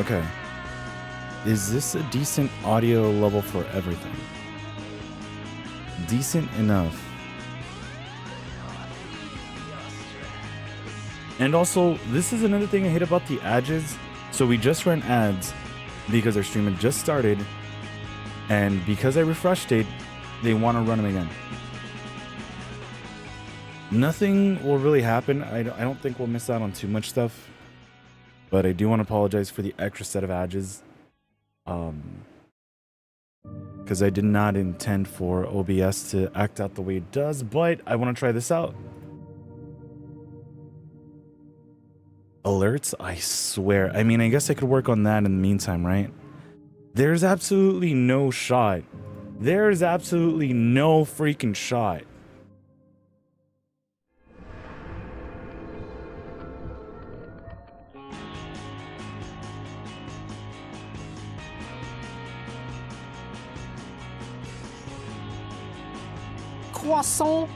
Okay. Is this a decent audio level for everything? Decent enough. And also, this is another thing I hate about the ads. So we just ran ads because our stream had just started, and because I refreshed it, they want to run them again. Nothing will really happen. I don't think we'll miss out on too much stuff, but I do want to apologize for the extra set of ads. Because I did not intend for OBS to act out the way it does, but I want to try this out. Alerts? I swear. I mean, I guess I could work on that in the meantime, right? There's absolutely no shot. There's absolutely no freaking shot. Croissant.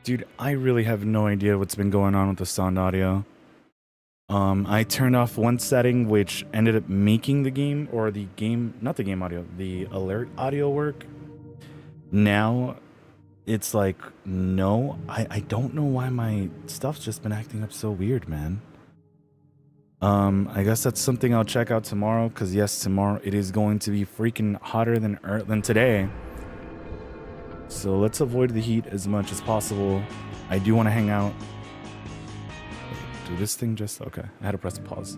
Dude, I really have no idea what's been going on with the sound audio. I turned off one setting which ended up making the game, or the game, not the game audio, the alert audio work. Now, it's like, no, I don't know why my stuff's just been acting up so weird, man. I guess that's something I'll check out tomorrow, because yes, tomorrow it is going to be freaking hotter than today. So let's avoid the heat as much as possible. I do want to hang out. Do this thing just... Okay, I had to press pause.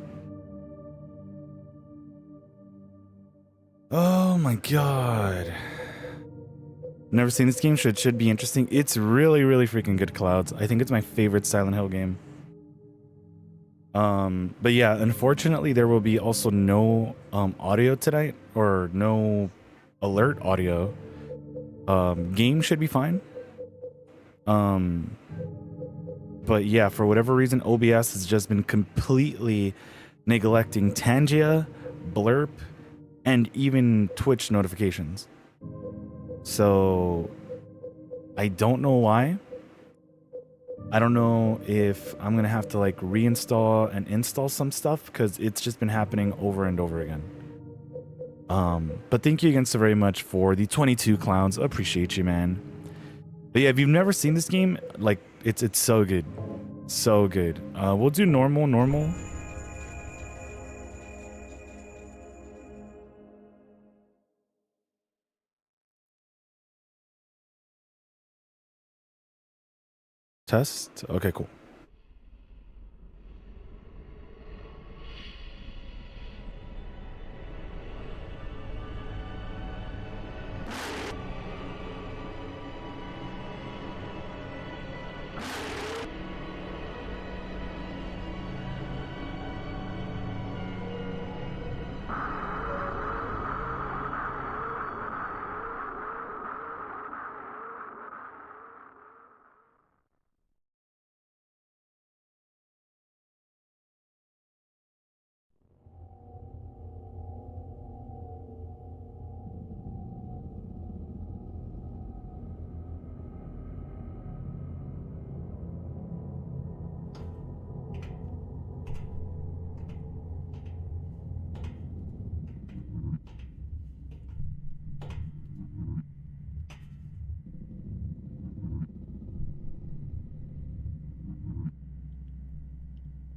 Oh my god. Never seen this game. Should be interesting. It's really, really freaking good, Clouds. I think it's my favorite Silent Hill game. But yeah, unfortunately, there will be also no audio tonight, or no alert audio. Game should be fine. But yeah, for whatever reason, OBS has just been completely neglecting Tangia, Blurp, and even Twitch notifications. So I don't know why. I don't know if I'm gonna have to like reinstall and install some stuff because it's just been happening over and over again. But thank you again so very much for the 22 clowns. Appreciate you, man. But yeah, if you've never seen this game, like it's so good. So good. We'll do normal. Test? Okay, cool.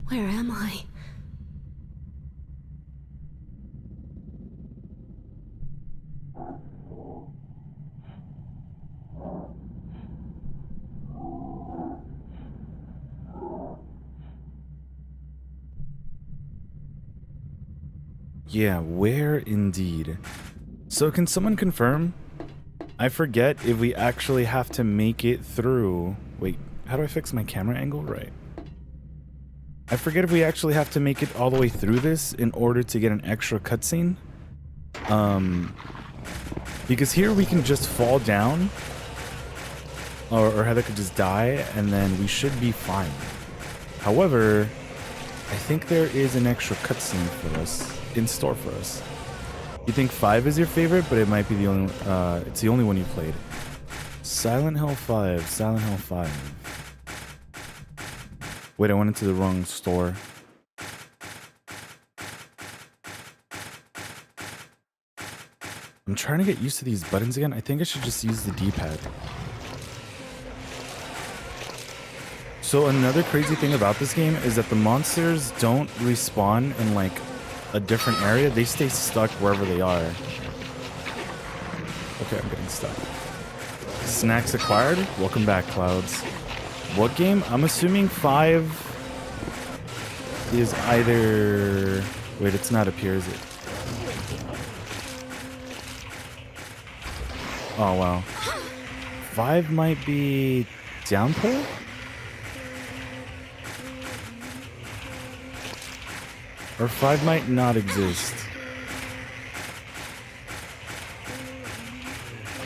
Where am I? Yeah, where indeed. So can someone confirm? I forget if we actually have to make it through. Wait, how do I fix my camera angle? Right. I forget if we actually have to make it all the way through this in order to get an extra cutscene. Because here we can just fall down, or Heather could just die, and then we should be fine. However, I think there is an extra cutscene for us, in store for us. You think 5 is your favorite, but it might be the only, it's the only one you played. Silent Hill 5, Silent Hill 5. Wait, I went into the wrong store. I'm trying to get used to these buttons again. I think I should just use the D-pad. So another crazy thing about this game is that the monsters don't respawn in like a different area. They stay stuck wherever they are. Okay, I'm getting stuck. Snacks acquired. Welcome back, Clouds. What game? I'm assuming 5 is either... Wait, it's not up here, is it? Oh, wow. 5 might be downpour? Or 5 might not exist.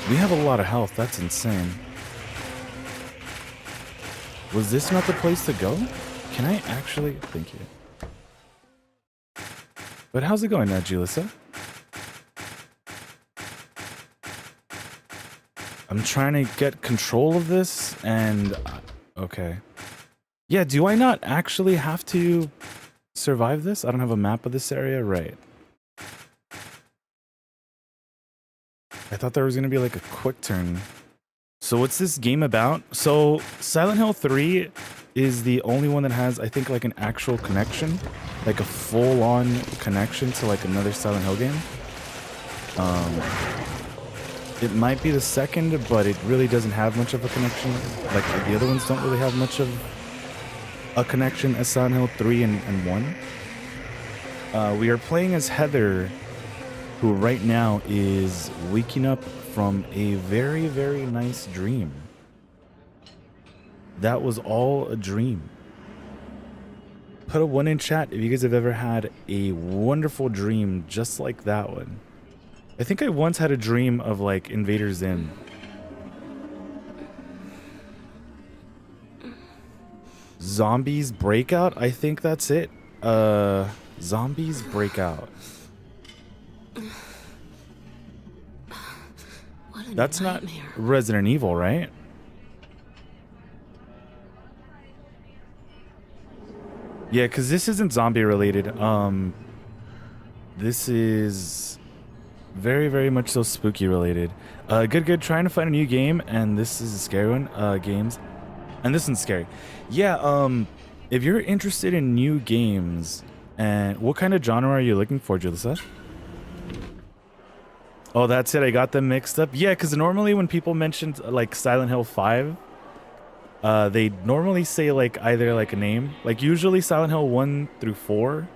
We have a lot of health. That's insane. Was this not the place to go? Can I actually... Thank you. But how's it going now, Julissa? I'm trying to get control of this and... Okay. Yeah, do I not actually have to survive this? I don't have a map of this area? Right. I thought there was going to be like a quick turn. So what's this game about? So Silent Hill 3 is the only one that has, I think, like an actual connection. Like a full-on connection to like another Silent Hill game. It might be the second, but it really doesn't have much of a connection. Like the other ones don't really have much of a connection as Silent Hill 3 and 1. We are playing as Heather, who right now is waking up from a very, very nice dream. That was all a dream. Put a 1 in chat if you guys have ever had a wonderful dream just like that one. I think I once had a dream of like Invader Zim. Zombies Breakout. I think that's it. Zombies Breakout. That's not Resident Evil, right? Yeah, because this isn't zombie related. This is very, very much so spooky related. Good. Trying to find a new game, and this is a scary one. Games, and this one's scary. Yeah. If you're interested in new games, and what kind of genre are you looking for, Julissa? Oh, that's it. I got them mixed up. Yeah, because normally when people mention like Silent Hill 5, they normally say like either like a name. Like usually Silent Hill 1 through 4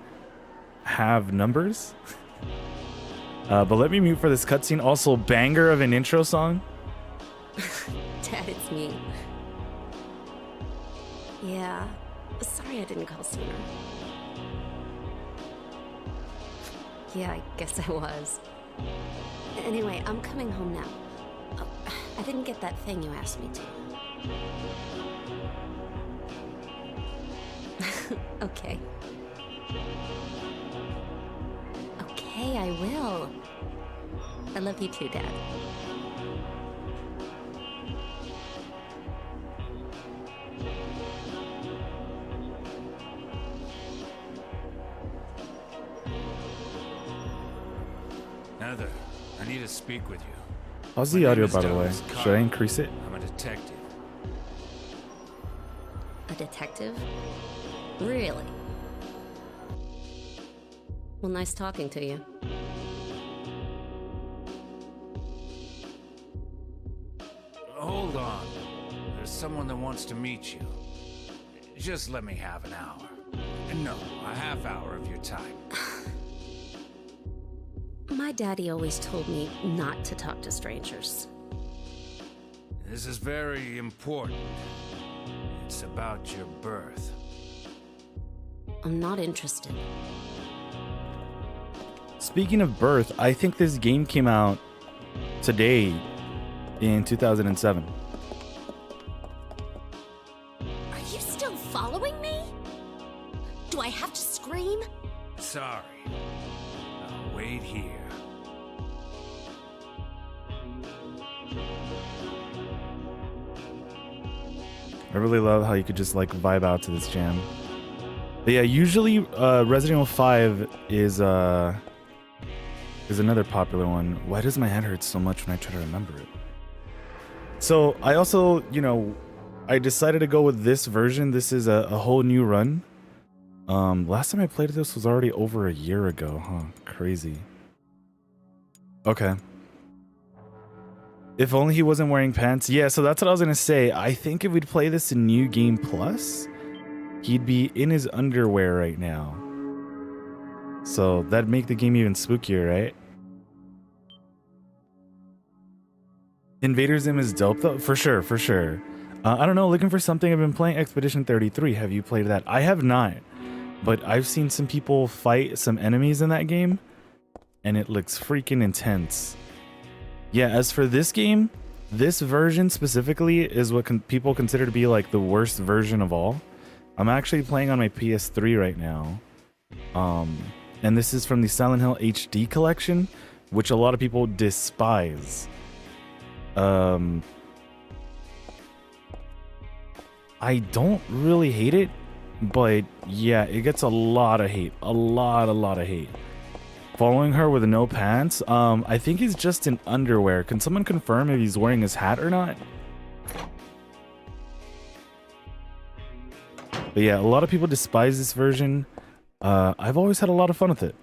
have numbers. But let me mute for this cutscene. Also, banger of an intro song. Dad, it's me. Yeah. Sorry I didn't call sooner. Yeah, I guess I was. Anyway, I'm coming home now. Oh, I didn't get that thing you asked me to. Okay. Okay, I will. I love you too, Dad. Heather, I need to speak with you. How's the audio, by the way? Should I increase it? I'm a detective. A detective? Really? Well, nice talking to you. Hold on. There's someone that wants to meet you. Just let me have an hour. No, a half hour of your time. My daddy always told me not to talk to strangers. This is very important. It's about your birth. I'm not interested. Speaking of birth, I think this game came out today in 2007. Are you still following me? Do I have to scream? Sorry. I'll wait here. I really love how you could just like vibe out to this jam. But yeah, usually Resident Evil 5 is another popular one. Why does my head hurt so much when I try to remember it? So I also, I decided to go with this version. This is a whole new run. Last time I played this was already over a year ago, huh? Crazy. Okay. If only he wasn't wearing pants. Yeah, so that's what I was gonna say. I think if we'd play this in New Game Plus, he'd be in his underwear right now. So that'd make the game even spookier, right? Invader Zim is dope though, for sure, for sure. I don't know, looking for something. I've been playing Expedition 33. Have you played that? I have not, but I've seen some people fight some enemies in that game, and it looks freaking intense. Yeah, as for this game, this version specifically is what people consider to be like the worst version of all. I'm actually playing on my PS3 right now. And this is from the Silent Hill HD collection, which a lot of people despise. I don't really hate it, but yeah, it gets a lot of hate. A lot of hate. Following her with no pants. I think he's just in underwear. Can someone confirm if he's wearing his hat or not? But yeah, a lot of people despise this version. I've always had a lot of fun with it.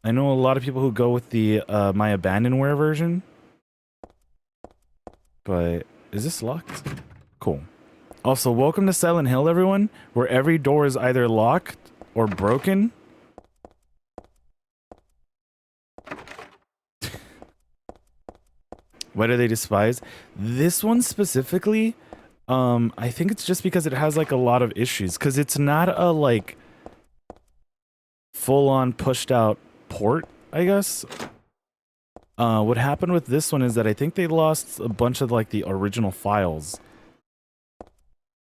I know a lot of people who go with the my abandonware version. But is this locked? Cool. Also, welcome to Silent Hill, everyone, where every door is either locked or broken. Why do they despise? This one specifically, I think it's just because it has like a lot of issues. Because it's not a like full-on pushed out port, I guess. What happened with this one is that I think they lost a bunch of like the original files.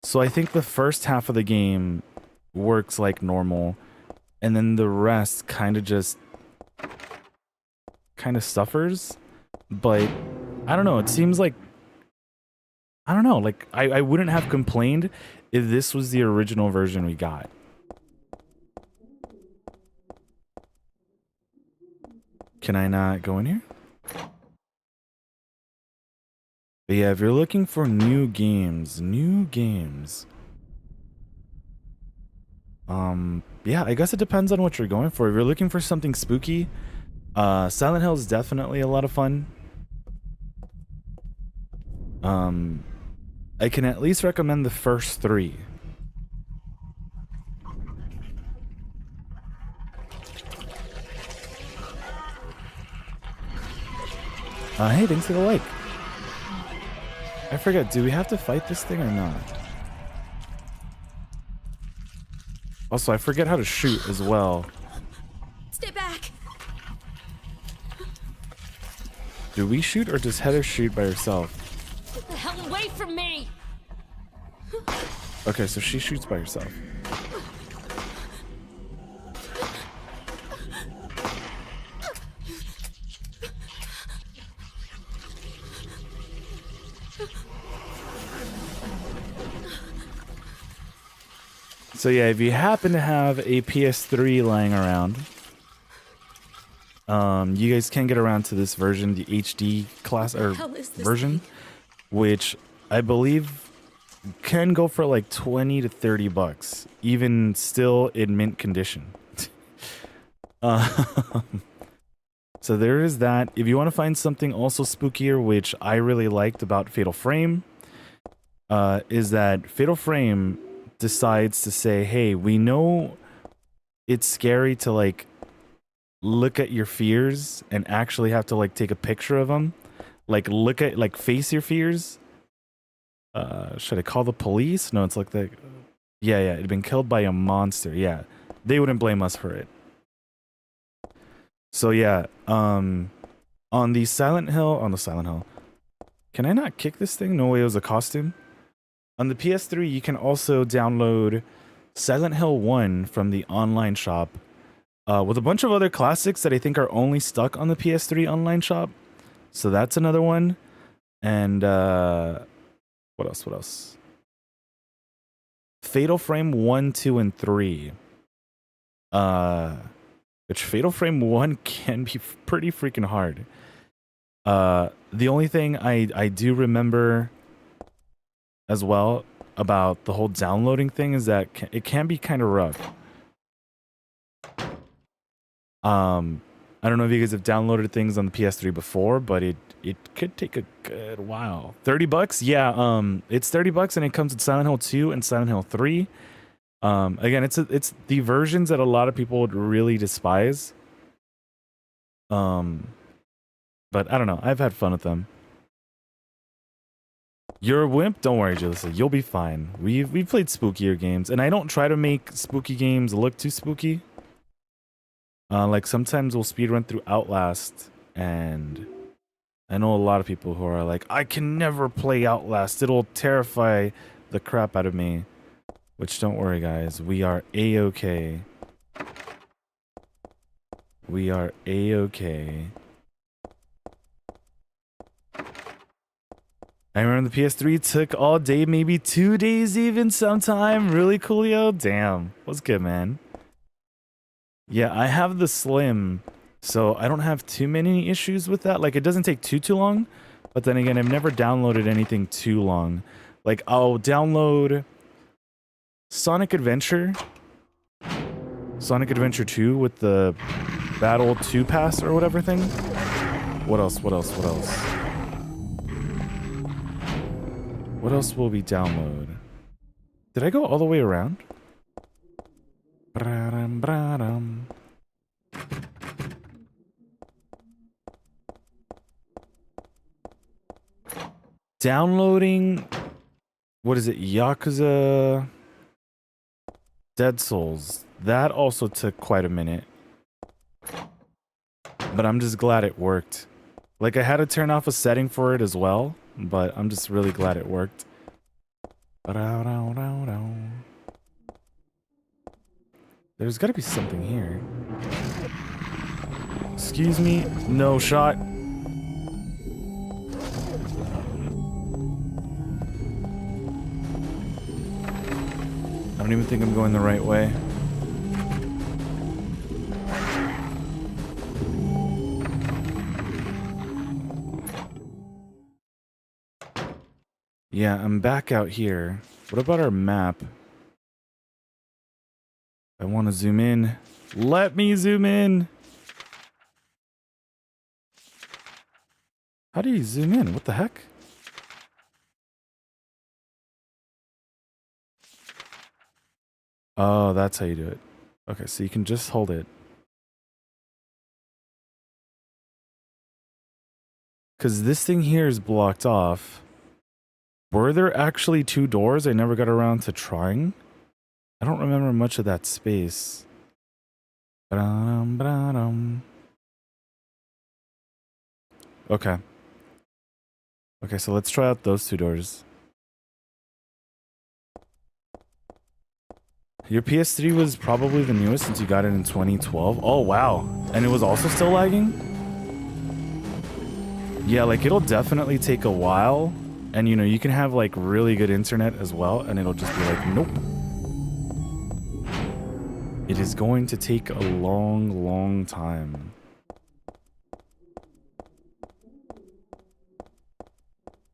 So I think the first half of the game works like normal, and then the rest kind of just suffers. But I don't know, it seems like, I don't know, like I wouldn't have complained if this was the original version we got. Can I not go in here? But yeah, if you're looking for new games, yeah, I guess it depends on what you're going for. If you're looking for something spooky, Silent Hill is definitely a lot of fun. I can at least recommend the first 3. Hey, thanks for the like. I forget, do we have to fight this thing or not? Also, I forget how to shoot as well. Stay back. Do we shoot or does Heather shoot by herself? Get the hell away from me. Okay, so she shoots by herself. So yeah, if you happen to have a PS3 lying around, you guys can get around to this version, the HD class or version, which I believe can go for like 20 to 30 bucks, even still in mint condition. So there is that. If you want to find something also spookier, which I really liked about Fatal Frame, is that Fatal Frame decides to say, hey, we know it's scary to like look at your fears and actually have to like take a picture of them, like look at, like face your fears. Should I call the police? No, it's like the, yeah, it'd been killed by a monster. Yeah, they wouldn't blame us for it. So yeah, on the Silent Hill, can I not kick this thing? No way, it was a costume. On the PS3, you can also download Silent Hill 1 from the online shop, with a bunch of other classics that I think are only stuck on the PS3 online shop. So that's another one. And what else? Fatal Frame 1, 2, and 3. Which Fatal Frame 1 can be pretty freaking hard. The only thing I do remember as well about the whole downloading thing is that it can be kind of rough. I don't know if you guys have downloaded things on the PS3 before, but it could take a good while. 30 bucks? Yeah, it's 30 bucks and it comes with Silent Hill 2 and Silent Hill 3. Again, it's the versions that a lot of people would really despise. But I don't know. I've had fun with them. You're a wimp? Don't worry, Jalissa. You'll be fine. We've played spookier games, and I don't try to make spooky games look too spooky. Like sometimes we'll speedrun through Outlast, and I know a lot of people who are like, I can never play Outlast. It'll terrify the crap out of me. Which, don't worry, guys. We are A-okay. We are A-okay. I remember the PS3 took all day, maybe 2 days even sometime. Really, Coolio? Damn. What's good, man? Yeah, I have the Slim, so I don't have too many issues with that. Like, it doesn't take too long, but then again, I've never downloaded anything too long. Like, I'll download Sonic Adventure 2 with the Battle 2 Pass or whatever thing. What else? What else will we download? Did I go all the way around? Downloading, what is it? Yakuza Dead Souls. That also took quite a minute. But I'm just glad it worked. Like, I had to turn off a setting for it as well, but I'm just really glad it worked. There's gotta be something here. Excuse me? No shot. I don't even think I'm going the right way. Yeah, I'm back out here. What about our map? I want to zoom in. Let me zoom in. How do you zoom in? What the heck? Oh, that's how you do it. Okay, so you can just hold it. Because this thing here is blocked off. Were there actually 2 doors? I never got around to trying. I don't remember much of that space. Okay. Okay, so let's try out those 2 doors. Your PS3 was probably the newest since you got it in 2012. Oh, wow. And it was also still lagging? Yeah, like it'll definitely take a while. And you know, you can have like really good internet as well, and it'll just be like, nope. It is going to take a long, long time.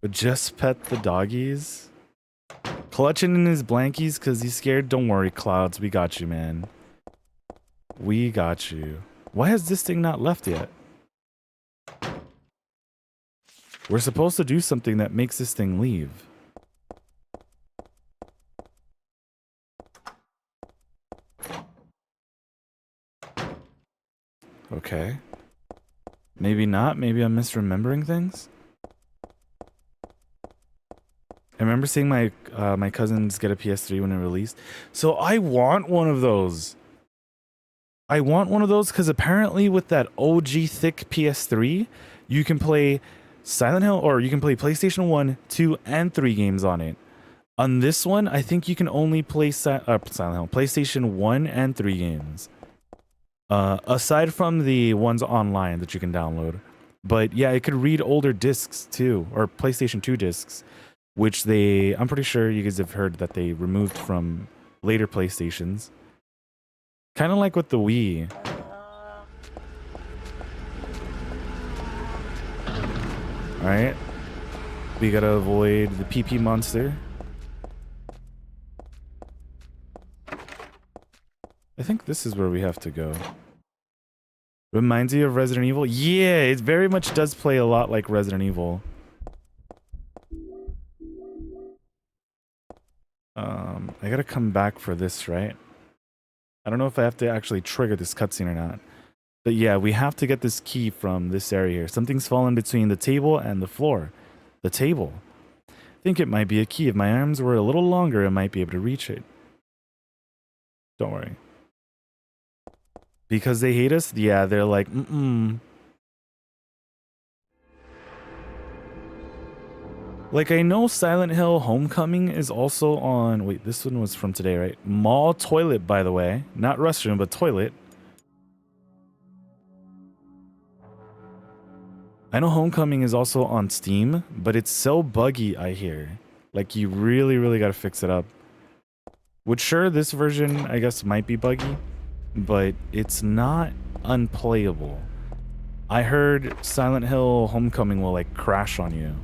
But just pet the doggies. Clutching in his blankies because he's scared. Don't worry, Clouds. We got you, man. We got you. Why has this thing not left yet? We're supposed to do something that makes this thing leave. Okay. Maybe not. Maybe I'm misremembering things. I remember seeing my my cousins get a PS3 when it released. So I want one of those. I want one of those because apparently with that OG thick PS3, you can play Silent Hill, or you can play PlayStation 1, 2, and 3 games on it. On this one, I think you can only play Silent Hill, PlayStation 1 and 3 games. Aside from the ones online that you can download. But yeah, it could read older discs too, or PlayStation 2 discs, which I'm pretty sure you guys have heard that they removed from later PlayStations. Kind of like with the Wii. Alright. We gotta avoid the PP monster. I think this is where we have to go. Reminds you of Resident Evil? Yeah, it very much does play a lot like Resident Evil. I gotta come back for this, right? I don't know if I have to actually trigger this cutscene or not. But yeah, we have to get this key from this area here. Something's fallen between the table and the floor. The table. I think it might be a key. If my arms were a little longer, I might be able to reach it. Don't worry. Because they hate us? Yeah, they're like, Like, I know Silent Hill Homecoming is also on... Wait, this one was from today, right? Mall toilet, by the way. Not restroom, but toilet. I know Homecoming is also on Steam, but it's so buggy, I hear. Like, you really, really gotta fix it up. Which, sure, this version, I guess, might be buggy, but it's not unplayable. I heard Silent Hill Homecoming will, like, crash on you.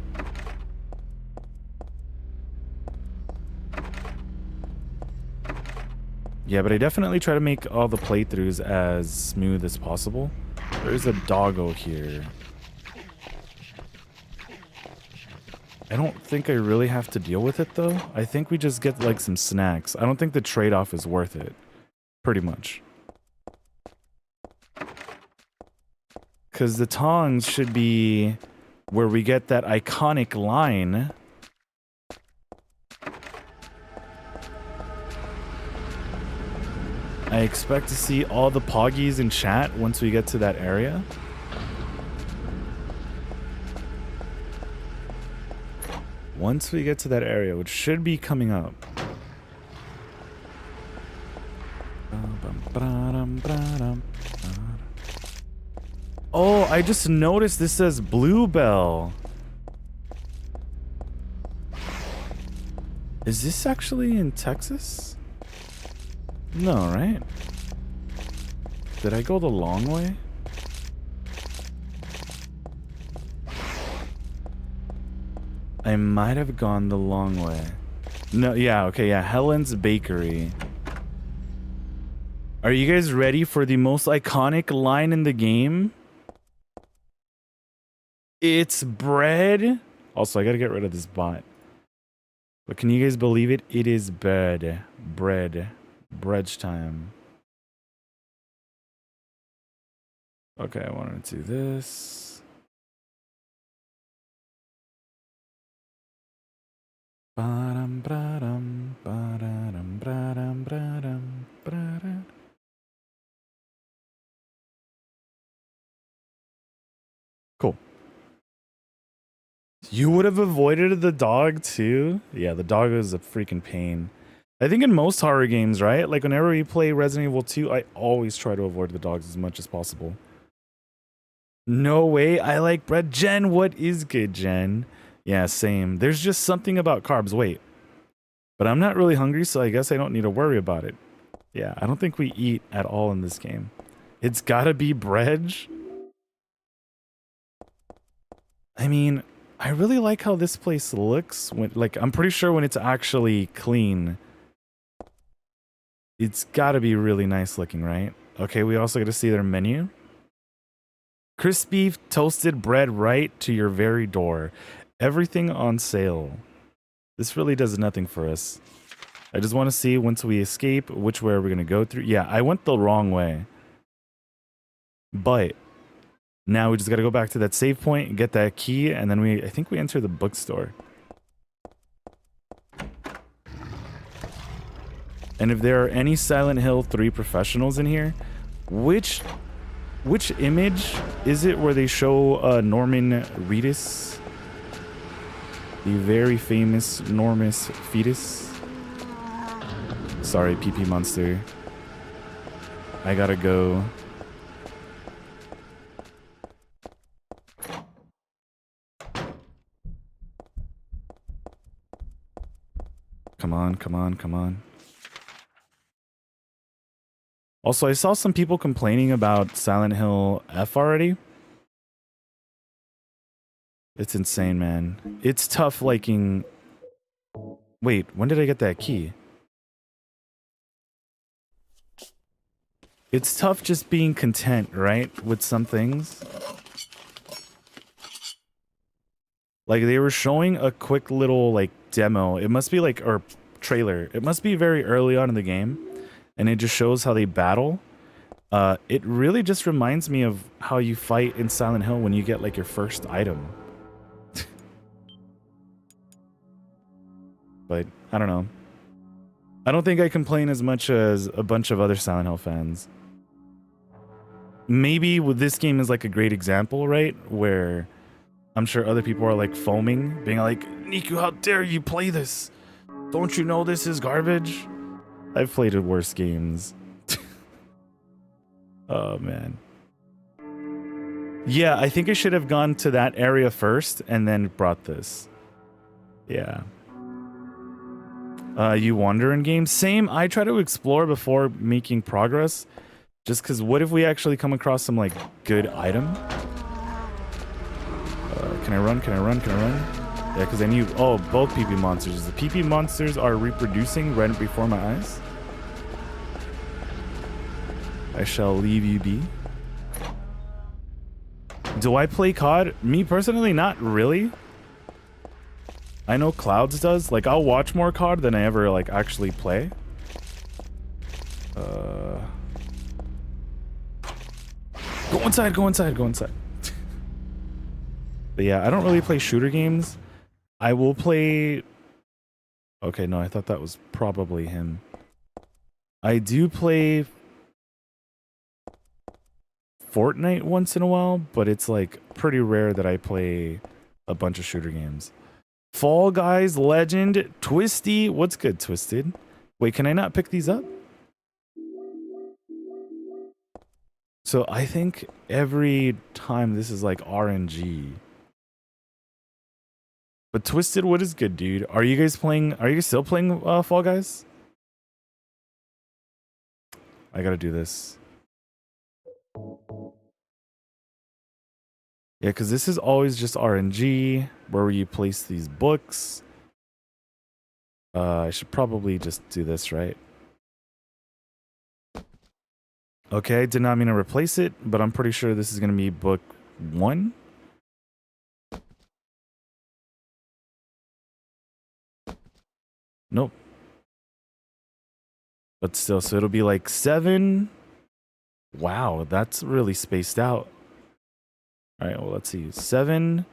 Yeah, but I definitely try to make all the playthroughs as smooth as possible. There's a doggo here. I don't think I really have to deal with it, though. I think we just get, like, some snacks. I don't think the trade-off is worth it. Pretty much. Because the tongs should be where we get that iconic line. I expect to see all the poggies in chat once we get to that area. Once we get to that area, which should be coming up. Oh, I just noticed this says Bluebell. Is this actually in Texas? No, right? Did I go the long way? I might have gone the long way. No, yeah, okay, yeah. Helen's Bakery. Are you guys ready for the most iconic line in the game? It's bread. Also, I gotta get rid of this bot. But can you guys believe it? It is bread. Bread. Bread's time. Okay, I wanted to do this. Ba-dum, ba-dum, ba-da-dum, ba-dum, ba-dum, ba-da. Cool. You would have avoided the dog too? Yeah, the dog is a freaking pain. I think in most horror games, right? Like whenever we play Resident Evil 2, I always try to avoid the dogs as much as possible. No way, I like bread. Jen, what is good, Jen? Yeah, same. There's just something about carbs. Wait. But I'm not really hungry, so I guess I don't need to worry about it. Yeah, I don't think we eat at all in this game. It's gotta be bread. I mean, I really like how this place looks. When, like, I'm pretty sure when it's actually clean, it's gotta be really nice looking, right? Okay, we also get to see their menu. Crispy toasted bread right to your very door. Everything on sale. This really does nothing for us. I just want to see once we escape which way are we going to go through. Yeah, I went the wrong way. But now we just got to go back to that save point and get that key, and then I think we enter the bookstore. And if there are any Silent Hill 3 professionals in here, which image is it where they show Norman Reedus? The very famous Normus Fetus. Sorry, PP Monster. I gotta go. Come on, come on, come on. Also, I saw some people complaining about Silent Hill F already. It's insane, man. It's tough liking... Wait, when did I get that key? It's tough just being content, right? With some things. Like, they were showing a quick little, like, demo. It must be, like, or trailer. It must be very early on in the game. And it just shows how they battle. It really just reminds me of how you fight in Silent Hill when you get, like, your first item. But, I don't know. I don't think I complain as much as a bunch of other Silent Hill fans. Maybe with this game is like a great example, right? Where I'm sure other people are like foaming, being like, Nikku, how dare you play this? Don't you know this is garbage? I've played worse games. Oh, man. Yeah, I think I should have gone to that area first and then brought this. Yeah. You wander in games? Same, I try to explore before making progress. Just because what if we actually come across some, like, good item? Can I run? Can I run? Can I run? Yeah, because I knew... Oh, both PP monsters. The PP monsters are reproducing right before my eyes. I shall leave you be. Do I play COD? Me personally, not really. I know Clouds does. Like, I'll watch more COD than I ever, like, actually play. Go inside, go inside, go inside. But yeah, I don't really play shooter games. I will play... Okay, no, I thought that was probably him. I do play Fortnite once in a while, but it's like pretty rare that I play a bunch of shooter games. Fall Guys legend Twisty. What's good, Twisted? Wait, can I not pick these up? So I think every time this is like RNG. But Twisted, what is good, dude? Are you guys playing? Are you still playing Fall Guys? I gotta do this. Yeah, because this is always just RNG, where you place these books. I should probably just do this, right? Okay, did not mean to replace it, but I'm pretty sure this is going to be book 1. Nope. But still, so it'll be like 7. Wow, that's really spaced out. All right, well, let's see. 7.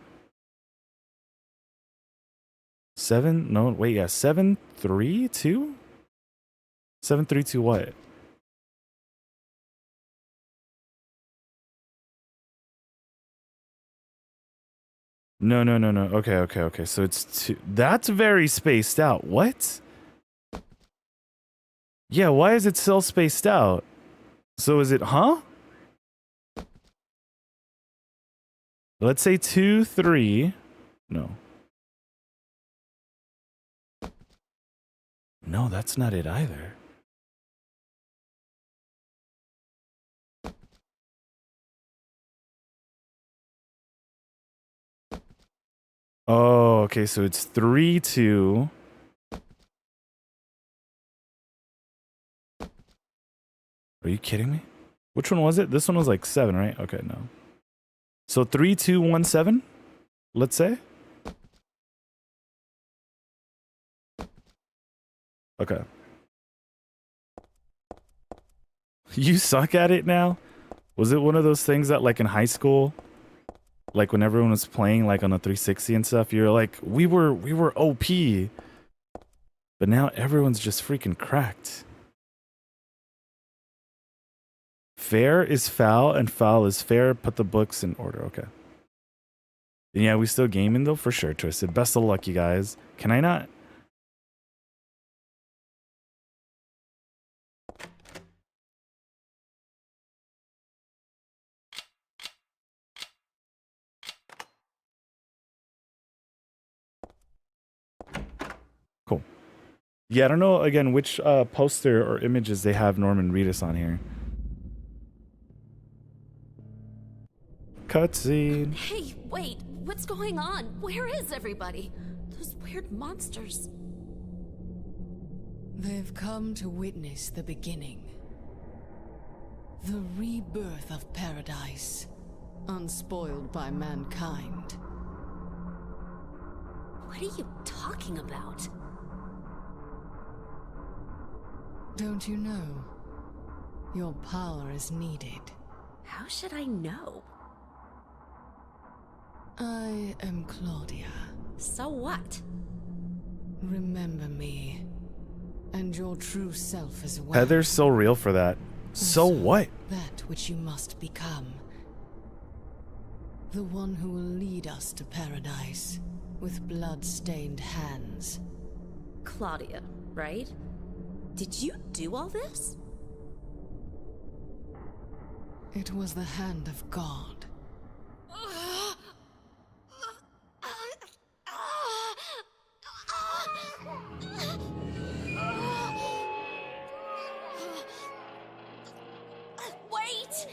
7? No, wait, yeah. 7, 3, 2? 7, 3, 2 what? No. Okay. So it's 2. That's very spaced out. What? Yeah, why is it still spaced out? So is it, huh? Let's say 2, 3. No. No, that's not it either. Oh, okay, so it's 3, 2. Are you kidding me? Which one was it? This one was like 7, right? Okay, no. So 3, 2, 1, 7, let's say. Okay. You suck at it now? Was it one of those things that like in high school, like when everyone was playing like on a 360 and stuff, you're like, we were OP. But now everyone's just freaking cracked. Fair is foul and foul is fair. Put the books in order. Okay. Yeah, we still gaming though, for sure, Twisted. Best of luck, you guys. Can I not? Cool. Yeah, I don't know, again, which poster or images they have Norman Reedus on here. Cutscene. Hey, wait. What's going on? Where is everybody? Those weird monsters. They've come to witness the beginning. The rebirth of paradise, unspoiled by mankind. What are you talking about? Don't you know? Your power is needed. How should I know? I am Claudia. So what? Remember me. And your true self as well. Heather's so real for that. So Also, what? That which you must become. The one who will lead us to paradise, with blood-stained hands. Claudia, right? Did you do all this? It was the hand of God. Wait!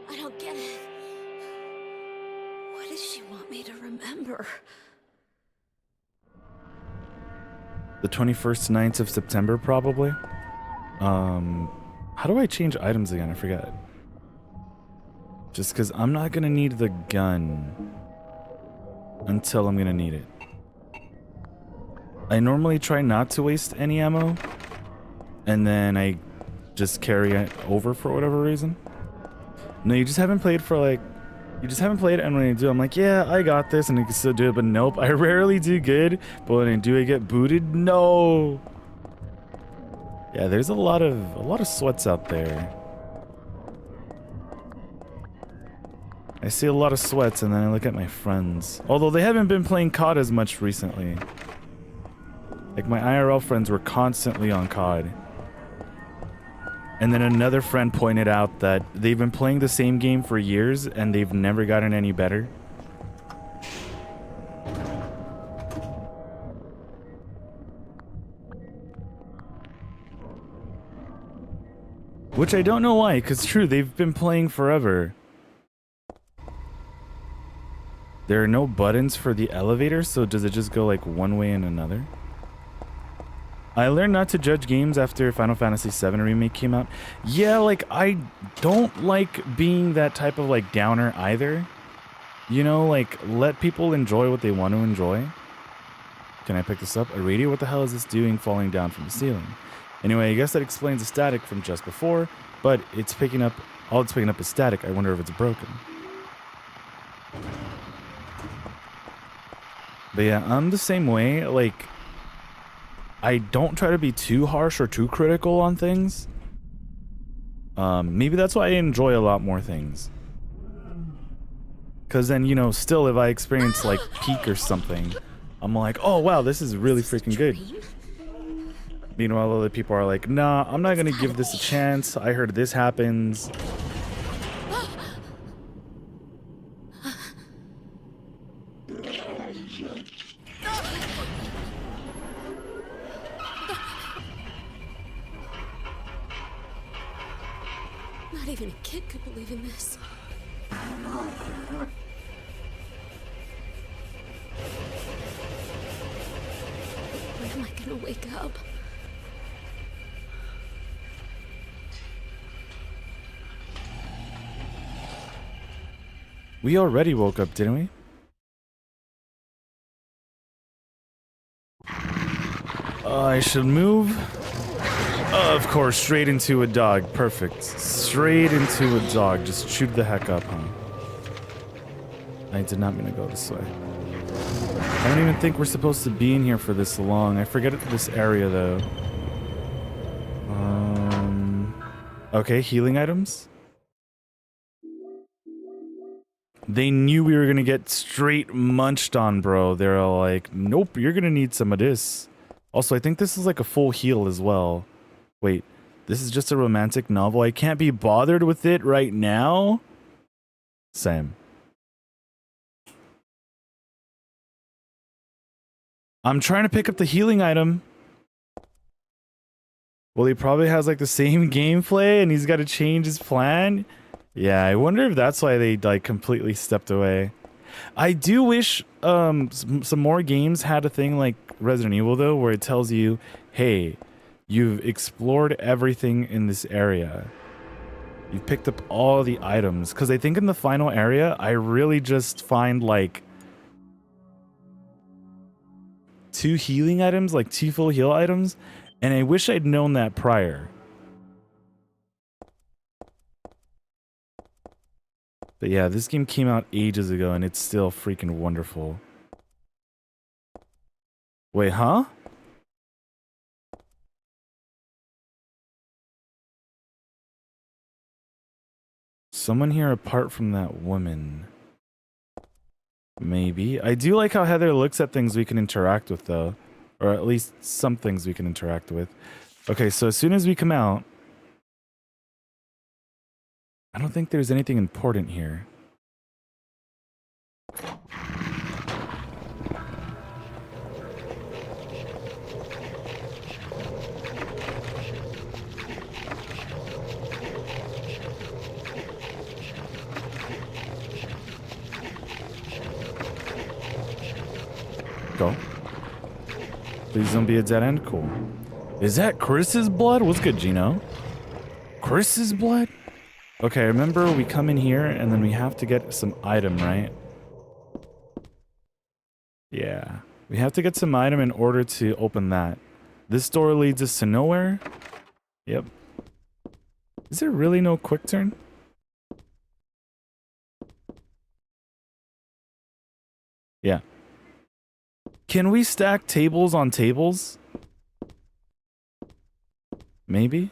I don't get it. What does she want me to remember? The 21st, 9th of September, probably. How do I change items again? I forget. Just because I'm not going to need the gun until I'm going to need it. I normally try not to waste any ammo, and then I just carry it over for whatever reason. No, you just haven't played for like You just haven't played it, and when I do, I'm like, yeah, I got this, and I can still do it, but nope, I rarely do good, but when I do, I get booted. No. Yeah, there's a lot of sweats out there. I see a lot of sweats, and then I look at my friends. Although they haven't been playing COD as much recently. Like, my IRL friends were constantly on COD. And then another friend pointed out that they've been playing the same game for years, and they've never gotten any better. Which I don't know why, because true, they've been playing forever. There are no buttons for the elevator, so does it just go like one way and another? I learned not to judge games after Final Fantasy VII Remake came out. Yeah, like, I don't like being that type of, like, downer either. You know, like, let people enjoy what they want to enjoy. Can I pick this up? A radio? What the hell is this doing falling down from the ceiling? Anyway, I guess that explains the static from just before, but it's picking up, all it's picking up is static. I wonder if it's broken. But yeah, I'm the same way, like, I don't try to be too harsh or too critical on things. Maybe that's why I enjoy a lot more things. Because then, you know, still if I experience, like, peak or something, I'm like, oh, wow, this is really freaking good. Meanwhile, other people are like, nah, I'm not gonna give this a chance. I heard this happens. Not even a kid could believe in this. When am I gonna wake up? We already woke up, didn't we? I should move. Of course, straight into a dog. Perfect. Straight into a dog. Just shoot the heck up, huh? I did not mean to go this way. I don't even think we're supposed to be in here for this long. I forget this area, though. Okay, healing items. They knew we were gonna get straight munched on, bro. They're all like, nope, you're gonna need some of this. Also, I think this is like a full heal as well. Wait, this is just a romantic novel? I can't be bothered with it right now? Sam. I'm trying to pick up the healing item. Well, he probably has like the same gameplay and he's got to change his plan. Yeah, I wonder if that's why they like completely stepped away. I do wish some more games had a thing like Resident Evil though, where it tells you, hey, you've explored everything in this area. You've picked up all the items. Because I think in the final area, I really just find like 2 healing items, like 2 full heal items. And I wish I'd known that prior. But yeah, this game came out ages ago and it's still freaking wonderful. Wait, huh? Someone here apart from that woman. Maybe. I do like how Heather looks at things we can interact with, though. Or at least some things we can interact with. Okay, so as soon as we come out... I don't think there's anything important here. Go. Please don't be a dead end. Cool. Is that Chris's blood? What's good, Gino? Chris's blood? Okay, remember we come in here and then we have to get some item, right? Yeah. We have to get some item in order to open that. This door leads us to nowhere. Yep. Is there really no quick turn? Yeah. Can we stack tables on tables? Maybe?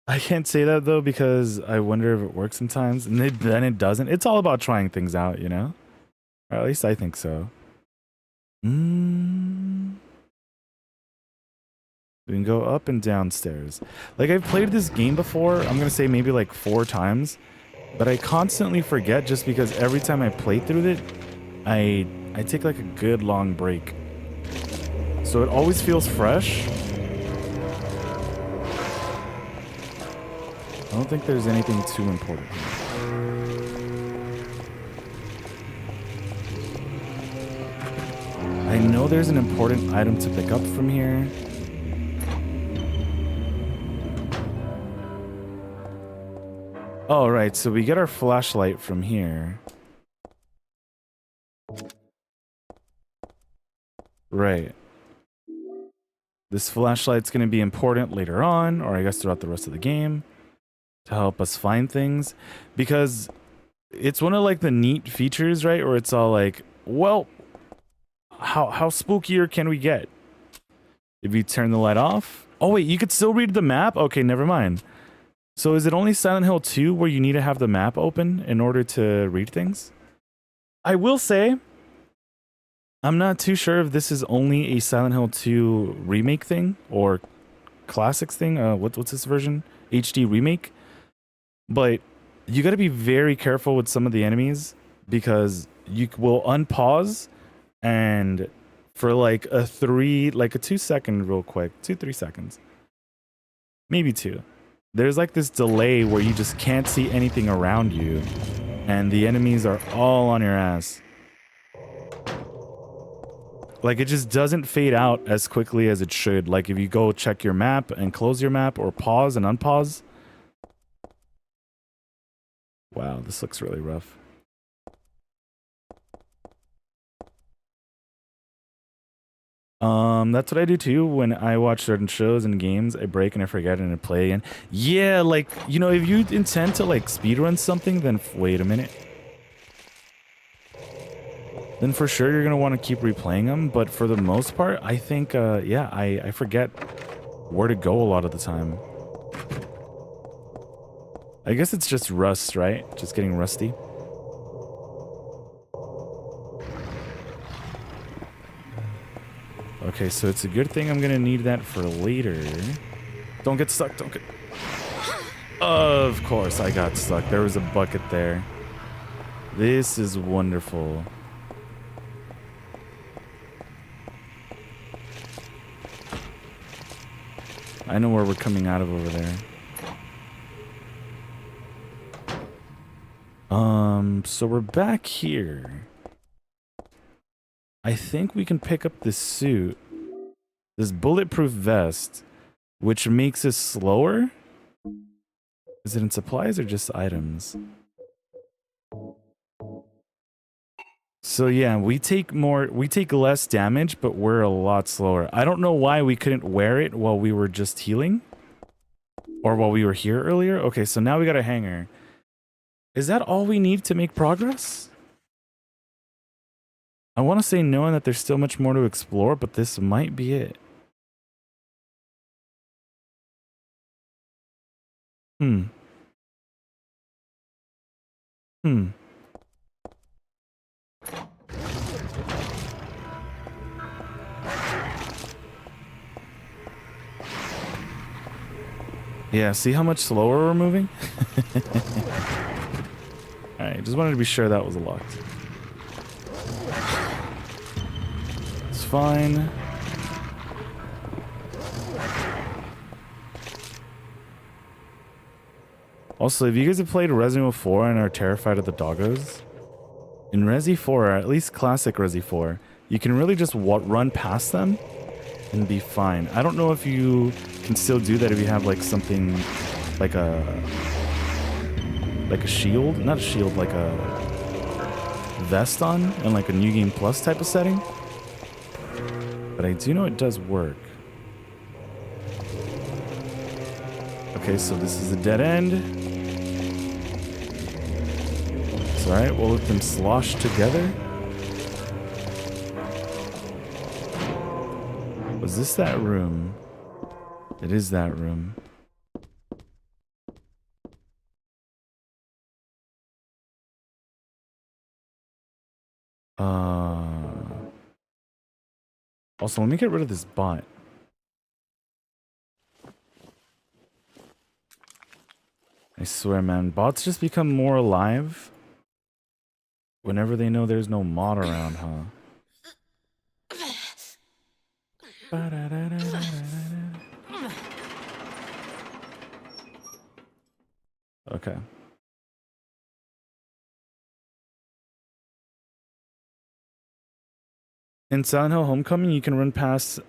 I can't say that though because I wonder if it works sometimes, and then it doesn't. It's all about trying things out, you know? Or at least I think so. We can go up and downstairs. Like, I've played this game before, I'm gonna say maybe like 4 times, but I constantly forget just because every time I play through it, I take like a good long break. So it always feels fresh. I don't think there's anything too important here. I know there's an important item to pick up from here. Oh, right, so we get our flashlight from here. Right. This flashlight's going to be important later on, or I guess throughout the rest of the game, to help us find things, because it's one of like the neat features, right? Or it's all like, well, how spookier can we get? If you turn the light off? Oh wait, you could still read the map? Okay, never mind. So is it only Silent Hill 2 where you need to have the map open in order to read things? I will say, I'm not too sure if this is only a Silent Hill 2 remake thing or classics thing. What's this version? HD remake? But you got to be very careful with some of the enemies because you will unpause and for like a 2 second real quick, 2-3 seconds, maybe 2. There's like this delay where you just can't see anything around you and the enemies are all on your ass. Like it just doesn't fade out as quickly as it should. Like if you go check your map and close your map or pause and unpause. Wow, this looks really rough. That's what I do too when I watch certain shows and games. I break and I forget and I play again. Yeah, like, you know, if you intend to like speedrun something, then wait a minute. Then for sure you're gonna want to keep replaying them. But for the most part, I think, yeah, I forget where to go a lot of the time. I guess it's just rust, right? Just getting rusty. Okay, so it's a good thing I'm gonna need that for later. Don't get stuck, don't get... Of course I got stuck. There was a bucket there. This is wonderful. I know where we're coming out of over there. So we're back here. I think we can pick up this suit, this bulletproof vest, which makes us slower. Is it in supplies or just items? So yeah, we take less damage, but we're a lot slower. I don't know why we couldn't wear it while we were just healing. Or while we were here earlier. Okay, so now we got a hanger. Is that all we need to make progress? I want to say knowing that there's still much more to explore, but this might be it. Yeah, see how much slower we're moving? Alright, just wanted to be sure that was locked. It's fine. Also, if you guys have played Resident Evil 4 and are terrified of the doggos, in Resi 4, or at least classic Resi 4, you can really just run past them and be fine. I don't know if you can still do that if you have like something like a shield, not a shield, like a vest on and like a New Game Plus type of setting. But I do know it does work. Okay, so this is a dead end. It's alright, we'll let them slosh together. Was this that room? It is that room. Also, let me get rid of this bot. I swear, man, bots just become more alive whenever they know there's no mod around, huh? Okay. In Silent Hill Homecoming, you can run past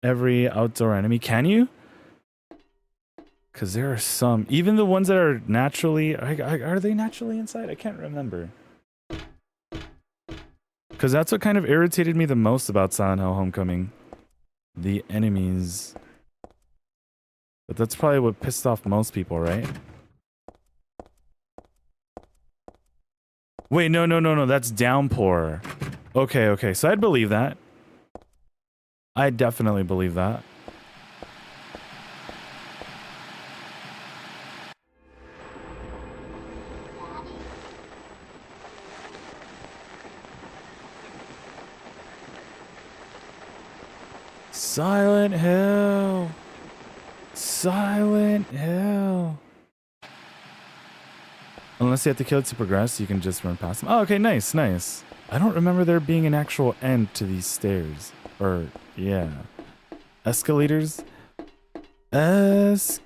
every outdoor enemy. Can you? Because there are some. Even the ones that are naturally... Are they naturally inside? I can't remember. Because that's what kind of irritated me the most about Silent Hill Homecoming. The enemies. But that's probably what pissed off most people, right? Wait, no. That's Downpour. Okay. So I'd believe that. I definitely believe that. Silent Hill. Silent Hill. Unless you have to kill it to progress, you can just run past them. Oh, okay, nice. I don't remember there being an actual end to these stairs. Or, yeah. Escalators? Escalators.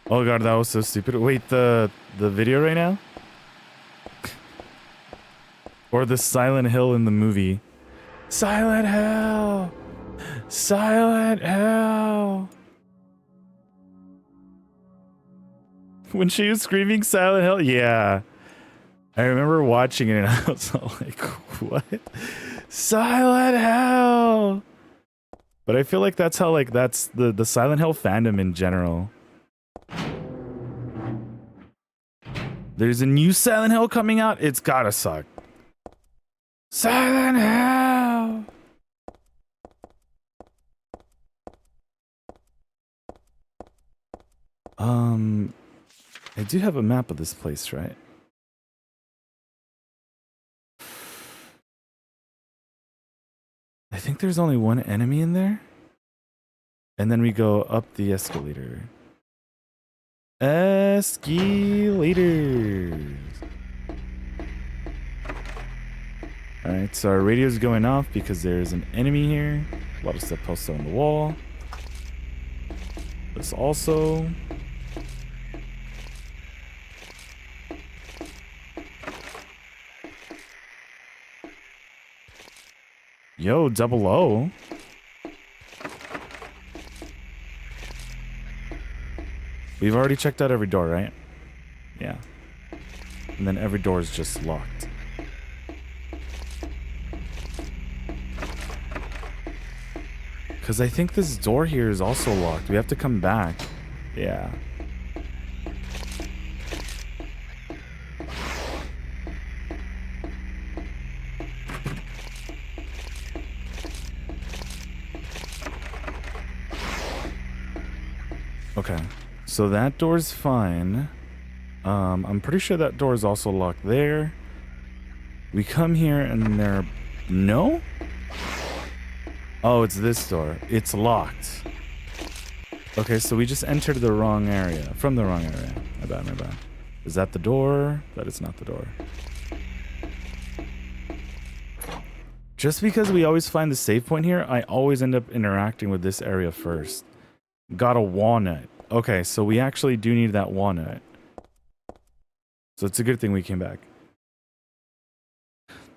Oh god, that was so stupid. Wait, the video right now? Or the Silent Hill in the movie? Silent Hill! Silent Hill! When she was screaming Silent Hill? Yeah. I remember watching it and I was all like, what? Silent Hill! But I feel like that's how, like, that's the Silent Hill fandom in general. There's a new Silent Hill coming out. It's gotta suck. Silent Hill! I do have a map of this place, right? I think there's only one enemy in there. And then we go up the escalator. Escalators. Alright, so our radio's going off because there's an enemy here. A lot of stuff posted on the wall. This also. Yo, 00. We've already checked out every door, right? Yeah. And then every door is just locked. Because I think this door here is also locked. We have to come back. Yeah. Okay. So that door's fine. I'm pretty sure that door is also locked there. We come here and there... No? Oh, it's this door. It's locked. Okay, so we just entered the wrong area. From the wrong area. My bad. Is that the door? That is not the door. Just because we always find the save point here, I always end up interacting with this area first. Got a walnut. Okay, so we actually do need that walnut. So it's a good thing we came back.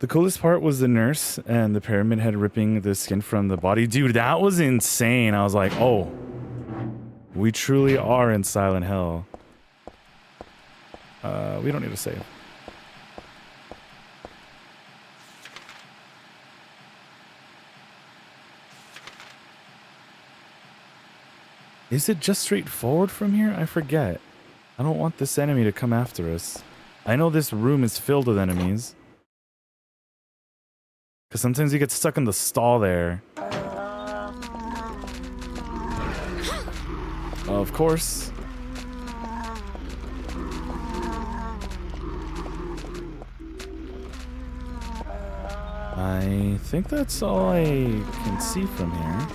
The coolest part was the nurse and the pyramid head ripping the skin from the body. Dude, that was insane. I was like, oh, we truly are in Silent Hill. We don't need to save. Is it just straight forward from here? I forget. I don't want this enemy to come after us. I know this room is filled with enemies. Because sometimes you get stuck in the stall there. Of course. I think that's all I can see from here.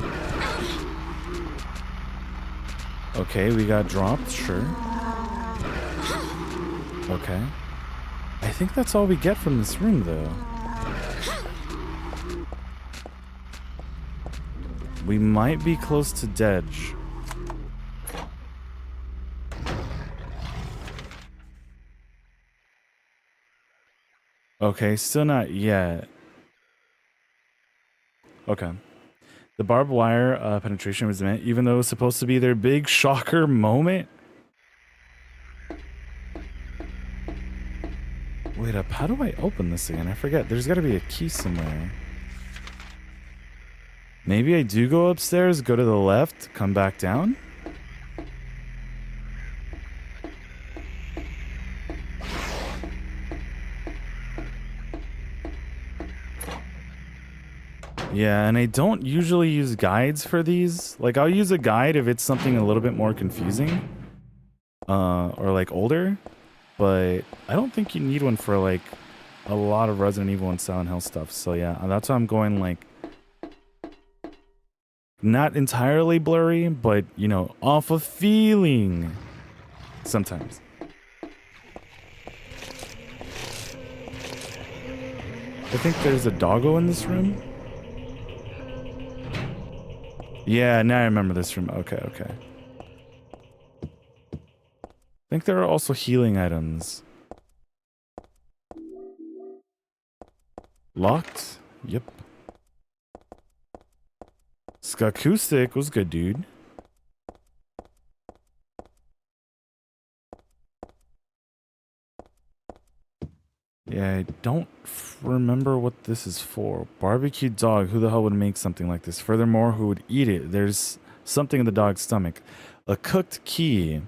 Okay, we got dropped, sure. Okay. I think that's all we get from this room, though. We might be close to Dedge. Okay, still not yet. Okay. The barbed wire penetration was meant, even though it was supposed to be their big shocker moment. Wait up, how do I open this again? I forget. There's got to be a key somewhere. Maybe I do go upstairs, go to the left, come back down? Yeah, and I don't usually use guides for these. Like, I'll use a guide if it's something a little bit more confusing. Or, like, older. But I don't think you need one for, like, a lot of Resident Evil and Silent Hill stuff. So, yeah, that's why I'm going, like, not entirely blurry, but, you know, off of feeling. Sometimes. I think there's a doggo in this room. Yeah, now I remember this room. Okay, okay. I think there are also healing items. Locked? Yep. Skakustic was good, dude. Yeah, I don't remember what this is for. Barbecue dog. Who the hell would make something like this? Furthermore, who would eat it? There's something in the dog's stomach. A cooked key.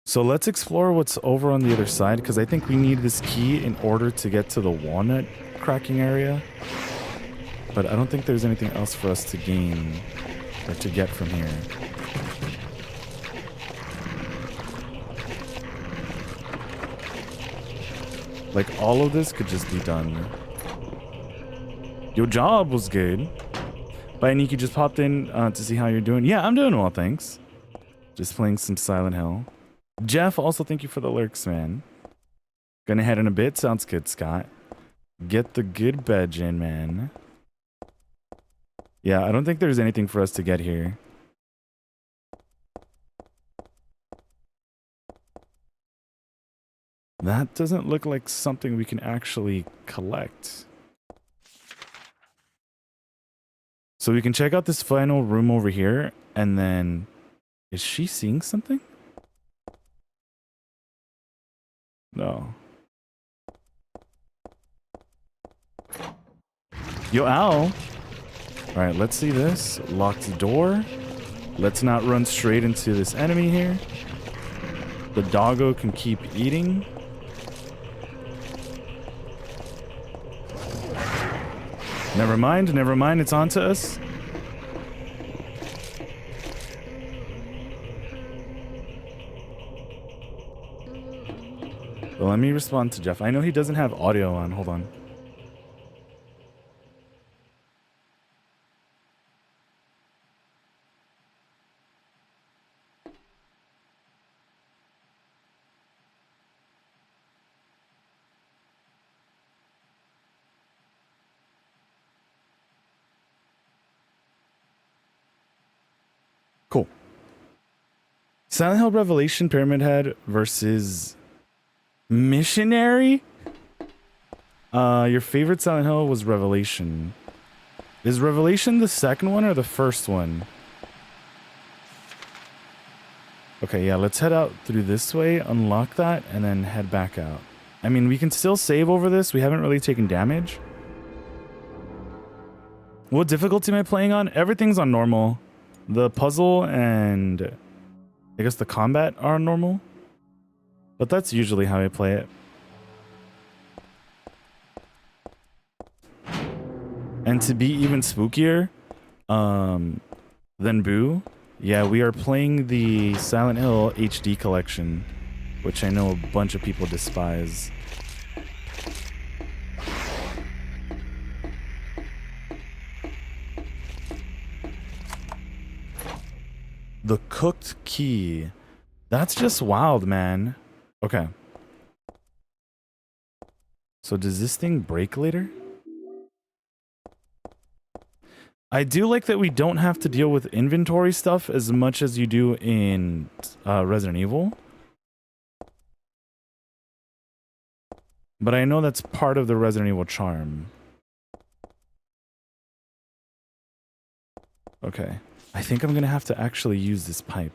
So let's explore what's over on the other side, because I think we need this key in order to get to the walnut cracking area. But I don't think there's anything else for us to gain or to get from here. Like, all of this could just be done. Your job was good. Bye, Nikki, just popped in to see how you're doing. Yeah, I'm doing well, thanks. Just playing some Silent Hill. Jeff, also thank you for the lurks, man. Gonna head in a bit. Sounds good, Scott. Get the good veg in, man. Yeah, I don't think there's anything for us to get here. That doesn't look like something we can actually collect. So we can check out this final room over here, and then... Is she seeing something? No. Yo, ow! Alright, let's see this. Locked door. Let's not run straight into this enemy here. The doggo can keep eating. Never mind, it's on to us. Well, let me respond to Jeff. I know he doesn't have audio on. Hold on. Cool. Silent Hill Revelation Pyramid Head versus Missionary? Your favorite Silent Hill was Revelation. Is Revelation the second one or the first one? Okay, yeah, let's head out through this way, unlock that, and then head back out. I mean, we can still save over this. We haven't really taken damage. What difficulty am I playing on? Everything's on normal. The puzzle and I guess the combat are on normal. But that's usually how I play it. And to be even spookier than Boo, yeah, we are playing the Silent Hill HD collection, which I know a bunch of people despise. The cooked key. That's just wild, man. Okay. So does this thing break later? I do like that we don't have to deal with inventory stuff as much as you do in Resident Evil. But I know that's part of the Resident Evil charm. Okay. I think I'm gonna have to actually use this pipe.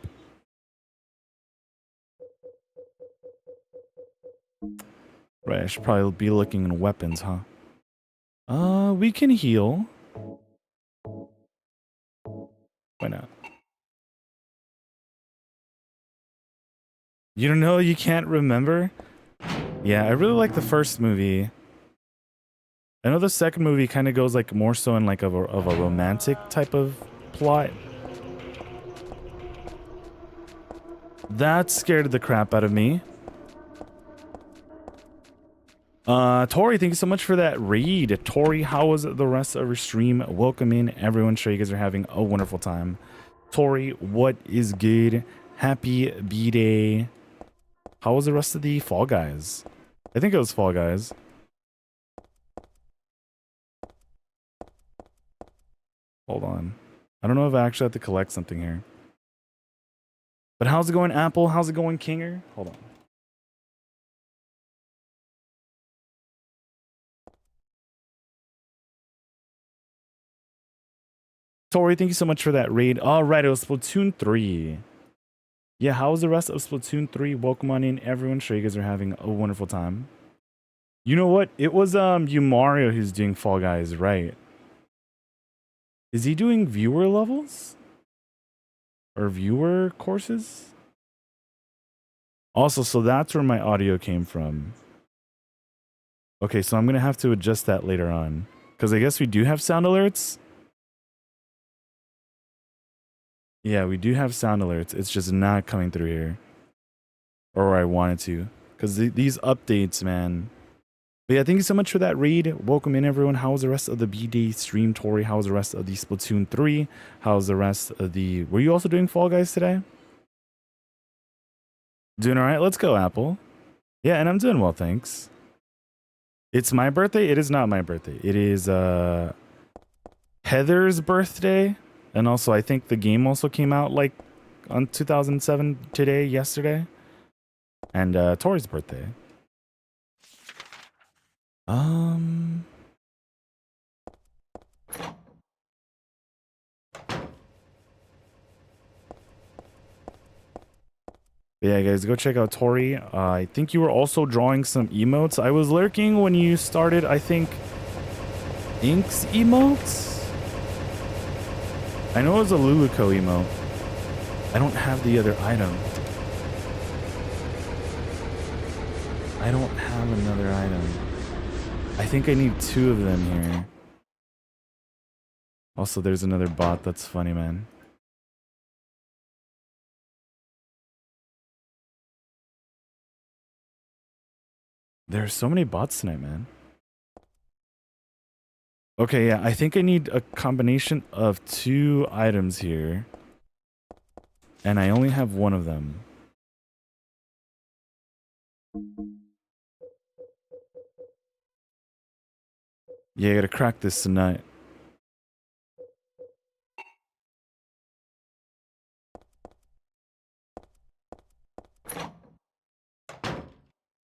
Right, I should probably be looking in weapons, huh? We can heal. Why not? You don't know? You can't remember? Yeah, I really like the first movie. I know the second movie kind of goes like more so in like of a romantic type of plot. That scared the crap out of me. Tori, thank you so much for that read. Tori, how was the rest of your stream? Welcome in, everyone. Sure you guys are having a wonderful time. Tori, what is good? Happy B-Day. How was the rest of the Fall Guys? I think it was Fall Guys. Hold on. I don't know if I actually have to collect something here. But how's it going, Apple? How's it going, Kinger? Hold on. Tori, thank you so much for that raid. All right, it was Splatoon 3. Yeah, how was the rest of Splatoon 3? Welcome on in, everyone. Sure you guys are having a wonderful time. You know what? It was you Mario who's doing Fall Guys, right? Is he doing viewer levels? Or viewer courses? Also, so that's where my audio came from. Okay, so I'm going to have to adjust that later on. Because I guess we do have sound alerts. Yeah, we do have sound alerts. It's just not coming through here. Or where I wanted to. Because these updates, man. But yeah, thank you so much for that read. Welcome in, everyone. How was the rest of the B-Day stream, Tori? How was the rest of the Splatoon 3? How was the rest of the... Were you also doing Fall Guys today? Doing all right? Let's go, Apple. Yeah, and I'm doing well, thanks. It's my birthday? It is not my birthday. It is Heather's birthday. And also, I think the game also came out like on 2007 today, yesterday. And Tori's birthday. Yeah, guys, go check out Tori. I think you were also drawing some emotes. I was lurking when you started, I think, Ink's emotes? I know it was a Luluco emote. I don't have the other item. I don't have another item. I think I need 2 of them here. Also, there's another bot. That's funny, man. There are so many bots tonight, man. Okay, yeah, I think I need a combination of 2 items here. And I only have 1 of them. Yeah, I gotta crack this tonight.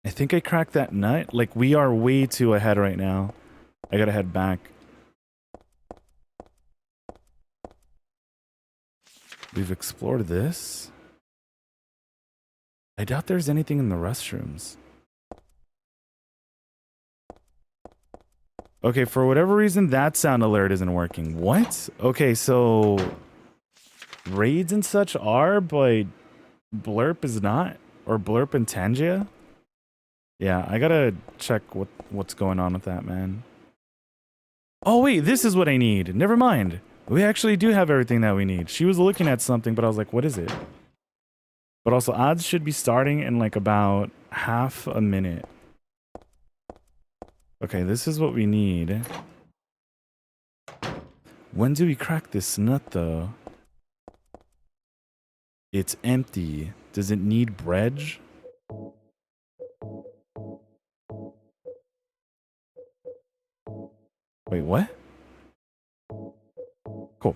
I think I cracked that nut. Like, we are way too ahead right now. I gotta head back. We've explored this. I doubt there's anything in the restrooms. Okay, for whatever reason, that sound alert isn't working. What? Okay, so raids and such are, but Blurp is not? Or Blurp and Tangia? Yeah, I gotta check what's going on with that, man. Oh, wait, this is what I need. Never mind. We actually do have everything that we need. She was looking at something, but I was like, what is it? But also, odds should be starting in like about half a minute. Okay, this is what we need. When do we crack this nut, though? It's empty. Does it need bread? Wait, what? Cool.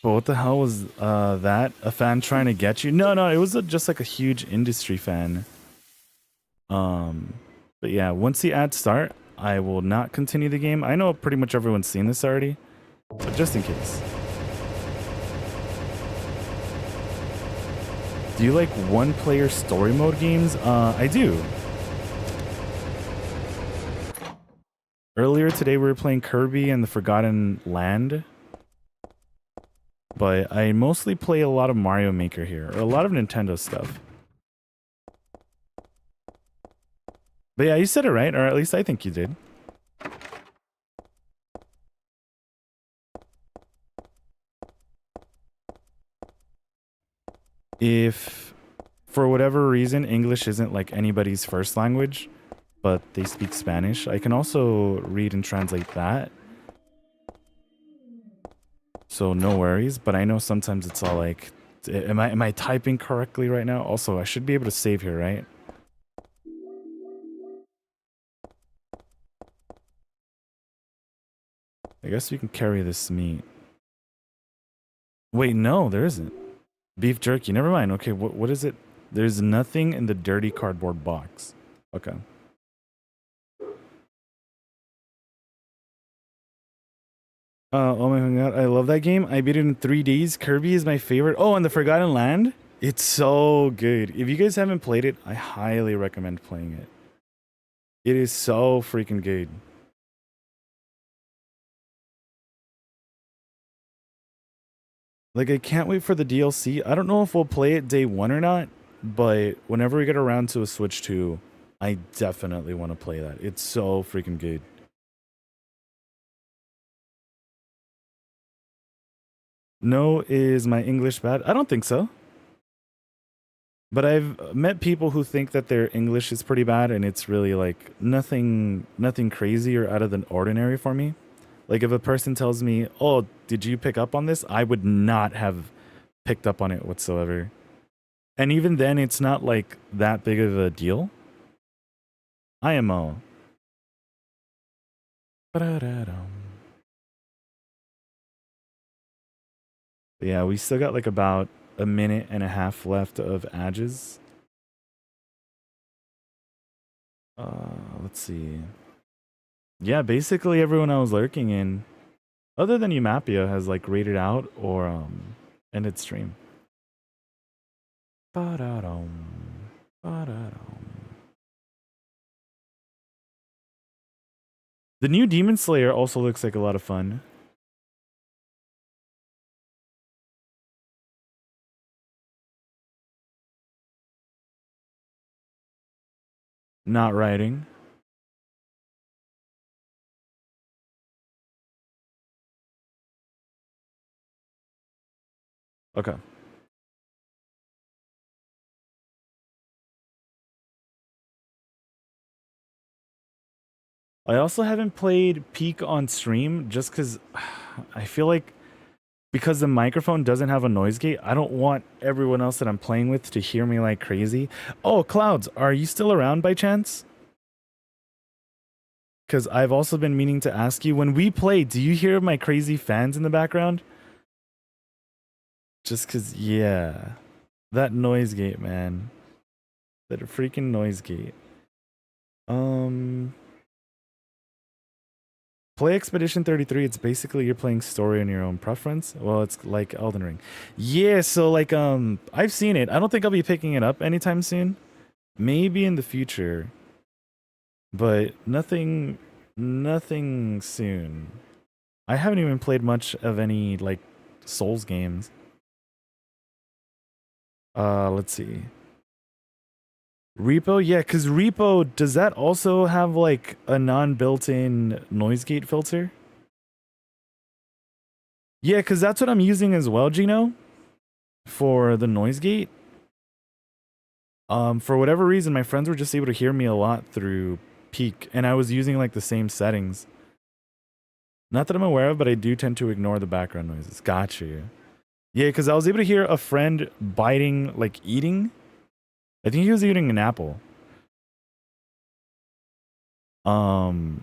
But what the hell was that? A fan trying to get you? No, it was just like a huge industry fan. But yeah, once the ads start, I will not continue the game. I know pretty much everyone's seen this already, but just in case. Do you like one-player story mode games? I do. Earlier today, we were playing Kirby and the Forgotten Land. But I mostly play a lot of Mario Maker here, or a lot of Nintendo stuff. But yeah, you said it right, or at least I think you did. If, for whatever reason, English isn't like anybody's first language, but they speak Spanish, I can also read and translate that. So no worries, but I know sometimes it's all like, am I typing correctly right now? Also, I should be able to save here, right? I guess we can carry this meat. Wait, no, there isn't. Beef jerky, never mind. Okay, what is it? There's nothing in the dirty cardboard box. Okay. Oh my god, I love that game. I beat it in 3 days. Kirby is my favorite. Oh, and the Forgotten Land? It's so good. If you guys haven't played it, I highly recommend playing it. It is so freaking good. Like, I can't wait for the DLC. I don't know if we'll play it day 1 or not, but whenever we get around to a Switch 2, I definitely want to play that. It's so freaking good. No, is my English bad? I don't think so. But I've met people who think that their English is pretty bad, and it's really like nothing crazy or out of the ordinary for me. Like if a person tells me, "Oh, did you pick up on this?" I would not have picked up on it whatsoever. And even then, it's not like that big of a deal. IMO. Yeah, we still got like about a minute and a half left of Ages. Let's see. Yeah, basically everyone I was lurking in, other than Umapia, has like rated out or ended stream. Ba-da-dum, ba-da-dum. The new Demon Slayer also looks like a lot of fun. Not writing. Okay. I also haven't played Peak on stream just because I feel like because the microphone doesn't have a noise gate, I don't want everyone else that I'm playing with to hear me like crazy. Oh, Clouds, are you still around by chance? Because I've also been meaning to ask you, when we play, do you hear my crazy fans in the background? Just because, yeah. That noise gate, man. That freaking noise gate. Play Expedition 33. It's basically you're playing story on your own preference. Well, it's like Elden Ring. Yeah, so like I've seen it. I don't think I'll be picking it up anytime soon. Maybe in the future. But nothing soon. I haven't even played much of any like Souls games. Let's see. Repo, yeah, because Repo, does that also have like a non-built-in noise gate filter? Yeah, because that's what I'm using as well, Gino, for the noise gate. For whatever reason, my friends were just able to hear me a lot through Peak, and I was using like the same settings. Not that I'm aware of, but I do tend to ignore the background noises. Gotcha. Yeah, because I was able to hear a friend biting, like eating. I think he was eating an apple.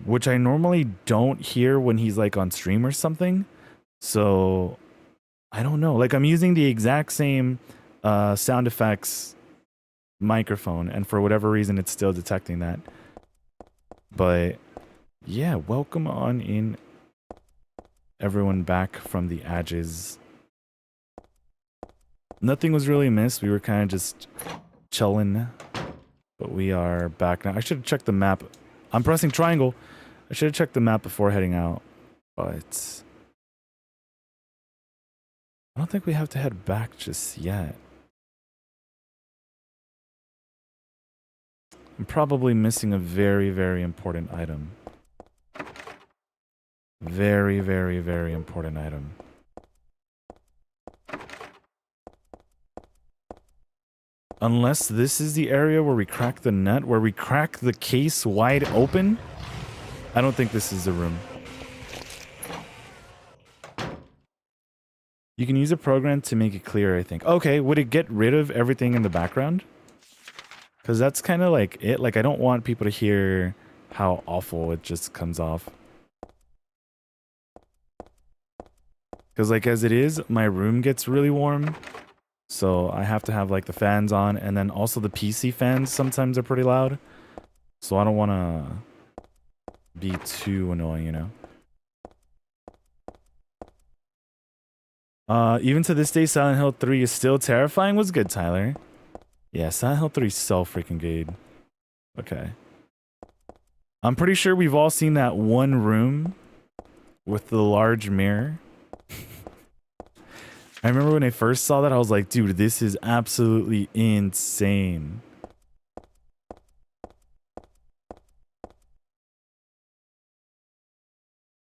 Which I normally don't hear when he's like on stream or something. So I don't know. Like I'm using the exact same sound effects microphone, and for whatever reason it's still detecting that. But yeah, welcome on in everyone back from the edges. Nothing was really missed. We were kind of just chilling, but we are back now. I should have checked the map. I'm pressing triangle. I should have checked the map before heading out, but I don't think we have to head back just yet. I'm probably missing a very, very important item. Very, very, very important item. Unless this is the area where we crack the nut, where we crack the case wide open. I don't think this is the room. You can use a program to make it clear, I think. Okay, would it get rid of everything in the background? Because that's kind of like it. Like, I don't want people to hear how awful it just comes off. Because, like, as it is, my room gets really warm. So I have to have, like, the fans on. And then also the PC fans sometimes are pretty loud. So I don't want to be too annoying, you know? Even to this day, Silent Hill 3 is still terrifying. What's good, Tyler? Yeah, Silent Hill 3 is so freaking good. Okay. I'm pretty sure we've all seen that one room with the large mirror. I remember when I first saw that, I was like, dude, this is absolutely insane.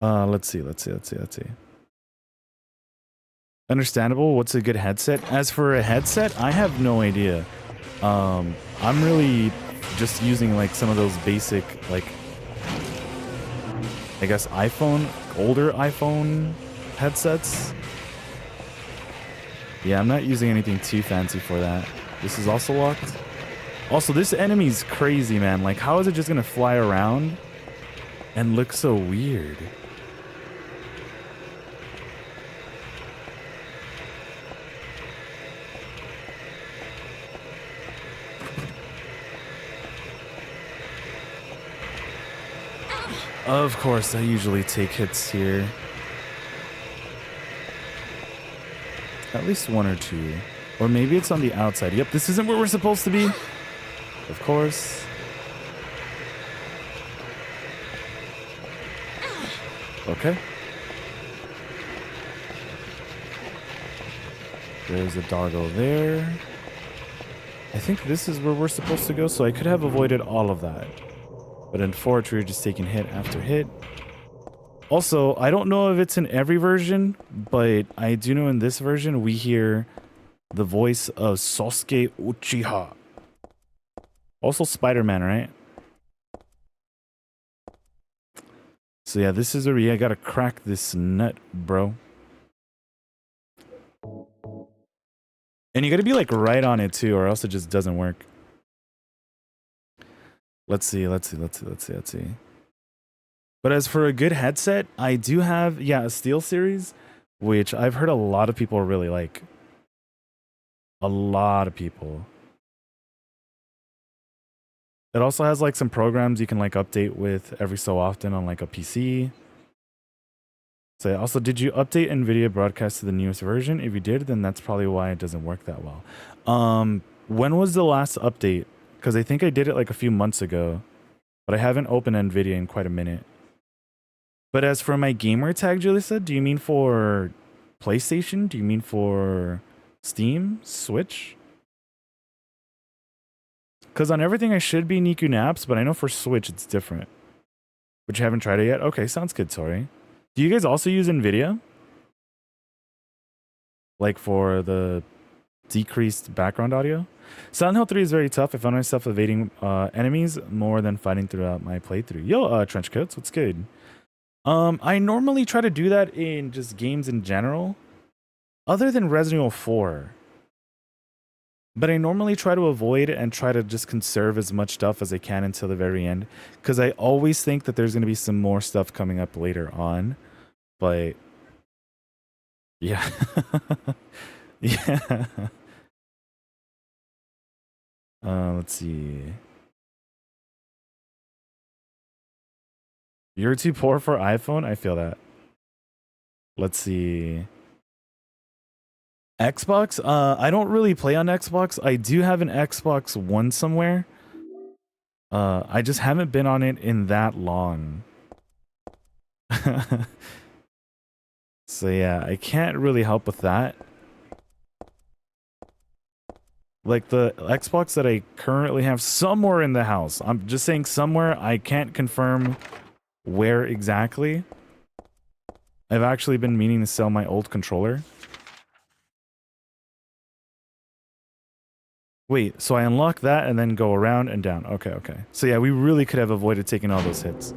Let's see. Understandable. What's a good headset? As for a headset, I have no idea. I'm really just using like some of those basic, like, I guess older iPhone headsets. Yeah, I'm not using anything too fancy for that. This is also locked. Also, this enemy's crazy, man. Like, how is it just gonna fly around and look so weird? Of course, I usually take hits here. At least one or two. Or maybe it's on the outside. Yep, this isn't where we're supposed to be. Of course. Okay. There's a doggo there. I think this is where we're supposed to go, so I could have avoided all of that. But unfortunately, we're just taking hit after hit. Also, I don't know if it's in every version, but I do know in this version, we hear the voice of Sasuke Uchiha. Also Spider-Man, right? So yeah, this is where I gotta crack this nut, bro. And you gotta be like right on it too, or else it just doesn't work. Let's see. But as for a good headset, I do have, yeah, a Steel Series, which I've heard a lot of people really like. A lot of people. It also has like some programs you can like update with every so often on like a PC. So also, did you update NVIDIA broadcast to the newest version? If you did, then that's probably why it doesn't work that well. When was the last update? Because I think I did it like a few months ago, but I haven't opened NVIDIA in quite a minute. But as for my gamer tag, Julissa, do you mean for PlayStation? Do you mean for Steam? Switch? Because on everything I should be Nikku Naps, but I know for Switch it's different. But you haven't tried it yet? Okay, sounds good, sorry. Do you guys also use NVIDIA? Like for the decreased background audio? Silent Hill 3 is very tough. I found myself evading enemies more than fighting throughout my playthrough. Yo, Trenchcoats, what's good? I normally try to do that in just games in general, other than Resident Evil 4. But I normally try to avoid and try to just conserve as much stuff as I can until the very end, because I always think that there's going to be some more stuff coming up later on. But yeah. Yeah. Let's see. You're too poor for iPhone? I feel that. Let's see. Xbox? I don't really play on Xbox. I do have an Xbox One somewhere. I just haven't been on it in that long. So yeah, I can't really help with that. Like the Xbox that I currently have somewhere in the house. I'm just saying somewhere. I can't confirm where exactly. I've actually been meaning to sell my old controller. Wait, so I unlock that and then go around and down. Okay, okay. So yeah, we really could have avoided taking all those hits.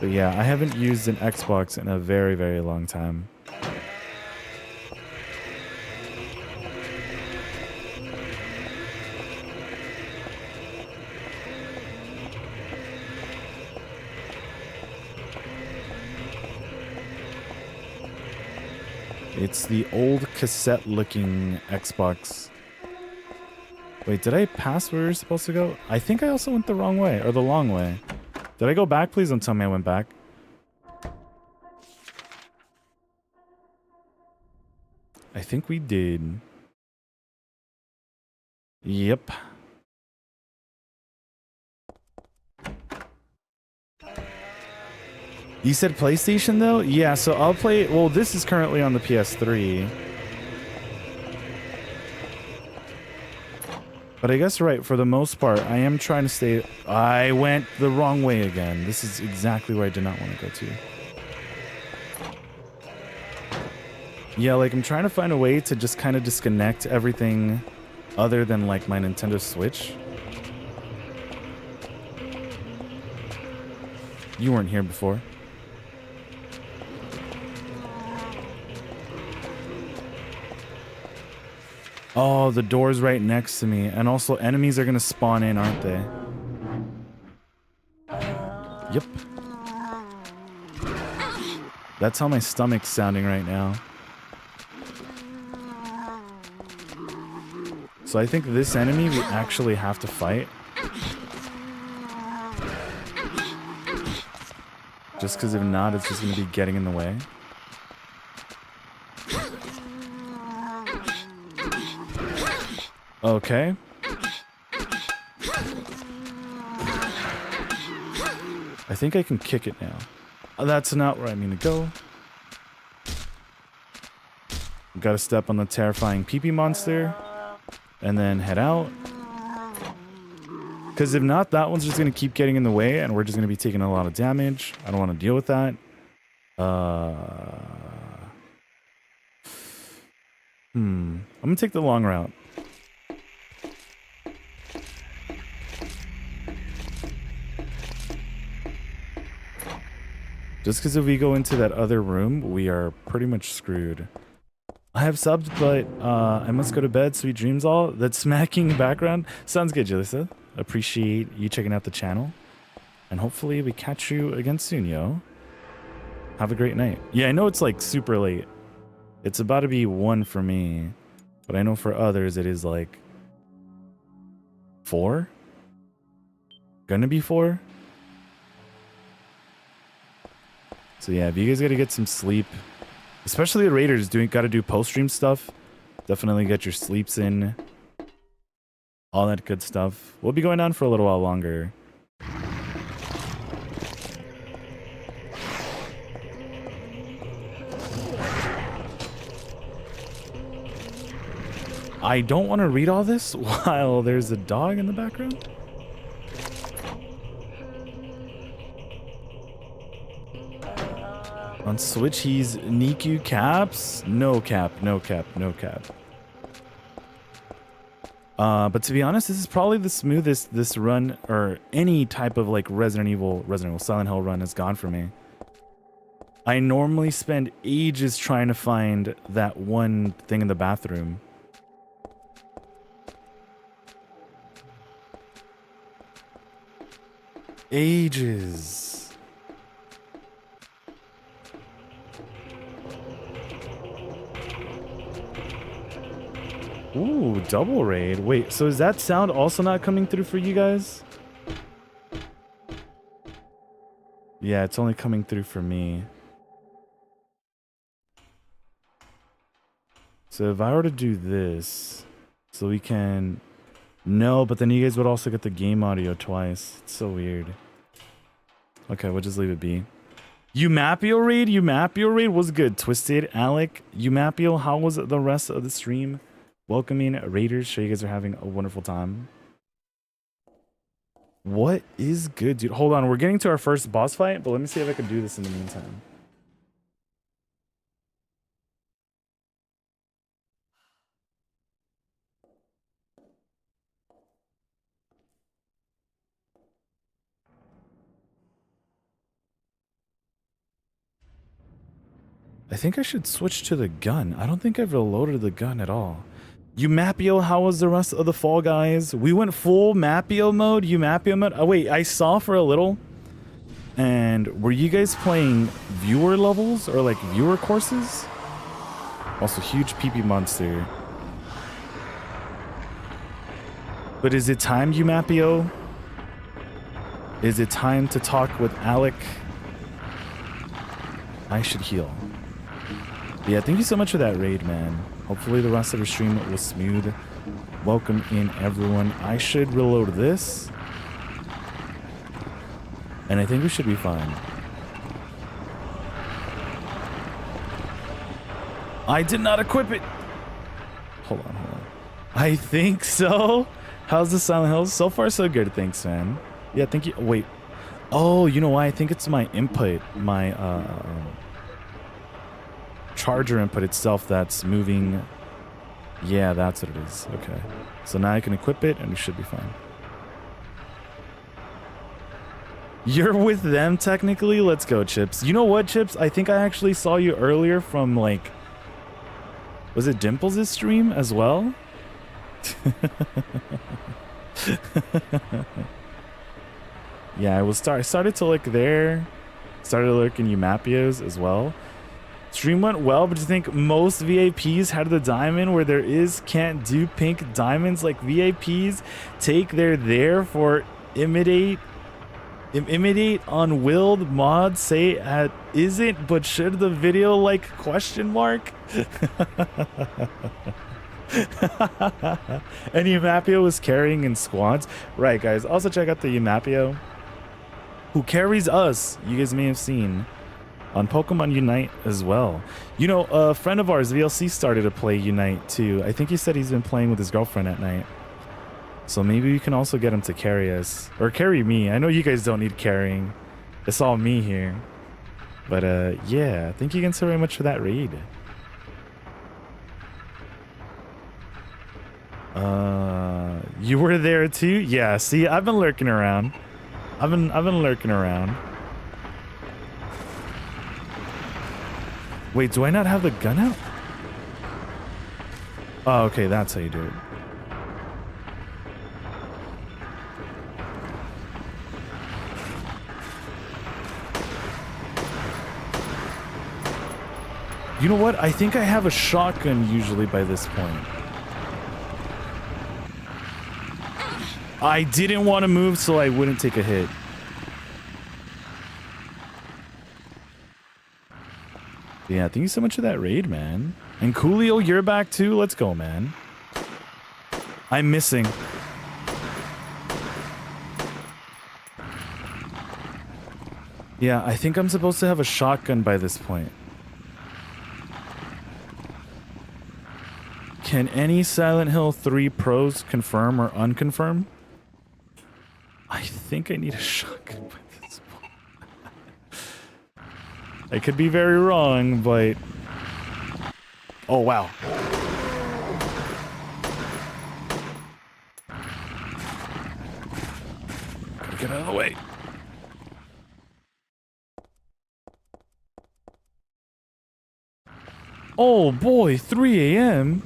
But yeah, I haven't used an Xbox in a very, very long time. It's the old cassette-looking Xbox. Wait, did I pass where we were supposed to go? I think I also went the wrong way, or the long way. Did I go back? Please don't tell me I went back. I think we did. Yep. You said PlayStation though? Yeah, so I'll play... Well, this is currently on the PS3. But I guess, right, for the most part, I am trying to stay... I went the wrong way again. This is exactly where I did not want to go to. Yeah, like, I'm trying to find a way to just kind of disconnect everything other than, like, my Nintendo Switch. You weren't here before. Oh, the door's right next to me. And also, enemies are gonna spawn in, aren't they? Yep. That's how my stomach's sounding right now. So I think this enemy we actually have to fight. Just because if not, it's just gonna be getting in the way. Okay. I think I can kick it now. That's not where I mean to go. Gotta step on the terrifying pee-pee monster. And then head out. Because if not, that one's just going to keep getting in the way. And we're just going to be taking a lot of damage. I don't want to deal with that. I'm going to take the long route. Just because if we go into that other room, we are pretty much screwed. I have subbed, but I must go to bed. Sweet dreams all. That smacking background sounds good, Jalissa. Appreciate you checking out the channel. And hopefully we catch you again soon, yo. Have a great night. Yeah, I know it's like super late. It's about to be 1 for me. But I know for others it is like 4? gonna be for. So yeah, if you guys gotta get some sleep, especially the Raiders gotta do post-stream stuff, definitely get your sleeps in. All that good stuff. We'll be going down for a little while longer. I don't want to read all this while there's a dog in the background. On Switch, he's Nikku caps. No cap, no cap, no cap. But to be honest, this is probably the smoothest this run, or any type of like Resident Evil, Silent Hill run has gone for me. I normally spend ages trying to find that one thing in the bathroom. Ages. Ooh, double raid. Wait, so is that sound also not coming through for you guys? Yeah, it's only coming through for me. So if I were to do this, so we can... No, but then you guys would also get the game audio twice. It's so weird. Okay, we'll just leave it be. Umapio raid was good. Twisted, Alec, Umapio, how was the rest of the stream? Welcoming Raiders. Sure you guys are having a wonderful time. What is good, dude? Hold on, we're getting to our first boss fight, but let me see if I can do this in the meantime. I think I should switch to the gun. I don't think I've reloaded the gun at all. Umapio, how was the rest of the Fall Guys? We went full Mapio mode, Umapio mode. Oh wait, I saw for a little. And were you guys playing viewer levels or like viewer courses? Also, huge PP monster. But is it time, Umapio? Is it time to talk with Alec? I should heal. Yeah, thank you so much for that raid, man. Hopefully the rest of the stream was smooth. Welcome in, everyone. I should reload this. And I think we should be fine. I did not equip it. Hold on. I think so. How's the Silent Hills? So far, so good. Thanks, man. Yeah, thank you. Wait. Oh, you know why? I think it's my input. My, charger input itself that's moving. Yeah, that's what it is. Okay, so now I can equip it and we should be fine. You're with them technically. Let's go, Chips. You know what, Chips, I think I actually saw you earlier from like, was it Dimples' stream as well? Yeah, I started to look there, started looking Umapio's as well. Stream went well, but do you think most VIPs had the diamond where there is can't do pink diamonds? Like VIPs take their there for imitate unwilled mod say at isn't, but should the video like question mark? And Umapio was carrying in squads. Right, guys. Also check out the Umapio who carries us. You guys may have seen on Pokemon Unite as well. You know, a friend of ours, VLC, started to play Unite too. I think he said he's been playing with his girlfriend at night. So maybe we can also get him to carry us. Or carry me. I know you guys don't need carrying. It's all me here. But yeah, thank you again so very much for that raid. You were there too? Yeah, see, I've been lurking around. I've been lurking around. Wait, do I not have the gun out? Oh, okay, that's how you do it. You know what? I think I have a shotgun usually by this point. I didn't want to move so I wouldn't take a hit. Yeah, thank you so much for that raid, man. And Coolio, you're back too. Let's go, man. I'm missing. Yeah, I think I'm supposed to have a shotgun by this point. Can any Silent Hill 3 pros confirm or unconfirm? I think I need a shotgun by this point. I could be very wrong, but... Oh, wow. Gotta get out of the way. Oh boy, 3 a.m.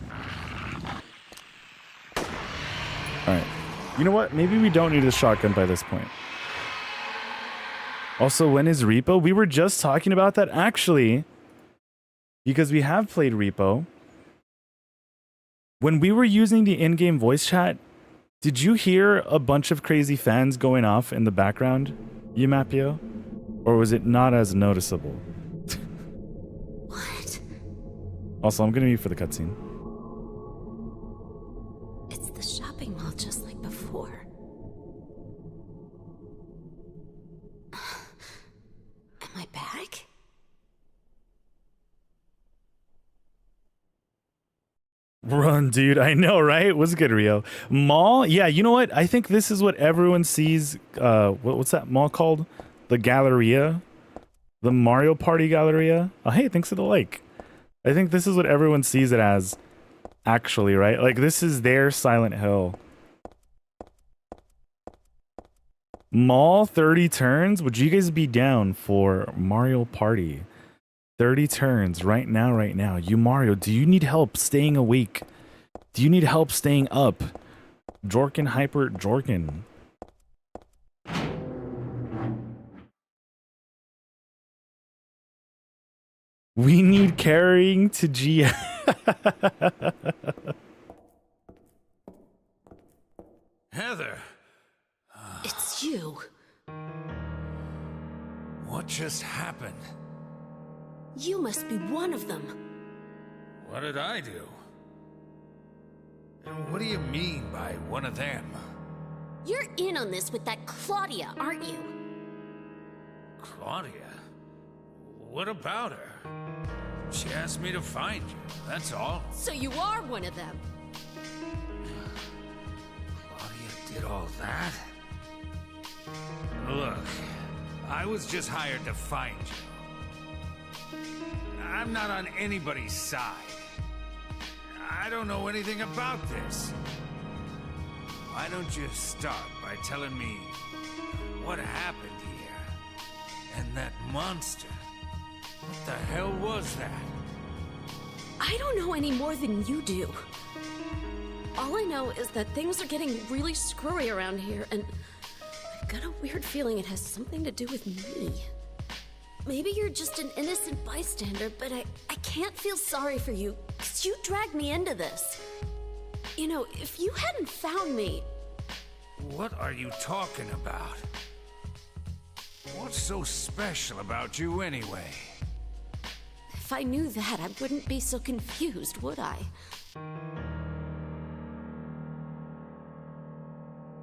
Alright. You know what? Maybe we don't need a shotgun by this point. Also, when is Repo? We were just talking about that actually. Because we have played Repo. When we were using the in-game voice chat, did you hear a bunch of crazy fans going off in the background, Yumapio? Or was it not as noticeable? What? Also, I'm gonna mute for the cutscene. It's the shopping mall just like before. Am I back? Run, dude. I know, right? What's good, Rio? Mall? Yeah, you know what? I think this is what everyone sees. What's that mall called? The Galleria? The Mario Party Galleria? Oh, hey, thanks for the like. I think this is what everyone sees it as, actually, right? Like, this is their Silent Hill. Mall 30 turns? Would you guys be down for Mario Party? 30 turns right now. You, Mario, do you need help staying awake? Do you need help staying up? Jorkin Hyper Jorkin. We need carrying to G. Heather, It's you. what just happened? You must be one of them. What did I do? And what do you mean by one of them? You're in on this with that Claudia, aren't you? Claudia? What about her? She asked me to find you, that's all. So you are one of them. Claudia did all that? Look, I was just hired to find you. I'm not on anybody's side. I don't know anything about this. Why don't you start by telling me what happened here? And that monster. What the hell was that? I don't know any more than you do. All I know is that things are getting really screwy around here, and I've got a weird feeling it has something to do with me. Maybe you're just an innocent bystander, but I can't feel sorry for you, because you dragged me into this. You know, if you hadn't found me... What are you talking about? What's so special about you anyway? If I knew that, I wouldn't be so confused, would I?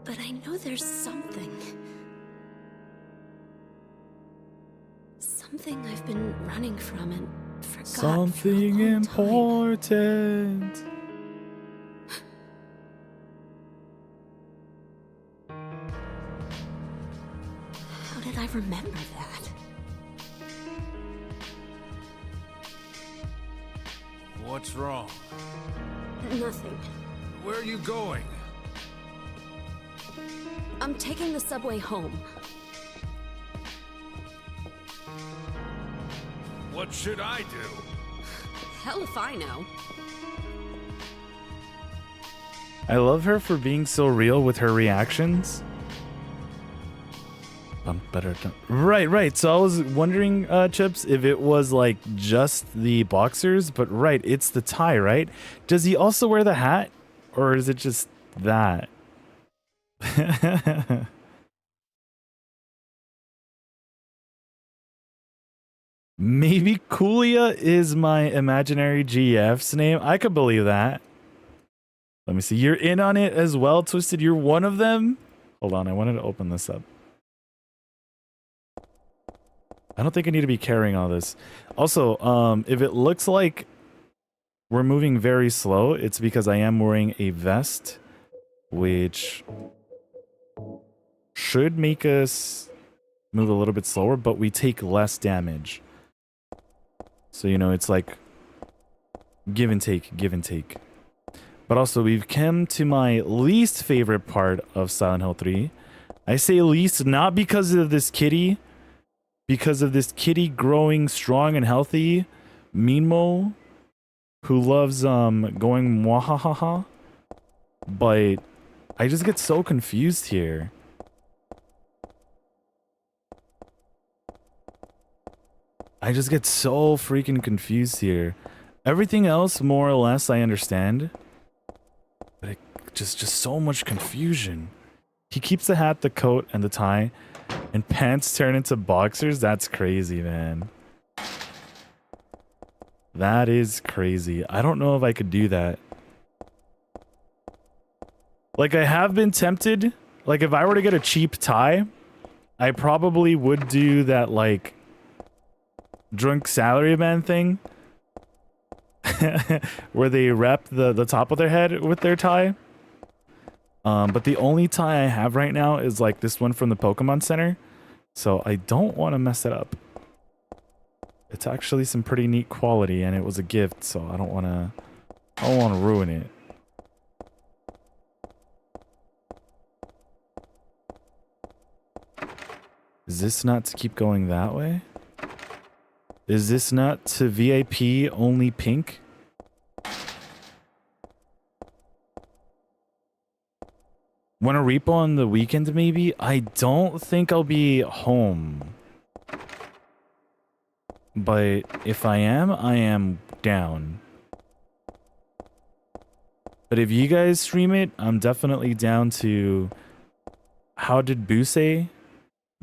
But I know there's something. Something I've been running from and forgot Something for a long time. important. How did I remember that? What's wrong? Nothing. Where are you going? I'm taking the subway home. What should I do? Hell if I know. I love her for being so real with her reactions. Right. So I was wondering, Chips, if it was like just the boxers, but right, it's the tie, right? Does he also wear the hat, or is it just that? Maybe Coolia is my imaginary GF's name. I could believe that. Let me see. You're in on it as well, Twisted. You're one of them. Hold on. I wanted to open this up. I don't think I need to be carrying all this. Also, if it looks like we're moving very slow, it's because I am wearing a vest, which should make us move a little bit slower, but we take less damage. So, you know, it's like give and take, give and take. But also, we've come to my least favorite part of Silent Hill 3. I say least not because of this kitty, because of this kitty growing strong and healthy, Meanmo, who loves going mwahahaha. But I just get so confused here. I just get so freaking confused here. Everything else, more or less, I understand. But it just so much confusion. He keeps the hat, the coat, and the tie, and pants turn into boxers? That's crazy, man. That is crazy. I don't know if I could do that. Like, I have been tempted. Like, if I were to get a cheap tie, I probably would do that, like, drunk salaryman thing. Where they wrap the top of their head with their tie. But the only tie I have right now is, like, this one from the Pokemon Center. So I don't want to mess it up. It's actually some pretty neat quality, and it was a gift, so I don't want to ruin it. Is this not to keep going that way? Is this not to VIP only pink? Want a repo on the weekend maybe? I don't think I'll be home. But if I am down. But if you guys stream it, I'm definitely down to... How did Busei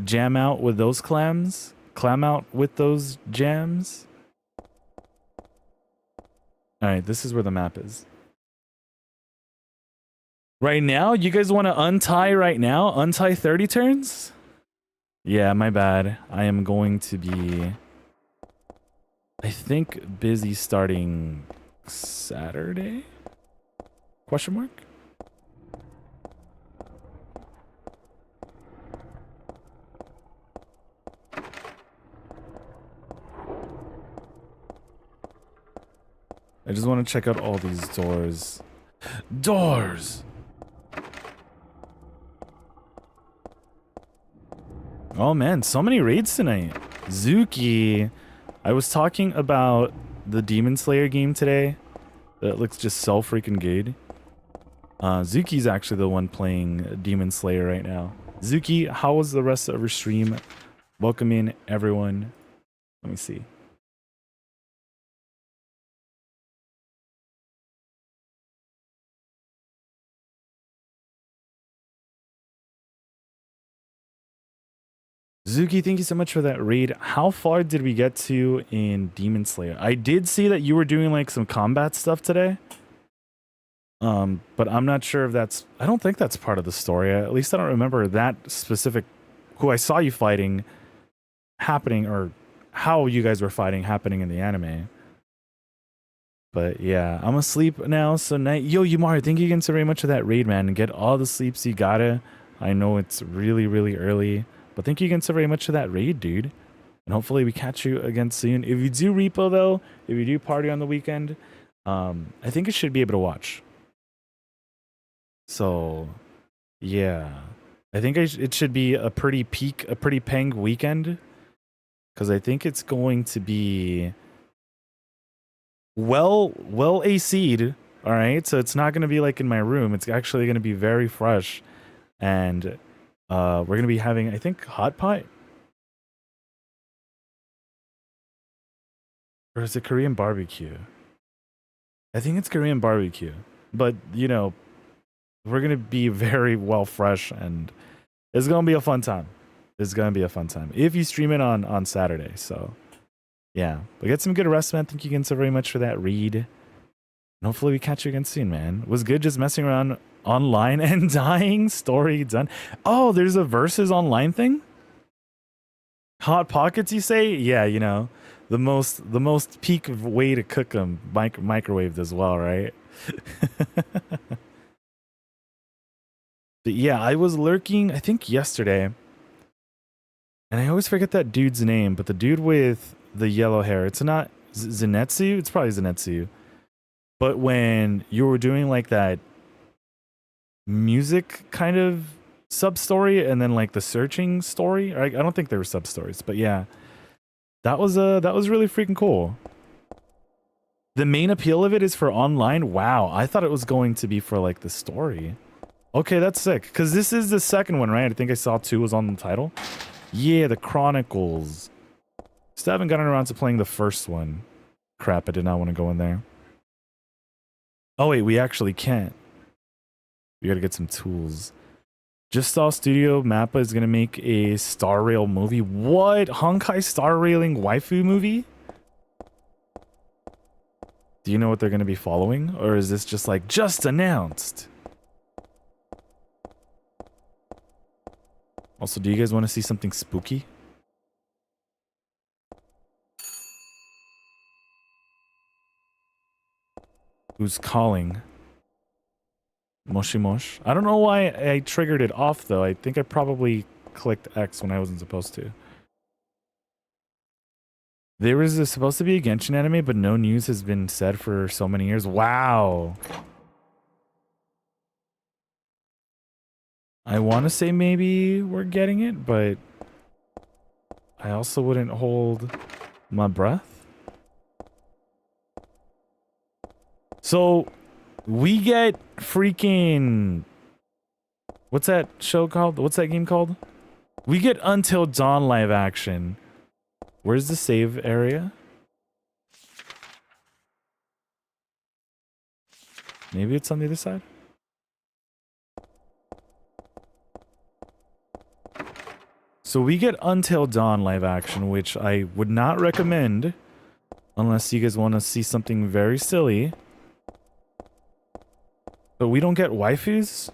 jam out with those clams? Clam out with those jams? Alright, this is where the map is. Right now? You guys want to untie right now? Untie 30 turns? Yeah, my bad. I am going to be... I think busy starting Saturday? Question mark? I just want to check out all these doors. Doors! Oh man, so many raids tonight. Zuki. I was talking about the Demon Slayer game today. That looks just so freaking good. Zuki's actually the one playing Demon Slayer right now. Zuki, how was the rest of your stream? Welcome in, everyone. Let me see. Zuki, thank you so much for that raid. How far did we get to in Demon Slayer? I did see that you were doing like some combat stuff today. But I'm not sure if that's... I don't think that's part of the story. At least I don't remember that specific... Who I saw you fighting happening, or how you guys were fighting happening in the anime. But yeah, I'm asleep now, so night... Yo, Yumari, thank you again so very much for that raid, man. And get all the sleeps you gotta. I know it's really, really early. But thank you again so very much for that raid, dude. And hopefully we catch you again soon. If you do repo, though, if you do party on the weekend, I think you should be able to watch. So, yeah. I think it should be a pretty peng weekend. Because I think it's going to be well AC'd. All right? So it's not going to be like in my room. It's actually going to be very fresh. And... we're going to be having, I think, hot pot? Or is it Korean barbecue? I think it's Korean barbecue. But, you know, we're gonna be very well fresh, and it's gonna be a fun time. It's gonna be a fun time if you stream it on Saturday. So yeah, but get some good rest, man. Thank you again so very much for that read. And hopefully we catch you again soon, man. It was good just messing around online and dying. Story done. Oh, there's a versus online thing. Hot pockets, you say? Yeah, you know, the most peak way to cook them, microwaved as well, right? But yeah, I was lurking, I think yesterday, and I always forget that dude's name, but the dude with the yellow hair, it's not Zenetsu? It's probably Zenetsu. But when you were doing like that music kind of sub story and then like the searching story, I don't think they were sub stories, but yeah, that was really freaking cool. The main appeal of it is for online. Wow, I thought it was going to be for like the story. Okay, that's sick, because this is the second one, right? I think I saw 2 was on the title. Yeah, the Chronicles. Still haven't gotten around to playing the first one. Crap, I did not want to go in there. Oh wait, we actually can't. We gotta get some tools. Just saw Studio Mappa is gonna make a Star Rail movie. What? Honkai Star Railing waifu movie? Do you know what they're gonna be following? Or is this just like, just announced? Also, do you guys want to see something spooky? Who's calling? Moshi Mosh. I don't know why I triggered it off though. I think I probably clicked X when I wasn't supposed to. There was supposed to be a Genshin anime, but no news has been said for so many years. Wow. I want to say maybe we're getting it, but I also wouldn't hold my breath. So we get freaking, what's that show called? What's that game called? We get Until Dawn live action. Where's the save area? Maybe it's on the other side. So we get Until Dawn live action, which I would not recommend unless you guys want to see something very silly. But we don't get waifus?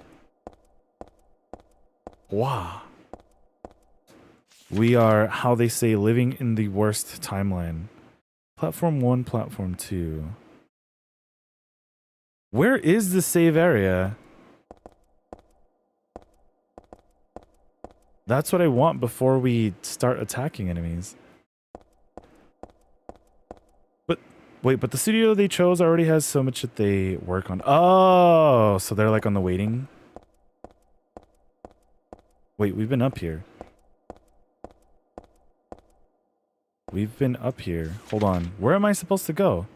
Wow. We are, how they say, living in the worst timeline. Platform 1, Platform 2. Where is the save area? That's what I want before we start attacking enemies. But wait, but the studio they chose already has so much that they work on. Oh, so they're like on the waiting. Wait, we've been up here. We've been up here. Hold on. Where am I supposed to go?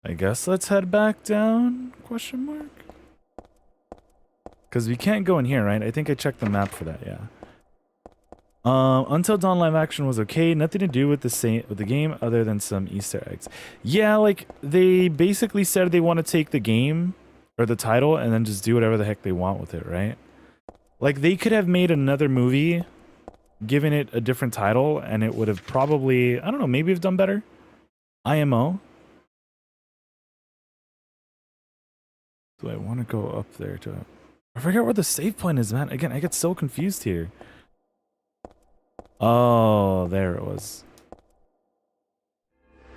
I guess let's head back down? Question mark? Because we can't go in here, right? I think I checked the map for that, yeah. Until Dawn live action was okay. Nothing to do with the game other than some Easter eggs. Yeah, like they basically said they want to take the game or the title and then just do whatever the heck they want with it, right? Like they could have made another movie, given it a different title, and it would have probably, I don't know, maybe have done better. IMO. Do I want to go up there to... I forget where the save point is, man. Again, I get so confused here. Oh, there it was.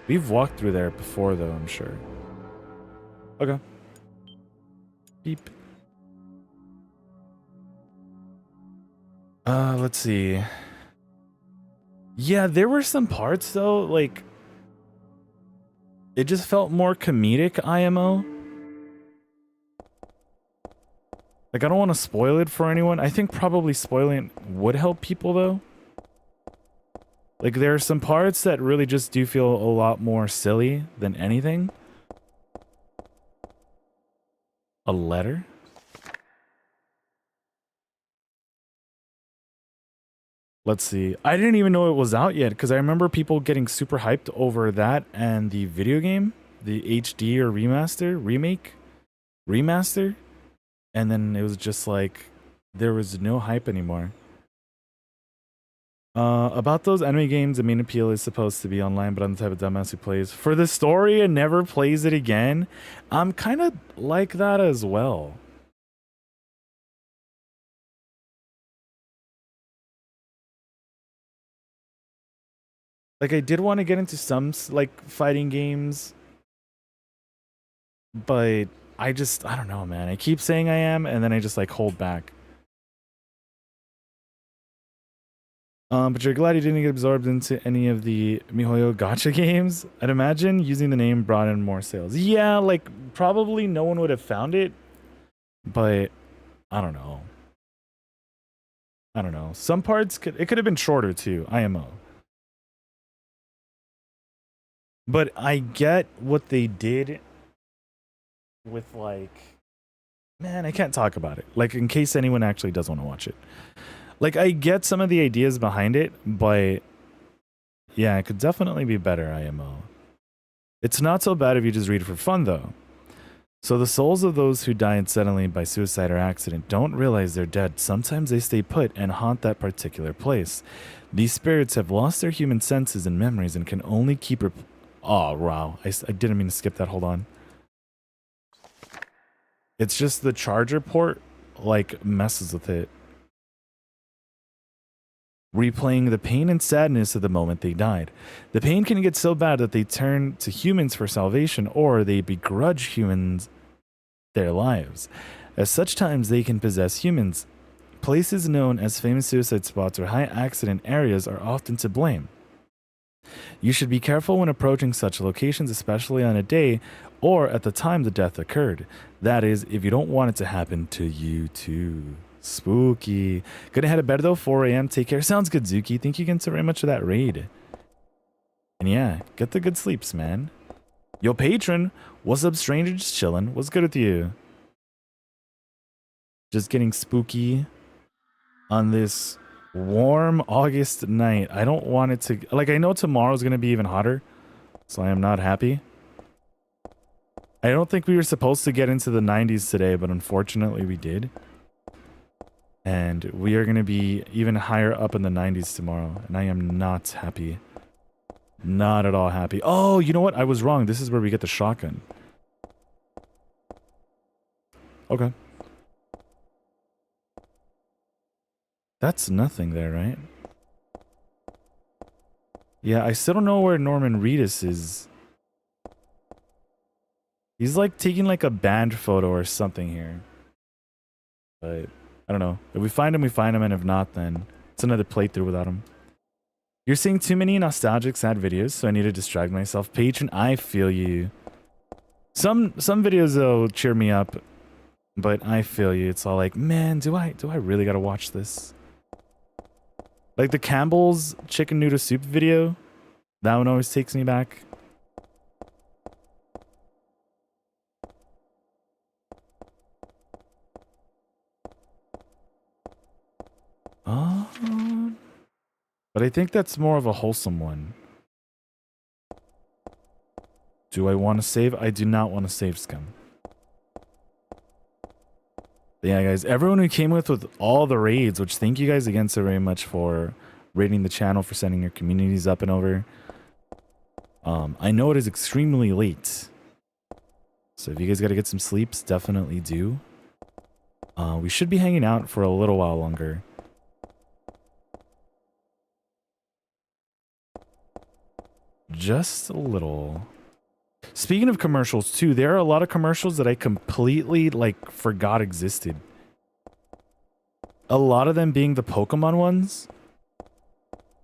We've walked through there before, though, I'm sure. Okay. Beep. Let's see. Yeah, there were some parts, though, like... It just felt more comedic, IMO. Like, I don't want to spoil it for anyone. I think probably spoiling it would help people, though. Like, there are some parts that really just do feel a lot more silly than anything. A letter? Let's see. I didn't even know it was out yet because I remember people getting super hyped over that and the video game, the HD or remaster, and then it was just like there was no hype anymore. About those enemy games, the main appeal is supposed to be online, but I'm the type of dumbass who plays for the story and never plays it again. I'm kind of like that as well. Like, I did want to get into some like fighting games, but I don't know, man. I keep saying I am, and then I just like hold back. But you're glad you didn't get absorbed into any of the MiHoYo gacha games? I'd imagine using the name brought in more sales. Yeah, like, probably no one would have found it, but I don't know. I don't know. Some parts could have been shorter too, IMO. But I get what they did with, like, man, I can't talk about it. Like, in case anyone actually does want to watch it. Like, I get some of the ideas behind it, but yeah, it could definitely be better, IMO. It's not so bad if you just read it for fun, though. So the souls of those who died suddenly by suicide or accident don't realize they're dead. Sometimes they stay put and haunt that particular place. These spirits have lost their human senses and memories and can only keep... Oh, wow. I didn't mean to skip that. Hold on. It's just the charger port, like, messes with it. Replaying the pain and sadness of the moment they died. The pain can get so bad that they turn to humans for salvation, or they begrudge humans their lives. At such times, they can possess humans. Places known as famous suicide spots or high accident areas are often to blame. You should be careful when approaching such locations, especially on a day or at the time the death occurred. That is, if you don't want it to happen to you too. Spooky. Gonna head to bed though, 4 a.m. Take care. Sounds good, Zuki. Thank you again so very much for that raid. And yeah, get the good sleeps, man. Yo, patron. What's up, stranger? Just chilling. What's good with you? Just getting spooky on this warm August night. I don't want it to... Like, I know tomorrow's gonna be even hotter, so I am not happy. I don't think we were supposed to get into the 90s today, but unfortunately we did. And we are going to be even higher up in the 90s tomorrow. And I am not happy. Not at all happy. Oh, you know what? I was wrong. This is where we get the shotgun. Okay. That's nothing there, right? Yeah, I still don't know where Norman Reedus is. He's like taking like a band photo or something here. But... I don't know. If we find him, we find him, and if not, then it's another playthrough without him. You're seeing too many nostalgic, sad videos, so I need to distract myself. Patron, I feel you. Some videos, though, cheer me up, but I feel you. It's all like, man, do I really gotta watch this? Like the Campbell's chicken noodle soup video, that one always takes me back. But I think that's more of a wholesome one. Do I want to save? I do not want to save, scum. But yeah, guys, everyone who came with all the raids, which thank you guys again so very much for raiding the channel, for sending your communities up and over. I know it is extremely late. So if you guys got to get some sleeps, definitely do. We should be hanging out for a little while longer. Just a little. Speaking of commercials too, there are a lot of commercials that I completely like forgot existed. A lot of them being the Pokemon ones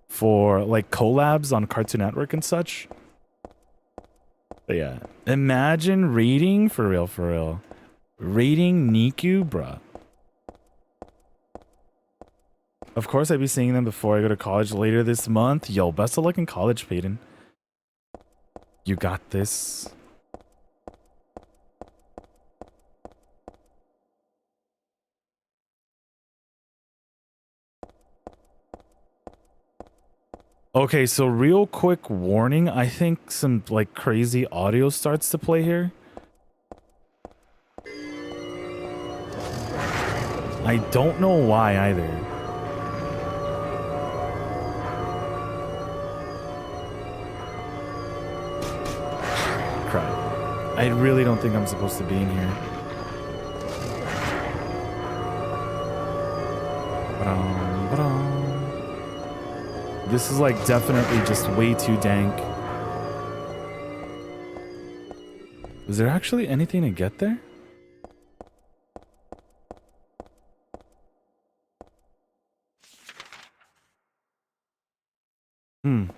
for like collabs on Cartoon Network and such. But yeah, imagine raiding for real. Raiding Nikku, bruh. Of course, I'd be seeing them before I go to college later this month. Yo, best of luck in college, Peyton. You got this. Okay, so real quick warning. I think some like crazy audio starts to play here. I don't know why either. Crap. I really don't think I'm supposed to be in here. This is like definitely just way too dank. Was there actually anything to get there? And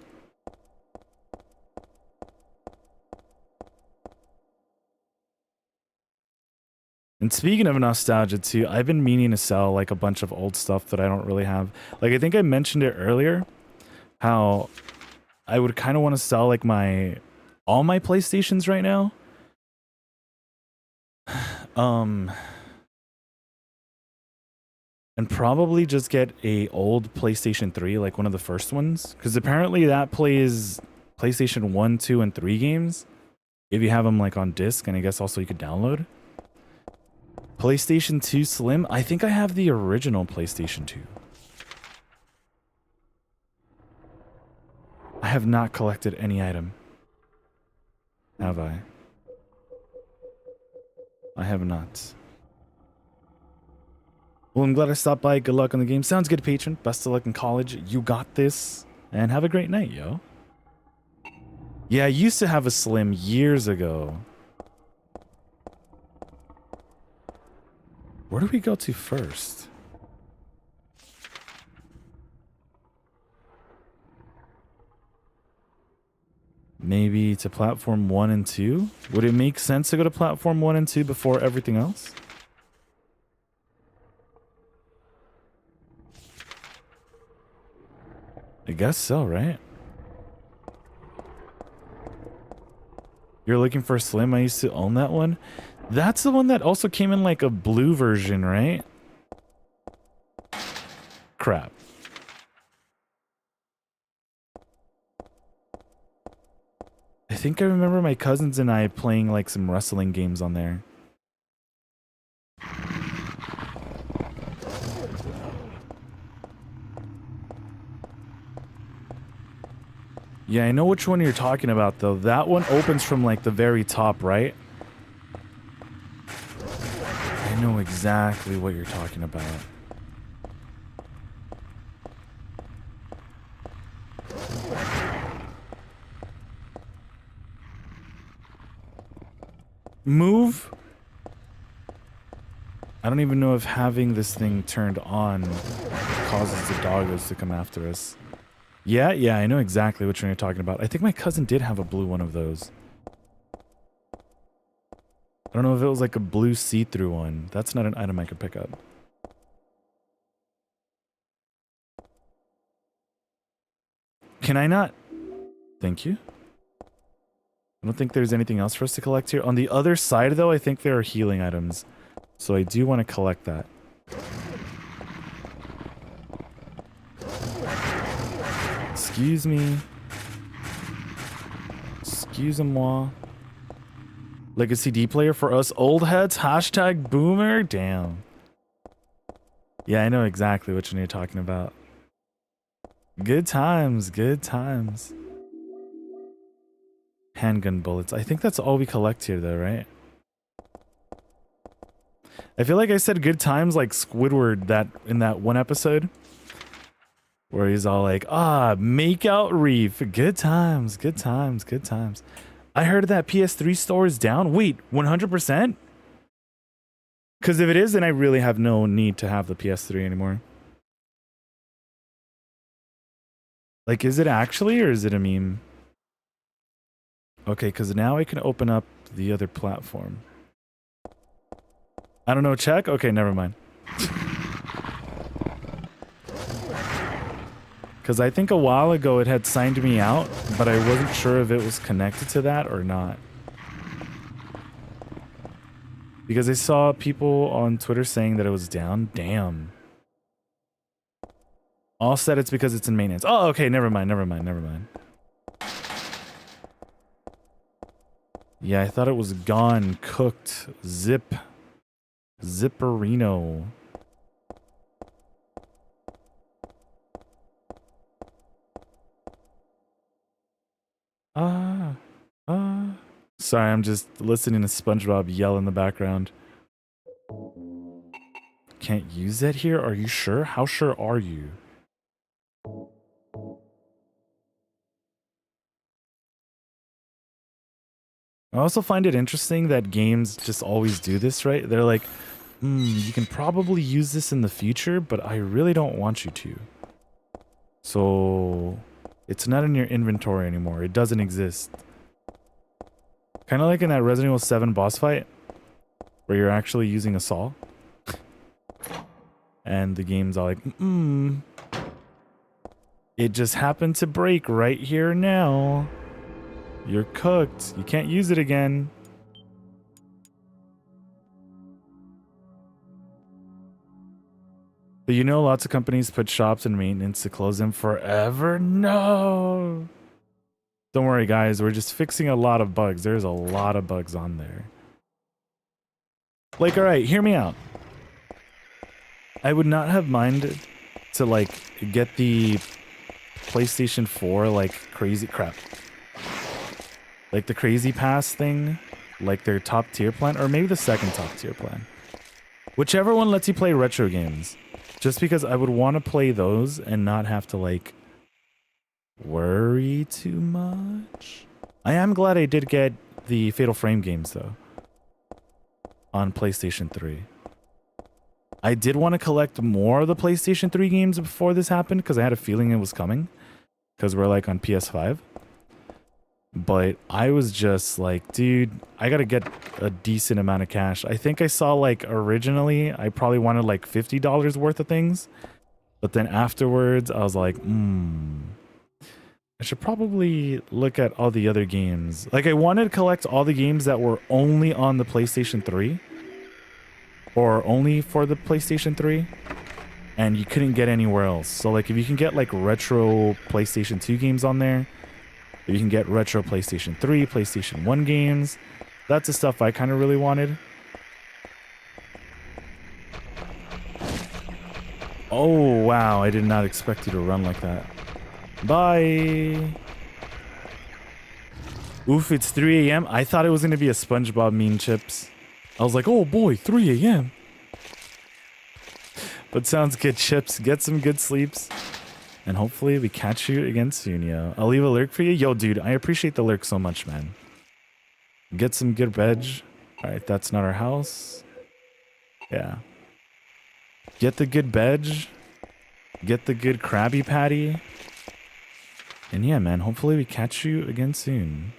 speaking of nostalgia too, I've been meaning to sell like a bunch of old stuff that I don't really have. Like I think I mentioned it earlier, how I would kind of want to sell like all my PlayStations right now. And probably just get a old PlayStation 3, like one of the first ones, because apparently that plays PlayStation 1, 2, and 3 games if you have them like on disc, and I guess also you could download. PlayStation 2 Slim. I think I have the original PlayStation 2. I have not collected any item. Have I? I have not. Well, I'm glad I stopped by. Good luck on the game. Sounds good, patron. Best of luck in college. You got this. And have a great night, yo. Yeah, I used to have a Slim years ago. Where do we go to first? Maybe to platform 1 and 2? Would it make sense to go to platform 1 and 2 before everything else? I guess so, right? You're looking for a Slim? I used to own that one. That's the one that also came in like a blue version, right? Crap. I think I remember my cousins and I playing like some wrestling games on there. Yeah, I know which one you're talking about though. That one opens from like the very top, right? I know exactly what you're talking about. Move? I don't even know if having this thing turned on causes the doggos to come after us. Yeah, I know exactly which one you're talking about. I think my cousin did have a blue one of those. I don't know if it was like a blue see-through one. That's not an item I could pick up. Can I not? Thank you. I don't think there's anything else for us to collect here. On the other side, though, I think there are healing items. So I do want to collect that. Excuse me. Excuse-moi. Legacy D player for us old heads? Hashtag boomer? Damn. Yeah, I know exactly which one you're talking about. Good times, good times. Handgun bullets. I think that's all we collect here though, right? I feel like I said good times like Squidward that in that one episode. Where he's all like, make out reef. Good times, good times, good times. I heard that PS3 store is down. Wait, 100%? Because if it is, then I really have no need to have the PS3 anymore. Like, is it actually, or is it a meme? Okay, because now I can open up the other platform. I don't know, check? Okay, never mind. Because I think a while ago it had signed me out, but I wasn't sure if it was connected to that or not. Because I saw people on Twitter saying that it was down. Damn. All said it's because it's in maintenance. Oh, okay, never mind. Yeah, I thought it was gone, cooked, zipperino. Sorry, I'm just listening to SpongeBob yell in the background. Can't use that here? Are you sure? How sure are you? I also find it interesting that games just always do this, right? They're like, you can probably use this in the future, but I really don't want you to. So it's not in your inventory anymore. It doesn't exist. Kind of like in that Resident Evil 7 boss fight, where you're actually using a saw. And the game's all like, it just happened to break right here now. You're cooked. You can't use it again. But you know, lots of companies put shops in maintenance to close them forever. No. Don't worry, guys. We're just fixing a lot of bugs. There's a lot of bugs on there. Like, all right, hear me out. I would not have minded to, like, get the PlayStation 4, like, crazy crap. Like the crazy pass thing, like their top tier plan, or maybe the second top tier plan. Whichever one lets you play retro games. Just because I would want to play those and not have to, like, worry too much. I am glad I did get the Fatal Frame games, though. On PlayStation 3. I did want to collect more of the PlayStation 3 games before this happened, because I had a feeling it was coming. Because we're, like, on PS5. But I was just like, dude, I gotta get a decent amount of cash. I think I saw, like, originally, I probably wanted like $50 worth of things. But then afterwards, I was like, I should probably look at all the other games. Like, I wanted to collect all the games that were only on the PlayStation 3. Or only for the PlayStation 3. And you couldn't get anywhere else. So, like, if you can get, like, retro PlayStation 2 games on there, you can get retro PlayStation 3, PlayStation 1 games. That's the stuff I kind of really wanted. Oh, wow. I did not expect you to run like that. Bye. Oof, it's 3 a.m. I thought it was going to be a SpongeBob meme, Chips. I was like, oh boy, 3 a.m. But sounds good, Chips. Get some good sleeps. And hopefully we catch you again soon, yo. I'll leave a lurk for you. Yo, dude, I appreciate the lurk so much, man. Get some good veg. Alright, that's not our house. Yeah. Get the good veg. Get the good Krabby Patty. And yeah, man, hopefully we catch you again soon.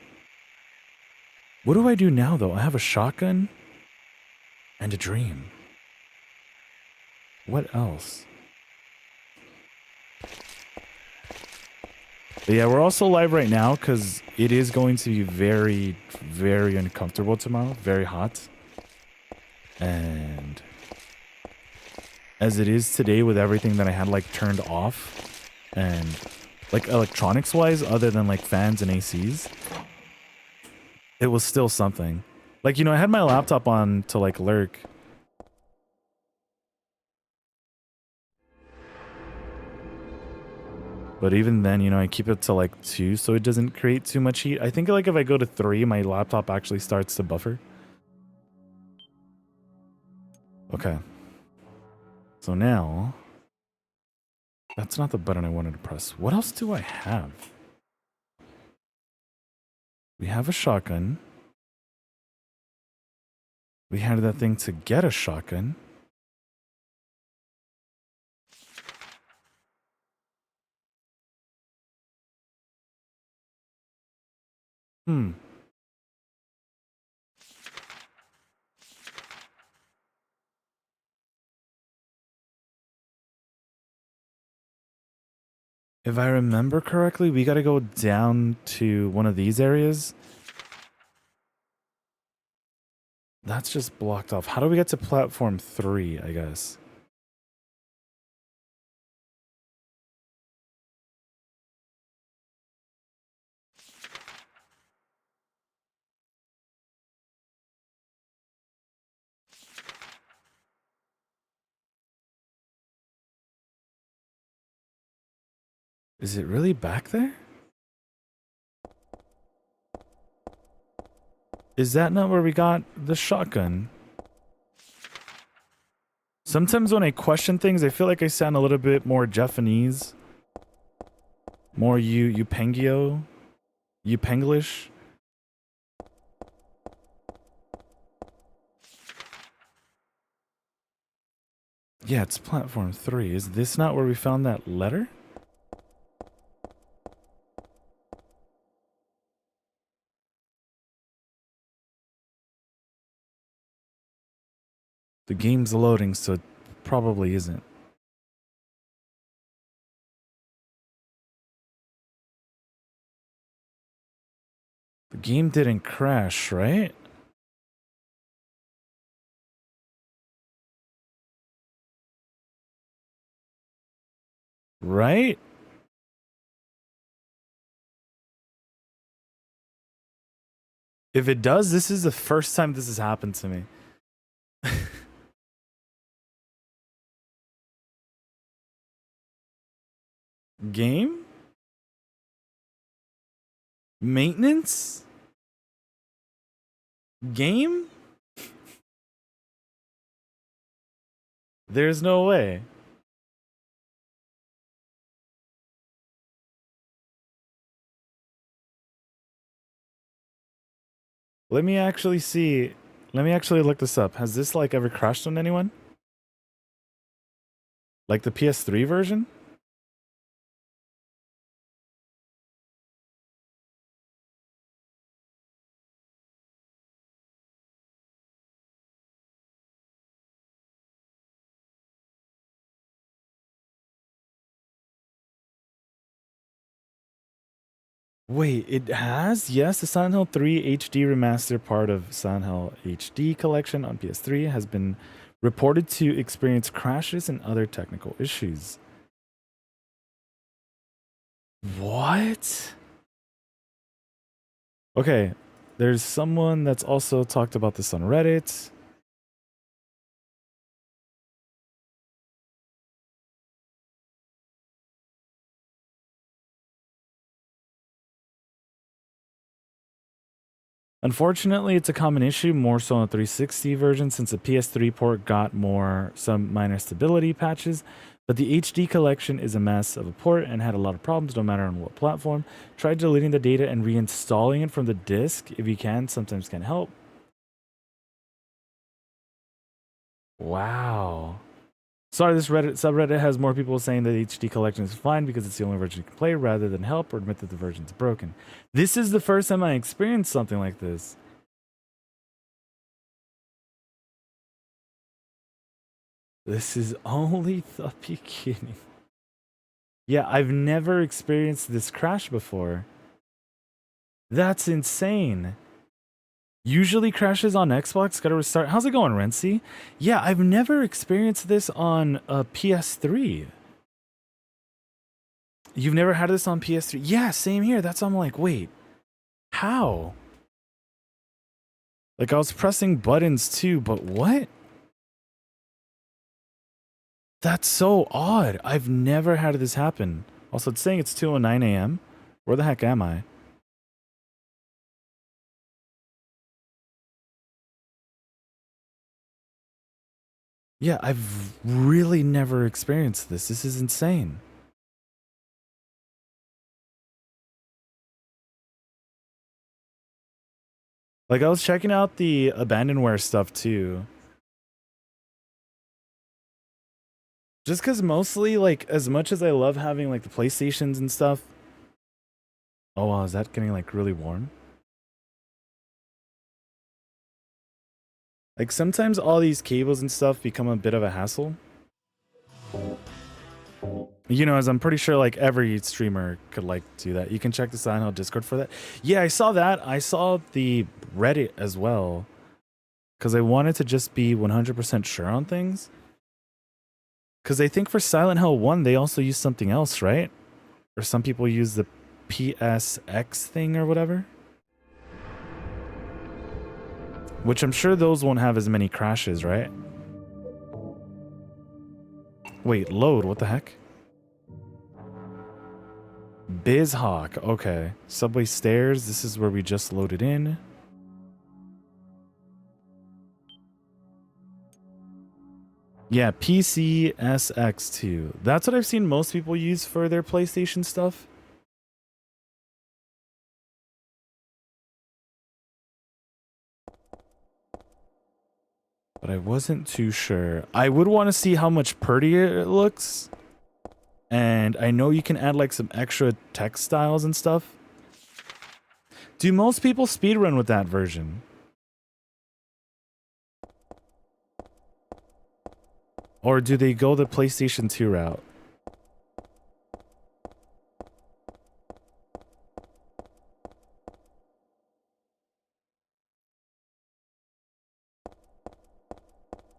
What do I do now, though? I have a shotgun and a dream. What else? But yeah, we're also live right now because it is going to be very, very uncomfortable tomorrow. Very hot. And as it is today with everything that I had, like, turned off and, like, electronics wise, other than, like, fans and ACs, it was still something. Like, you know, I had my laptop on to, like, lurk. But even then, you know, I keep it to like 2 so it doesn't create too much heat. I think, like, if I go to 3, my laptop actually starts to buffer. Okay. So now, that's not the button I wanted to press. What else do I have? We have a shotgun. We had that thing to get a shotgun. If I remember correctly, we gotta go down to one of these areas. That's just blocked off. How do we get to platform 3, I guess? Is it really back there? Is that not where we got the shotgun? Sometimes when I question things, I feel like I sound a little bit more Japanese. More Upengio. Upenglish. Yeah, it's platform 3. Is this not where we found that letter? The game's loading, so it probably isn't. The game didn't crash, right? Right? If it does, this is the first time this has happened to me. Game? Maintenance? Game? There's no way. Let me actually see. Let me actually look this up. Has this like ever crashed on anyone? Like the PS3 version? Wait, it has? Yes, the Silent Hill 3 HD remaster part of Silent Hill HD collection on PS3 has been reported to experience crashes and other technical issues. What? Okay, there's someone that's also talked about this on Reddit. Unfortunately, it's a common issue, more so on the 360 version, since the PS3 port got some minor stability patches, but the HD collection is a mess of a port and had a lot of problems no matter on what platform. Try deleting the data and reinstalling it from the disk if you can, sometimes can help. Wow. Sorry, this Reddit subreddit has more people saying that the HD collection is fine because it's the only version you can play rather than help or admit that the version's broken. This is the first time I experienced something like this. This is only the beginning. Yeah, I've never experienced this crash before. That's insane. Usually crashes on Xbox, gotta restart. How's it going, Rency? Yeah, I've never experienced this on a PS3. You've never had this on PS3? Yeah, same here. That's why I'm like, wait, how? Like I was pressing buttons too, but what? That's so odd. I've never had this happen. Also, it's saying it's 2:09 a.m. Where the heck am I? Yeah, I've really never experienced this. This is insane. Like, I was checking out the abandonware stuff too. Just because mostly, like, as much as I love having, like, the PlayStations and stuff. Oh, wow, is that getting, like, really warm? Like, sometimes all these cables and stuff become a bit of a hassle. You know, as I'm pretty sure, like, every streamer could, like, do that. You can check the Silent Hill Discord for that. Yeah, I saw that. I saw the Reddit as well. Because I wanted to just be 100% sure on things. Because I think for Silent Hill 1, they also use something else, right? Or some people use the PSX thing or whatever. Which I'm sure those won't have as many crashes, right? Wait, load, what the heck? BizHawk. Okay. Subway stairs. This is where we just loaded in. Yeah, PCSX2. That's what I've seen most people use for their PlayStation stuff. But I wasn't too sure. I would want to see how much prettier it looks. And I know you can add like some extra textiles and stuff. Do most people speedrun with that version? Or do they go the PlayStation 2 route?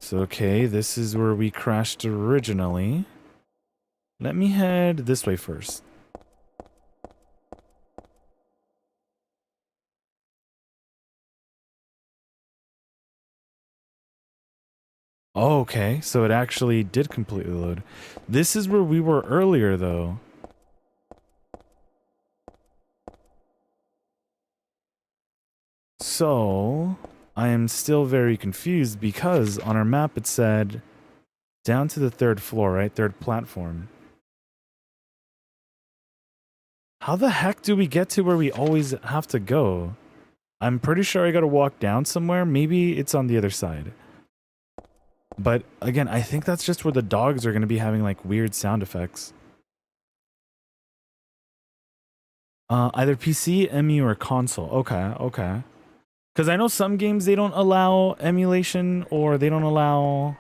So, okay, this is where we crashed originally. Let me head this way first. Oh, okay, so it actually did completely load. This is where we were earlier, though. So, I am still very confused because on our map it said down to the 3rd floor, right? 3rd platform. How the heck do we get to where we always have to go? I'm pretty sure I gotta walk down somewhere. Maybe it's on the other side. But again, I think that's just where the dogs are gonna be having like weird sound effects. Either PC, MU, or console. Okay, okay. Because I know some games they don't allow emulation or they don't allow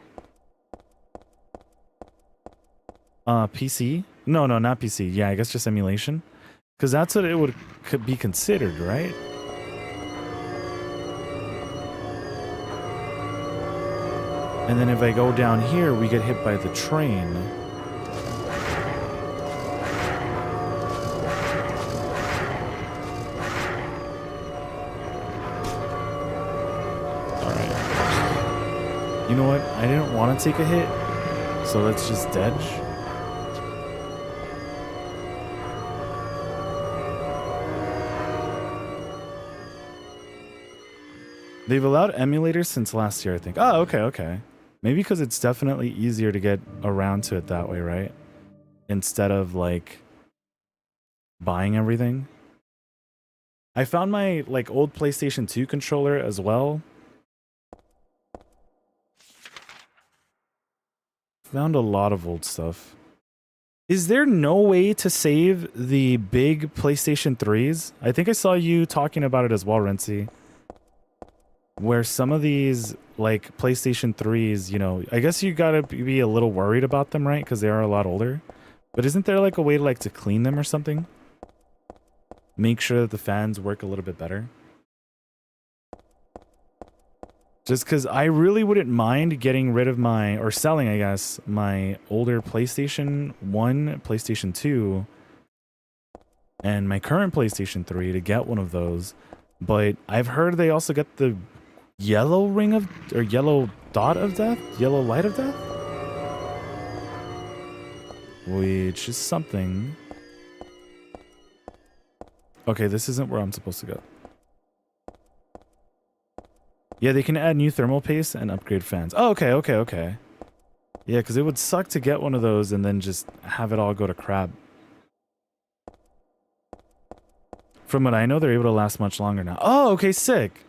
PC. No, not PC. Yeah, I guess just emulation. Because that's what it could be considered, right? And then if I go down here, we get hit by the train. Alright. You know what? I didn't want to take a hit, so let's just dodge. They've allowed emulators since last year, I think. Oh, okay, okay. Maybe because it's definitely easier to get around to it that way, right? Instead of, like, buying everything. I found my, like, old PlayStation 2 controller as well. Found a lot of old stuff. Is there no way to save the big PlayStation 3s? I think I saw you talking about it as well, Renzi. Where some of these, like, PlayStation 3s, you know, I guess you gotta be a little worried about them, right? Because they are a lot older. But isn't there, like, a way, like, to clean them or something? Make sure that the fans work a little bit better. Just because I really wouldn't mind getting rid of my, or selling, I guess, my older PlayStation 1, PlayStation 2, and my current PlayStation 3 to get one of those. But I've heard they also get the yellow ring of, or yellow dot of death? Yellow light of death? Which is something. Okay, this isn't where I'm supposed to go. Yeah, they can add new thermal paste and upgrade fans. Oh, okay, okay, okay. Yeah, because it would suck to get one of those and then just have it all go to crap. From what I know, they're able to last much longer now. Oh, okay, sick.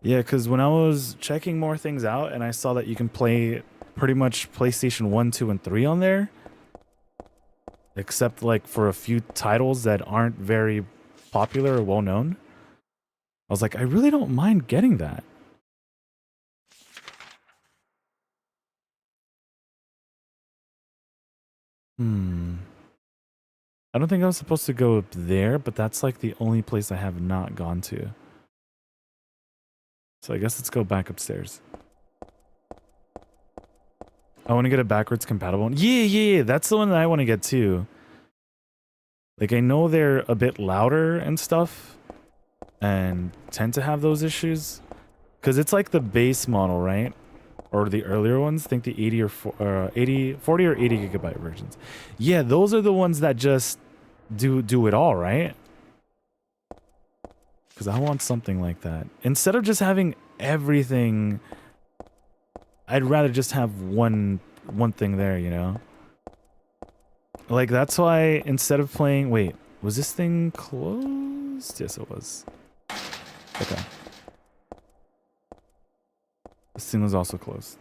Yeah, because when I was checking more things out and I saw that you can play pretty much PlayStation 1, 2, and 3 on there, except like for a few titles that aren't very popular or well known, I was like, I really don't mind getting that. I don't think I was supposed to go up there, but that's like the only place I have not gone to. So I guess let's go back upstairs. I want to get a backwards compatible one. Yeah, that's the one that I want to get too. Like, I know they're a bit louder and stuff and tend to have those issues because it's like the base model, right? or the earlier ones. Think the 80 or 40 or 80 gigabyte versions. Yeah, those are the ones that just do it all, right? Because I want something like that. Instead of just having everything, I'd rather just have one thing there, you know? Like, that's why instead of playing... Wait, was this thing closed? Yes, it was. Okay. This thing was also closed.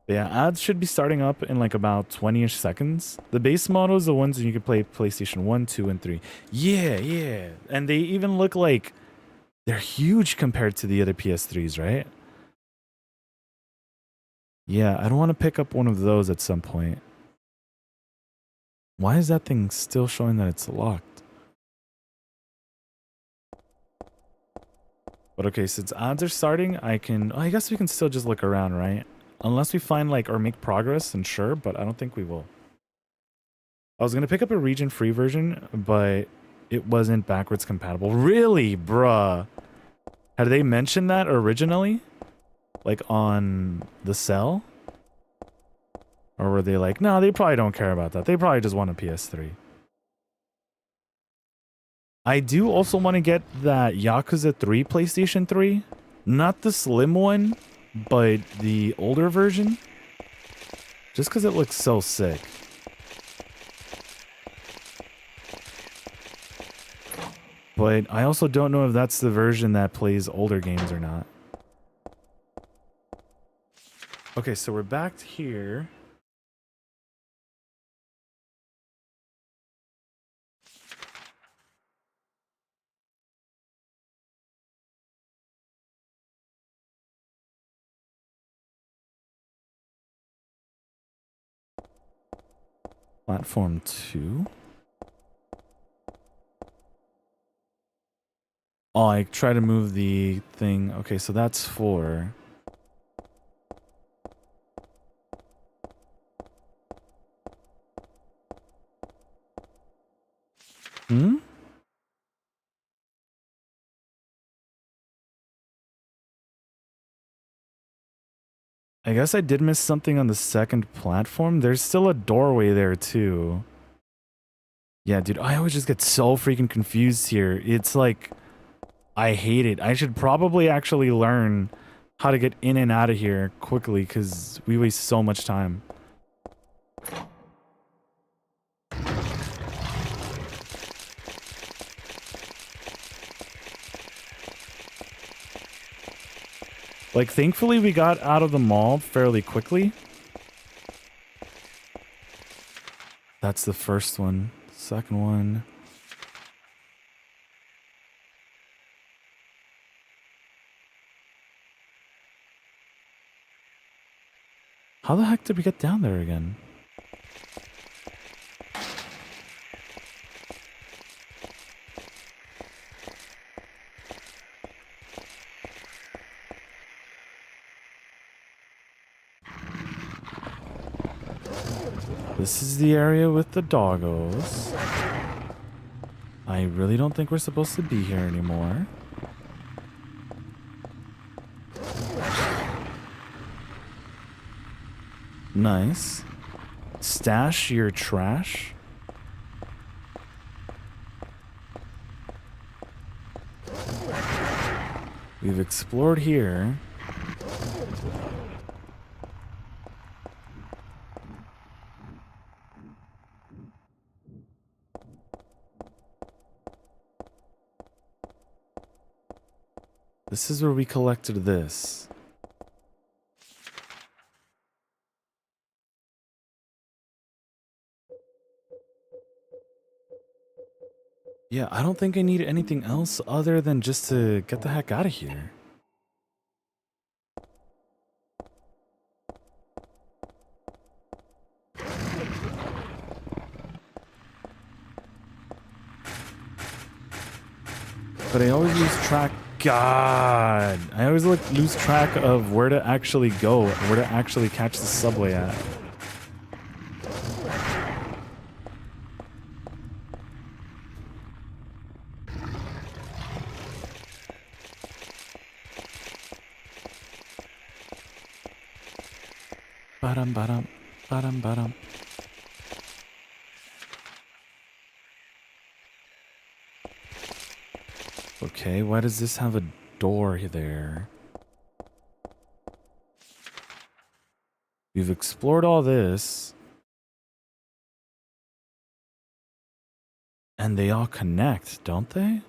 But yeah, ads should be starting up in like about 20-ish seconds. The base models, the ones you can play PlayStation 1, 2, and 3. Yeah, yeah. And they even look like they're huge compared to the other PS3s, right? Yeah, I don't want to pick up one of those at some point. Why is that thing still showing that it's locked? But okay, since ads are starting, I guess we can still just look around, right? Unless we find like, or make progress, then sure, but I don't think we will. I was gonna pick up a region-free version, but it wasn't backwards compatible. Really, bruh? Had they mentioned that originally? Like on the cell? Or were they like, no, they probably don't care about that. They probably just want a PS3. I do also want to get that Yakuza 3 PlayStation 3. Not the slim one, but the older version. Just because it looks so sick. But I also don't know if that's the version that plays older games or not. Okay, so we're back here. Platform 2. Oh, I try to move the thing. Okay, so that's 4. Hmm? I guess I did miss something on the second platform. There's still a doorway there too. Yeah, dude, I always just get so freaking confused here. It's like, I hate it. I should probably actually learn how to get in and out of here quickly because we waste so much time. Like, thankfully we got out of the mall fairly quickly. That's the first one. Second one. How the heck did we get down there again? This is the area with the doggos. I really don't think we're supposed to be here anymore. Nice. Stash your trash. We've explored here. This is where we collected this. Yeah, I don't think I need anything else other than just to get the heck out of here. But I always lose track. God, I always lose track of where to actually go, where to actually catch the subway at. Ba-dum, ba-dum, ba-dum, ba-dum. Okay, why does this have a door there? We've explored all this. And they all connect, don't they?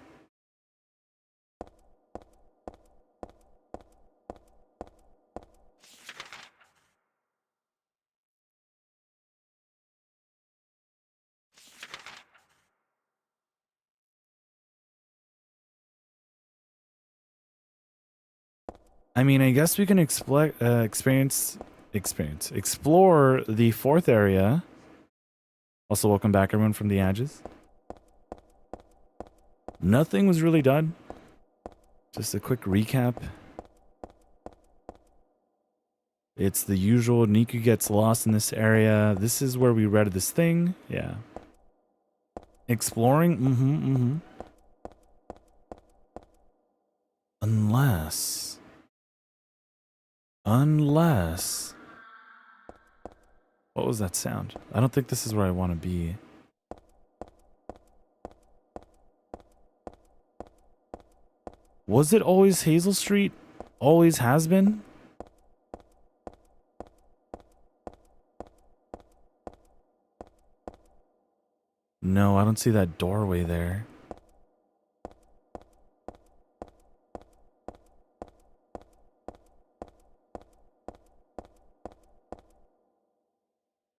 I mean, I guess we can explore the fourth area. Also, welcome back everyone from the edges. Nothing was really done. Just a quick recap. It's the usual Nikku gets lost in this area. This is where we read this thing. Yeah. Exploring. Unless. What was that sound? I don't think this is where I want to be. Was it always Hazel Street? Always has been? No, I don't see that doorway there.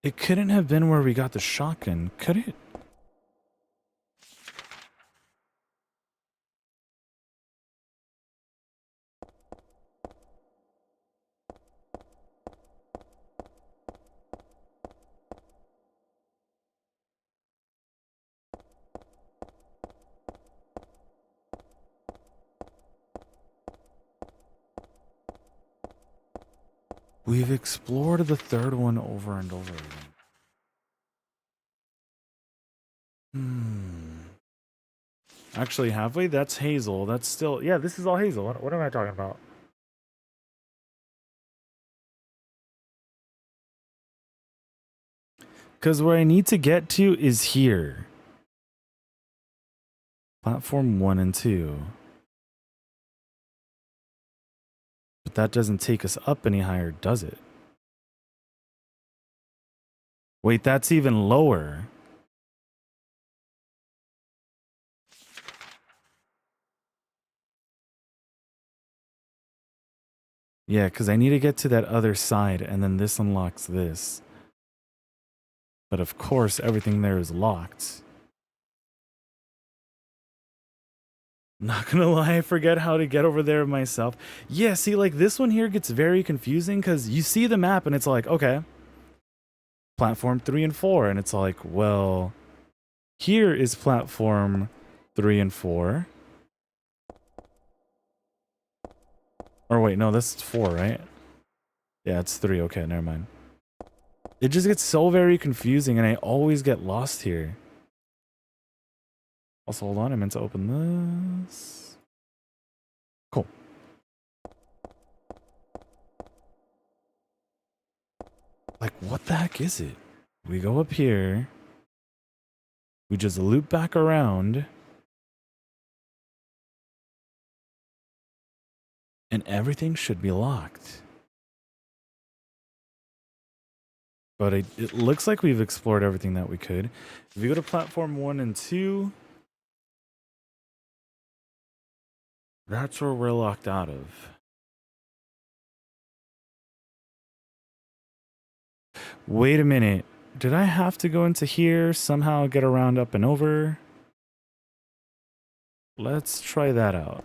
It couldn't have been where we got the shotgun, could it? We've explored the third one over and over again. Actually, have we? That's Hazel. That's still... Yeah, this is all Hazel. What am I talking about? Because where I need to get to is here. Platform 1 and 2. But that doesn't take us up any higher, does it? Wait, that's even lower. Yeah, because I need to get to that other side, and then this unlocks this. But of course, everything there is locked. Not gonna lie, I forget how to get over there myself. Yeah, see, like this one here gets very confusing because you see the map and it's like, okay, platform 3 and 4. And it's like, well, here is platform 3 and 4. Or wait, no, that's 4, right? Yeah, it's 3. Okay, never mind. It just gets so very confusing and I always get lost here. Also, hold on, I meant to open this. Cool. Like, what the heck is it? We go up here. We just loop back around. And everything should be locked. But it looks like we've explored everything that we could. If we go to platform 1 and 2... that's where we're locked out of. Wait a minute. Did I have to go into here, somehow get around up and over? Let's try that out.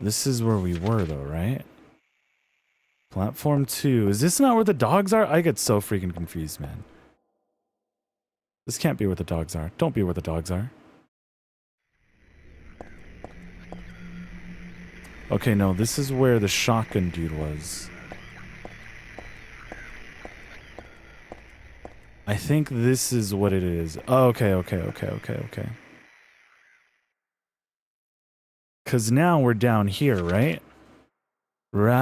This is where we were, though, right? Platform 2. Is this not where the dogs are? I get so freaking confused, man. This can't be where the dogs are. Don't be where the dogs are. Okay, no, this is where the shotgun dude was. I think this is what it is. Oh, okay. Because now we're down here, right? Right.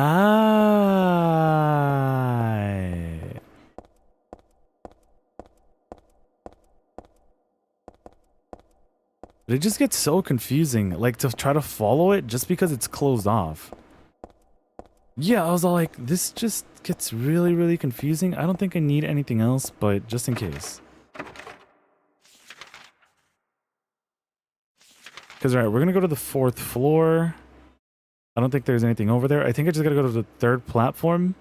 But it just gets so confusing, like to try to follow it just because it's closed off. Yeah, I was all like, this just gets really, really confusing. I don't think I need anything else, but just in case. Because, all right, we're going to go to the 4th floor. I don't think there's anything over there. I think I just got to go to the 3rd platform.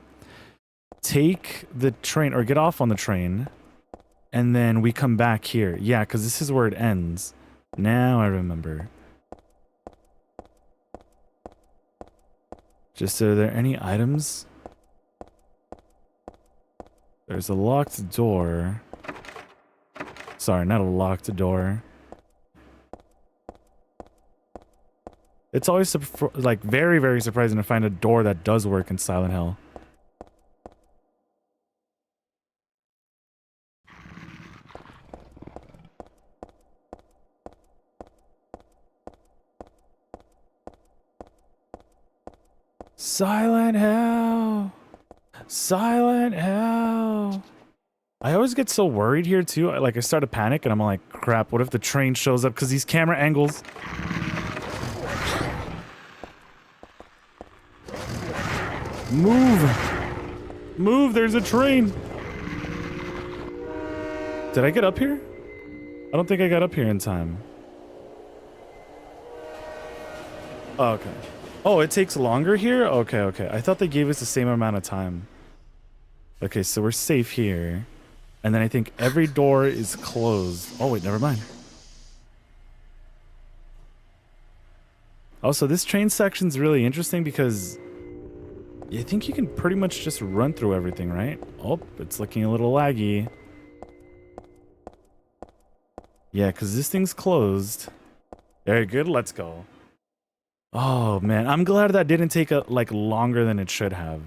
Take the train, or get off on the train. And then we come back here. Yeah, because this is where it ends. Now I remember. Just, are there any items? There's a locked door. Sorry, not a locked door. It's always like very, very surprising to find a door that does work in Silent Hill. Silent Hill! Silent Hill! I always get so worried here too. Like I start to panic and I'm like, crap, what if the train shows up? Because these camera angles. Move! Move, there's a train! Did I get up here? I don't think I got up here in time. Oh, okay. Oh, it takes longer here? Okay. I thought they gave us the same amount of time. Okay, so we're safe here. And then I think every door is closed. Oh, wait, never mind. Also, this train section's really interesting because I think you can pretty much just run through everything, right? Oh, it's looking a little laggy. Yeah, because this thing's closed. Very good, let's go. Oh, man, I'm glad that didn't take like longer than it should have.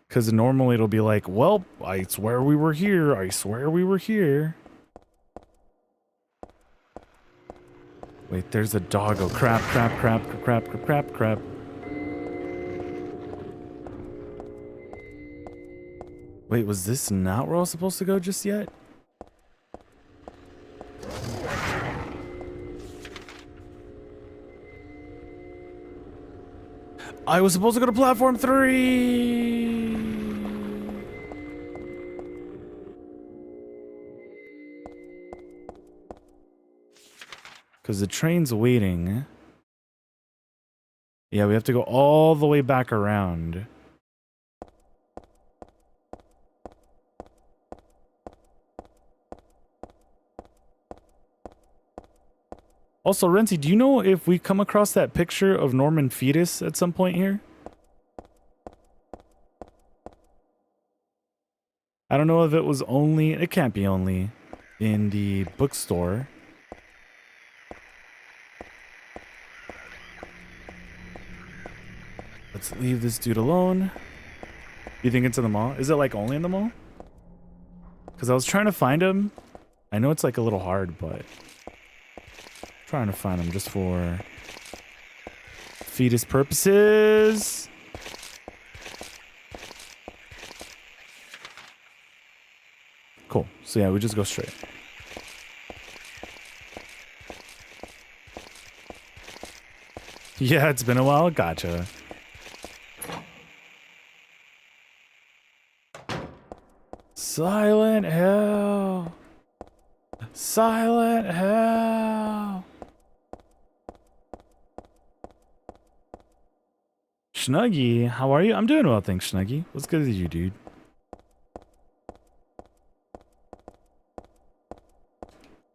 Because normally it'll be like, well, I swear we were here. I swear we were here. Wait, there's a doggo. Crap. Wait, was this not where I was supposed to go just yet? I was supposed to go to platform 3! Because the train's waiting. Yeah, we have to go all the way back around. Also, Renzi, do you know if we come across that picture of Norman Fetus at some point here? I don't know if it was only... It can't be only in the bookstore. Let's leave this dude alone. You think it's in the mall? Is it like only in the mall? Because I was trying to find him. I know it's like a little hard, but... trying to find him just for fetus purposes. Cool. So yeah, we just go straight. Yeah, it's been a while. Gotcha. Silent Hill. Silent Hill. Snuggy, how are you? I'm doing well, thanks, Snuggy. What's good with you, dude?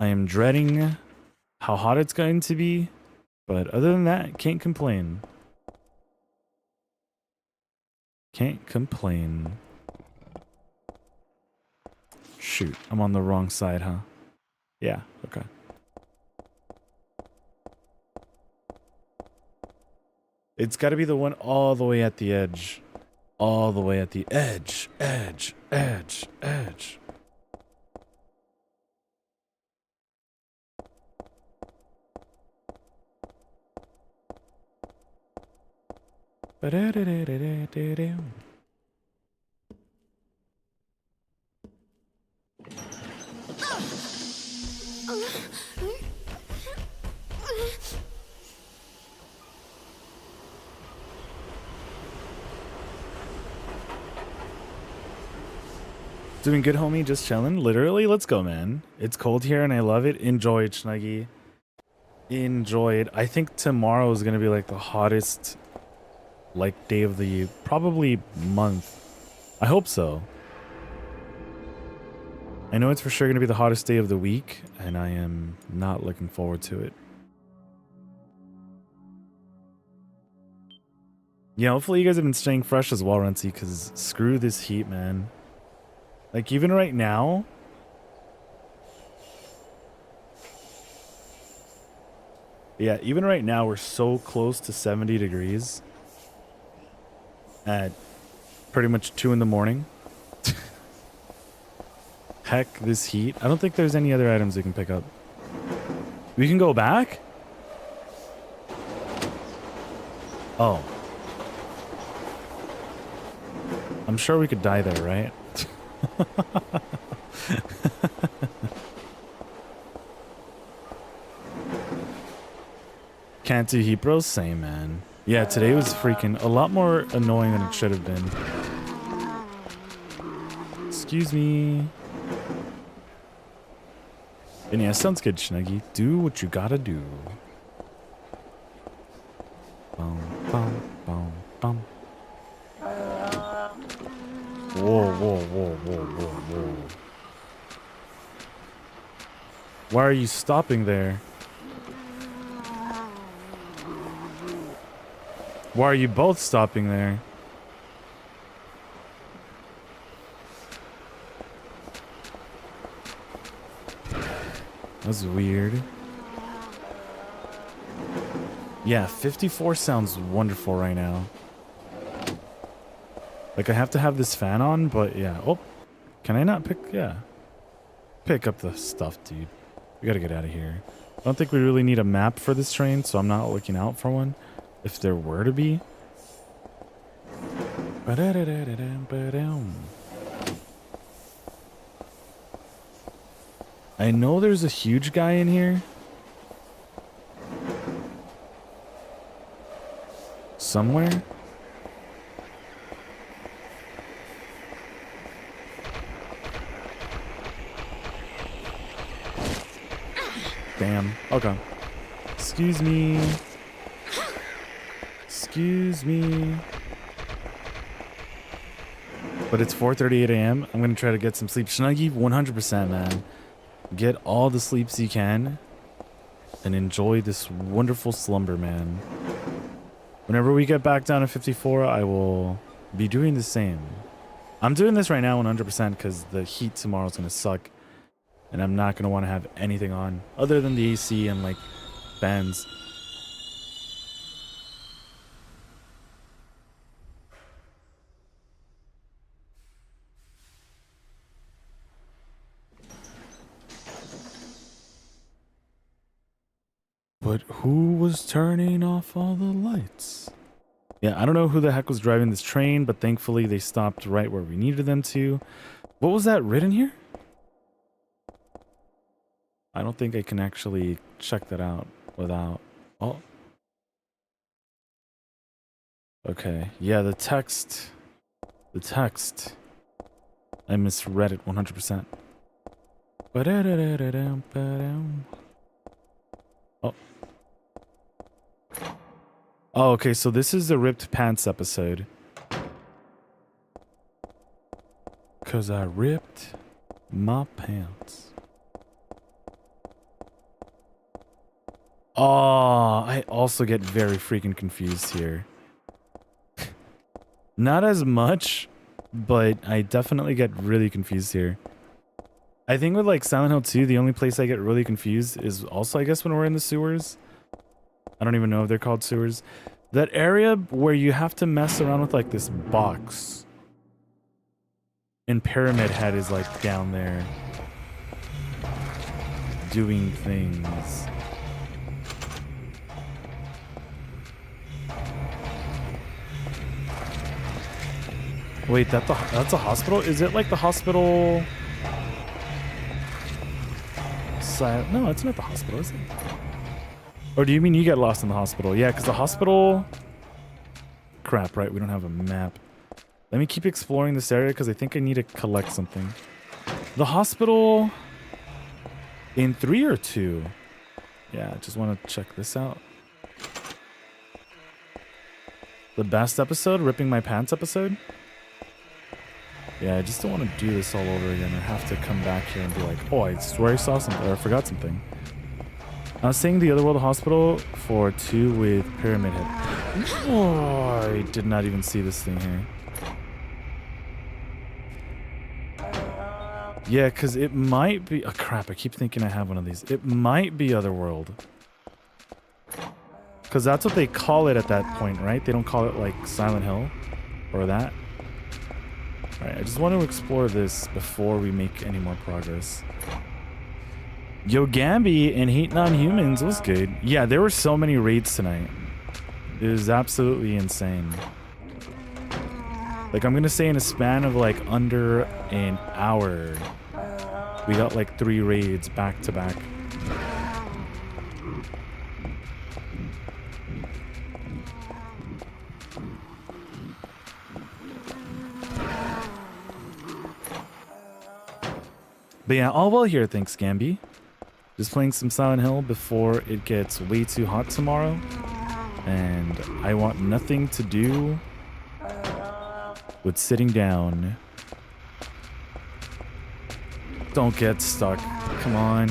I am dreading how hot it's going to be, but other than that, can't complain. Can't complain. Shoot, I'm on the wrong side, huh? Yeah, okay. It's got to be the one all the way at the edge. All the way at the edge. Edge. Edge. Edge. Ba-da-da-da-da-da-da. Doing good, homie. Just chilling. Literally, let's go, man. It's cold here and I love it. Enjoy it, Schnuggy. Enjoy it. I think tomorrow is going to be like the hottest like day of the probably month. I hope so. I know it's for sure going to be the hottest day of the week and I am not looking forward to it. Yeah, hopefully you guys have been staying fresh as well, Rentsy, because screw this heat, man. Like, even right now... Yeah, even right now, we're so close to 70 degrees. At pretty much 2 in the morning. Heck, this heat. I don't think there's any other items we can pick up. We can go back? Oh. I'm sure we could die there, right? Can't do heat bros? Same, man. Yeah, today was freaking a lot more annoying than it should have been. Excuse me. And yeah, sounds good, Schnuggy. Do what you gotta do. Bum, bum, bum, bum. Whoa, whoa, whoa, whoa, whoa, whoa. Why are you stopping there? Why are you both stopping there? That's weird. Yeah, 54 sounds wonderful right now. Like, I have to have this fan on, but yeah. Oh, can I not pick? Yeah. Pick up the stuff, dude. We gotta get out of here. I don't think we really need a map for this train, so I'm not looking out for one. If there were to be. I know there's a huge guy in here. Somewhere. Damn. Okay. Excuse me. Excuse me. But it's 4:38 a.m. I'm gonna try to get some sleep. Schnuggy, 100%, man. Get all the sleeps you can. And enjoy this wonderful slumber, man. Whenever we get back down to 54, I will be doing the same. I'm doing this right now 100% because the heat tomorrow is gonna suck. And I'm not gonna want to have anything on other than the AC and like fans. But who was turning off all the lights? Yeah, I don't know who the heck was driving this train, but thankfully they stopped right where we needed them to. What was that written here? I don't think I can actually check that out without... Oh. Okay, yeah, the text... The text... I misread it 100%. Oh. Oh, okay, so this is the ripped pants episode. 'Cause I ripped my pants. Oh, I also get very freaking confused here. Not as much, but I definitely get really confused here. I think with like Silent Hill 2, the only place I get really confused is also, I guess, when we're in the sewers. I don't even know if they're called sewers. That area where you have to mess around with like this box. And Pyramid Head is like down there. Doing things. Wait, that's a hospital? Is it like the hospital? No, it's not the hospital, is it? Or do you mean you get lost in the hospital? Yeah, because the hospital... Crap, right? We don't have a map. Let me keep exploring this area because I think I need to collect something. The hospital... In 3 or 2? Yeah, I just want to check this out. The best episode? Ripping my pants episode? Yeah, I just don't want to do this all over again or have to come back here and be like, oh, I swear I saw something or I forgot something. I was saying the Otherworld Hospital for 2 with Pyramid Head. Oh, I did not even see this thing here. Yeah, because it might be... Oh, crap, I keep thinking I have one of these. It might be Otherworld. Because that's what they call it at that point, right? They don't call it, like, Silent Hill or that. Alright, I just want to explore this before we make any more progress. Yo, Gambi and Hate Non-Humans was good. Yeah, there were so many raids tonight. It was absolutely insane. Like, I'm gonna say in a span of like under an hour, we got like 3 raids back to back. But yeah, all well here, thanks, Gambi. Just playing some Silent Hill before it gets way too hot tomorrow. And I want nothing to do with sitting down. Don't get stuck. Come on.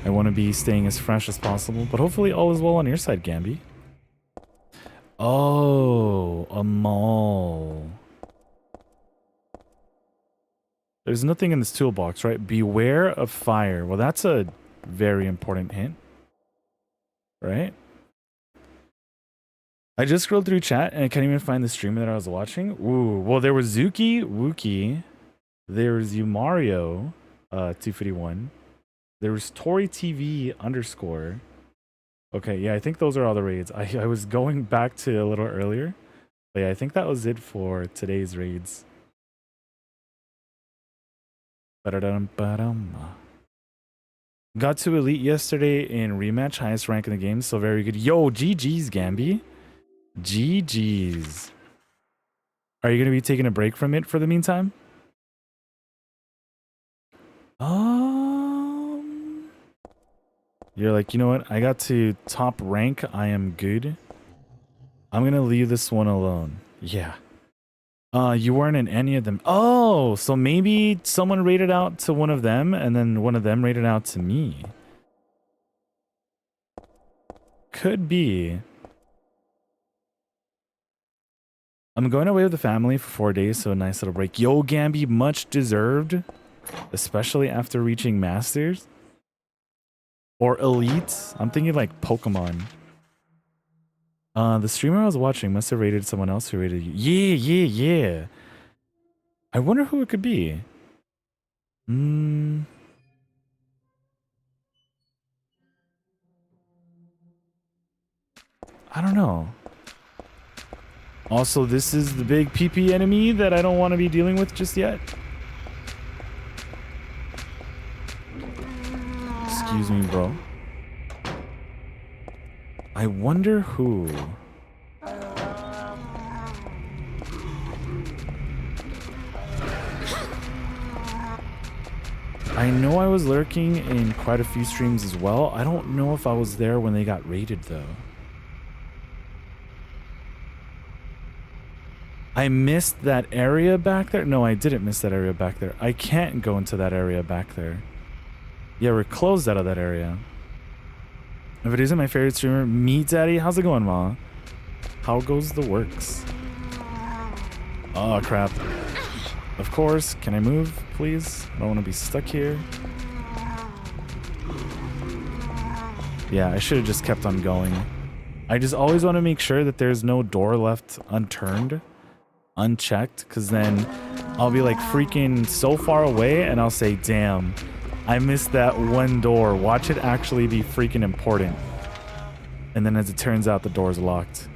I want to be staying as fresh as possible, but hopefully all is well on your side, Gambi. Oh, a mall. There's nothing in this toolbox, right? Beware of fire. Well, that's a very important hint. Right? I just scrolled through chat and I can't even find the stream that I was watching. Ooh, well, there was Zuki, Wookie. There was Mario, 251. There was Tori TV _ Okay, yeah, I think those are all the raids. I was going back to a little earlier. But yeah, I think that was it for today's raids. Ba-da-dum-ba-dum. Got to Elite yesterday in rematch, highest rank in the game, so very good. Yo, GG's, Gambi. GG's. Are you going to be taking a break from it for the meantime? You're like, you know what? I got to top rank. I am good. I'm going to leave this one alone. Yeah. You weren't in any of them. Oh, so maybe someone rated out to one of them and then one of them rated out to me. Could be. I'm going away with the family for 4 days, so a nice little break. Yo, Gambi, much deserved. Especially after reaching Masters. Or Elite. I'm thinking like Pokemon. The streamer I was watching must have rated someone else who rated you. Yeah. I wonder who it could be. I don't know. Also, this is the big PP enemy that I don't want to be dealing with just yet. Excuse me, bro. I wonder who. I know I was lurking in quite a few streams as well. I don't know if I was there when they got raided, though. I missed that area back there. No, I didn't miss that area back there. I can't go into that area back there. Yeah, we're closed out of that area. If it isn't my favorite streamer, me, Daddy. How's it going, Ma? How goes the works? Oh, crap. Of course. Can I move, please? I don't want to be stuck here. Yeah, I should have just kept on going. I just always want to make sure that there's no door left unturned, unchecked, because then I'll be like freaking so far away and I'll say, damn, I missed that one door. Watch it actually be freaking important. And then as it turns out, the door's locked.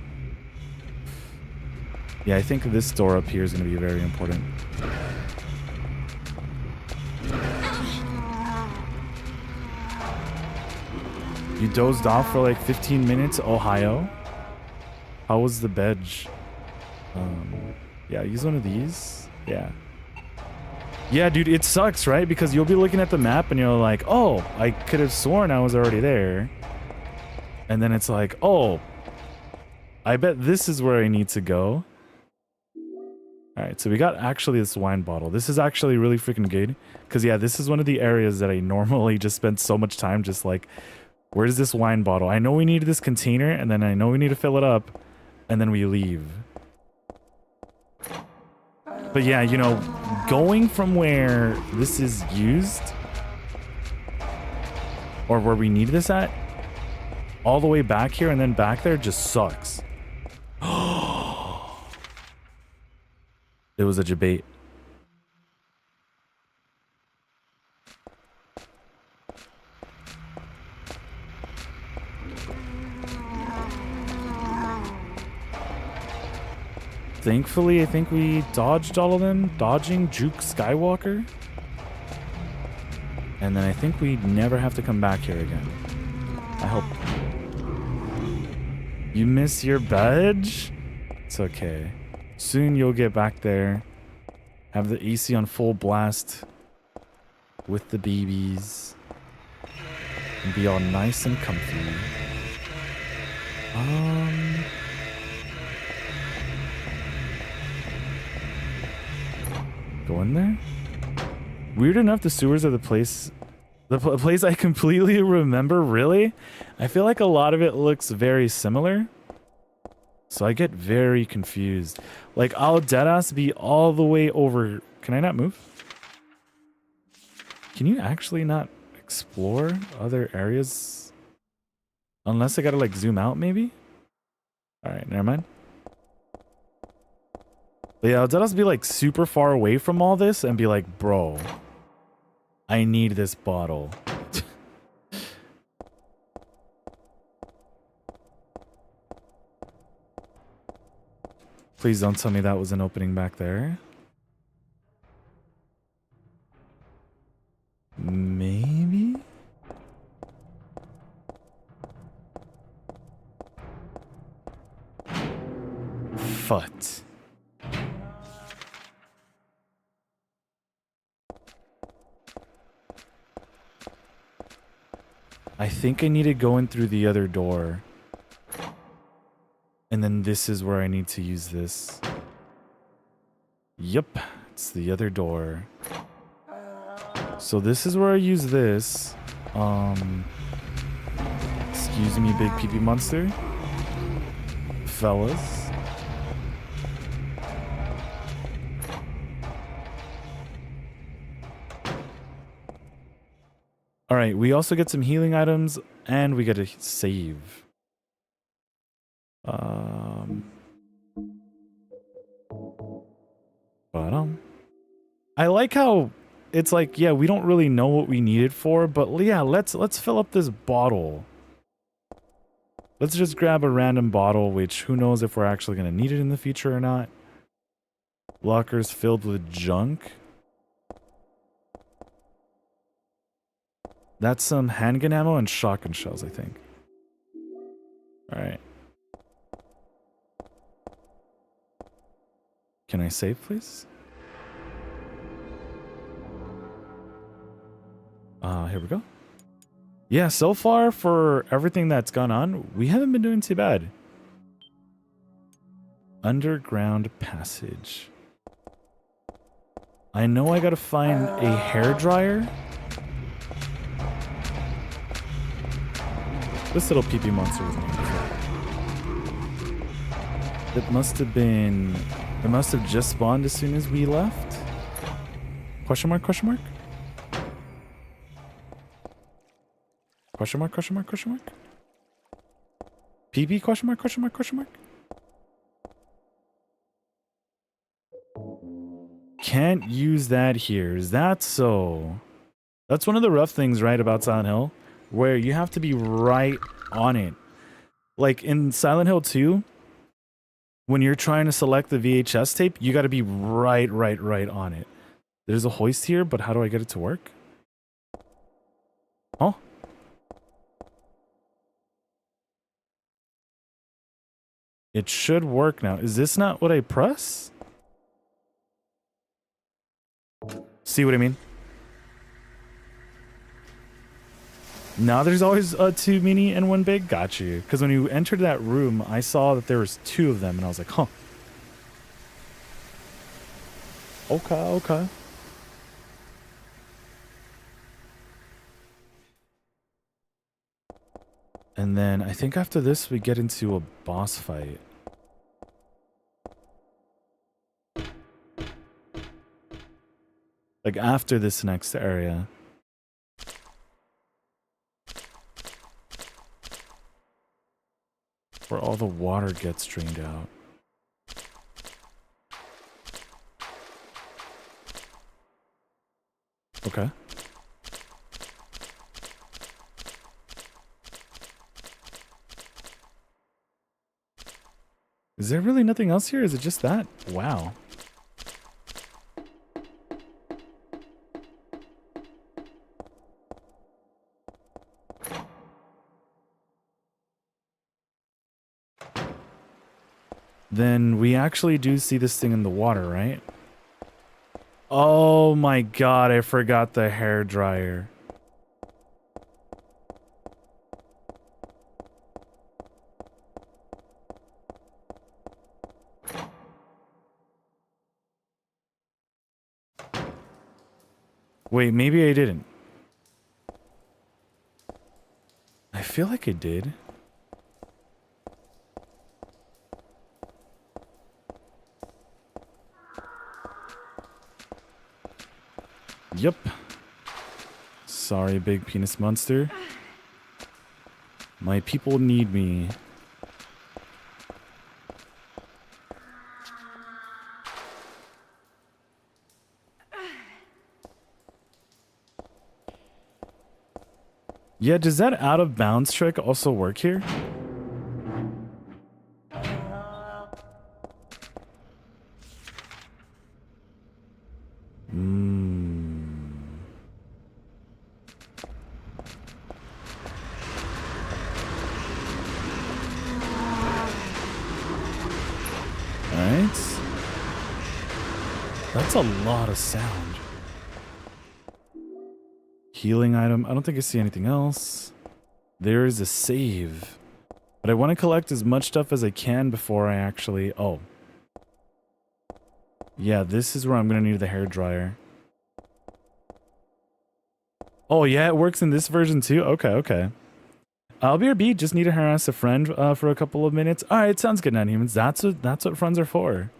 Yeah, I think this door up here is going to be very important. You dozed off for like 15 minutes, Ohio? How was the bed? Yeah, use one of these. Yeah. Yeah, dude, it sucks, right? Because you'll be looking at the map and you're like, oh, I could have sworn I was already there. And then it's like, oh, I bet this is where I need to go. All right, so we got actually this wine bottle. This is actually really freaking good. Because, yeah, this is one of the areas that I normally just spend so much time just like, where's this wine bottle? I know we need this container, and then I know we need to fill it up, and then we leave. But yeah, you know, going from where this is used, or where we need this at, all the way back here and then back there just sucks. It was a debate. Thankfully, I think we dodged all of them. Dodging Juke Skywalker. And then I think we never have to come back here again. I hope. You miss your badge? It's okay. Soon you'll get back there. Have the AC on full blast. With the babies. And be all nice and comfy. Go in there? Weird enough, the sewers are the place I completely remember, really? I feel like a lot of it looks very similar. So I get very confused. Like, I'll deadass be all the way over... Can I not move? Can you actually not explore other areas? Unless I gotta, like, zoom out, maybe? Alright, never mind. But yeah, I'll deadass be, like, super far away from all this and be like, bro, I need this bottle. Please don't tell me that was an opening back there. Maybe? Foot. I think I need to go in through the other door. And then this is where I need to use this. Yep, it's the other door. So this is where I use this. Excuse me, big pee-pee monster. Fellas. Alright, we also get some healing items, and we get a save. I like how it's like, yeah, we don't really know what we need it for, but yeah, let's fill up this bottle. Let's just grab a random bottle, which who knows if we're actually going to need it in the future or not. Lockers filled with junk. That's some handgun ammo and shotgun shells, I think. Alright. Can I save, please? Here we go. Yeah, so far for everything that's gone on, we haven't been doing too bad. Underground passage. I know I gotta find a hairdryer. This little pee-pee monster was named before. It must have been... It must have just spawned as soon as we left? Question mark, question mark? Question mark, question mark, question mark? PP question mark question mark question mark? Can't use that here. Is that so? That's one of the rough things, right, about Silent Hill, where you have to be right on it. Like in Silent Hill 2, when you're trying to select the VHS tape, you got to be right on it. There's a hoist here, but how do I get it to work? Oh. It should work now. Is this not what I press? See what I mean? Now there's always two mini and one big. Got you. Because when you entered that room, I saw that there was two of them, and I was like, huh. Okay. And then I think after this, we get into a boss fight. Like after this next area. Where all the water gets drained out. Okay. Is there really nothing else here? Is it just that? Wow. Then we actually do see this thing in the water, right? Oh my god, I forgot the hair dryer. Wait, maybe I didn't. I feel like I did. Yep. Sorry, big penis monster. My people need me. Yeah, does that out of bounds trick also work here? Alright. That's a lot of sound. Healing item. I don't think I see anything else. There is a save. But I want to collect as much stuff as I can before I actually... Oh. Yeah, this is where I'm going to need the hairdryer. Oh, yeah, it works in this version too? Okay. BRB, just need to harass a friend for a couple of minutes. Alright, sounds good, non-humans. That's what friends are for.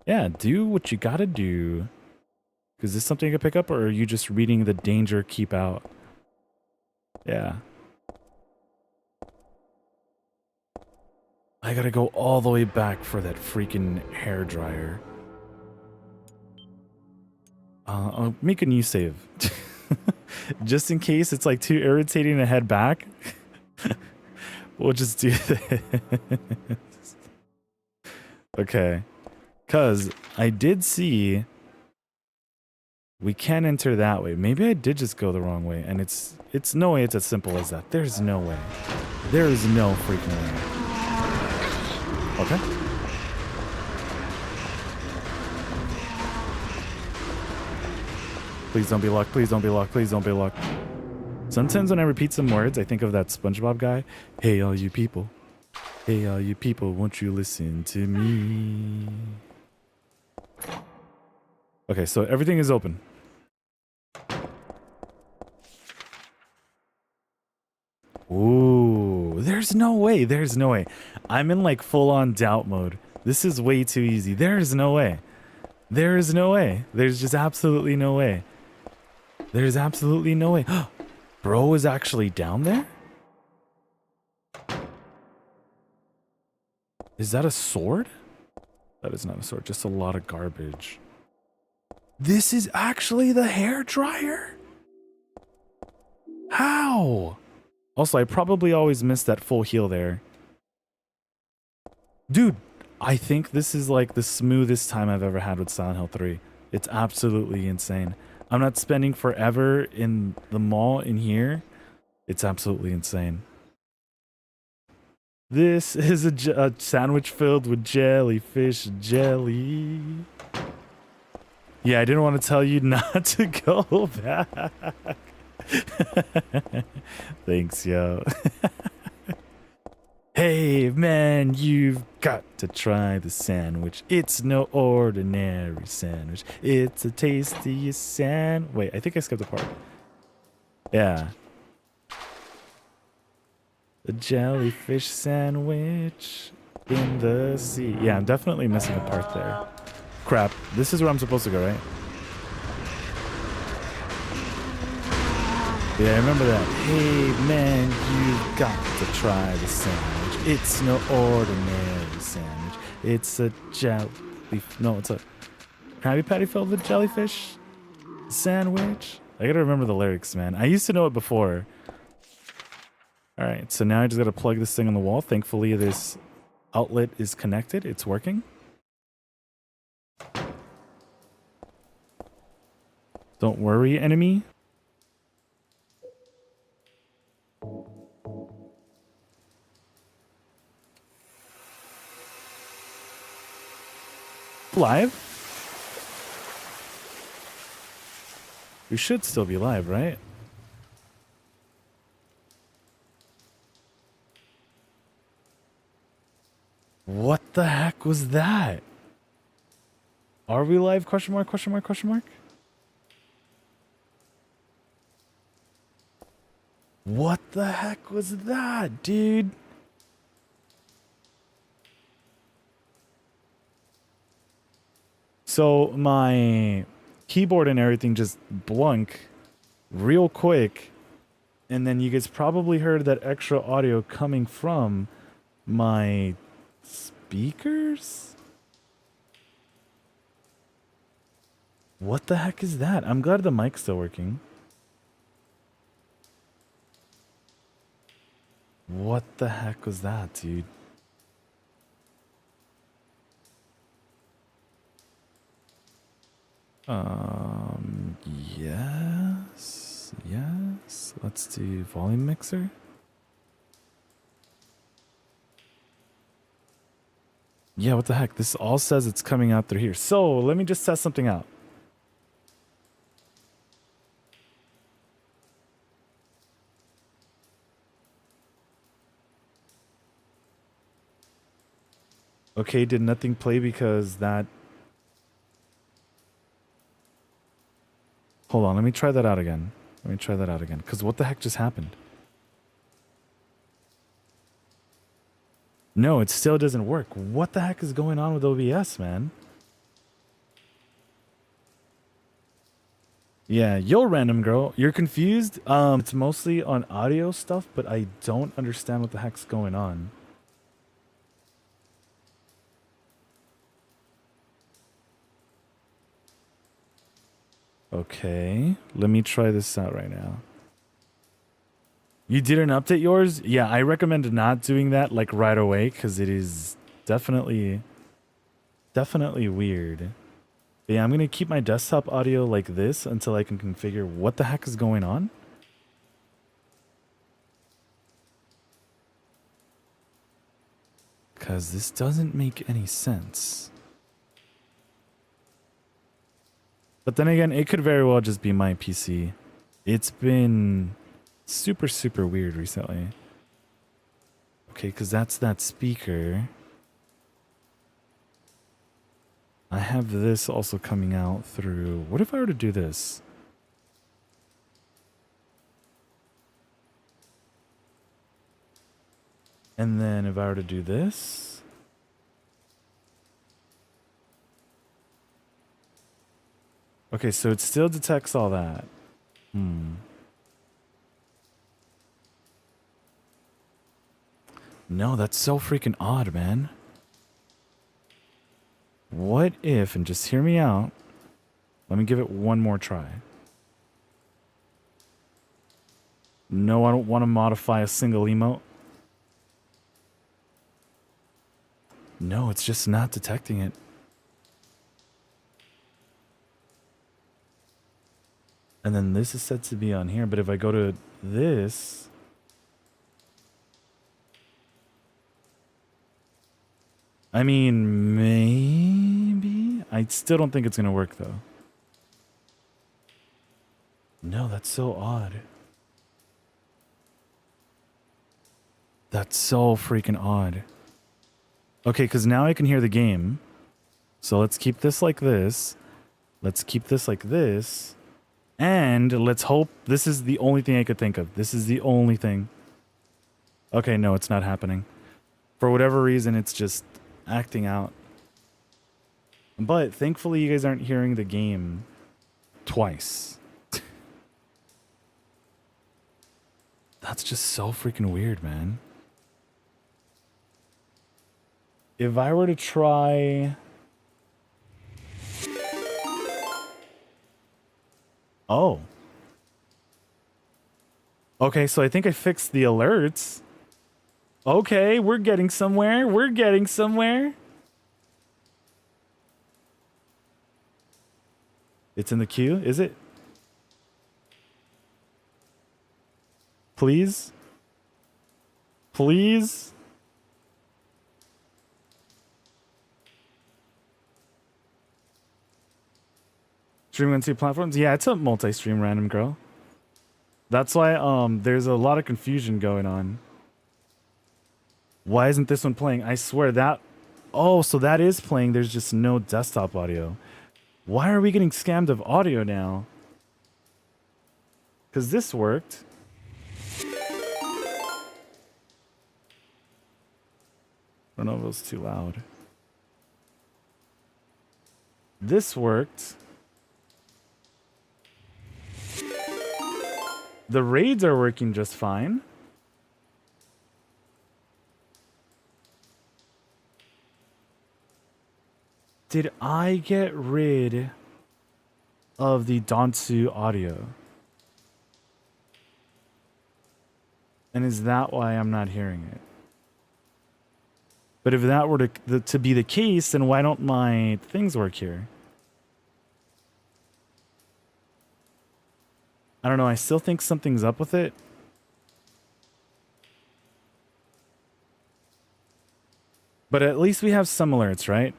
Yeah, do what you gotta do. Is this something you can pick up, or are you just reading the danger keep out? Yeah. I gotta go all the way back for that freaking hairdryer. I'll make a new save. Just in case it's like too irritating to head back. We'll just do this. Okay. Because I did see... We can enter that way. Maybe I did just go the wrong way, and it's no way it's as simple as that. There's no way. There is no freaking way. Okay. Please don't be luck. Please don't be luck. Please don't be luck. Sometimes when I repeat some words, I think of that SpongeBob guy. Hey, all you people. Hey, all you people, won't you listen to me? Okay, so everything is open. Ooh, there's no way. There's no way. I'm in like full-on doubt mode. This is way too easy. There is no way. There is no way. There's just absolutely no way. There's absolutely no way. Bro is actually down there? Is that a sword? That is not a sword, just a lot of garbage. This is actually the hair dryer? How? Also, I probably always missed that full heal there. Dude, I think this is like the smoothest time I've ever had with Silent Hill 3. It's absolutely insane. I'm not spending forever in the mall in here. It's absolutely insane. This is a sandwich filled with jellyfish jelly. Yeah, I didn't want to tell you not to go back. Thanks, yo. Hey, man, you've got to try the sandwich. It's no ordinary sandwich. It's the tastiest sandwich. Wait, I think I skipped a part. Yeah. The jellyfish sandwich in the sea. Yeah, I'm definitely missing a part there. Crap. This is where I'm supposed to go, right? Yeah, I remember that. Hey, man, you've got to try the sandwich. It's no ordinary sandwich. It's a jelly... No, it's a Krabby Patty filled with jellyfish sandwich. I gotta remember the lyrics, man. I used to know it before. Alright, so now I just gotta plug this thing on the wall. Thankfully, this outlet is connected. It's working. Don't worry, enemy. Live? We should still be live, right? What the heck was that? Are we live? Question mark, question mark, question mark? What the heck was that, dude? So my keyboard and everything just blunk real quick. And then you guys probably heard that extra audio coming from my speakers? What the heck is that? I'm glad the mic's still working. What the heck was that, dude? Yes. Let's do volume mixer. Yeah, what the heck? This all says it's coming out through here. So let me just test something out. Okay, did nothing play because that... Hold on, let me try that out again. Because what the heck just happened? No, it still doesn't work. What the heck is going on with OBS, man? Yeah, yo, random girl. You're confused? It's mostly on audio stuff, but I don't understand what the heck's going on. Okay, let me try this out right now. You didn't update yours? Yeah, I recommend not doing that like right away because it is definitely weird. But yeah, I'm gonna keep my desktop audio like this until I can configure what the heck is going on. Because this doesn't make any sense. But then again, it could very well just be my PC. It's been super weird recently. Okay, because that's that speaker. I have this also coming out through... What if I were to do this? And then if I were to do this... Okay, so it still detects all that. No, that's so freaking odd, man. What if, and just hear me out, let me give it one more try. No, I don't want to modify a single emote. No, it's just not detecting it. And then this is set to be on here, but if I go to this... I mean, maybe? I still don't think it's going to work, though. No, that's so odd. That's so freaking odd. Okay, because now I can hear the game. So let's keep this like this. Let's keep this like this. And let's hope this is the only thing I could think of. This is the only thing. Okay, no, it's not happening. For whatever reason, it's just acting out. But thankfully, you guys aren't hearing the game twice. That's just so freaking weird, man. If I were to try... Oh. Okay, so I think I fixed the alerts. Okay, we're getting somewhere. We're getting somewhere. It's in the queue, is it? Please? Please? Streaming on 2 platforms? Yeah, it's a multi-stream random girl. That's why there's a lot of confusion going on. Why isn't this one playing? I swear that... Oh, so that is playing. There's just no desktop audio. Why are we getting scammed of audio now? Because this worked. I don't know if it was too loud. This worked. The raids are working just fine. Did I get rid of the Dansu audio? And is that why I'm not hearing it? But if that were to be the case, then why don't my things work here? I don't know. I still think something's up with it. But at least we have some alerts, right?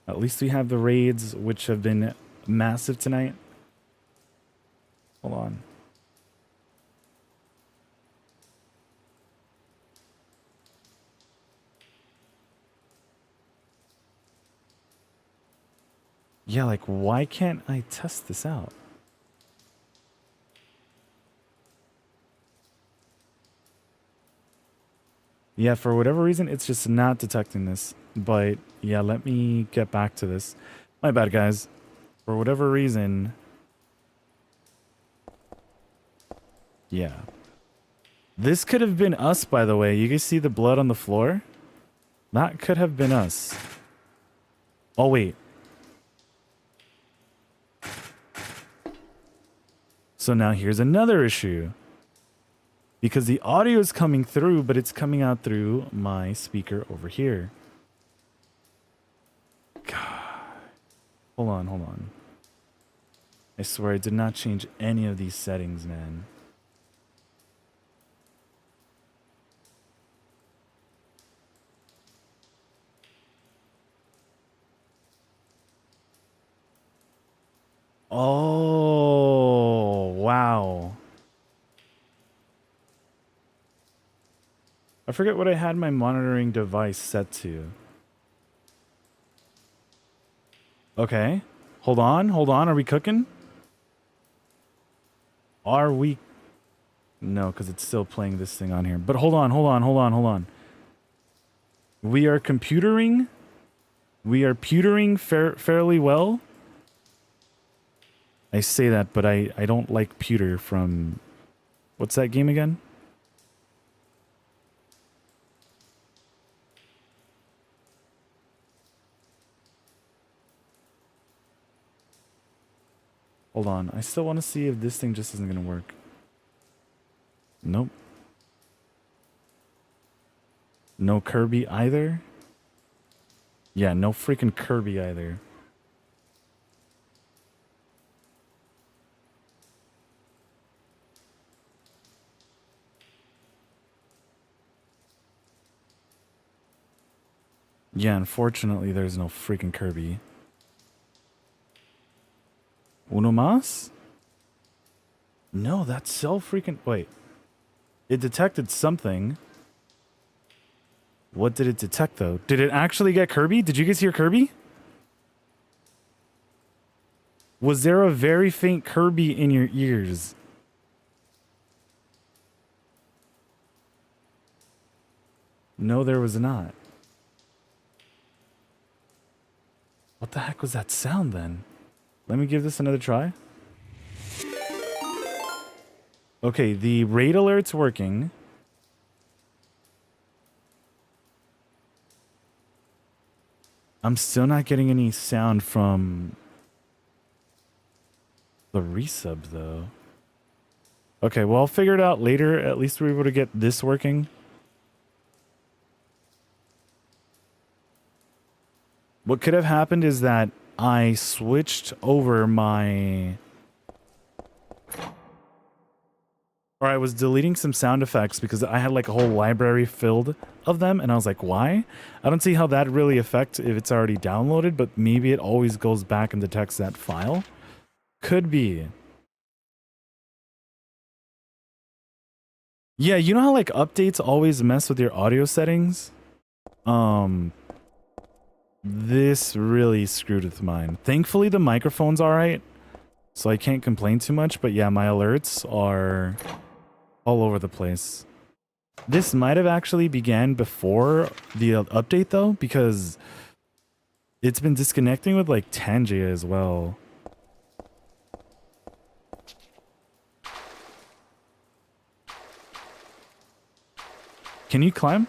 At least we have the raids, which have been massive tonight. Hold on. Yeah, like, why can't I test this out? Yeah, for whatever reason, it's just not detecting this. But, yeah, let me get back to this. My bad, guys. For whatever reason... Yeah. This could have been us, by the way. You guys see the blood on the floor? That could have been us. Oh, wait. So now here's another issue. Because the audio is coming through, but it's coming out through my speaker over here. God. Hold on. I swear I did not change any of these settings, man. Oh, wow. I forget what I had my monitoring device set to. Okay. Hold on. Are we cooking? Are we? No, because it's still playing this thing on here. But hold on. We are computering. We are pewtering fairly well. I say that, but I don't like pewter from... What's that game again? Hold on. I still want to see if this thing just isn't going to work. Nope. No Kirby either. Yeah, no freaking Kirby either. Yeah, unfortunately, there's no freaking Kirby. Uno más? No, that's so freaking... Wait. It detected something. What did it detect, though? Did it actually get Kirby? Did you guys hear Kirby? Was there a very faint Kirby in your ears? No, there was not. What the heck was that sound, then? Let me give this another try. Okay, the raid alert's working. I'm still not getting any sound from the resub, though. Okay, well, I'll figure it out later. At least we're able to get this working. What could have happened is that I switched over my... Or I was deleting some sound effects because I had like a whole library filled of them, and I was like, why? I don't see how that really affects if it's already downloaded, but maybe it always goes back and detects that file. Could be. Yeah, you know how like updates always mess with your audio settings? This really screwed with mine. Thankfully the microphone's alright, so I can't complain too much, but yeah, my alerts are all over the place. This might have actually began before the update though, because it's been disconnecting with like Tangia as well. Can you climb?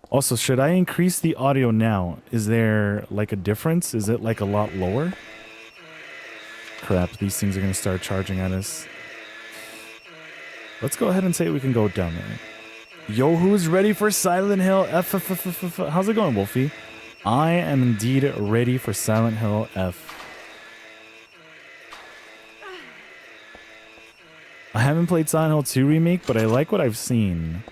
Also, should I increase the audio now? Is there like a difference? Is it like a lot lower? Crap, these things are going to start charging at us. Let's go ahead and say we can go down there. Yo, who's ready for Silent Hill F? How's it going, Wolfie? I am indeed ready for Silent Hill F. I haven't played Silent Hill 2 Remake, but I like what I've seen.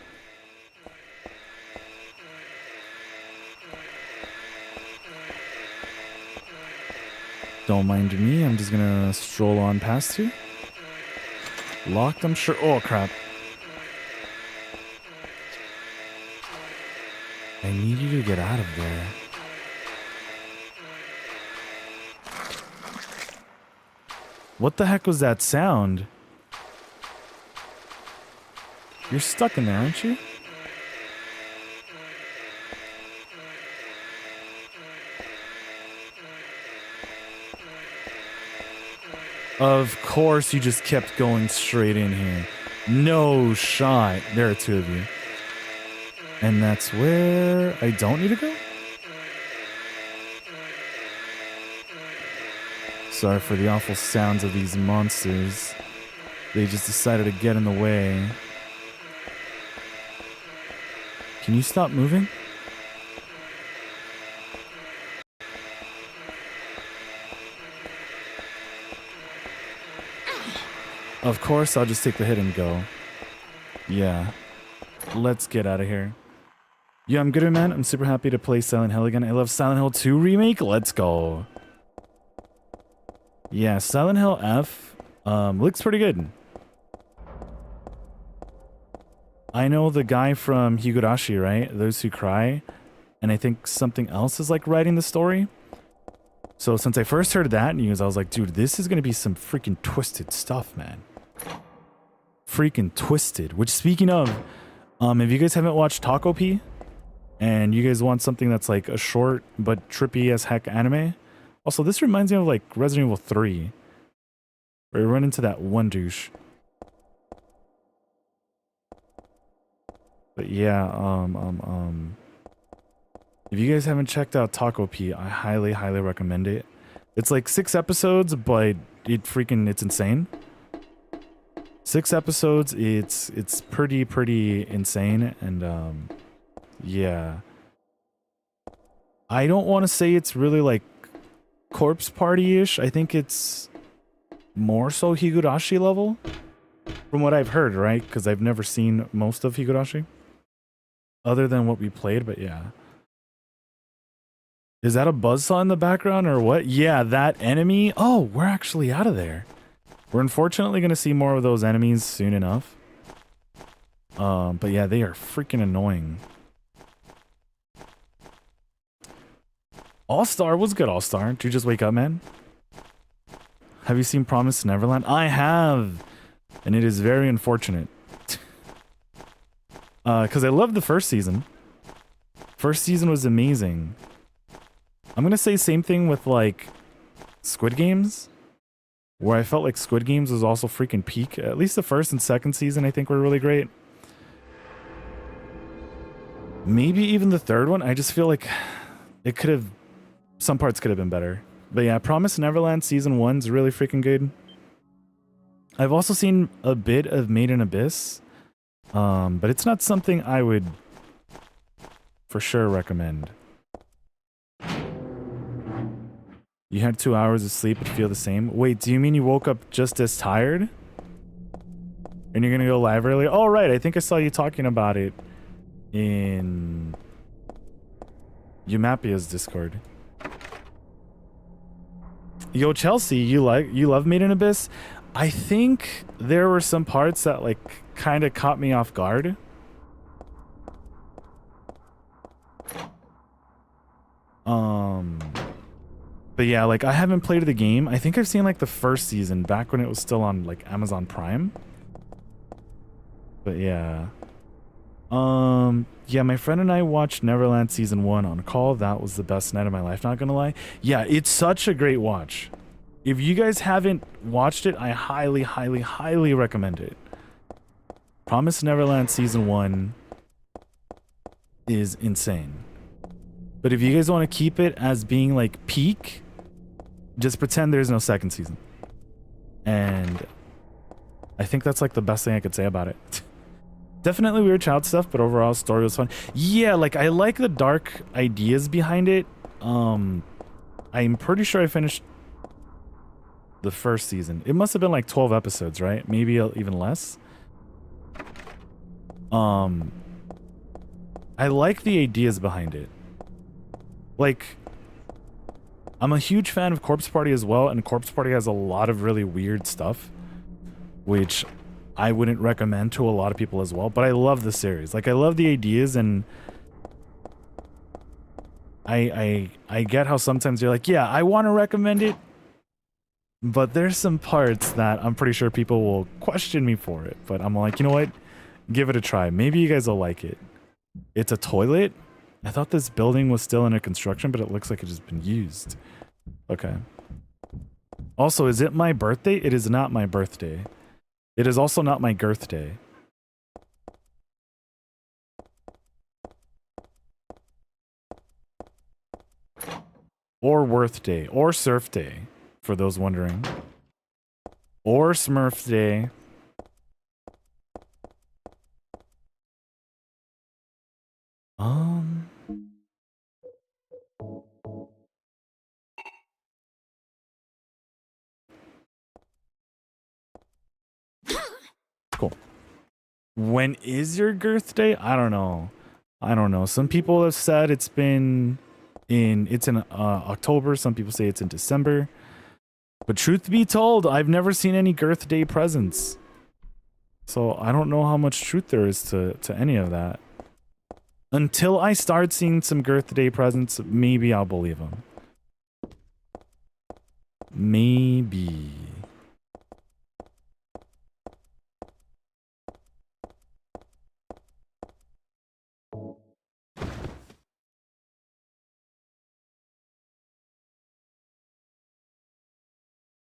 Don't mind me, I'm just gonna stroll on past you. Locked, I'm sure. Oh, crap. I need you to get out of there. What the heck was that sound? You're stuck in there, aren't you? Of course you just kept going straight in here. No shot. There are two of you. And that's where I don't need to go? Sorry for the awful sounds of these monsters. They just decided to get in the way. Can you stop moving? Of course, I'll just take the hit and go. Yeah. Let's get out of here. Yeah, I'm good, man. I'm super happy to play Silent Hill again. I love Silent Hill 2 Remake. Let's go. Yeah, Silent Hill F looks pretty good. I know the guy from Higurashi, right? Those Who Cry. And I think something else is like writing the story. So since I first heard that news, I was like, dude, this is going to be some freaking twisted stuff, man. Freaking twisted. Which, speaking of, if you guys haven't watched Taco P, and you guys want something that's like a short but trippy as heck anime. Also, this reminds me of like Resident Evil 3, where you run into that one douche. But yeah, If you guys haven't checked out Taco P, I highly, highly recommend it. It's like 6 episodes, but it's insane. 6 episodes, it's pretty insane, and yeah. I don't want to say it's really like Corpse Party-ish. I think it's more so Higurashi level, from what I've heard, right? Because I've never seen most of Higurashi, other than what we played, but yeah. Is that a buzzsaw in the background or what? Yeah, that enemy. Oh, we're actually out of there. We're unfortunately going to see more of those enemies soon enough. But yeah, they are freaking annoying. All-Star was good, All-Star. Did you just wake up, man? Have you seen Promised Neverland? I have. And it is very unfortunate. Because I loved the first season. First season was amazing. I'm going to say same thing with, like, Squid Games. Where I felt like Squid Games was also freaking peak. At least the first and second season, I think, were really great. Maybe even the third one. I just feel like it could have... Some parts could have been better. But yeah, Promised Neverland Season 1's really freaking good. I've also seen a bit of Made in Abyss. But it's not something I would for sure recommend. You had 2 hours of sleep and feel the same? Wait, do you mean you woke up just as tired? And you're gonna go live early? Oh, right, I think I saw you talking about it in Umapia's Discord. Yo, Chelsea, you love Made in Abyss? I think there were some parts that like kind of caught me off guard. But yeah, like I haven't played the game. I think I've seen like the first season back when it was still on like Amazon Prime. But yeah. Yeah, my friend and I watched Neverland Season 1 on call. That was the best night of my life, not gonna lie. Yeah, it's such a great watch. If you guys haven't watched it, I highly, highly, highly recommend it. Promised Neverland Season 1 is insane. But if you guys want to keep it as being like peak, just pretend there's no second season. And I think that's like the best thing I could say about it. Definitely weird child stuff, but overall story was fun. Yeah, like I like the dark ideas behind it. I'm pretty sure I finished the first season. It must have been like 12 episodes, right? Maybe even less. I like the ideas behind it. Like, I'm a huge fan of Corpse Party as well, and Corpse Party has a lot of really weird stuff, which I wouldn't recommend to a lot of people as well, but I love the series. Like, I love the ideas, and I get how sometimes you're like, yeah, I want to recommend it, but there's some parts that I'm pretty sure people will question me for it, but I'm like, you know what? Give it a try. Maybe you guys will like it. It's a toilet. I thought this building was still under construction, but it looks like it has been used. Okay. Also, is it my birthday? It is not my birthday. It is also not my girth day. Or worth day. Or surf day, for those wondering. Or Smurf day. Cool. When is your girth day? I don't know. I don't know. Some people have said it's in October. Some people say it's in December. But truth be told, I've never seen any girth day presents. So I don't know how much truth there is to any of that. Until I start seeing some girth day presents, maybe I'll believe them. Maybe.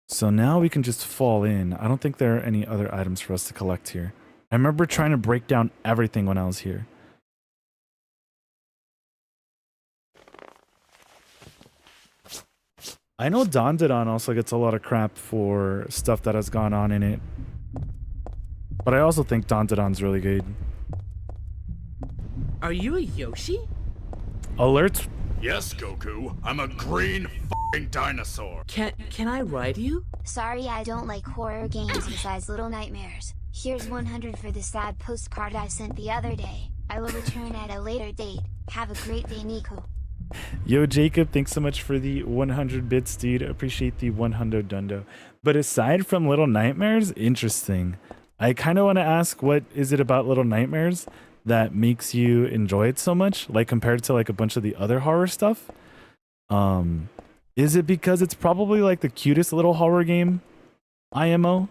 So now we can just fall in. I don't think there are any other items for us to collect here. I remember trying to break down everything when I was here. I know Dandadan also gets a lot of crap for stuff that has gone on in it. But I also think Dandadan's really good. Are you a Yoshi? Alert. Yes, Goku. I'm a green f***ing dinosaur. Can I ride you? Sorry, I don't like horror games besides Little Nightmares. Here's 100 for the sad postcard I sent the other day. I will return at a later date. Have a great day, Nikku. Yo, Jacob, thanks so much for the 100 bits, dude. Appreciate the 100 dundo. But aside from Little Nightmares, interesting. I kind of want to ask, what is it about Little Nightmares that makes you enjoy it so much, like compared to like a bunch of the other horror stuff? Is it because it's probably like the cutest little horror game, IMO?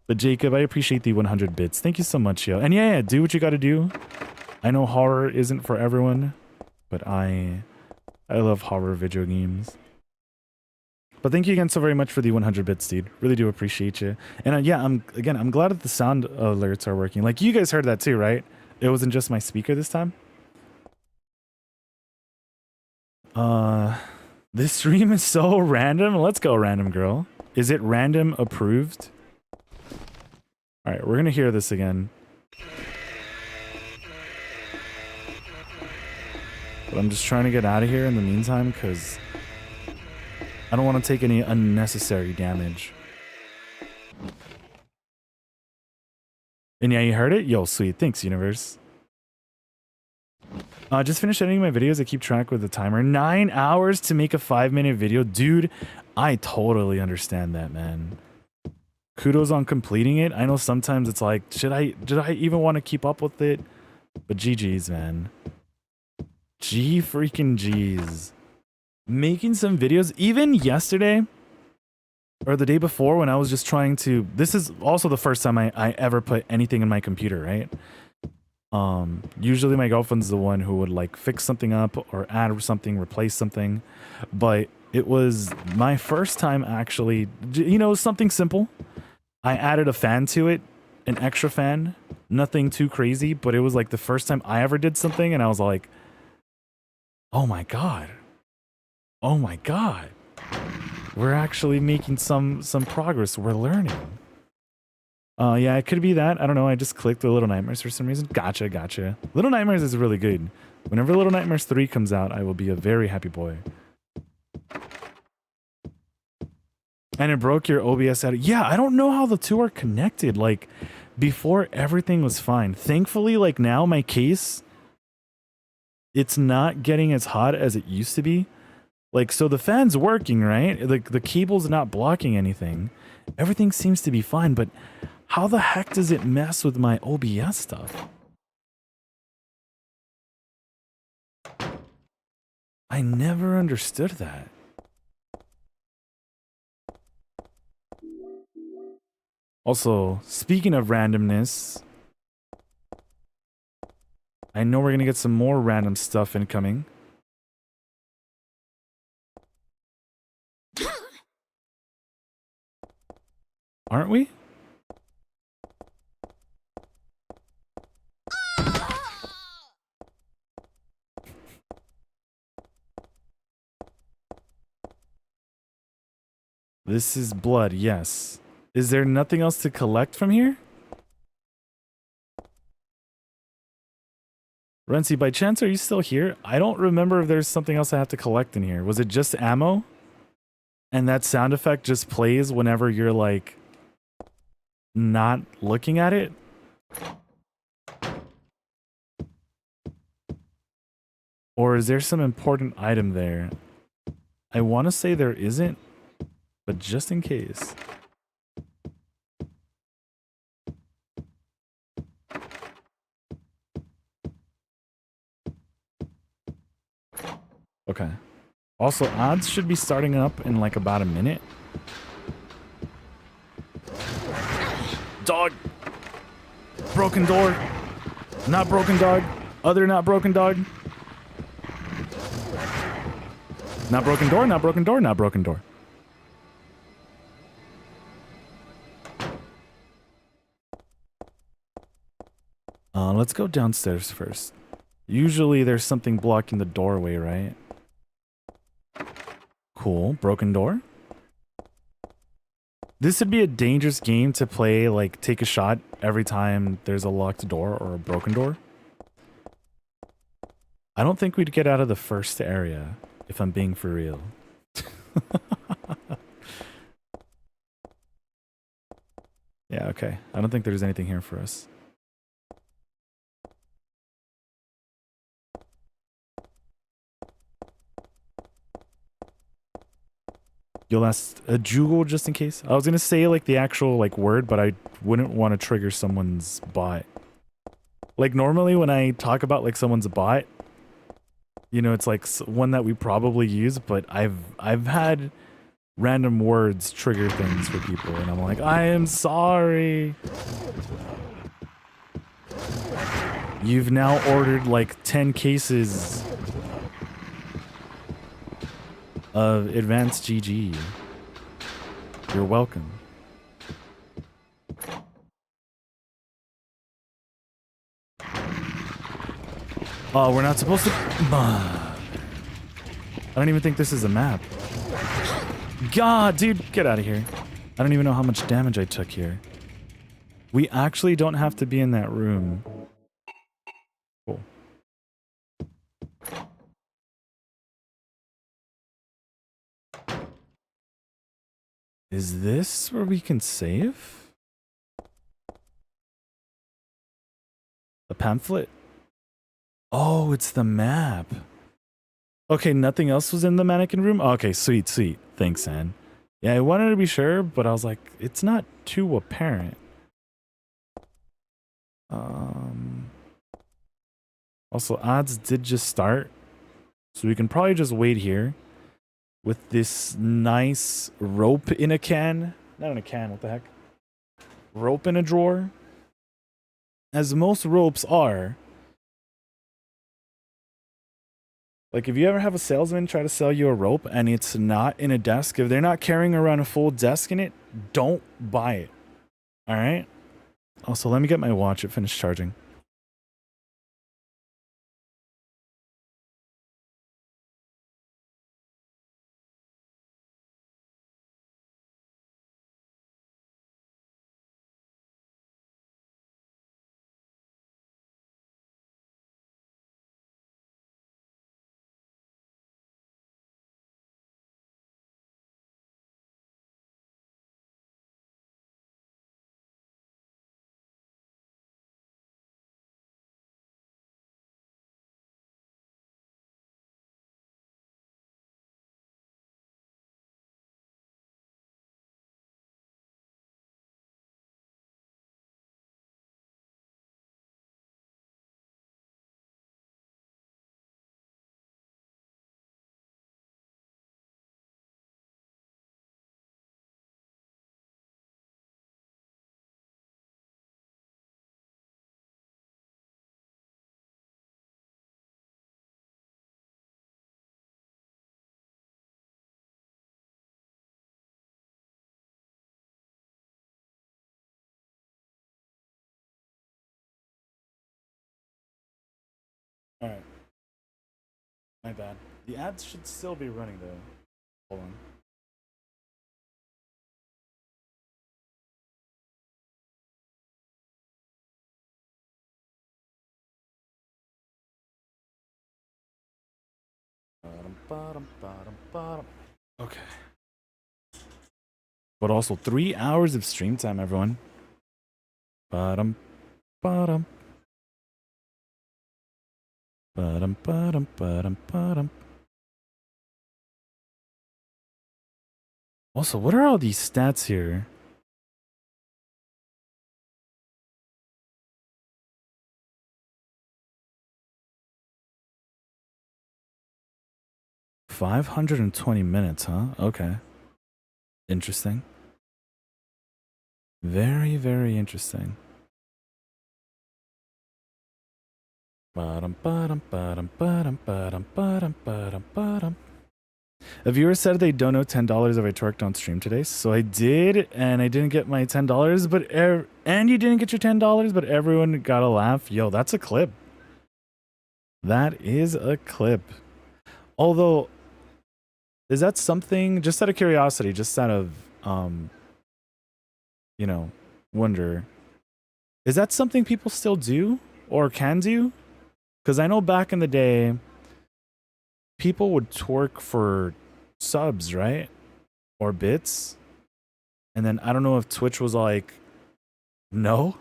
But Jacob, I appreciate the 100 bits. Thank you so much, yo. And yeah, do what you got to do. I know horror isn't for everyone, but I love horror video games. But thank you again so very much for the 100 bits, dude. Really do appreciate you. And yeah, I'm glad that the sound alerts are working. Like, you guys heard that too, right? It wasn't just my speaker this time. This stream is so random. Let's go, random girl. Is it random approved? All right, we're gonna hear this again. But I'm just trying to get out of here in the meantime because I don't want to take any unnecessary damage. And yeah, you heard it? Yo, sweet. Thanks, universe. Just finished editing my videos. I keep track with the timer. 9 hours to make a 5-minute video. Dude, I totally understand that, man. Kudos on completing it. I know sometimes it's like, did I even want to keep up with it? But GG's, man. G freaking G's. Making some videos, even yesterday or the day before when I was just trying to, this is also the first time I ever put anything in my computer, right? Usually my girlfriend's the one who would like fix something up or add something, replace something, but it was my first time actually, you know, something simple. I added a fan to it, an extra fan, nothing too crazy, but it was like the first time I ever did something and I was like, oh my God. Oh my God. We're actually making some progress. We're learning. Yeah, it could be that. I don't know. I just clicked the Little Nightmares for some reason. Gotcha. Little Nightmares is really good. Whenever Little Nightmares 3 comes out, I will be a very happy boy. And it broke your OBS out. Yeah, I don't know how the two are connected. Like, before everything was fine. Thankfully, like now my case, it's not getting as hot as it used to be. Like, so the fan's working, right? Like, the cable's not blocking anything. Everything seems to be fine, but how the heck does it mess with my OBS stuff? I never understood that. Also, speaking of randomness, I know we're going to get some more random stuff incoming. Aren't we? This is blood, yes. Is there nothing else to collect from here? Renzi, by chance, are you still here? I don't remember if there's something else I have to collect in here. Was it just ammo? And that sound effect just plays whenever you're like not looking at it? Or is there some important item there? I want to say there isn't, but just in case. Okay. Also, odds should be starting up in like about a minute. Dog! Broken door! Not broken dog! Other not broken dog! Not broken door, not broken door, not broken door. Let's go downstairs first. Usually there's something blocking the doorway, right? Cool. Broken door. This would be a dangerous game to play, like, take a shot every time there's a locked door or a broken door. I don't think we'd get out of the first area, if I'm being for real. Yeah, okay. I don't think there's anything here for us. You'll ask a juggle just in case? I was gonna say like the actual like word, but I wouldn't want to trigger someone's bot. Like normally when I talk about like someone's bot, you know, it's like one that we probably use, but I've had random words trigger things for people, and I'm like, I am sorry. You've now ordered like 10 cases of advanced GG. You're welcome. Oh, we're not supposed to. I don't even think this is a map. God, dude, get out of here. I don't even know how much damage I took here. We actually don't have to be in that room. Cool. Is this where we can save? The pamphlet? Oh, it's the map. Okay, nothing else was in the mannequin room? Okay, sweet, sweet. Thanks, Anne. Yeah, I wanted to be sure, but I was like, it's not too apparent. Also, odds did just start, so we can probably just wait here with this nice rope in a can. Not in a can, what the heck? Rope in a drawer. As most ropes are. Like, if you ever have a salesman try to sell you a rope and it's not in a desk, if they're not carrying around a full desk in it, don't buy it. Alright? Also, let me get my watch. It finished charging. Alright. My bad. The ads should still be running though. Hold on. Okay. But also 3 hours of stream time, everyone. Bottom, bottom. Bottom, bottom, bottom, bottom. Also, what are all these stats here? $520 huh? Okay. Interesting. Very, very interesting. Bottom, bottom, bottom, bottom, bottom, bottom, bottom, bottom. A viewer said they don't know $10 if I twerked on stream today, so I did, and I didn't get my $10, but and you didn't get your $10, but everyone got a laugh. Yo, that's a clip. That is a clip. Although Is that something, just out of curiosity, just out of, you know, wonder, is that something people still do or can do? Because I know back in the day, people would twerk for subs, right? Or bits. And then I don't know if Twitch was like, no.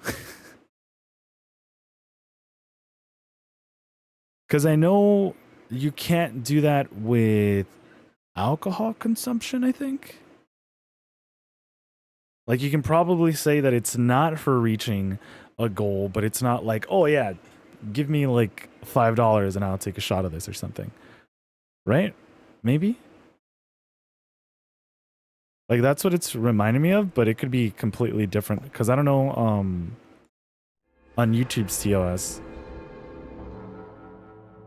Because I know you can't do that with alcohol consumption, I think. Like, you can probably say that it's not for reaching a goal, but it's not like, oh yeah, give me like $5 and I'll take a shot of this or something. Right? Maybe? Like, that's what it's reminding me of, but it could be completely different. Because I don't know, on YouTube's TOS.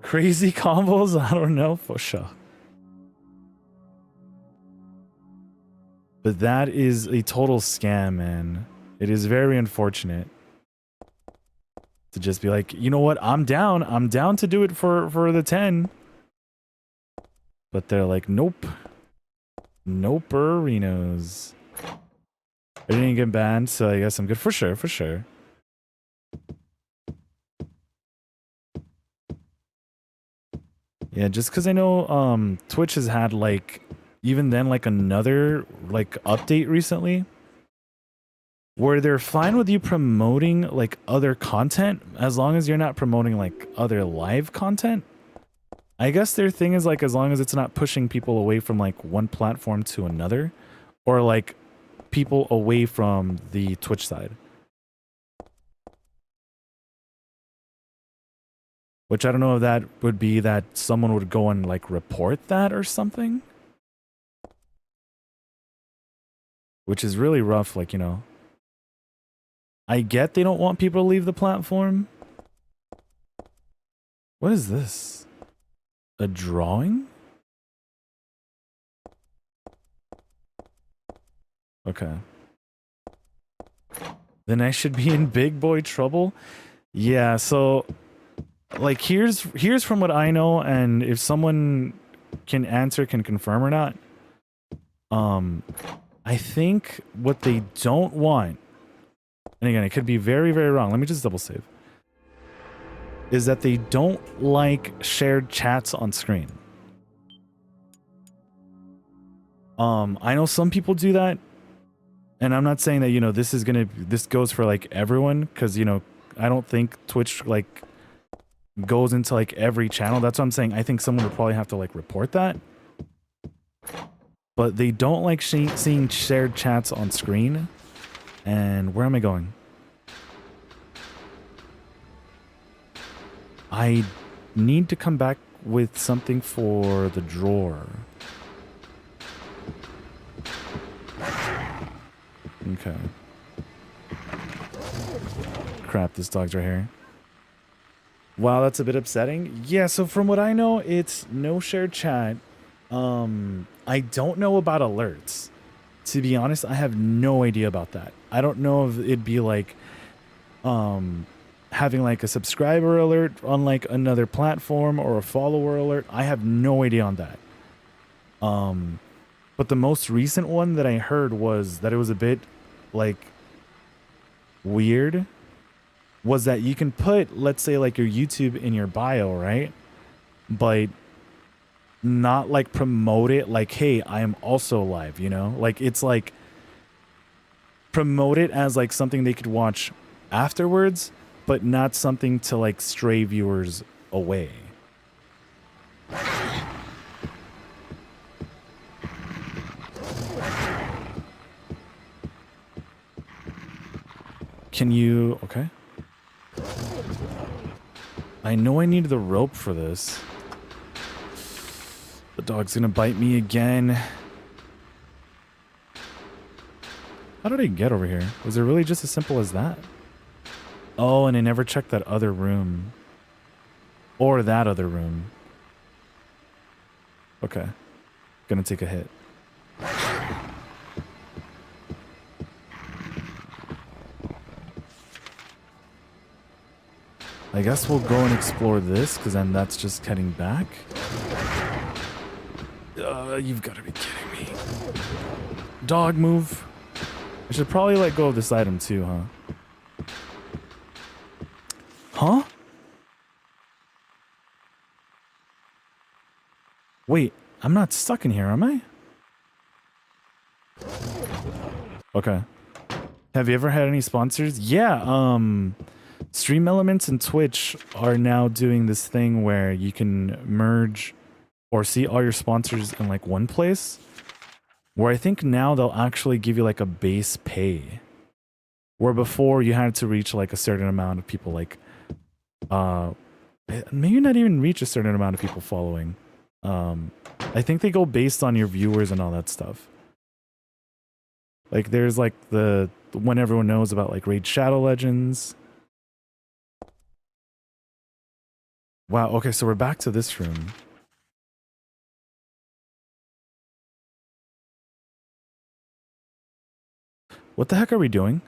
Crazy combos? I don't know for sure. But that is a total scam, man. It is very unfortunate to just be like, you know what? I'm down to do it for the 10. But they're like, nope. Nope-erinos. I didn't get banned, so I guess I'm good for sure, for sure. Yeah, just because I know Twitch has had like, even then, like another like update recently where they're fine with you promoting like other content as long as you're not promoting like other live content. I guess their thing is like, as long as it's not pushing people away from like one platform to another, or like people away from the Twitch side. Which I don't know if that would be that someone would go and like report that or something. Which is really rough, like, you know. I get they don't want people to leave the platform. What is this? A drawing? Okay. Then I should be in big boy trouble? Yeah, so like here's from what I know, and if someone can answer, can confirm or not. I think what they don't want, and again, it could be very, very wrong. Let me just double save. Is that they don't like shared chats on screen. I know some people do that, and I'm not saying that, you know, this goes for like everyone, because, you know, I don't think Twitch like goes into like every channel. That's what I'm saying. I think someone would probably have to like report that. But they don't like seeing shared chats on screen. And where am I going? I need to come back with something for the drawer. Okay. Crap, this dog's right here. Wow, that's a bit upsetting. Yeah, so from what I know, it's no shared chat. I don't know about alerts. To be honest, I have no idea about that. I don't know if it'd be like having like a subscriber alert on like another platform or a follower alert. I have no idea on that. But the most recent one that I heard was that it was a bit like weird, was that you can put, let's say, like your YouTube in your bio, right? But not like promote it like, hey, I am also live, you know? Like, it's like promote it as like something they could watch afterwards, but not something to like stray viewers away. Can you... Okay. I know I need the rope for this. The dog's gonna bite me again. How did I get over here? Was it really just as simple as that? Oh, and I never checked that other room. Or that other room. Okay. Gonna take a hit. I guess we'll go and explore this, because then that's just heading back. You've got to be kidding me. Dog move. I should probably let go of this item too, huh? Huh? Wait, I'm not stuck in here, am I? Okay. Have you ever had any sponsors? Yeah, Stream Elements and Twitch are now doing this thing where you can merge or see all your sponsors in like one place. Where I think now they'll actually give you like a base pay. Where before you had to reach like a certain amount of people, like maybe not even reach a certain amount of people following. I think they go based on your viewers and all that stuff. Like there's like the when everyone knows about like Raid Shadow Legends. Wow, okay, so we're back to this room. What the heck are we doing?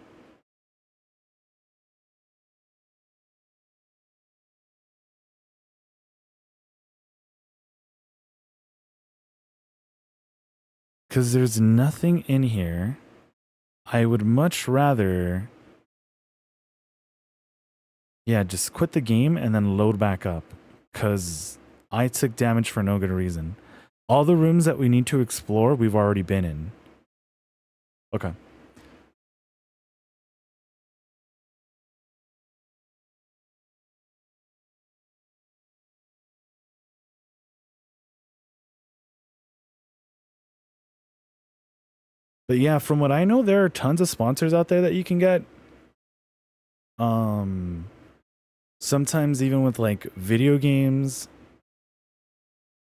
Because there's nothing in here. I would much rather... Yeah, just quit the game and then load back up. Because I took damage for no good reason. All the rooms that we need to explore, we've already been in. Okay. But yeah, from what I know, there are tons of sponsors out there that you can get. Sometimes even with like video games,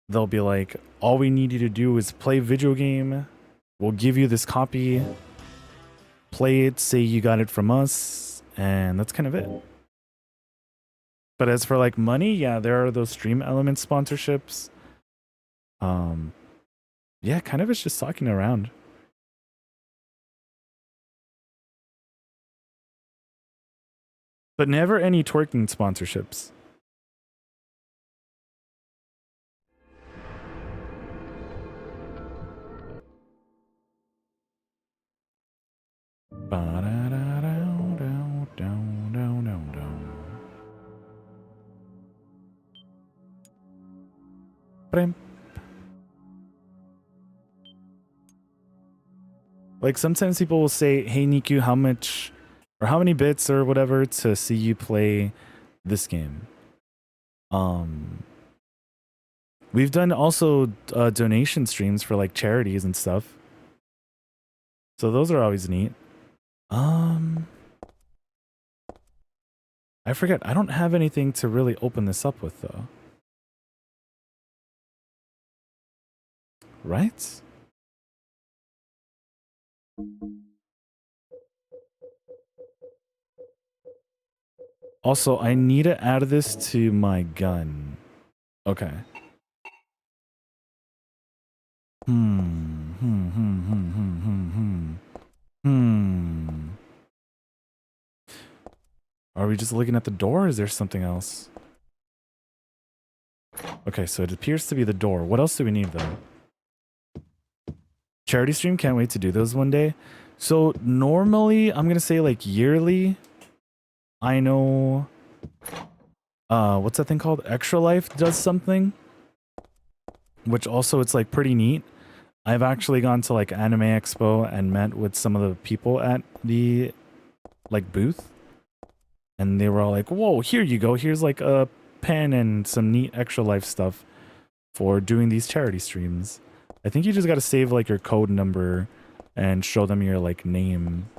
they'll be like, all we need you to do is play video game. We'll give you this copy. Play it, say you got it from us, and that's kind of it. But as for like money, yeah, there are those Stream Elements sponsorships. Yeah, kind of it's just talking around. But never any twerking sponsorships. Like sometimes people will say, hey Nikku, how much or how many bits or whatever to see you play this game. We've done also donation streams for like charities and stuff. So those are always neat. I forget. I don't have anything to really open this up with though. Right? Also, I need to add this to my gun. Okay. Are we just looking at the door or is there something else? Okay, so it appears to be the door. What else do we need though? Charity stream, can't wait to do those one day. So normally, I'm gonna say like yearly. I know, what's that thing called? Extra Life does something, which also it's like pretty neat. I've actually gone to like Anime Expo and met with some of the people at the like booth, and they were all like, "Whoa, here you go. Here's like a pen and some neat Extra Life stuff for doing these charity streams." I think you just got to save like your code number and show them your like name.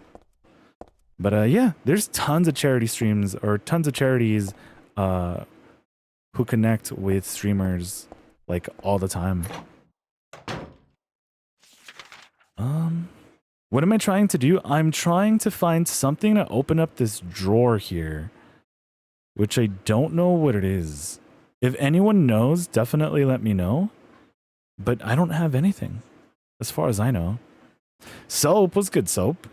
But yeah, there's tons of charity streams or tons of charities who connect with streamers like all the time. What am I trying to do? I'm trying to find something to open up this drawer here, which I don't know what it is. If anyone knows, definitely let me know. But I don't have anything, as far as I know. Soap was good, Soap.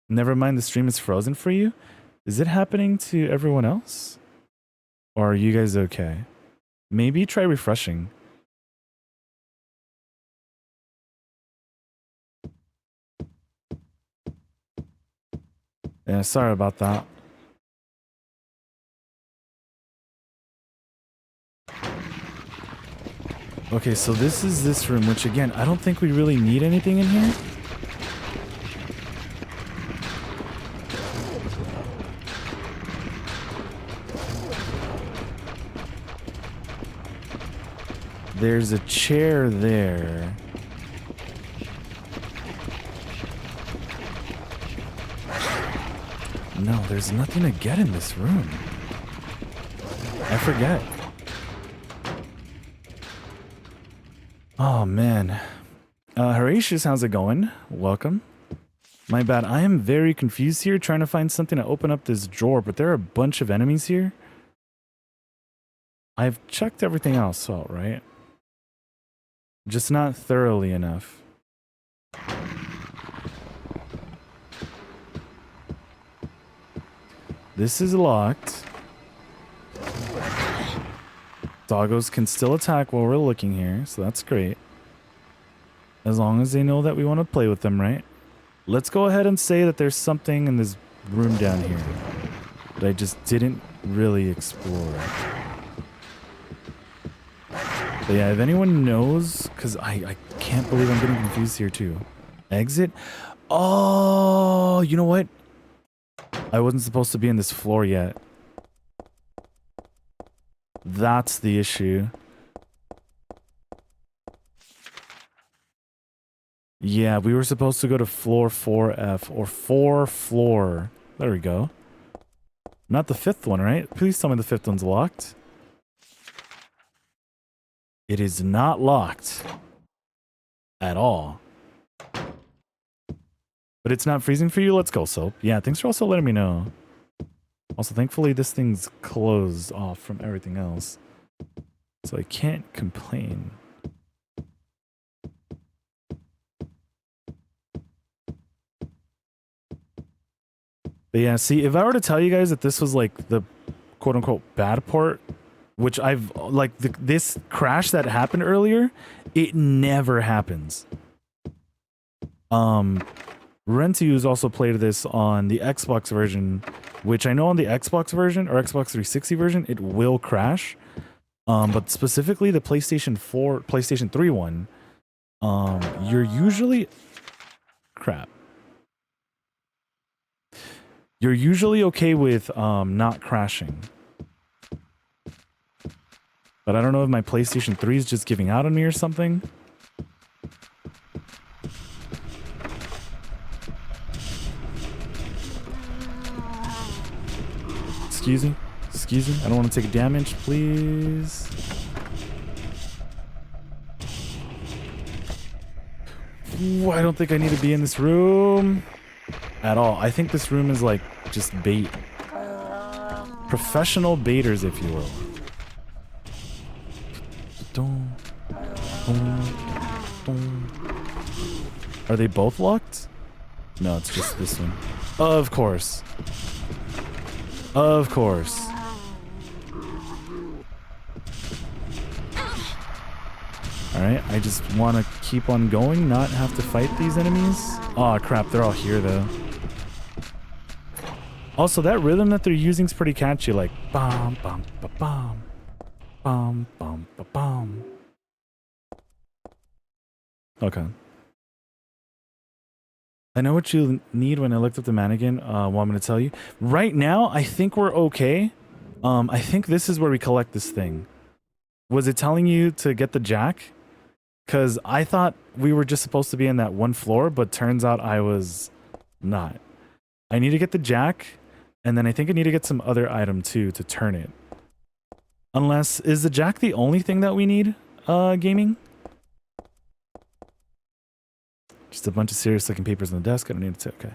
Never mind, the stream is frozen for you. Is it happening to everyone else? Or are you guys okay? Maybe try refreshing. Yeah, sorry about that. Okay, so this is this room, which again, I don't think we really need anything in here. There's a chair there. No, there's nothing to get in this room. I forget. Oh, man. Horatius, how's it going? Welcome. My bad. I am very confused here trying to find something to open up this drawer, but there are a bunch of enemies here. I've checked everything else out, right? Just not thoroughly enough. This is locked. Doggos can still attack while we're looking here, so that's great. As long as they know that we want to play with them, right? Let's go ahead and say that there's something in this room down here that I just didn't really explore. But yeah, if anyone knows, because I can't believe I'm getting confused here too. Exit? Oh, you know what? I wasn't supposed to be in this floor yet. That's the issue. Yeah, we were supposed to go to floor 4F or 4 floor. There we go. Not the 5th one, right? Please tell me the 5th one's locked. It is not locked at all. But it's not freezing for you? Let's go, Soap. Yeah, thanks for also letting me know. Also, thankfully, this thing's closed off from everything else. So I can't complain. But yeah, see, if I were to tell you guys that this was like the quote-unquote bad part, which I've, like, this crash that happened earlier, it never happens. Rentu's also played this on the Xbox version, which I know on the Xbox version, or Xbox 360 version, it will crash. But specifically the PlayStation 3 one, you're usually... Crap. You're usually okay with not crashing. But I don't know if my PlayStation 3 is just giving out on me or something. Excuse me. Excuse me. I don't want to take damage, please. Ooh, I don't think I need to be in this room at all. I think this room is like just bait. Professional baiters, if you will. Are they both locked? No, it's just this one. Of course. Of course. Alright, I just want to keep on going, not have to fight these enemies. Aw, crap, they're all here, though. Also, that rhythm that they're using is pretty catchy, like bum bum ba bum bum bum ba bum. Okay. I know what you need when I looked up the mannequin. Want me to tell you? Right now, I think we're okay. I think this is where we collect this thing. Was it telling you to get the jack? Because I thought we were just supposed to be in that one floor, but turns out I was not. I need to get the jack, and then I think I need to get some other item too to turn it. Unless, is the jack the only thing that we need, gaming? Just a bunch of serious looking papers on the desk. I don't need it to, okay.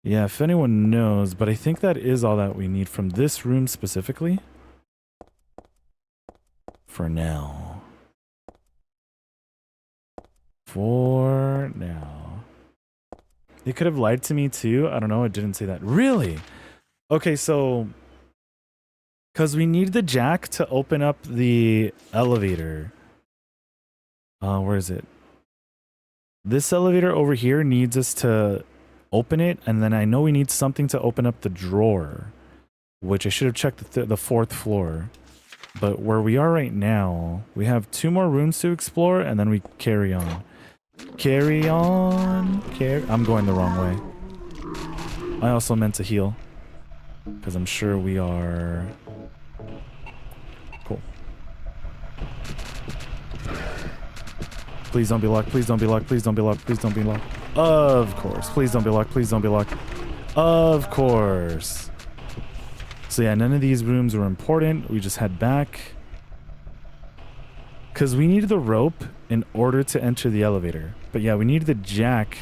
Yeah, if anyone knows, but I think that is all that we need from this room specifically. For now. For now. They could have lied to me too. I don't know. It didn't say that. Really? Okay, so... Because we need the jack to open up the elevator. Where is it? This elevator over here needs us to open it, and then I know we need something to open up the drawer, which I should have checked the 4th floor. But where we are right now, we have 2 more rooms to explore, and then we carry on. Carry on. I'm going the wrong way. I also meant to heal, because I'm sure we are... Cool. Please don't be locked. Please don't be locked. Please don't be locked. Please don't be locked. Of course. Please don't be locked. Please don't be locked. Of course. So yeah, none of these rooms were important. We just head back. Because we needed the rope in order to enter the elevator. But yeah, we needed the jack.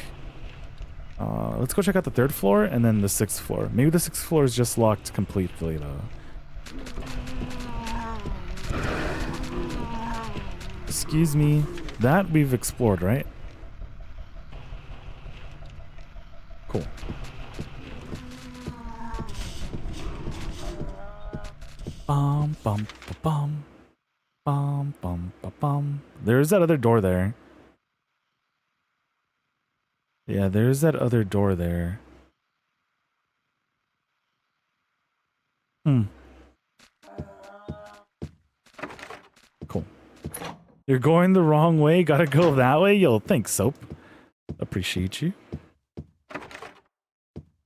Let's go check out the 3rd floor and then the 6th floor. Maybe the 6th floor is just locked completely though. Excuse me. That we've explored, right? Cool. Bum bum ba bum. Bum bum ba bum. There's that other door there. Yeah, there's that other door there. Cool. You're going the wrong way. Gotta go that way? Yo, thanks, Soap. Appreciate you.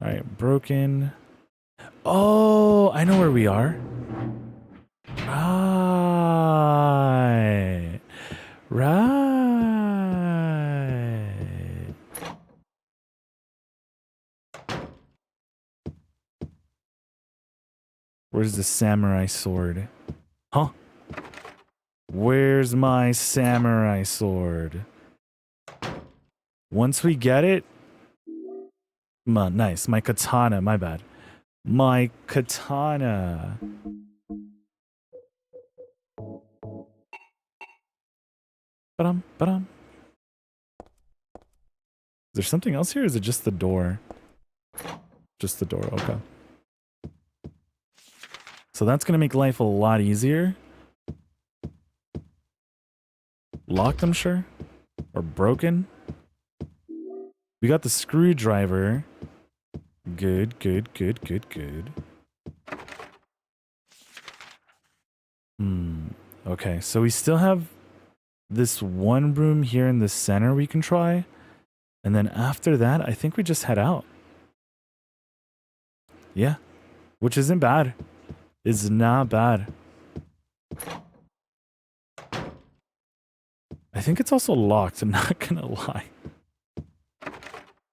Alright, broken. Oh, I know where we are. Right. Right. Where's the samurai sword? Huh? Where's my samurai sword? Once we get it... nice. My katana. My bad. My katana. Ba-dum, ba-dum. Is there something else here? Or is it just the door? Just the door. Okay. So that's going to make life a lot easier. Locked, I'm sure. Or broken. We got the screwdriver. Good, good, good, good, good. Okay, so we still have this one room here in the center we can try. And then after that, I think we just head out. Yeah. Which isn't bad. It's not bad. I think it's also locked, I'm not gonna lie.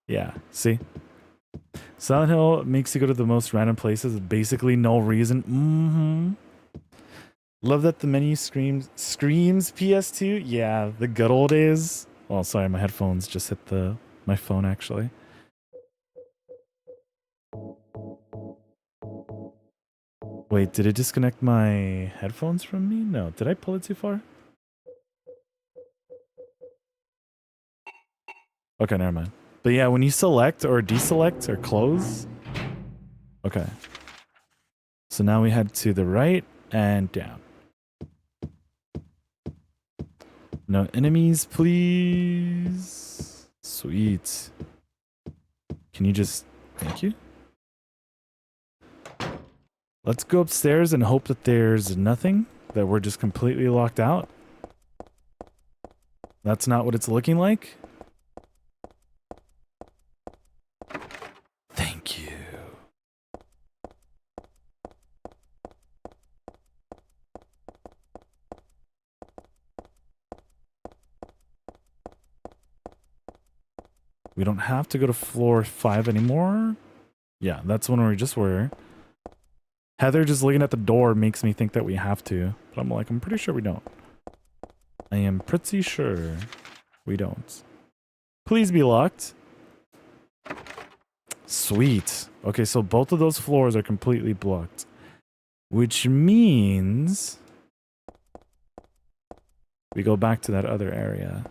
Yeah, see? Silent Hill makes you go to the most random places with basically no reason. Love that the menu screams PS2. Yeah, the good old days. Oh, sorry, my headphones just hit my phone actually. Wait, did it disconnect my headphones from me? No, did I pull it too far? Okay, never mind. But yeah, when you select or deselect or close. Okay. So now we head to the right and down. No enemies, please. Sweet. Can you just... Thank you. Let's go upstairs and hope that there's nothing. That we're just completely locked out. That's not what it's looking like. Thank you. We don't have to go to floor 5 anymore. Yeah, that's one where we just were. Heather just looking at the door makes me think that we have to. But I'm like, I'm pretty sure we don't. I am pretty sure we don't. Please be locked. Sweet. Okay, so both of those floors are completely blocked. Which means... we go back to that other area.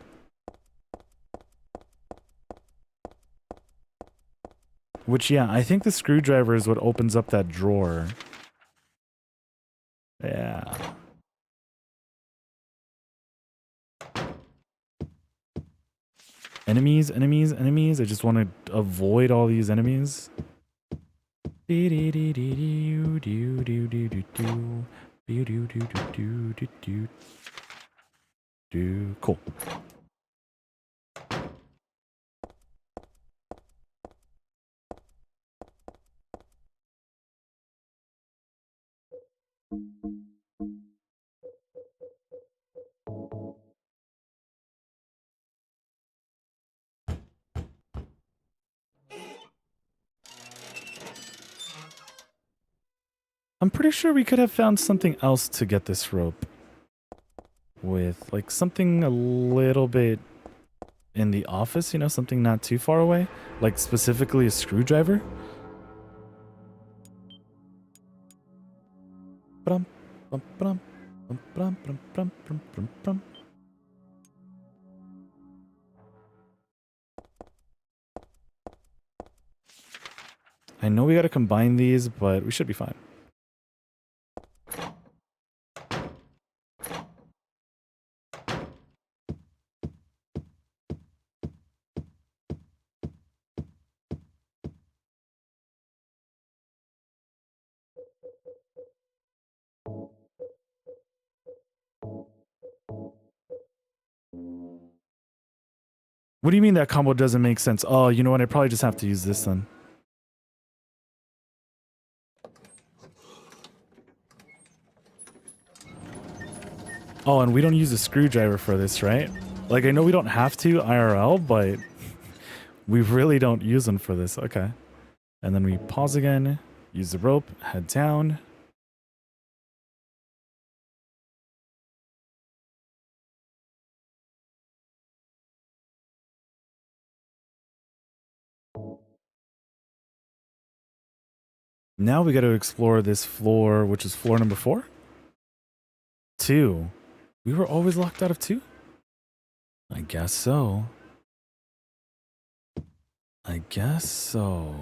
Which, yeah, I think the screwdriver is what opens up that drawer. Yeah. Enemies, enemies, enemies. I just want to avoid all these enemies. Cool. I'm pretty sure we could have found something else to get this rope with, like something a little bit in the office, you know, something not too far away, like specifically a screwdriver. Brum, brum, brum, brum, brum, brum, brum, brum, brum, brum. I know we gotta combine these, but we should be fine. What do you mean that combo doesn't make sense? Oh, you know what? I probably just have to use this then. Oh, and we don't use a screwdriver for this, right? Like, I know we don't have to IRL, but we really don't use them for this. Okay. And then we pause again, use the rope, head down. Now we got to explore this floor, which is floor number 4. 2. We were always locked out of 2? I guess so. I guess so.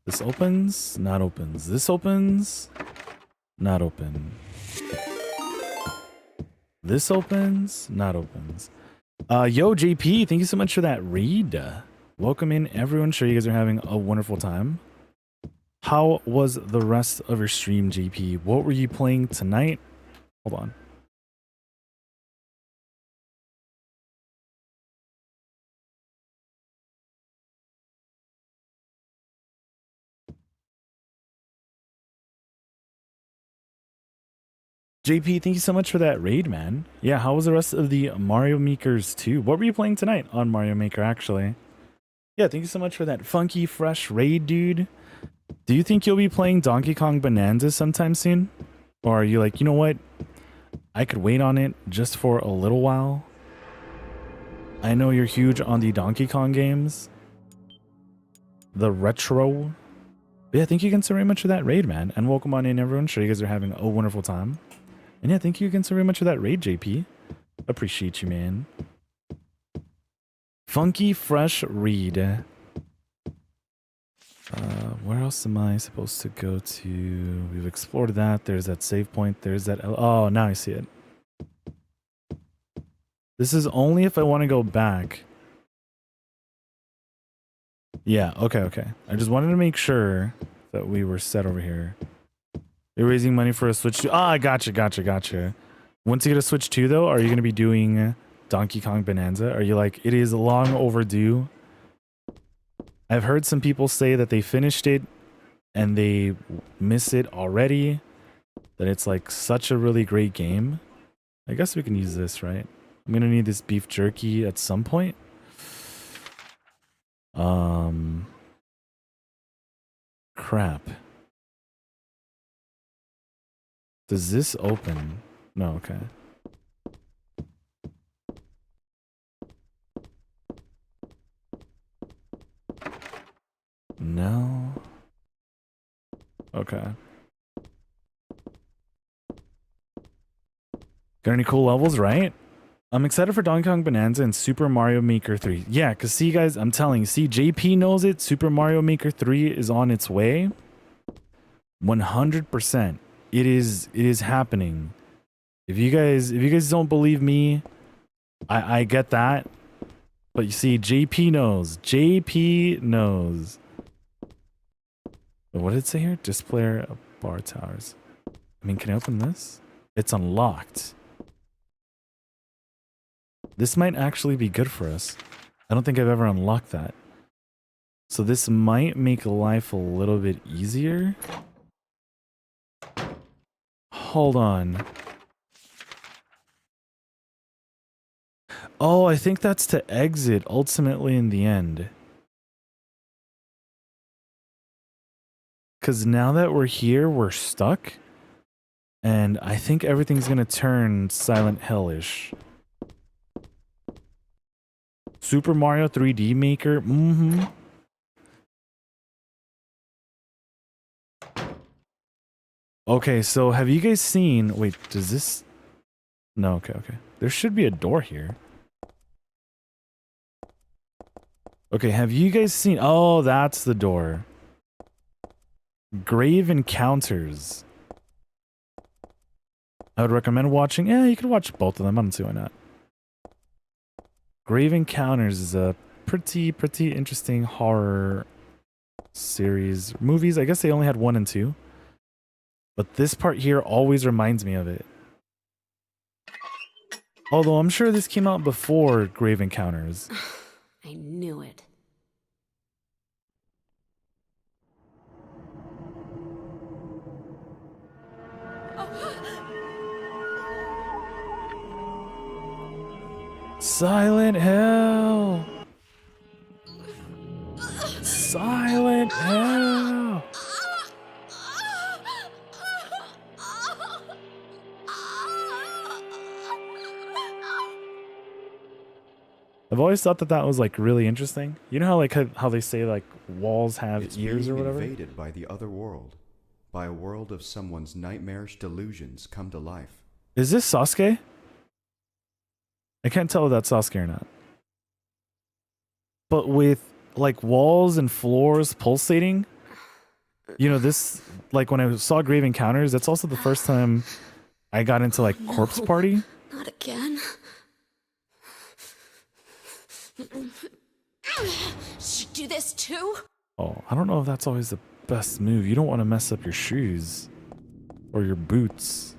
This opens, not opens. This opens, not open. This opens, not opens. Yo, JP, thank you so much for that read. Welcome in, everyone. Sure you guys are having a wonderful time. How was the rest of your stream, JP? What were you playing tonight? Hold on. JP, thank you so much for that raid, man. Yeah, how was the rest of the Mario Makers 2? What were you playing tonight on Mario Maker, actually? Yeah, thank you so much for that funky, fresh raid, dude. Do you think you'll be playing Donkey Kong Bonanza sometime soon? Or are you like, you know what? I could wait on it just for a little while. I know you're huge on the Donkey Kong games. The retro. But yeah, thank you again so very much for that raid, man. And welcome on in, everyone. Sure you guys are having a wonderful time. And yeah, thank you again so very much for that raid, JP. Appreciate you, man. Funky fresh read. Where else am I supposed to go to? We've explored that. There's that save point. There's that. Oh, now I see it. This is only if I want to go back. Yeah, okay. I just wanted to make sure that we were set over here. You're raising money for a Switch 2. Ah, gotcha. Once you get a Switch 2, though, are you going to be doing Donkey Kong Bonanza? Are you like, it is long overdue? I've heard some people say that they finished it and they miss it already. That it's like such a really great game. I guess we can use this, right? I'm going to need this beef jerky at some point. Crap. Does this open? No, okay. No. Okay. Got any cool levels, right? I'm excited for Donkey Kong Bonanza and Super Mario Maker 3. Yeah, because see, guys, I'm telling you, see, JP knows it. Super Mario Maker 3 is on its way. 100%. It is happening. If you guys don't believe me, I get that. But you see, JP knows. JP knows. But what did it say here? Display of bar towers. I mean, can I open this? It's unlocked. This might actually be good for us. I don't think I've ever unlocked that. So this might make life a little bit easier. Hold on. Oh, I think that's to exit ultimately in the end. Because now that we're here, we're stuck. And I think everything's going to turn Silent Hill-ish. Super Mario 3D Maker. Mm-hmm. Okay, so have you guys seen... Wait, does this... No, okay. There should be a door here. Okay, have you guys seen... Oh, that's the door. Grave Encounters. I would recommend watching... Yeah, you can watch both of them. I don't see why not. Grave Encounters is a pretty interesting horror series. Movies, I guess they only had 1 and 2. But this part here always reminds me of it. Although I'm sure this came out before Grave Encounters. I knew it. Silent Hill! Silent Hill! I've always thought that was like really interesting. You know how like how they say like walls have ears or whatever? Invaded by the other world, by a world of someone's nightmarish delusions come to life. Is this Sasuke? I can't tell if that's Sasuke or not. But with like walls and floors pulsating, you know, this, like when I saw Grave Encounters, that's also the first time I got into like Corpse Party. Not again. Should do this too? Oh, I don't know if that's always the best move. You don't want to mess up your shoes or your boots.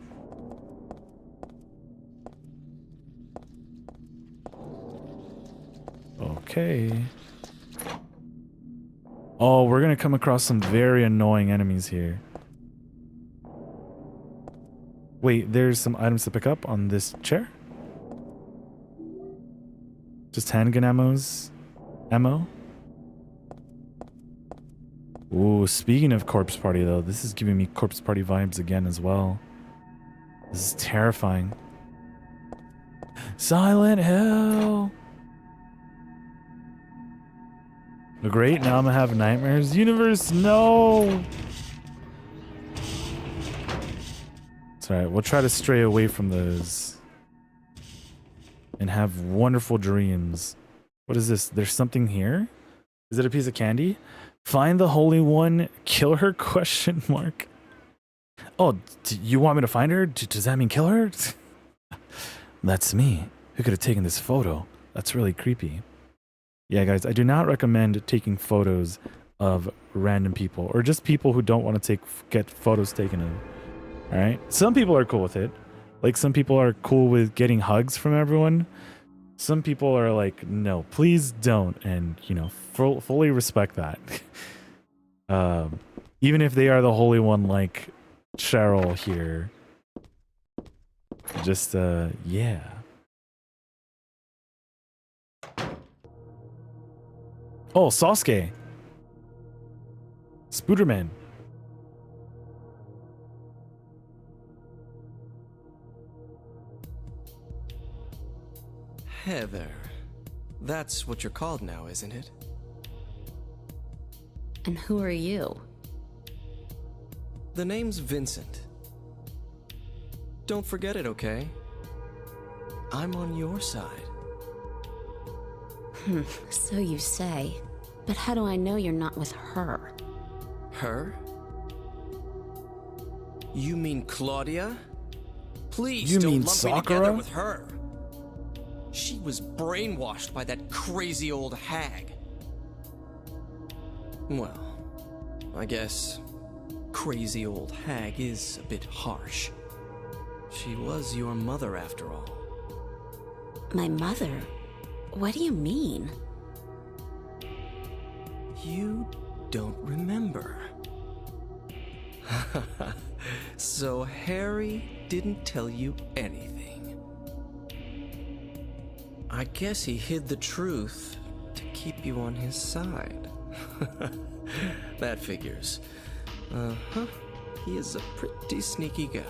Okay. Oh, we're gonna come across some very annoying enemies here. Wait, there's some items to pick up on this chair? Just handgun ammo? Ooh, speaking of Corpse Party though, this is giving me Corpse Party vibes again as well. This is terrifying. Silent Hill! Great, now I'm gonna have nightmares. Universe, no! It's alright, we'll try to stray away from those. And have wonderful dreams. What is this? There's something here? Is it a piece of candy? Find the Holy One, kill her, question mark. Oh, you want me to find her? Does that mean kill her? That's me. Who could have taken this photo? That's really creepy. Yeah, guys, I do not recommend taking photos of random people or just people who don't want to get photos taken of. All right? Some people are cool with it. Like, some people are cool with getting hugs from everyone. Some people are like, no, please don't. And, you know, fully respect that. Even if they are the Holy One, like Cheryl here. Just, yeah. Oh, Sasuke. Spooderman. Heather. That's what you're called now, isn't it? And who are you? The name's Vincent. Don't forget it, okay? I'm on your side. So you say. But how do I know you're not with her? Her? You mean Claudia? Please You don't mean lump me together Sakura? with her. She was brainwashed by that crazy old hag. Well, I guess crazy old hag is a bit harsh. She was your mother after all. My mother? What do you mean? You don't remember. So Harry didn't tell you anything. I guess he hid the truth to keep you on his side. That figures. Uh-huh. He is a pretty sneaky guy.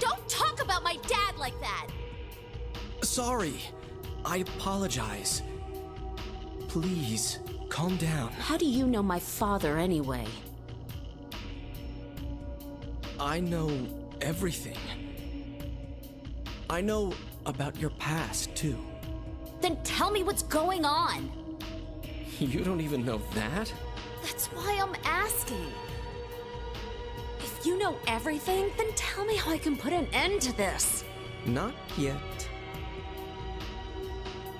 Don't talk about my dad like that! Sorry. I apologize. Please, calm down. How do you know my father anyway? I know everything. I know about your past, too. Then tell me what's going on! You don't even know that? That's why I'm asking. If you know everything, then tell me how I can put an end to this. Not yet.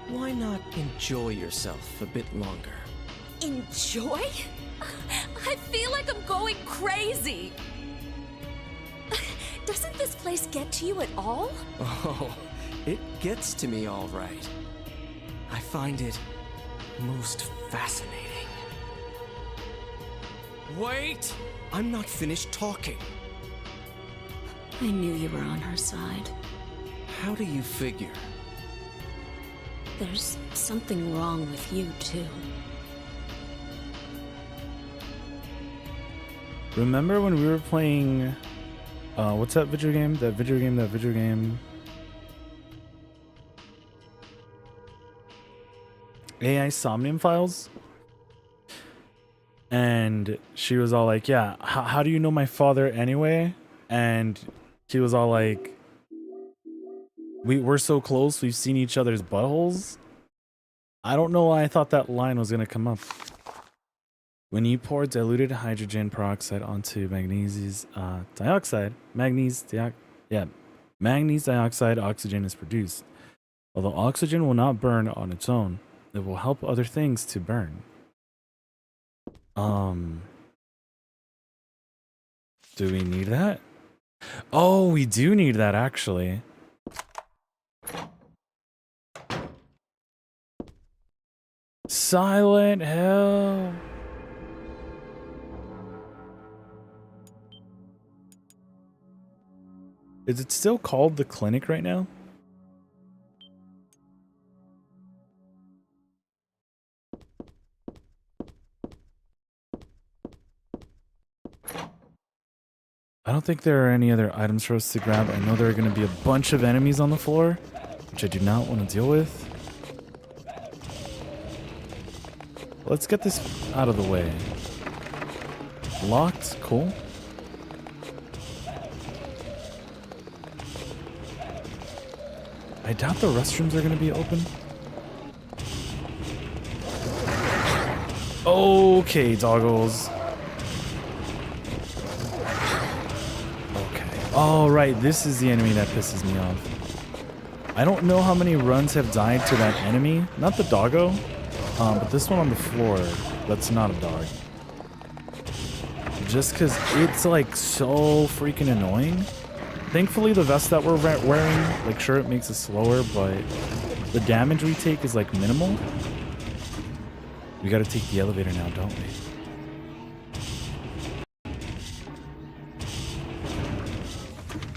Why not enjoy yourself a bit longer? Enjoy? I feel like I'm going crazy. Doesn't this place get to you at all? Oh, it gets to me all right. I find it most fascinating. Wait! I'm not finished talking. I knew you were on her side. How do you figure? There's something wrong with you, too. Remember when we were playing... what's that video game? That video game. AI Somnium Files? And she was all like, yeah, how do you know my father anyway? And he was all like, we're so close, we've seen each other's buttholes. I don't know why I thought that line was going to come up. When you pour diluted hydrogen peroxide onto manganese dioxide, manganese dioxide, oxygen is produced. Although oxygen will not burn on its own, it will help other things to burn. Do we need that? Oh, we do need that actually. Silent Hill. Is it still called the clinic right now? I don't think there are any other items for us to grab. I know there are going to be a bunch of enemies on the floor, which I do not want to deal with. Let's get this out of the way. Locked, cool. I doubt the restrooms are going to be open. Okay, doggos. Okay. All right, this is the enemy that pisses me off. I don't know how many runs have died to that enemy. Not the doggo, but this one on the floor. That's not a dog. Just because it's like so freaking annoying. Thankfully, the vest that we're wearing, like, sure, it makes us slower, but the damage we take is like minimal. We gotta take the elevator now, don't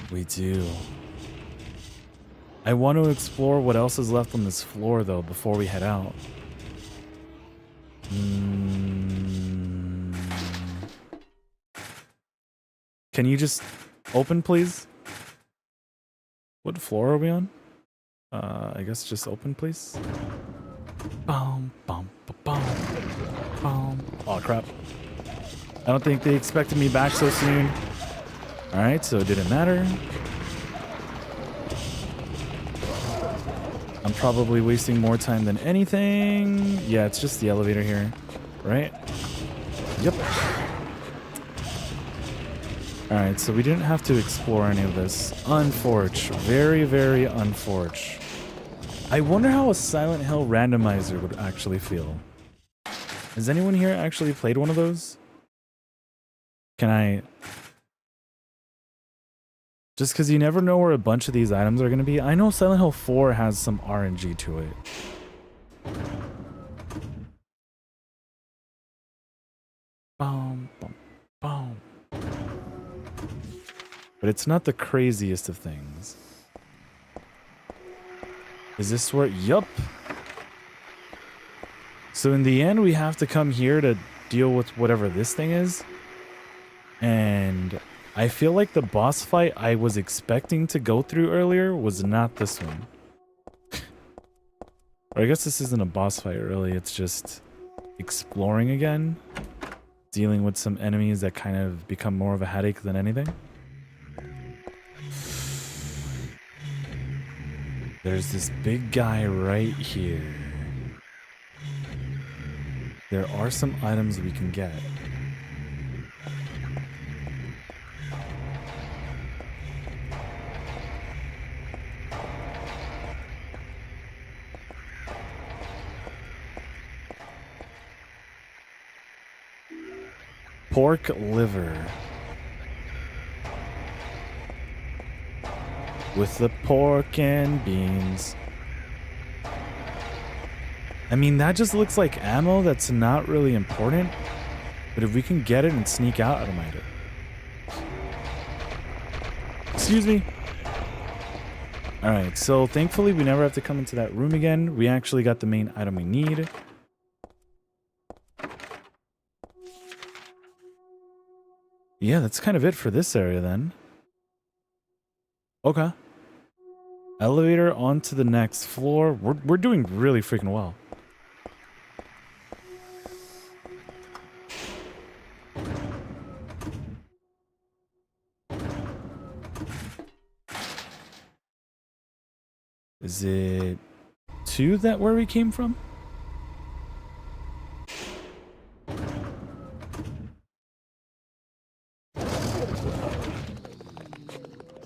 we? We do. I want to explore what else is left on this floor, though, before we head out. Can you just open, please? What floor are we on? I guess just open, please. Boom, boom, boom, boom. Oh, crap. I don't think they expected me back so soon. Alright, so it didn't matter. I'm probably wasting more time than anything. Yeah, it's just the elevator here, right? Yep. Alright, so we didn't have to explore any of this. Unfortunate. Very, very unfortunate. I wonder how a Silent Hill randomizer would actually feel. Has anyone here actually played one of those? Can I... Just because you never know where a bunch of these items are going to be. I know Silent Hill 4 has some RNG to it. Boom, boom, boom. But it's not the craziest of things. Is this where... Yup. So in the end, we have to come here to deal with whatever this thing is. And I feel like the boss fight I was expecting to go through earlier was not this one. Or I guess this isn't a boss fight really, it's just exploring again. Dealing with some enemies that kind of become more of a headache than anything. There's this big guy right here. There are some items we can get. Pork liver. With the pork and beans. I mean, that just looks like ammo that's not really important. But if we can get it and sneak out, I don't mind it. Excuse me. Alright, so thankfully we never have to come into that room again. We actually got the main item we need. Yeah, that's kind of it for this area then. Okay. Elevator onto the next floor. We're doing really freaking well. Is it 2 that where we came from?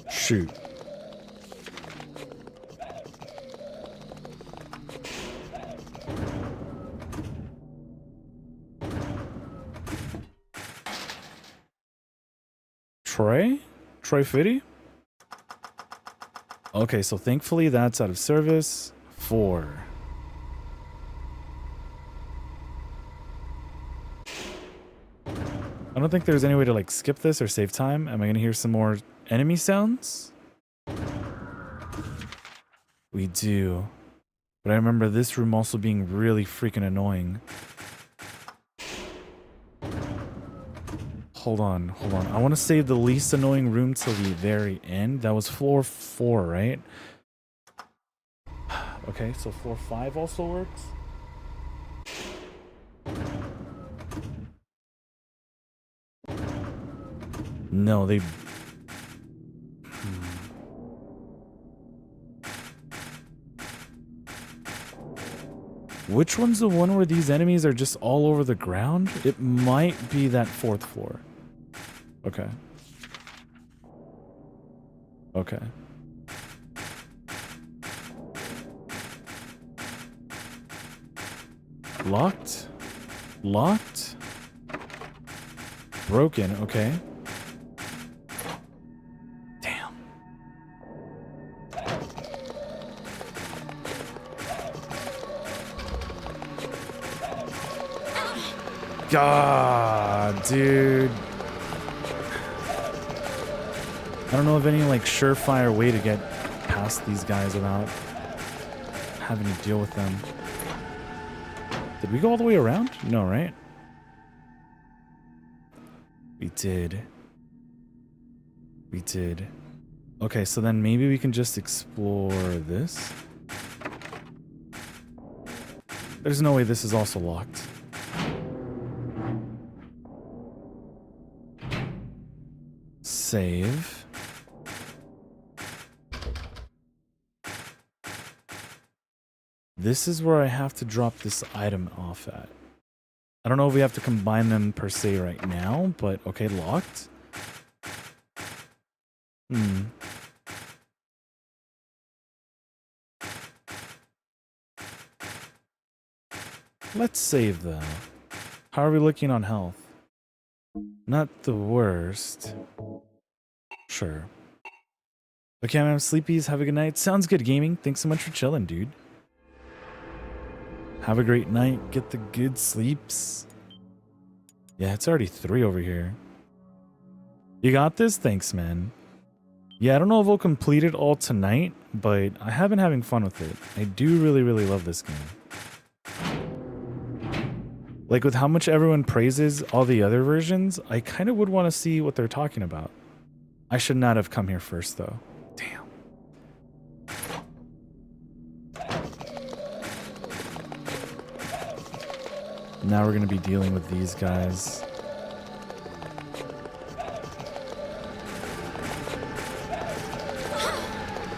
Shoot. Troy Fitty? Okay, so thankfully that's out of service. 4. I don't think there's any way to like skip this or save time. Am I gonna hear some more enemy sounds? We do. But I remember this room also being really freaking annoying. Hold on. I want to save the least annoying room till the very end. That was floor 4, right? Okay, so floor 5 also works. No, they... Which one's the one where these enemies are just all over the ground? It might be that 4th floor. Okay. Okay. Locked? Locked? Broken, okay. Damn. God, dude. I don't know of any like surefire way to get past these guys without having to deal with them. Did we go all the way around? No, right? We did. We did. Okay, so then maybe we can just explore this. There's no way this is also locked. Save. This is where I have to drop this item off at. I don't know if we have to combine them per se right now, but okay, locked. Hmm. Let's save though. How are we looking on health? Not the worst. Sure. Okay, I'm sleepies. Have a good night. Sounds good, gaming. Thanks so much for chilling, dude. Have a great night. Get the good sleeps. Yeah, it's already 3 over here. You got this? Thanks, man. Yeah, I don't know if we'll complete it all tonight, but I have been having fun with it. I do really, really love this game. Like, with how much everyone praises all the other versions, I kind of would want to see what they're talking about. I should not have come here first, though. Damn. Now we're going to be dealing with these guys.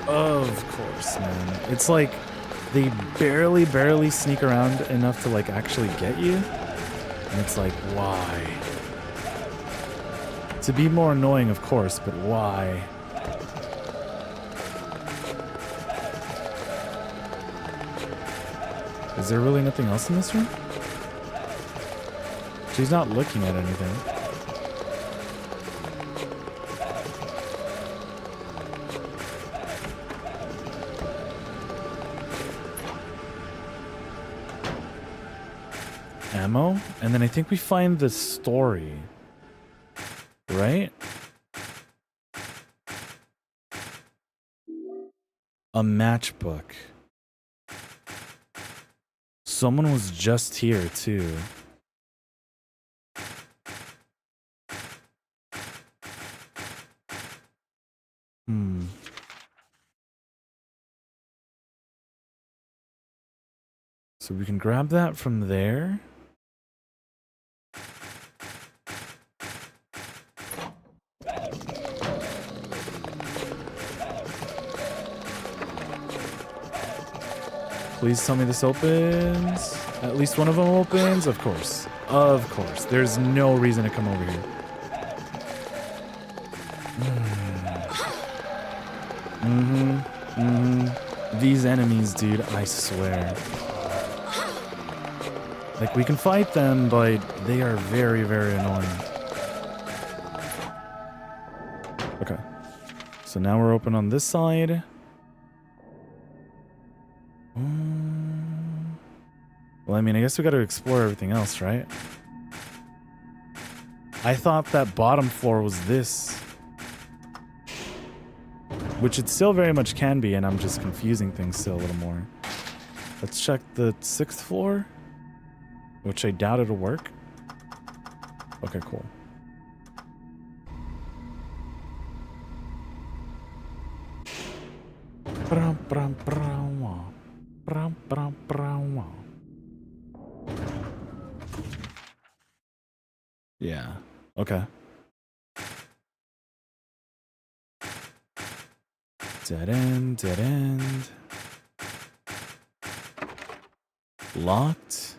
Of course, man. It's like they barely sneak around enough to like actually get you. And it's like, why? To be more annoying, of course, but why? Is there really nothing else in this room? She's not looking at anything. Ammo, and then I think we find the story, right? A matchbook. Someone was just here too. So we can grab that from there. Please tell me this opens. At least one of them opens. Of course. Of course. There's no reason to come over here. These enemies, dude, I swear. Like, we can fight them, but they are very, very annoying. Okay. So now we're open on this side. Well, I mean, I guess we got to explore everything else, right? I thought that bottom floor was this. Which it still very much can be, and I'm just confusing things still a little more. Let's check the 6th floor. Which I doubt it'll work. Okay, cool. Yeah. Okay. Dead end, dead end. Locked.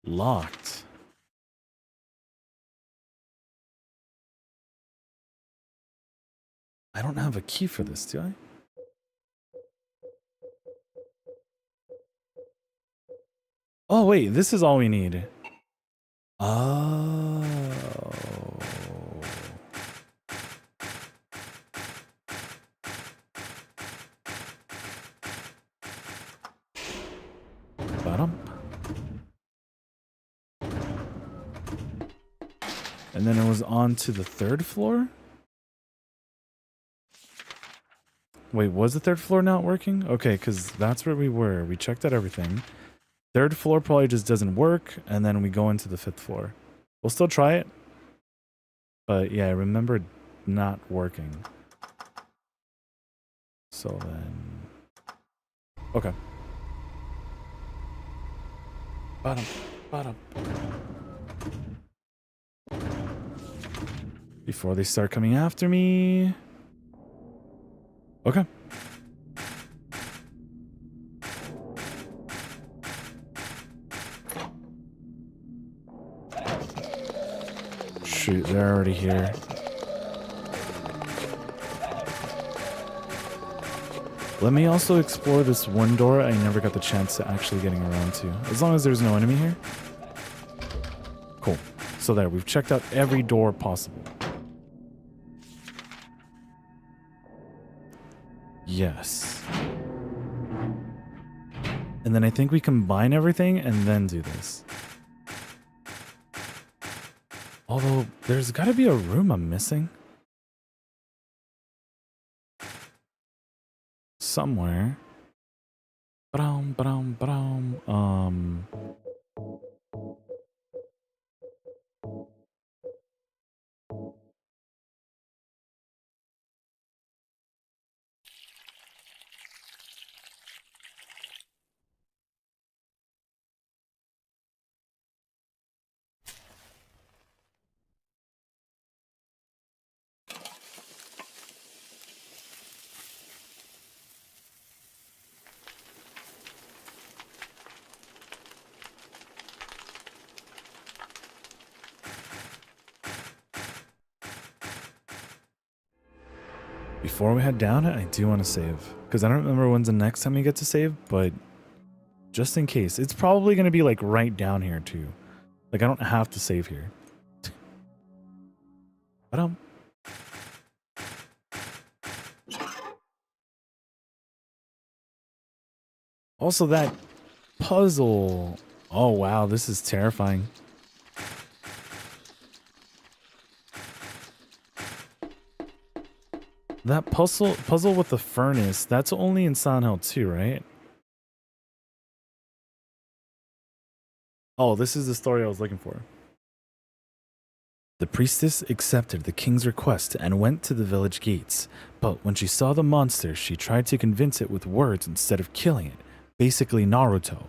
Locked. I don't have a key for this, do I? Oh, wait, this is all we need. Oh. Bottom. And then it was on to the 3rd floor? Wait, was the 3rd floor not working? Okay, because that's where we were. We checked out everything. 3rd floor probably just doesn't work, and then we go into the 5th floor. We'll still try it. But yeah, I remember not working. So then... Okay. Bottom. Bottom. Before they start coming after me. Okay. shoot, they're already here. Let me also explore this one door I never got the chance to actually getting around to. As long as there's no enemy here. Cool. So there, we've checked out every door possible. Yes. And then I think we combine everything and then do this. Although, there's gotta be a room I'm missing. Somewhere. Ba-dum, ba-dum, ba-dum. Before we head down it, I do want to save. Because I don't remember when's the next time we get to save, but just in case. It's probably going to be like right down here too. Like I don't have to save here. Ba-dum. Also that puzzle. Oh wow, this is terrifying. That puzzle with the furnace, that's only in Silent Hill 2, right? Oh, this is the story I was looking for. The priestess accepted the king's request and went to the village gates. But when she saw the monster, she tried to convince it with words instead of killing it. Basically Naruto.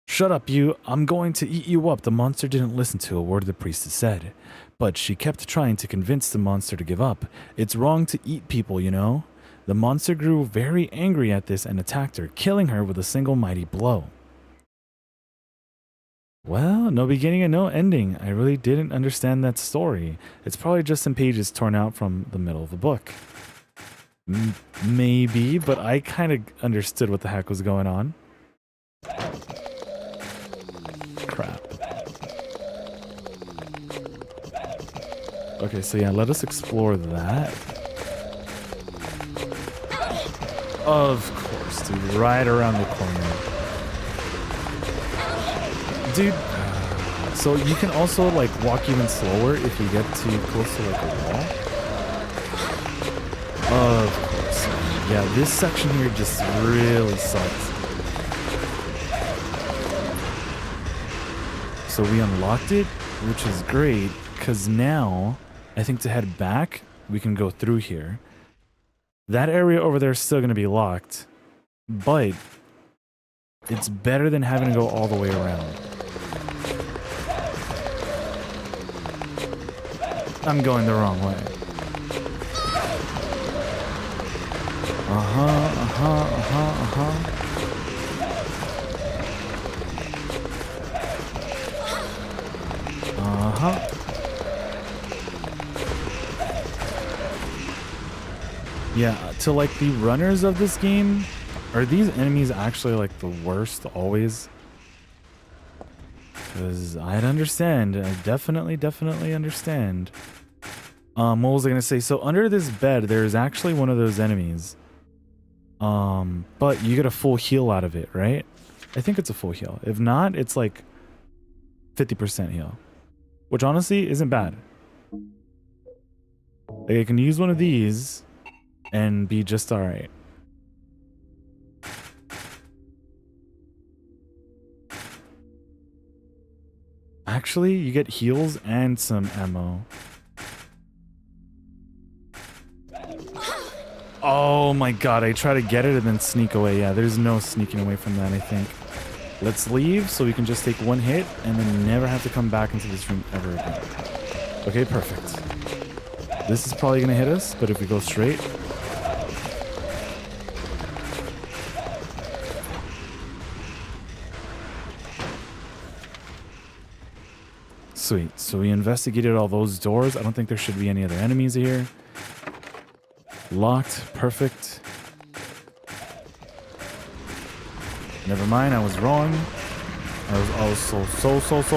Shut up, you. I'm going to eat you up. The monster didn't listen to a word the priestess said. But she kept trying to convince the monster to give up. It's wrong to eat people, you know? The monster grew very angry at this and attacked her, killing her with a single mighty blow. Well, no beginning and no ending. I really didn't understand that story. It's probably just some pages torn out from the middle of the book. Maybe, but I kind of understood what the heck was going on. Crap. Okay, so yeah, let us explore that. Of course, dude, right around the corner. Dude, so you can also like walk even slower if you get too close to like a wall. Of course. Yeah, this section here just really sucks. So we unlocked it, which is great, because now I think to head back, we can go through here. That area over there is still going to be locked, but it's better than having to go all the way around. I'm going the wrong way. Yeah, to like the runners of this game, are these enemies actually like the worst always? Because I'd understand. I definitely understand. What was I gonna say? So under this bed, there's actually one of those enemies. But you get a full heal out of it, right? I think it's a full heal. If not, it's like 50% heal, which honestly isn't bad. Like I can use one of these and be just all right. Actually, you get heals and some ammo. Oh my god, I try to get it and then sneak away. Yeah, there's no sneaking away from that, I think. Let's leave so we can just take one hit and then never have to come back into this room ever again. Okay, perfect. This is probably going to hit us, but if we go straight... Sweet. So we investigated all those doors. I don't think there should be any other enemies here. Locked. Perfect. Never mind. I was wrong. I was so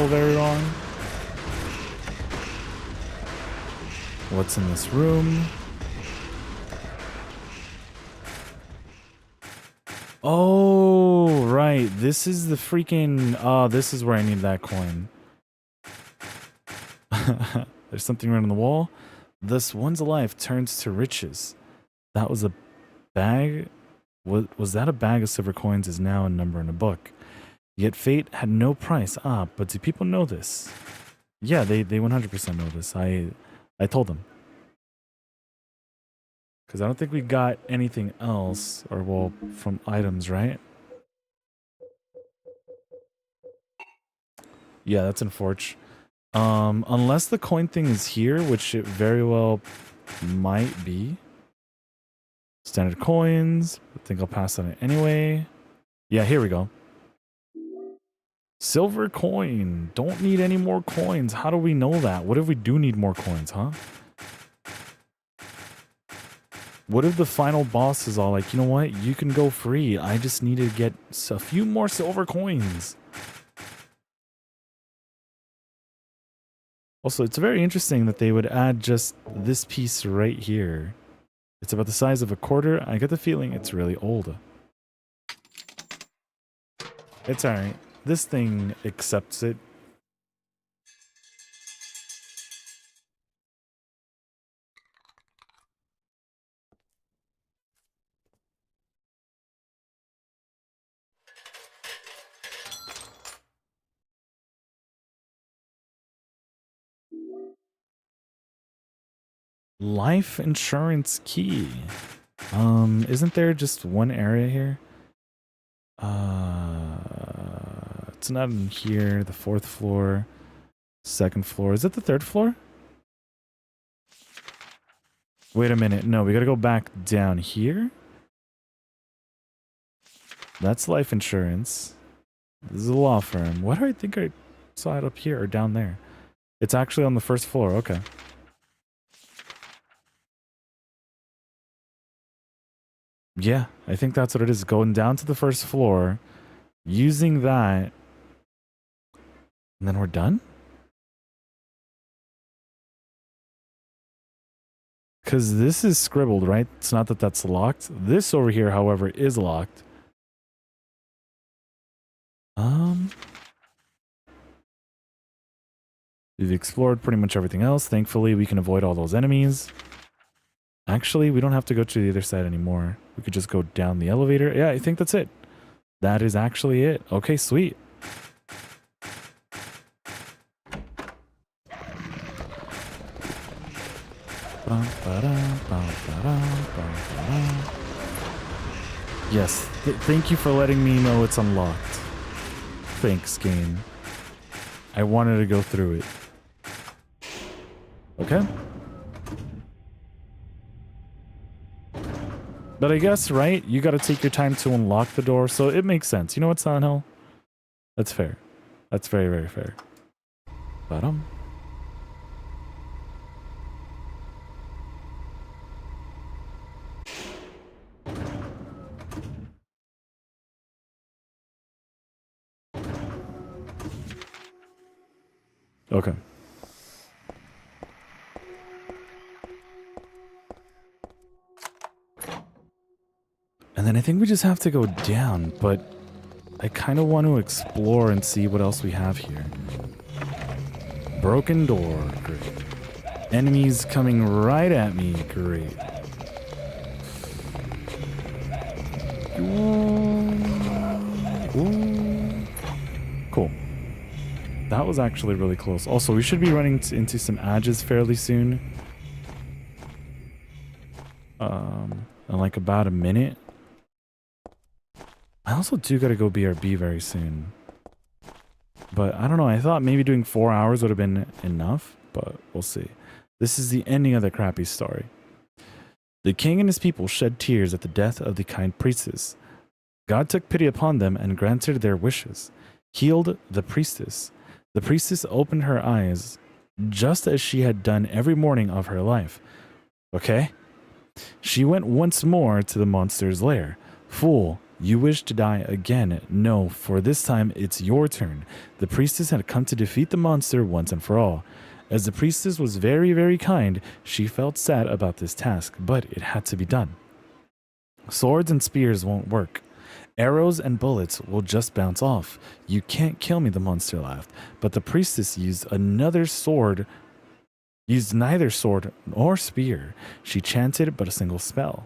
very wrong. What's in this room? Oh, right. This is the freaking... this is where I need that coin. There's something right on the wall. Thus, one's life turns to riches. That was a bag... Was that a bag of silver coins is now a number in a book. Yet fate had no price. But do people know this? Yeah, they 100% know this. I told them. Because I don't think we got anything else, or well, from items, right? Yeah, that's unfortunate. Unless the coin thing is here, which it very well might be. Standard coins. I think I'll pass on it anyway. Yeah, here we go. Silver coin. Don't need any more coins. How do we know that? What if we do need more coins, huh? What if the final boss is all like, you know what? You can go free. I just need to get a few more silver coins. Also, it's very interesting that they would add just this piece right here. It's about the size of a quarter. I get the feeling it's really old. It's alright. This thing accepts it. Life insurance key. Isn't there just one area here? It's not in here. The 4th floor, 2nd floor. Is it the 3rd floor? Wait a minute. No, we gotta go back down here. That's life insurance. This is a law firm. Why do I think I saw it up here or down there? It's actually on the 1st floor. Okay. Yeah, I think that's what it is. Going down to the 1st floor, using that, and then we're done? Because this is scribbled, right? It's not that that's locked. This over here, however, is locked. We've explored pretty much everything else. Thankfully, we can avoid all those enemies. Actually, we don't have to go to the other side anymore. We could just go down the elevator. Yeah, I think that's it. That is actually it. Okay, sweet. Yes, thank you for letting me know it's unlocked. Thanks, game. I wanted to go through it. Okay. But I guess, right? You gotta take your time to unlock the door, so it makes sense. You know what, Silent Hill? That's fair. That's very, very fair. Bottom. Okay. And then I think we just have to go down, but I kind of want to explore and see what else we have here. Broken door, great. Enemies coming right at me, great. Ooh. Cool. That was actually really close. Also, we should be running into some edges fairly soon. In like about a minute. I also do gotta go BRB very soon. But I don't know, I thought maybe doing 4 hours would have been enough, but we'll see. This is the ending of the crappy story. The king and his people shed tears at the death of the kind priestess. God took pity upon them and granted their wishes, healed the priestess, The priestess opened her eyes just as she had done every morning of her life. Okay? She went once more to the monster's lair. Fool, you wish to die again. No, for this time it's your turn. The priestess had come to defeat the monster once and for all. As the priestess was very, very kind, she felt sad about this task, but it had to be done. Swords and spears won't work. Arrows and bullets will just bounce off. You can't kill me, the monster laughed. But the priestess used neither sword nor spear. She chanted but a single spell.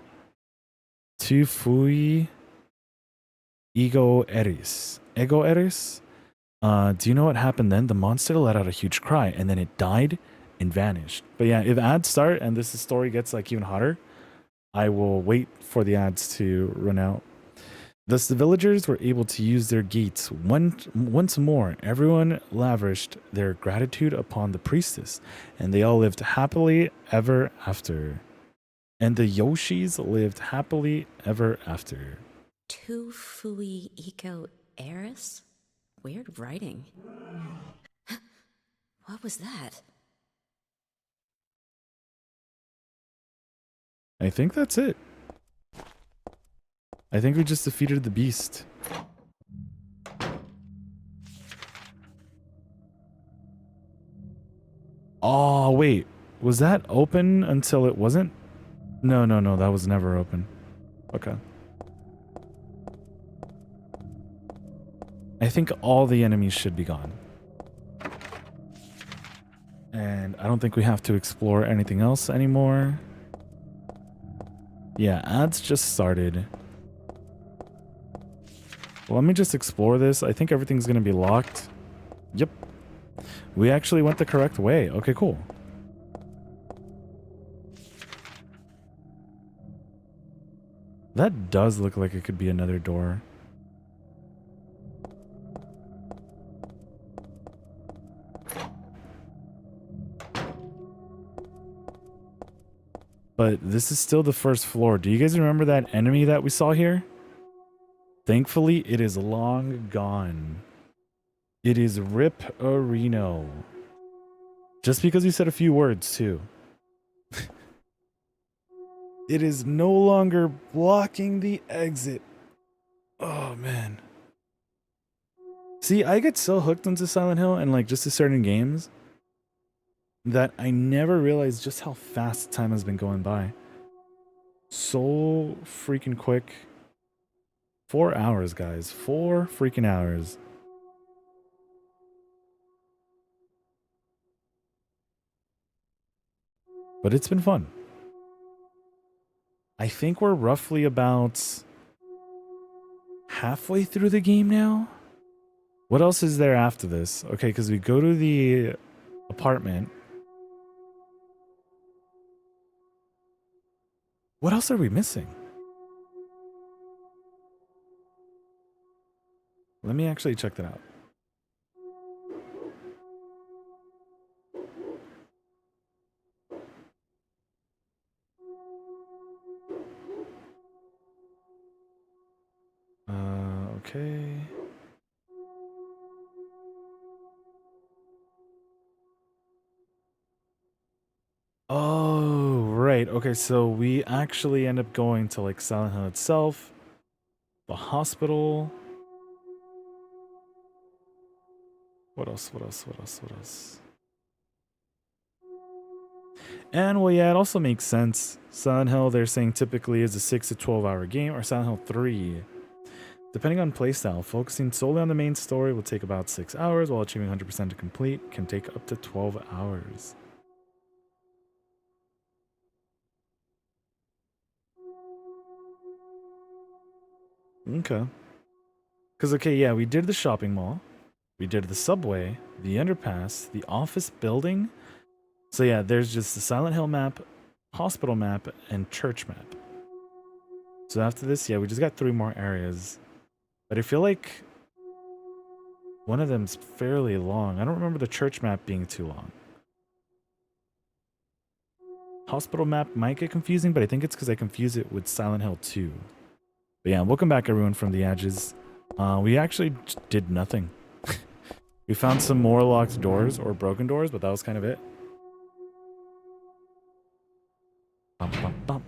Tu fui ego eris. Ego eris? Do you know what happened then? The monster let out a huge cry, and then it died and vanished. But yeah, if ads start and this story gets like even hotter, I will wait for the ads to run out. Thus, the villagers were able to use their gates once more. Everyone lavished their gratitude upon the priestess, and they all lived happily ever after. And the Yoshis lived happily ever after. Tu fui eco eris? Weird writing. What was that? I think that's it. I think we just defeated the beast. Oh, wait. Was that open until it wasn't? No, that was never open. Okay. I think all the enemies should be gone. And I don't think we have to explore anything else anymore. Yeah, ads just started. Well, let me just explore this. I think everything's going to be locked. Yep. We actually went the correct way. Okay, cool. That does look like it could be another door. But this is still the first floor. Do you guys remember that enemy that we saw here? Thankfully, it is long gone. It is Rip Areno. Just because he said a few words, too. It is no longer blocking the exit. Oh, man. See, I get so hooked into Silent Hill and like just to certain games that I never realized just how fast time has been going by. So freaking quick. 4 hours, guys. 4 freaking hours. But it's been fun. I think we're roughly about halfway through the game now. What else is there after this? Okay, because we go to the apartment. What else are we missing? Let me actually check that out. Okay. Oh, right. Okay, so we actually end up going to like Silent Hill itself, the hospital. What else? And well, yeah, it also makes sense. Silent Hill, they're saying typically is a 6 to 12 hour game, or Silent Hill 3. Depending on playstyle, focusing solely on the main story will take about 6 hours, while achieving 100% to complete can take up to 12 hours. Okay. Because, okay, yeah, we did the shopping mall. We did the subway, the underpass, the office building. So yeah, there's just the Silent Hill map, hospital map, and church map. So after this, yeah, we just got 3 more areas. But I feel like one of them's fairly long. I don't remember the church map being too long. Hospital map might get confusing, but I think it's because I confuse it with Silent Hill 2. But yeah, welcome back everyone from the edges. We actually did nothing. We found some more locked doors or broken doors, but that was kind of it. Bum, bum, bum.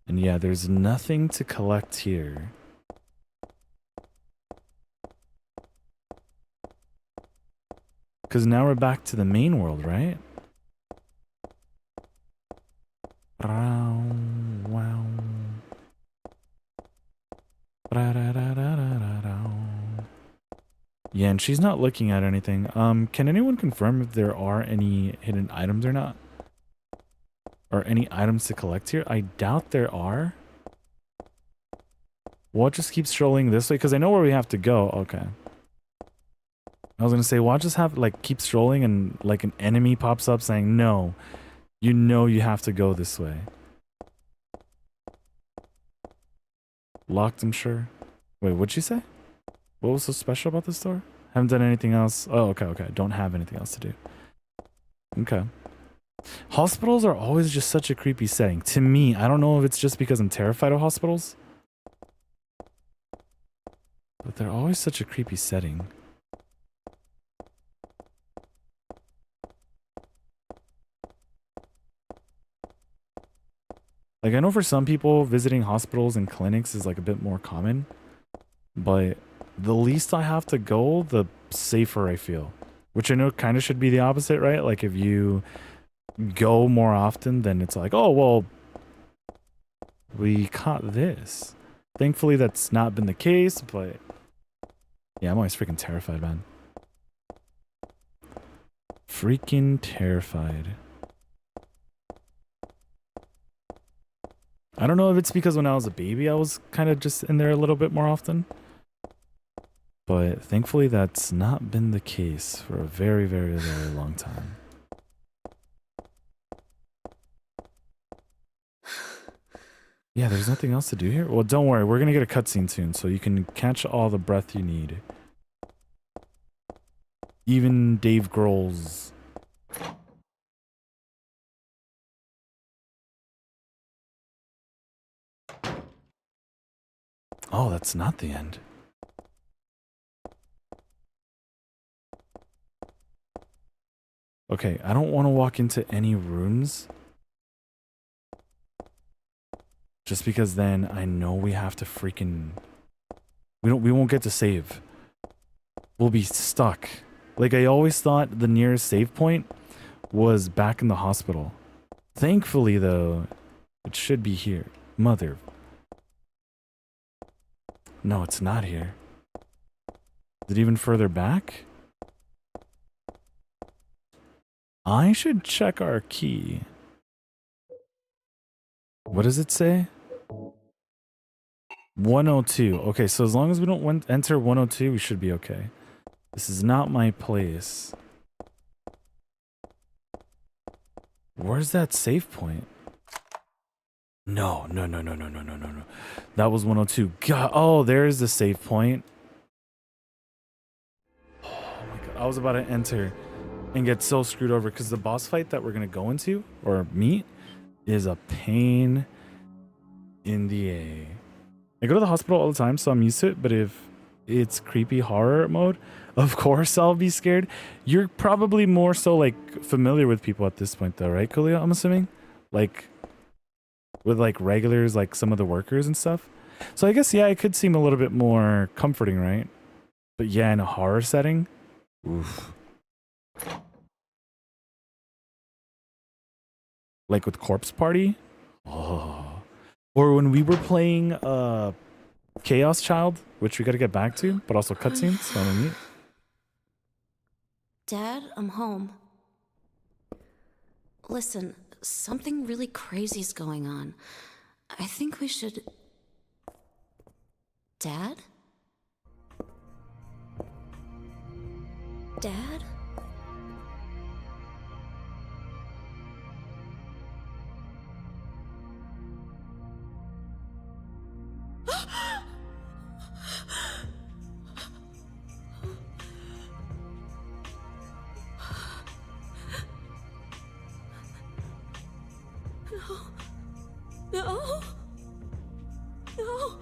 And yeah, there's nothing to collect here. Because now we're back to the main world, right? Wow. Yeah, and she's not looking at anything. Can anyone confirm if there are any hidden items or not? Or any items to collect here? I doubt there are. We'll just keep strolling this way because I know where we have to go. Okay. I was gonna say, we'll just have like keep strolling and like an enemy pops up saying, no, you know you have to go this way. Locked, I'm sure. Wait, what'd you say? What was so special about this door? Haven't done anything else. Oh, okay. Don't have anything else to do. Okay. Hospitals are always just such a creepy setting. To me, I don't know if it's just because I'm terrified of hospitals. But they're always such a creepy setting. Like, I know for some people, visiting hospitals and clinics is like a bit more common. But the least I have to go, the safer I feel. Which I know kind of should be the opposite, right? Like, if you go more often, then it's like, oh, well, we caught this. Thankfully, that's not been the case, but yeah, I'm always freaking terrified, man. Freaking terrified. I don't know if it's because when I was a baby, I was kind of just in there a little bit more often. But thankfully, that's not been the case for a very, very, very long time. Yeah, there's nothing else to do here. Well, don't worry. We're going to get a cutscene soon, so you can catch all the breath you need. Even Dave Grohl's. Oh, that's not the end. Okay, I don't want to walk into any rooms. Just because then I know we have to freaking... We won't get to save. We'll be stuck. Like, I always thought the nearest save point was back in the hospital. Thankfully, though, it should be here. Mother. No, it's not here. Is it even further back? I should check our key. What does it say? 102. Okay, so as long as we don't enter 102, we should be okay. This is not my place. Where's that save point? No. That was 102. God, oh, there's the save point. Oh my god, I was about to enter and get so screwed over because the boss fight that we're gonna go into or meet is a pain in the A. I go to the hospital all the time, so I'm used to it, but if it's creepy horror mode, of course I'll be scared. You're probably more so like familiar with people at this point though, right, Coolio? I'm assuming? Like with like regulars, like some of the workers and stuff. So I guess, yeah, it could seem a little bit more comforting, right? But yeah, in a horror setting, oof. Like with Corpse Party? Oh. Or when we were playing Chaos Child, which we gotta get back to, but also cutscenes, so I'm neat. Dad, I'm home. Listen, something really crazy's going on. I think we should... Dad? Dad? No. No. No.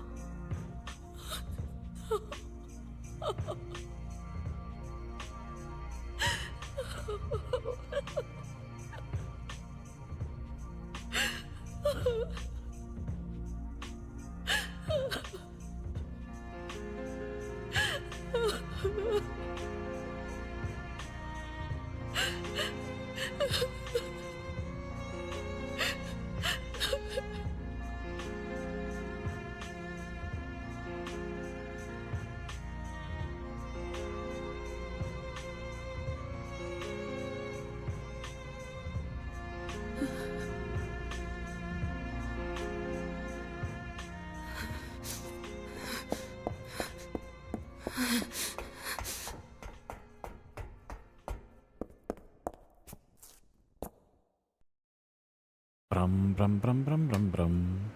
Brum, brum, brum, brum, brum.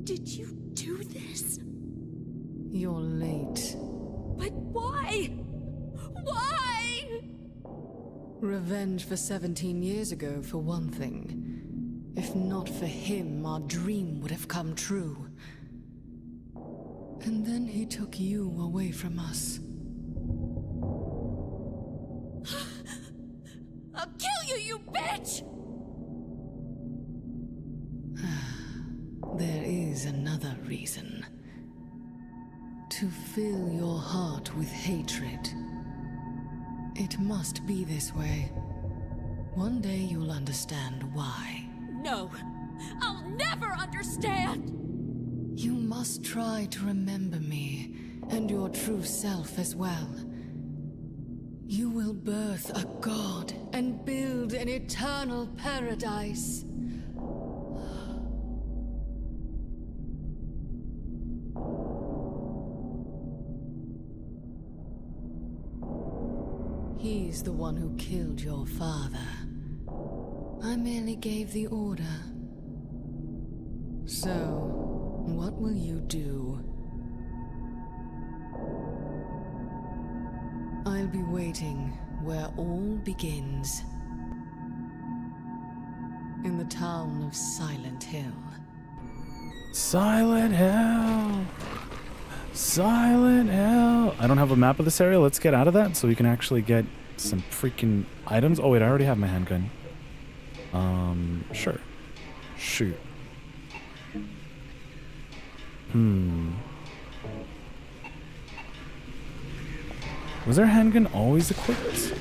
Did you do this? You're late. But why? Why? Revenge for 17 years ago, for one thing. If not for him, our dream would have come true. And then he took you away from us. I'll kill you, you bitch! There is another reason. To fill your heart with hatred. It must be this way. One day you'll understand why. No, I'll never understand! You must try to remember me, and your true self as well. You will birth a god and build an eternal paradise. He's the one who killed your father. I merely gave the order. So, what will you do? I'll be waiting where all begins. In the town of Silent Hill. Silent Hill. Silent Hill. I don't have a map of this area. Let's get out of that so we can actually get some freaking items. Oh wait, I already have my handgun. Sure. Shoot. Was their handgun always equipped?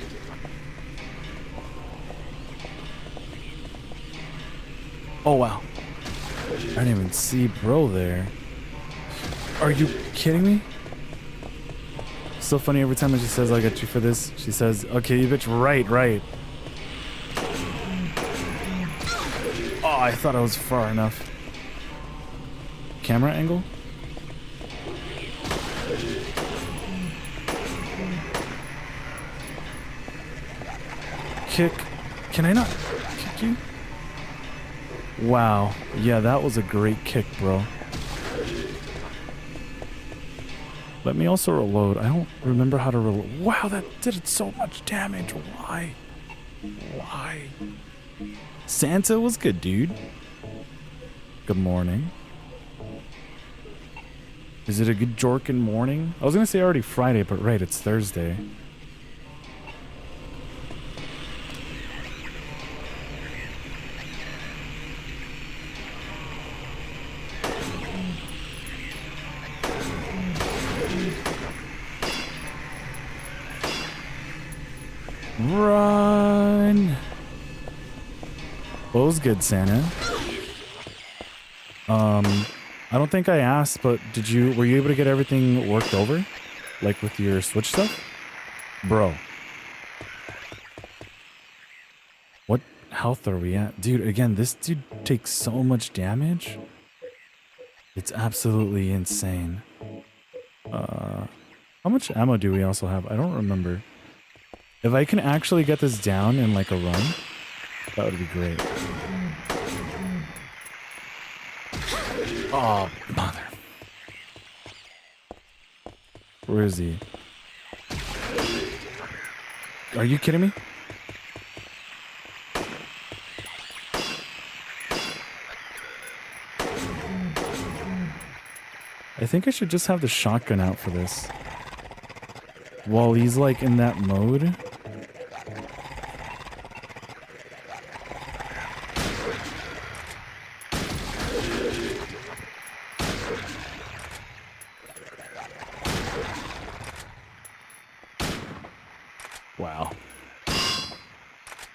Oh wow. I didn't even see bro there. Are you kidding me? So funny every time that she says I'll get you for this, she says, okay, you bitch, right. Oh, I thought I was far enough. Camera angle? Kick. Can I not kick you? Wow. Yeah, that was a great kick, bro. Let me also reload. I don't remember how to reload. Wow, that did so much damage. Why? Why? Santa was good, dude. Good morning. Is it a good Jorkin morning? I was gonna say already Friday, but right, it's Thursday. Run! What was good, Santa? I don't think I asked, but were you able to get everything worked over? Like with your Switch stuff? Bro. What health are we at? Dude, again, this dude takes so much damage. It's absolutely insane. How much ammo do we also have? I don't remember. If I can actually get this down in like a run, that would be great. Oh, mother. Where is he? Are you kidding me? I think I should just have the shotgun out for this. While he's like in that mode. Wow.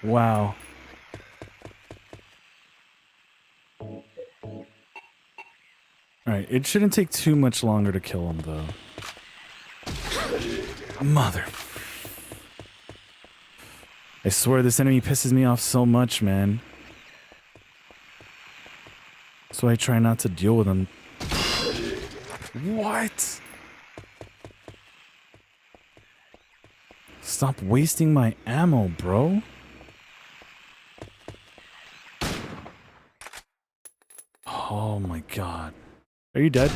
Wow. Alright, it shouldn't take too much longer to kill him, though. Mother. I swear this enemy pisses me off so much, man. So I try not to deal with him. What? Stop wasting my ammo, bro. Oh my god. Are you dead?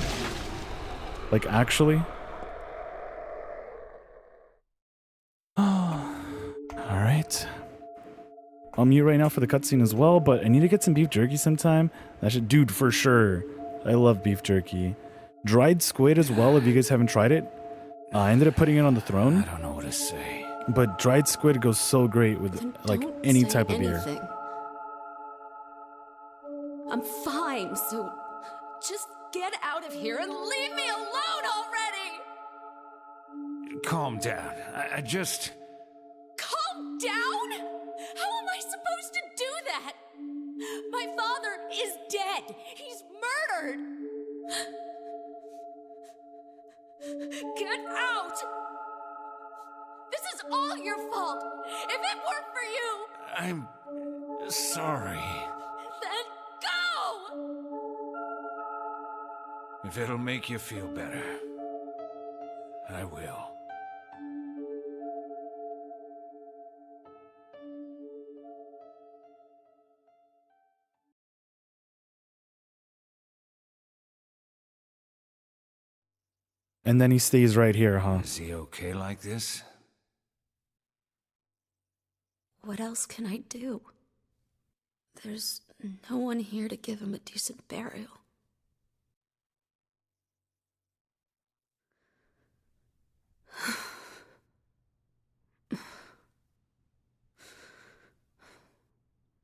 Like, actually? Oh. Alright. I'll mute right now for the cutscene as well, but I need to get some beef jerky sometime. That should, dude, for sure. I love beef jerky. Dried squid as well, if you guys haven't tried it. I ended up putting it on the throne. I don't know what to say. But dried squid goes so great with Then like don't any say type of beer. anything. I'm fine, so just get out of here and leave me alone already! Calm down. I just... Calm down? How am I supposed to do that? My father is dead. He's murdered. Get out! This is all your fault. If it weren't for you, I'm... sorry. then go! If it'll make you feel better, I will. And then he stays right here, huh? Is he okay like this? What else can I do? There's no one here to give him a decent burial.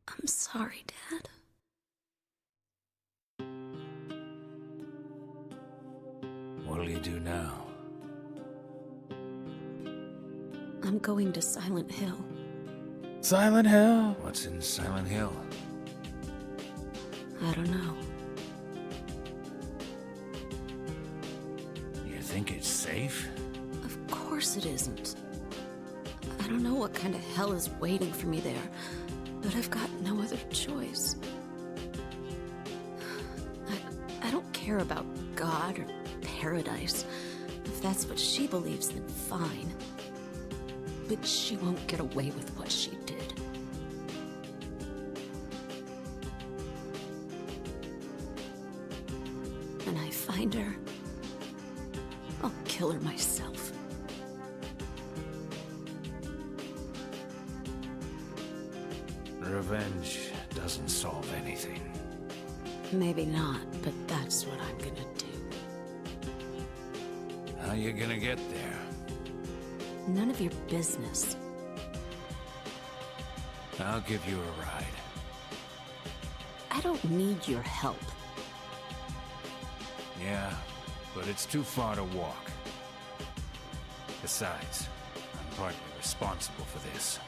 I'm sorry, Dad. What'll you do now? I'm going to Silent Hill. Silent Hill. What's in Silent Hill? I don't know. You think it's safe? Of course it isn't. I don't know what kind of hell is waiting for me there, but I've got no other choice. I don't care about God or paradise. If that's what she believes, then fine. But she won't get away with what she did. When I find her, I'll kill her myself. Revenge doesn't solve anything. Maybe not, but that's what I'm gonna do. How you gonna get there? None of your business. I'll give you a ride. I don't need your help. Yeah, but it's too far to walk. Besides, I'm partly responsible for this.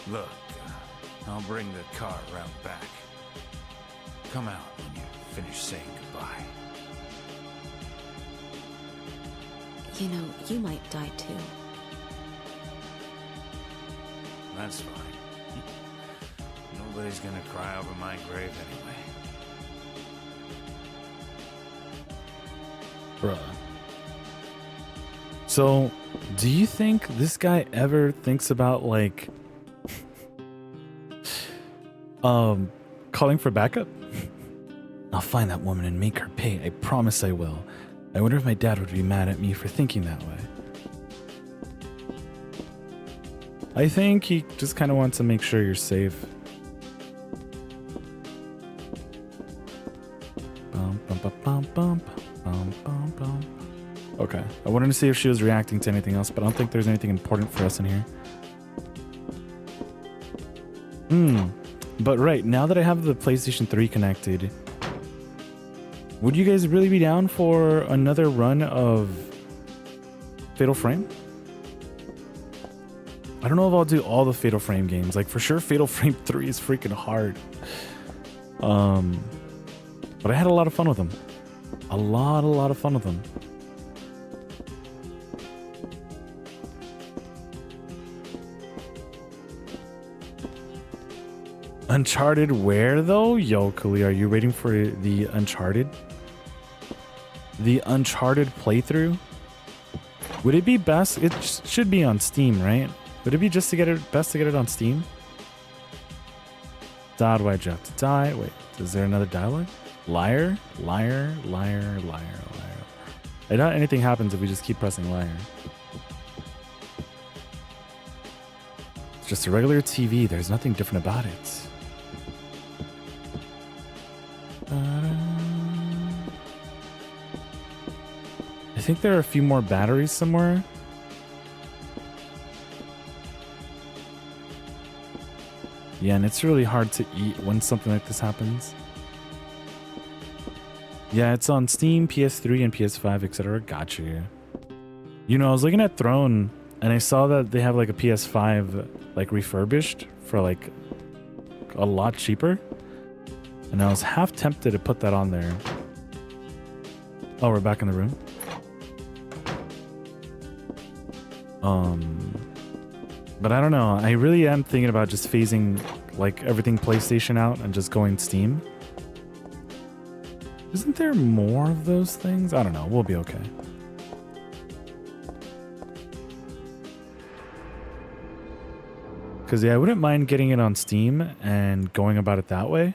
Look, I'll bring the car around back. Come out when you finish saying goodbye. You know, you might die too. That's fine. Nobody's gonna cry over my grave anyway. Bruh. So, do you think this guy ever thinks about, like, calling for backup? I'll find that woman and make her pay. I promise I will. I wonder if my dad would be mad at me for thinking that way. I think he just kind of wants to make sure you're safe. Okay, I wanted to see if she was reacting to anything else, but I don't think there's anything important for us in here. But right, now that I have the PlayStation 3 connected, would you guys really be down for another run of Fatal Frame? I don't know if I'll do all the Fatal Frame games. Like, for sure, Fatal Frame 3 is freaking hard. But I had a lot of fun with them. A lot of fun with them. Uncharted where, though? Yo, Kali, are you waiting for the Uncharted? The Uncharted playthrough? Would it be best? It should be on Steam, right? Would it be just to get it best to get it on Steam? Dad, why'd you have to die? Wait, is there another dialogue? Liar, liar, liar, liar, liar. I doubt anything happens if we just keep pressing liar. It's just a regular TV. There's nothing different about it. I think there are a few more batteries somewhere. Yeah, and it's really hard to eat when something like this happens. Yeah, it's on Steam, PS3, and PS5, etc. Gotcha. You know, I was looking at Throne, and I saw that they have like a PS5 like refurbished for like a lot cheaper. And I was half tempted to put that on there. Oh, we're back in the room. But I don't know. I really am thinking about just phasing like everything PlayStation out and just going Steam. Isn't there more of those things? I don't know. We'll be okay. Because, yeah, I wouldn't mind getting it on Steam and going about it that way.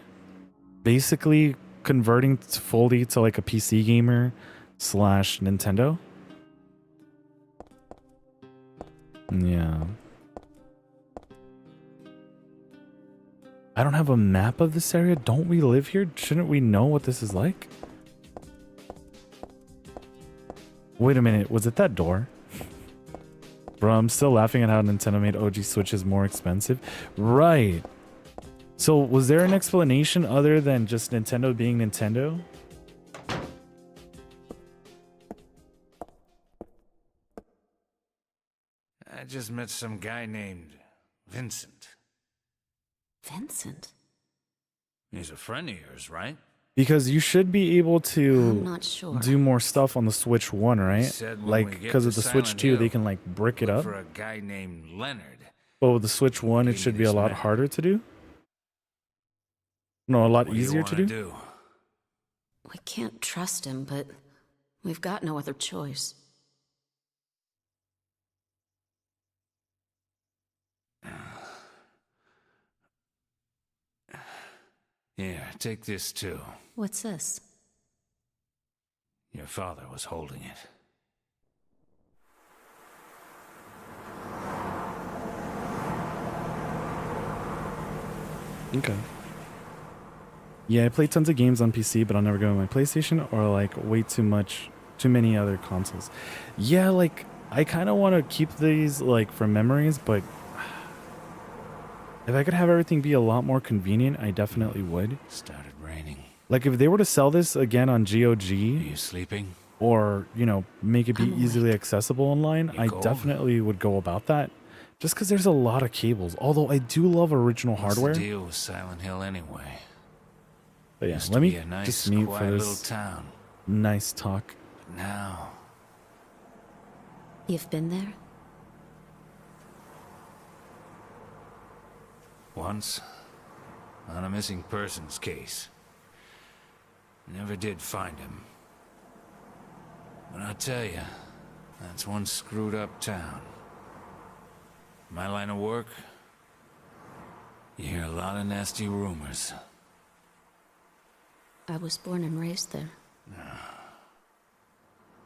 Basically converting fully to like a PC gamer / Nintendo. Yeah. I don't have a map of this area. Don't we live here? Shouldn't we know what this is like? Wait a minute. Was it that door? Bro, I'm still laughing at how Nintendo made OG Switches more expensive. Right. So was there an explanation other than just Nintendo being Nintendo? I just met some guy named Vincent. Vincent? He's a friend of yours, right? Because you should be able to I'm not sure. do more stuff on the Switch 1, right? Said when we Like, get because to of the Switch Silent 2, they Hill, can, like, brick it look up. for a guy named Leonard. But with the Switch 1, it Give should me be a this lot map. harder to do. No, a lot What easier do to you do. wanna do? We can't trust him, but we've got no other choice. Here, take this too. What's this? Your father was holding it. Okay. Yeah, I play tons of games on PC, but I'll never go on my PlayStation or like way too many other consoles. Yeah, like I kind of want to keep these like for memories, but if I could have everything be a lot more convenient, I definitely would. Started raining. Like if they were to sell this again on GOG, Are you sleeping? or you know make it be I'm easily awake. accessible online, You I cold? definitely would go about that. Just because there's a lot of cables. Although I do love original What's hardware. the deal with Silent Hill anyway? But yeah, Used let to me be a nice, just mute for quiet little this town. nice talk. But now, You've been there? once, on a missing persons case. Never did find him. But I tell you, that's one screwed up town. My line of work, you hear a lot of nasty rumors. I was born and raised there.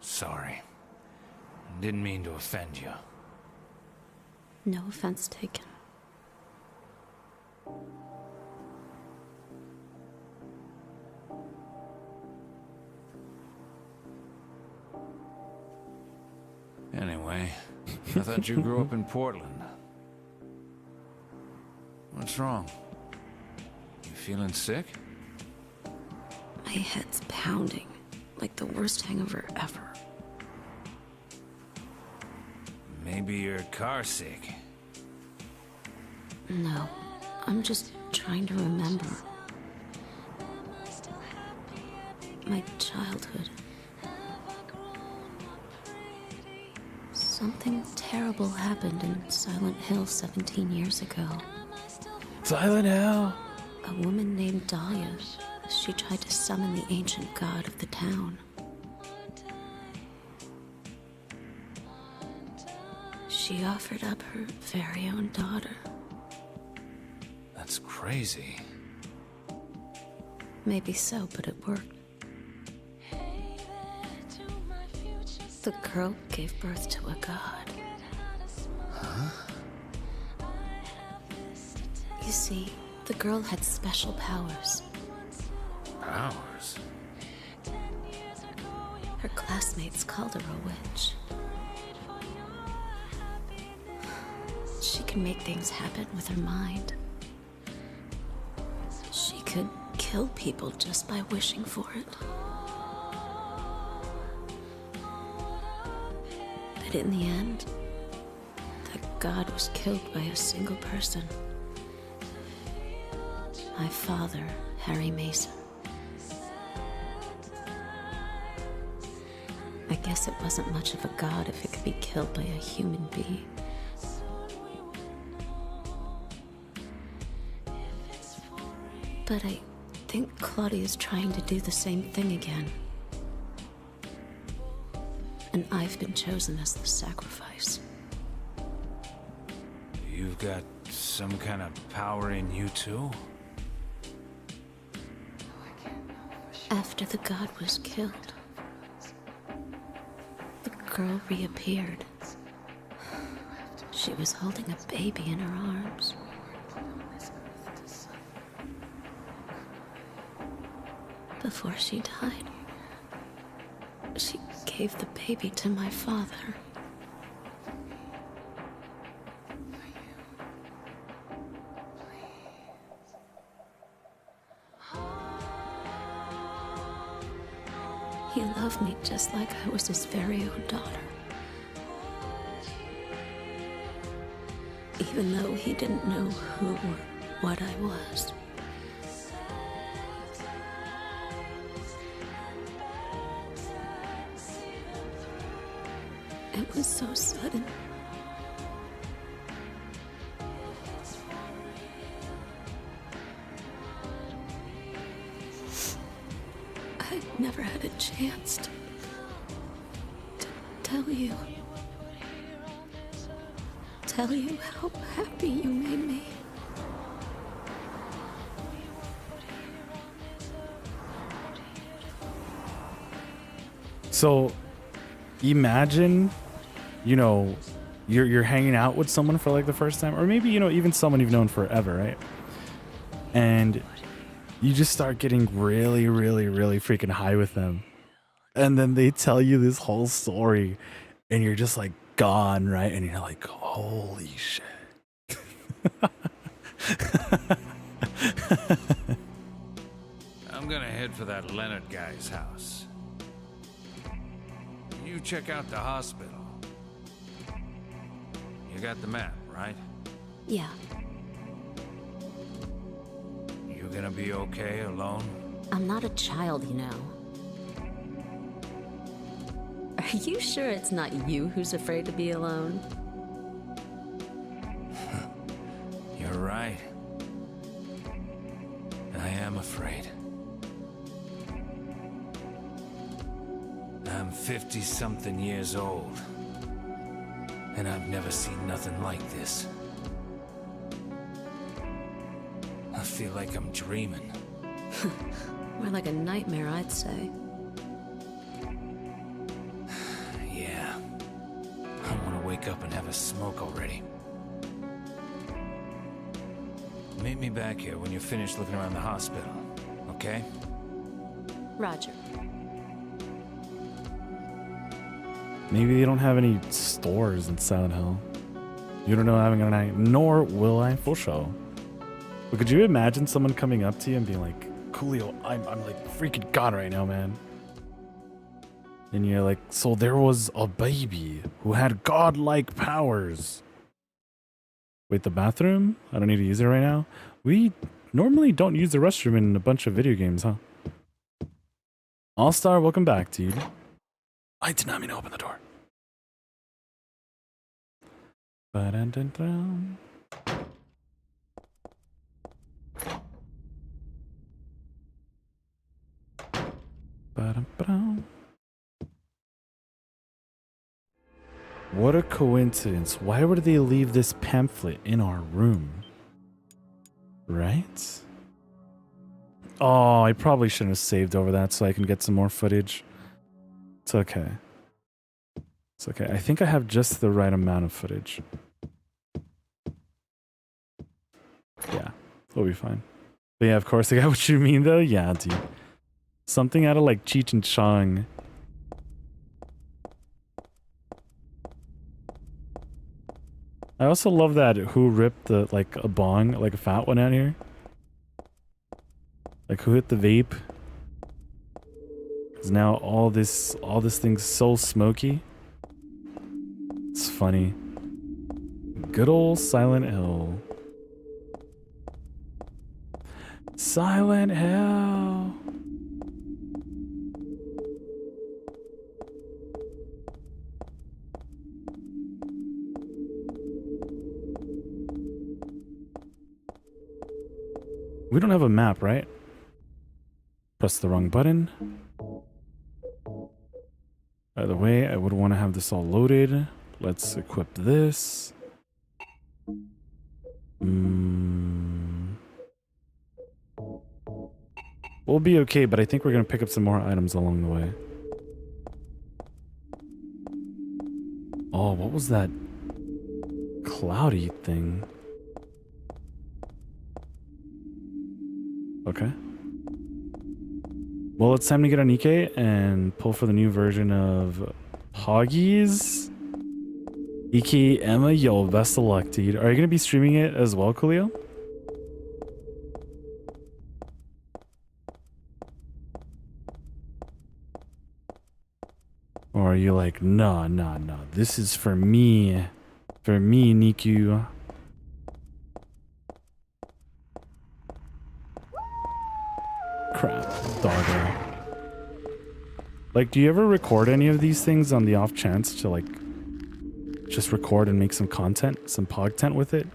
Sorry. Didn't mean to offend you. No offense taken. Anyway, I thought you grew up in Portland. What's wrong? You feeling sick? My head's pounding, like the worst hangover ever. Maybe you're car sick. No, I'm just trying to remember. My childhood. Something terrible happened in Silent Hill 17 years ago. Silent Hill. A woman named Dahlia. She tried to summon the ancient god of the town. She offered up her very own daughter. That's crazy. Maybe so, but it worked. The girl gave birth to a god. Huh? You see, the girl had special powers. Powers? Her classmates called her a witch. She can make things happen with her mind. She could kill people just by wishing for it. But in the end, that god was killed by a single person. My father, Harry Mason. I guess it wasn't much of a god if it could be killed by a human being. But I think Claudia's trying to do the same thing again. And I've been chosen as the sacrifice. You've got some kind of power in you too? After the god was killed, the girl reappeared. She was holding a baby in her arms. Before she died, she gave the baby to my father. He loved me just like I was his very own daughter. Even though he didn't know who or what I was. It was so sudden. I never had a chance to tell you. Tell you how happy you made me. So, imagine, you know, you're hanging out with someone for like the first time, or maybe, you know, even someone you've known forever, right? And you just start getting really, really, really freaking high with them. And then they tell you this whole story, and you're just like gone, right? And you're like, holy shit. I'm gonna head for that Leonard guy's house. You check out the hospital. You got the map, right? Yeah, You gonna be okay alone? I'm not a child, you know. Are you sure it's not you who's afraid to be alone? You're right. I am afraid. I'm 50-something years old, and I've never seen nothing like this. I feel like I'm dreaming. More like a nightmare, I'd say. Yeah. I want to wake up and have a smoke already. Meet me back here when you're finished looking around the hospital, okay? Roger. Maybe they don't have any stores in Silent Hill. You don't know having a night, nor will I for show. But could you imagine someone coming up to you and being like, Coolio, I'm like freaking God right now, man. And you're like, so there was a baby who had godlike powers. Wait, the bathroom? I don't need to use it right now. We normally don't use the restroom in a bunch of video games, huh? All-Star, welcome back, dude. I did not mean to open the door. Ba-dun-dun-dun. Ba-dum-ba-dum. What a coincidence. Why would they leave this pamphlet in our room? Right? Oh, I probably shouldn't have saved over that so I can get some more footage. It's okay. It's okay. I think I have just the right amount of footage. Yeah, we'll be fine. But yeah, of course, I got what you mean, though. Yeah, dude. Something out of, like, Cheech and Chong. I also love that who ripped the, like, a bong, like a fat one out here. Like, who hit the vape? Because now all this thing's so smoky. It's funny. Good old Silent Hill. Silent Hill. We don't have a map, right? Press the wrong button. By the way, I would want to have this all loaded. Let's equip this. We'll be okay, but I think we're going to pick up some more items along the way. Oh, what was that cloudy thing? Okay. Well, it's time to get on Nikke and pull for the new version of Hoggies. Ike, Emma, yo, best of luck, dude. Are you going to be streaming it as well, Coolio? Or are you like, nah, this is for me. For me, Nikku. Crap, doggo. Like, do you ever record any of these things on the off chance to, like, just record and make some content, some pogtent with it?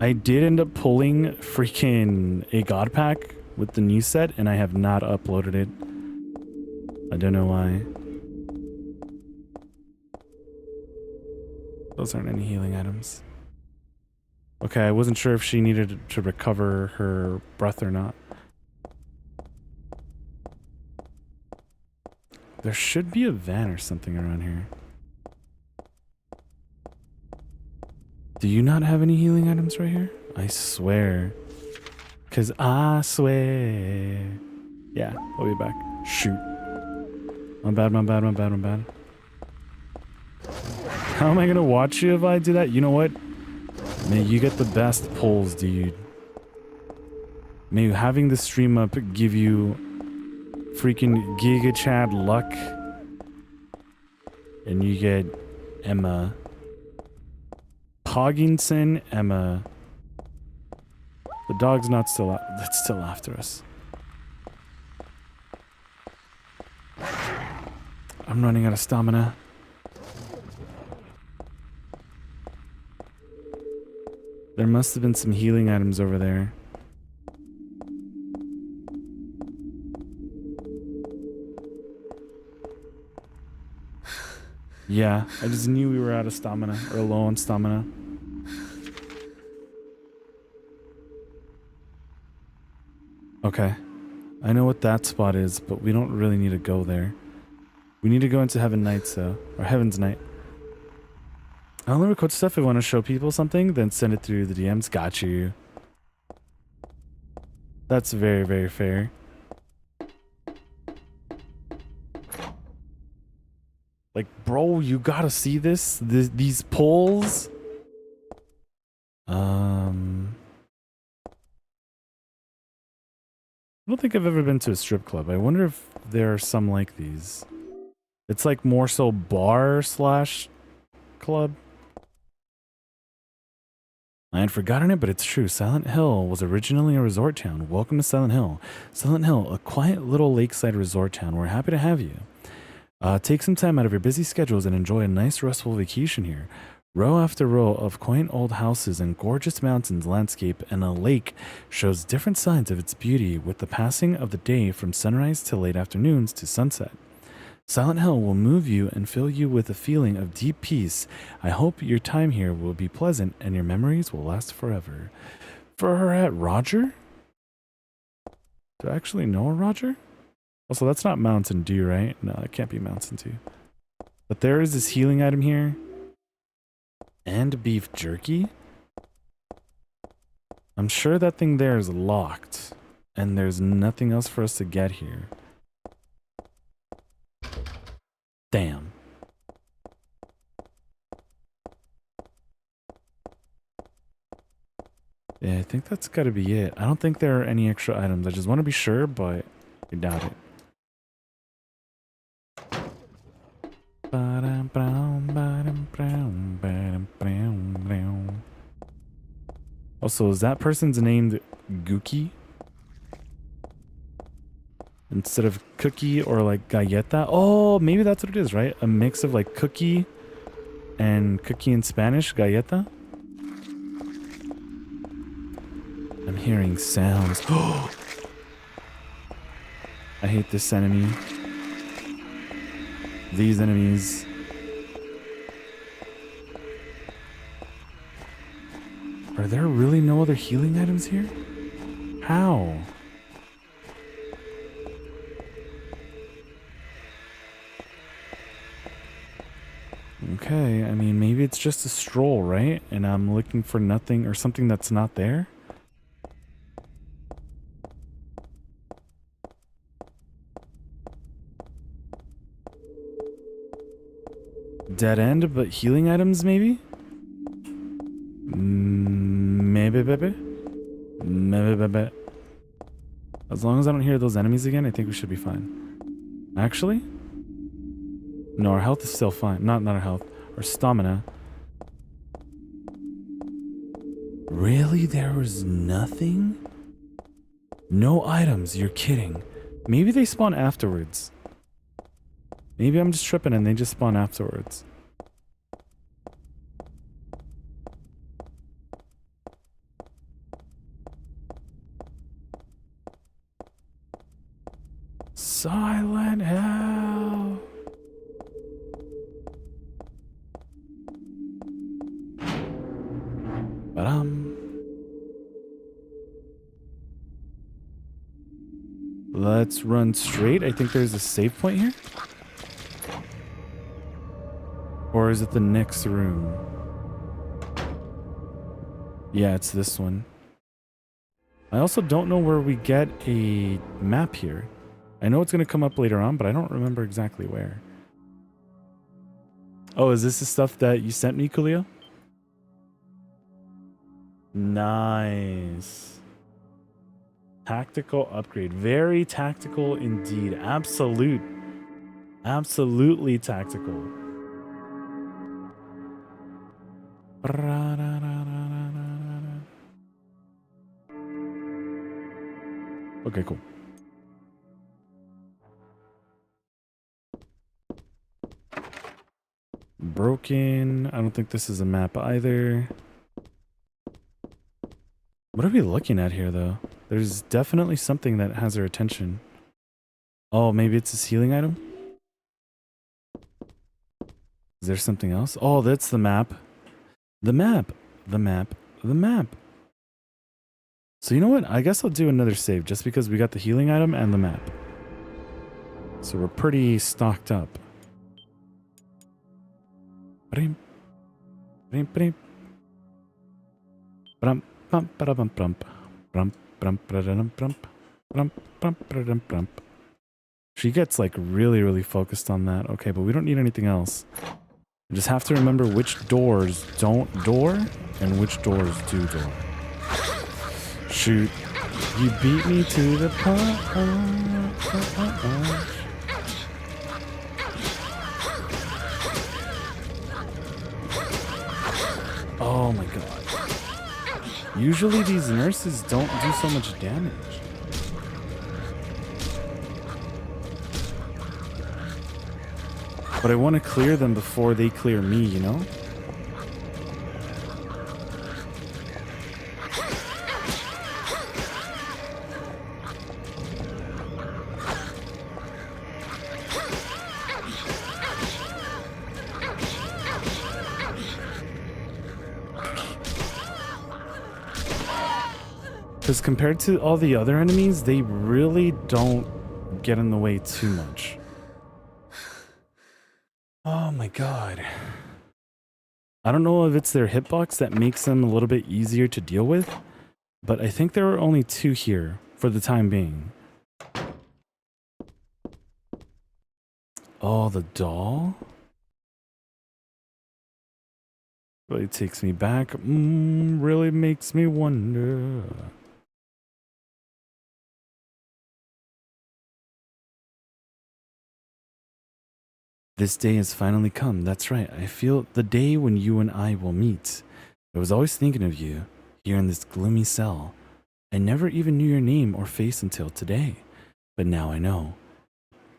I did end up pulling freaking a god pack with the new set, and I have not uploaded it. I don't know why. Those aren't any healing items. Okay, I wasn't sure if she needed to recover her breath or not. There should be a van or something around here. Do you not have any healing items right here? I swear. 'Cause I swear. Yeah, we'll be back. Shoot. My bad. How am I gonna watch you if I do that? You know what? May you get the best pulls, dude. May having the stream up give you freaking Giga Chad luck. And you get Emma. Pogginson, Emma. The dog's not still out. That's still after us. I'm running out of stamina. There must have been some healing items over there. Yeah, I just knew we were out of stamina, or low on stamina. Okay. I know what that spot is, but we don't really need to go there. We need to go into Heaven Nights, though. Or Heaven's Night. I only record stuff if I want to show people something, then send it through the DMs. Got you. That's very, very fair. Like, bro, you gotta see this? These pulls? I don't think I've ever been to a strip club. I wonder if there are some like these. It's like more so bar / club. I had forgotten it, but it's true. Silent Hill was originally a resort town. Welcome to Silent Hill. Silent Hill, a quiet little lakeside resort town. We're happy to have you. Take some time out of your busy schedules and enjoy a nice restful vacation here. Row after row of quaint old houses and gorgeous mountains landscape and a lake shows different sides of its beauty with the passing of the day from sunrise to late afternoons to sunset. Silent Hill will move you and fill you with a feeling of deep peace. I hope your time here will be pleasant and your memories will last forever. For her at Roger? Do I actually know a Roger? Also, that's not Mountain Dew, right? No, it can't be Mountain Dew. But there is this healing item here. And beef jerky. I'm sure that thing there is locked. And there's nothing else for us to get here. Damn. Yeah, I think that's gotta be it. I don't think there are any extra items. I just want to be sure, but I doubt it. Also, is that person's named Gookie? Instead of cookie or like galleta? Oh, maybe that's what it is, right? A mix of like cookie and cookie in Spanish, galleta? I'm hearing sounds. Oh! I hate this enemy. These enemies. Are there really no other healing items here? How? Okay, I mean, maybe it's just a stroll, right? And I'm looking for nothing or something that's not there? Dead end, but healing items, maybe? Maybe, baby. Maybe, baby. As long as I don't hear those enemies again, I think we should be fine. Actually? No, our health is still fine. Not our health. Our stamina. Really? There was nothing? No items. You're kidding. Maybe they spawn afterwards. Maybe I'm just tripping and they just spawn afterwards. Silent Hill. Let's run straight. I think there's a save point here. Or is it the next room? Yeah, it's this one. I also don't know where we get a map here. I know it's going to come up later on, but I don't remember exactly where. Oh, is this the stuff that you sent me, Coolio? Nice. Tactical upgrade. Very tactical indeed. Absolutely tactical. Okay, cool. Broken. I don't think this is a map either. What are we looking at here, though? There's definitely something that has our attention. Oh, maybe it's a healing item? Is there something else? Oh, that's the map. The map. So you know what? I guess I'll do another save just because we got the healing item and the map. So we're pretty stocked up. She gets like really focused on that. Okay, but we don't need anything else. We just have to remember which doors don't door and which doors do door. Shoot. You beat me to the punch. Oh my god. Usually these nurses don't do so much damage. But I want to clear them before they clear me, you know? Because compared to all the other enemies, they really don't get in the way too much. Oh my god. I don't know if it's their hitbox that makes them a little bit easier to deal with, but I think there are only 2 here for the time being. Oh, the doll? Really takes me back. Really makes me wonder. This day has finally come. That's right. I feel the day when you and I will meet. I was always thinking of you, here in this gloomy cell. I never even knew your name or face until today. But now I know.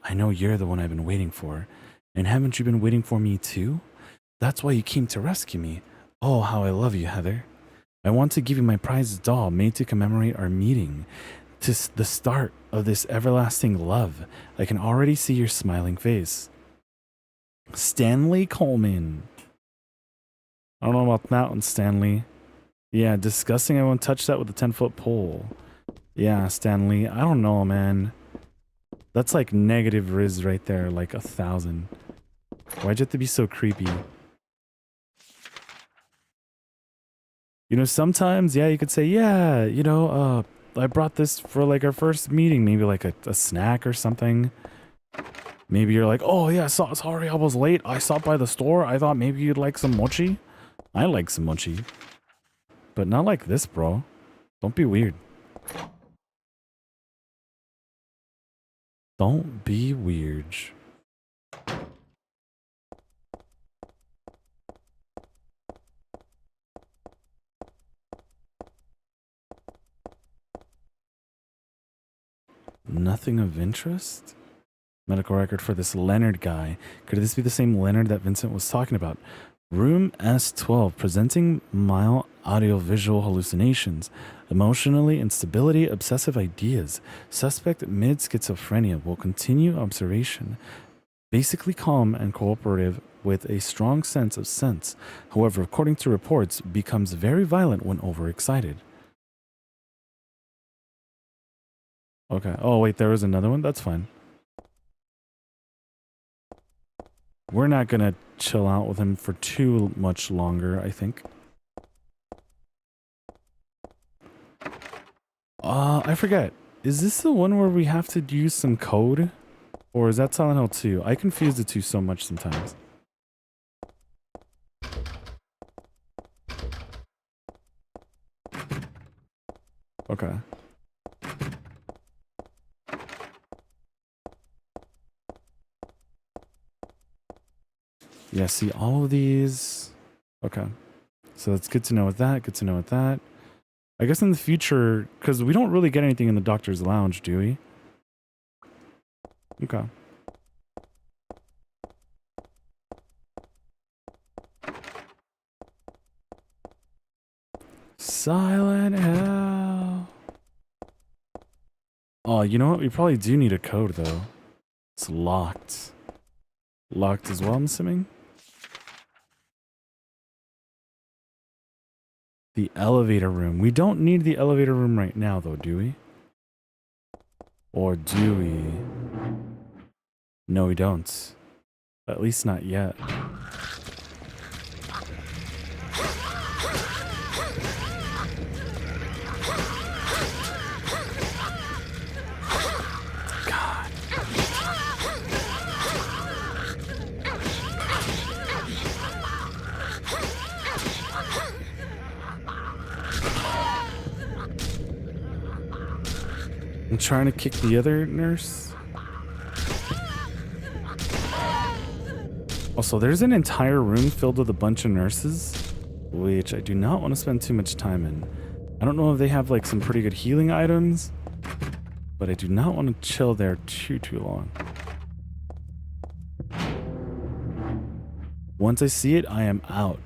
I know you're the one I've been waiting for. And haven't you been waiting for me too? That's why you came to rescue me. Oh, how I love you, Heather. I want to give you my prized doll made to commemorate our meeting. To the start of this everlasting love. I can already see your smiling face. Stanley Coleman. I don't know about that one, Stanley. Yeah, disgusting. I won't touch that with a 10-foot pole. Yeah, Stanley. I don't know, man. That's like negative Riz right there, like 1,000. Why'd you have to be so creepy? You know, sometimes, yeah, you could say, yeah, you know, I brought this for like our first meeting, maybe like a snack or something. Maybe you're like, oh yeah, sorry I was late. I stopped by the store. I thought maybe you'd like some mochi. I like some mochi. But not like this, bro. Don't be weird. Don't be weird. Nothing of interest? Medical record for this Leonard guy. Could this be the same Leonard that Vincent was talking about? Room S12, presenting mild audiovisual hallucinations, emotionally instability, obsessive ideas. Suspect mid-schizophrenia will continue observation. Basically calm and cooperative with a strong sense of sense. However, according to reports, becomes very violent when overexcited. Okay. Oh, wait, there was another one? That's fine. We're not gonna chill out with him for too much longer, I think. I forget. Is this the one where we have to use some code? Or is that Silent Hill 2? I confuse the two so much sometimes. Okay. Yeah, see all of these. Okay. So it's good to know with that, good to know with that. I guess in the future, because we don't really get anything in the doctor's lounge, do we? Okay. Silent Hill. Oh, you know what? We probably do need a code, though. It's locked. Locked as well, I'm assuming? The elevator room. We don't need the elevator room right now, though, do we? Or do we? No, we don't. At least not yet. God. I'm trying to kick the other nurse. Also, there's an entire room filled with a bunch of nurses, which I do not want to spend too much time in. I don't know if they have like some pretty good healing items, but I do not want to chill there too long. Once I see it, I am out.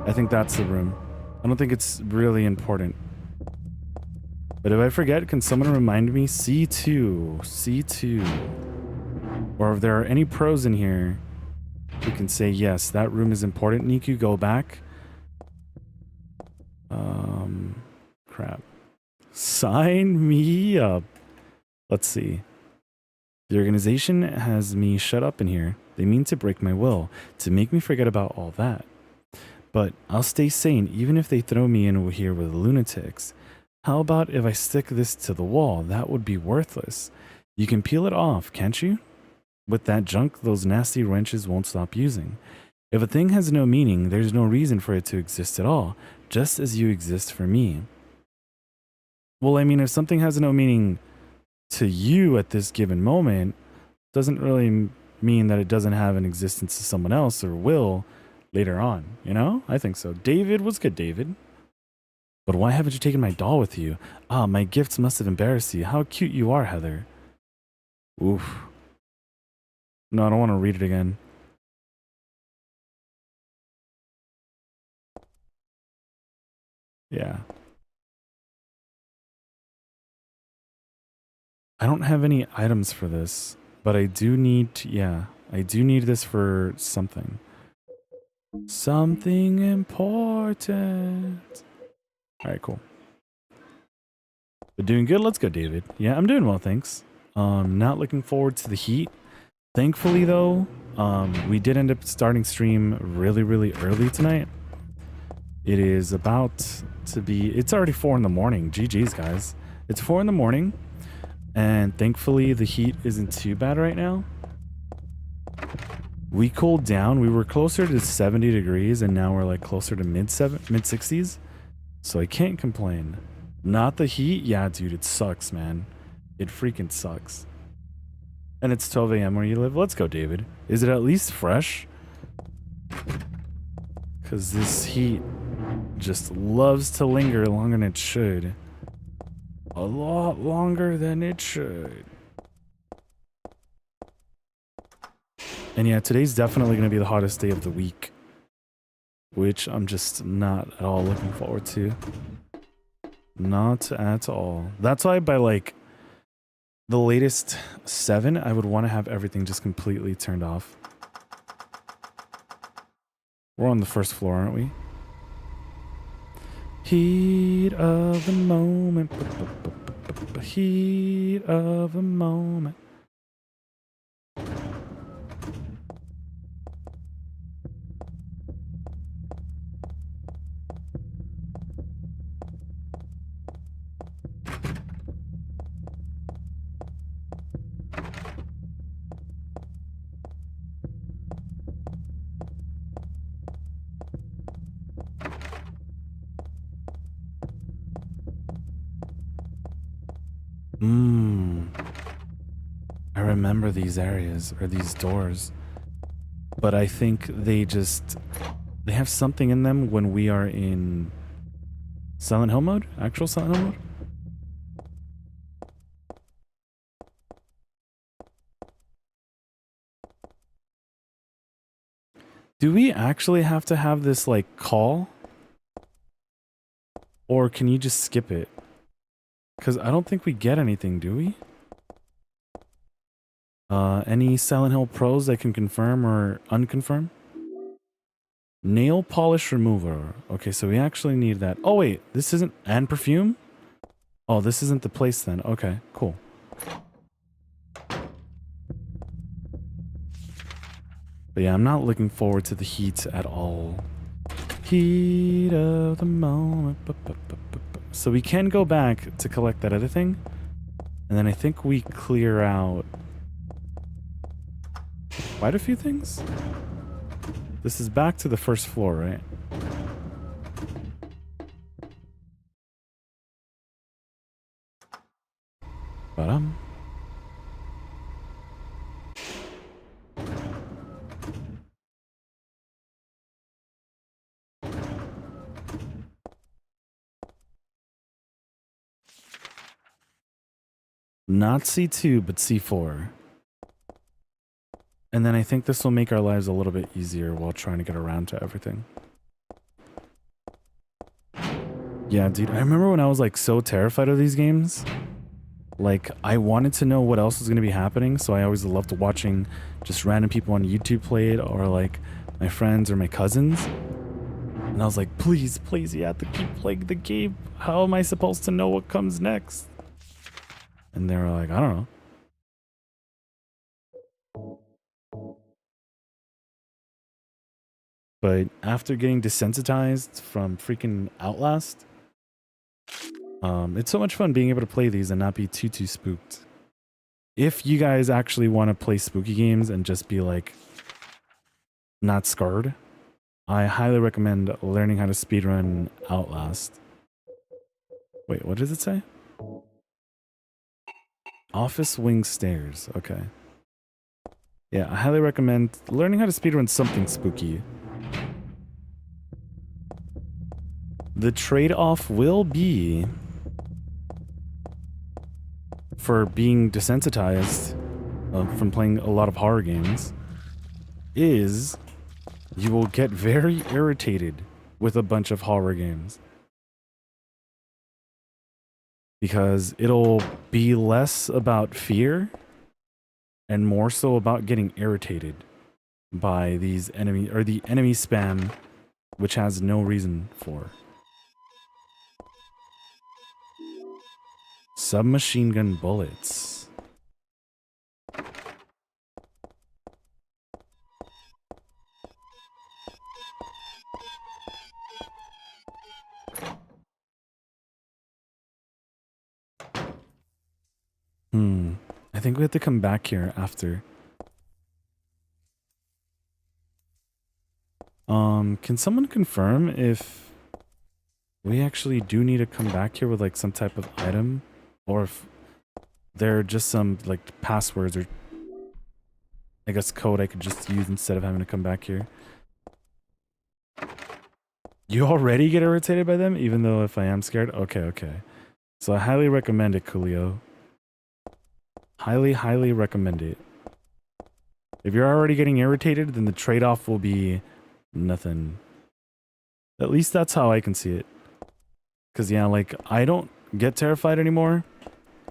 I think that's the room. I don't think it's really important. But if I forget, can someone remind me? C2. C2. Or if there are any pros in here who can say, yes, that room is important. Nikku, go back. Crap. Sign me up. Let's see. The organization has me shut up in here. They mean to break my will, to make me forget about all that. But I'll stay sane even if they throw me in here with lunatics. How about if I stick this to the wall? That would be worthless. You can peel it off, can't you? With that junk, those nasty wrenches won't stop using. If a thing has no meaning, there's no reason for it to exist at all, just as you exist for me. Well, I mean, if something has no meaning to you at this given moment, doesn't really mean that it doesn't have an existence to someone else or will later on, you know? I think so. David, what's good, David? But why haven't you taken my doll with you? Ah, my gifts must have embarrassed you. How cute you are, Heather. Oof. No, I don't want to read it again. Yeah. I don't have any items for this, but I do need to, yeah, I do need this for something. Something important. All right, cool. But doing good. Let's go, David. Yeah, I'm doing well, thanks. Not looking forward to the heat. Thankfully, though, we did end up starting stream really, really early tonight. It is about to be, it's already 4 in the morning. GG's, guys. It's 4 in the morning. And thankfully, the heat isn't too bad right now. We cooled down. We were closer to 70 degrees, and now we're like closer to mid 60s. So I can't complain. Not the heat. Yeah, dude, it sucks, man. It freaking sucks. And it's 12 a.m. where you live. Let's go, David. Is it at least fresh? Because this heat just loves to linger longer than it should. A lot longer than it should. And yeah, today's definitely going to be the hottest day of the week, which I'm just not at all looking forward to. Not at all. That's why by like the latest 7, I would want to have everything just completely turned off. We're on the first floor, aren't we? Heat of the moment. Heat of the moment. I remember these areas or these doors, but I think they have something in them when we are in Silent Hill mode, actual Silent Hill mode. Do we actually have to have this like call? Or can you just skip it? Because I don't think we get anything, do we? Any Silent Hill pros that can confirm or unconfirm? Nail polish remover. Okay, so we actually need that. Oh wait, this isn't, and perfume? Oh, this isn't the place then. Okay, cool. But yeah, I'm not looking forward to the heat at all. Heat of the moment. So we can go back to collect that other thing. And then I think we clear out quite a few things. This is back to the first floor, right? Ba-dum. Not C2, but C4. And then I think this will make our lives a little bit easier while trying to get around to everything. Yeah, dude, I remember when I was like so terrified of these games. Like, I wanted to know what else was going to be happening, so I always loved watching just random people on YouTube play it, or like my friends or my cousins. And I was like, please, please, you have to keep playing the game. How am I supposed to know what comes next? And they were like, I don't know. But after getting desensitized from freaking Outlast, it's so much fun being able to play these and not be too spooked. If you guys actually want to play spooky games and just be like not scarred, I highly recommend learning how to speedrun Outlast. Wait, what does it say? Office wing stairs. Okay. Yeah, I highly recommend learning how to speedrun something spooky. The trade-off will be for being desensitized from playing a lot of horror games is you will get very irritated with a bunch of horror games. Because it'll be less about fear and more so about getting irritated by these enemy or the enemy spam, which has no reason for. Submachine gun bullets. I think we have to come back here after. Can someone confirm if we actually do need to come back here with like some type of item, or if there are just some like passwords or I guess code I could just use instead of having to come back here? You already get irritated by them, even though if I am scared? Okay. So I highly recommend it, Coolio. Highly recommend it. If you're already getting irritated, then the trade-off will be nothing. At least that's how I can see it. Because, yeah, like, I don't get terrified anymore.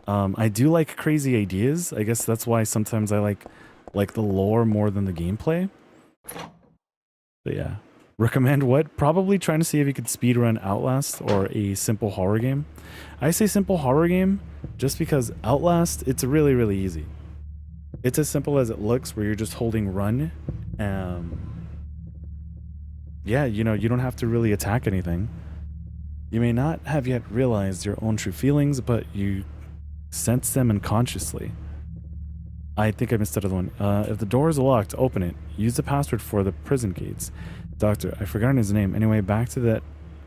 I do like crazy ideas. I guess that's why sometimes I like the lore more than the gameplay. But, yeah. Recommend what? Probably trying to see if you could speedrun Outlast or a simple horror game. I say simple horror game just because Outlast, it's really easy. It's as simple as it looks, where you're just holding run. Yeah, you know, you don't have to really attack anything. You may not have yet realized your own true feelings, but you sense them unconsciously. I think I missed that other one. If the door is locked, open it. Use the password for the prison gates. Doctor, I've forgotten his name. Anyway, back to that.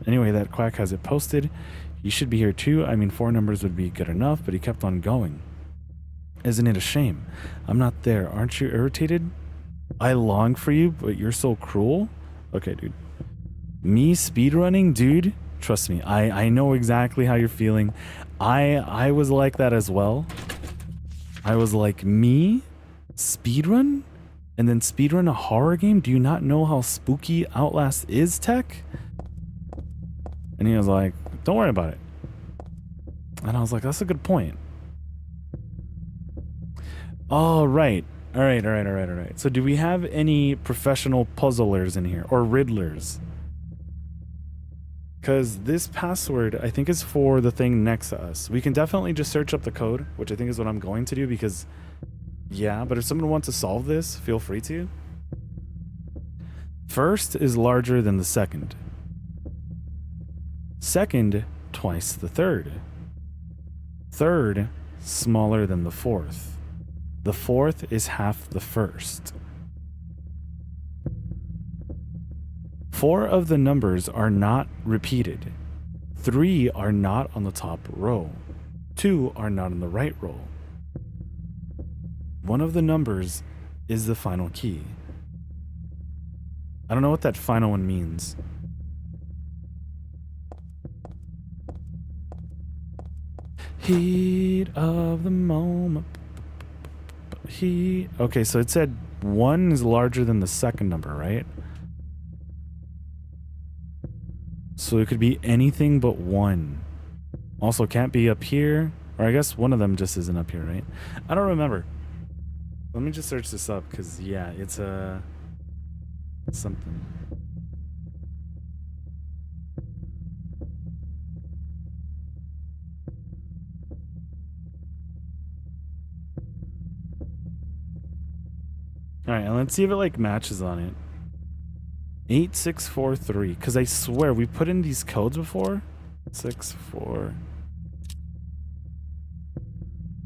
Anyway, that quack has it posted. He should be here too. I mean, 4 numbers would be good enough, but he kept on going. Isn't it a shame? I'm not there. Aren't you irritated? I long for you, but you're so cruel. Okay, dude. Me speedrunning, dude? Trust me, I know exactly how you're feeling. I was like that as well. I was like, me? Speedrun? And then speedrun a horror game? Do you not know how spooky Outlast is, Tech? And he was like, don't worry about it. And I was like, that's a good point. All right. All right. So do we have any professional puzzlers in here? Or riddlers? Because this password, I think, is for the thing next to us. We can definitely just search up the code, which I think is what I'm going to do because... yeah, but if someone wants to solve this, feel free to. First is larger than the second. Second, twice the third. Third, smaller than the fourth. The fourth is half the first. 4 of the numbers are not repeated. 3 are not on the top row. 2 are not on the right row. One of the numbers is the final key. I don't know what that final one means. Heat of the moment. Okay, so it said 1 is larger than the second number, right? So it could be anything but 1. Also, can't be up here. Or I guess one of them just isn't up here, right? I don't remember. Let me just search this up, because, yeah, it's something. Alright, and let's see if it like matches on it. 8643. Because I swear we put in these codes before. 64.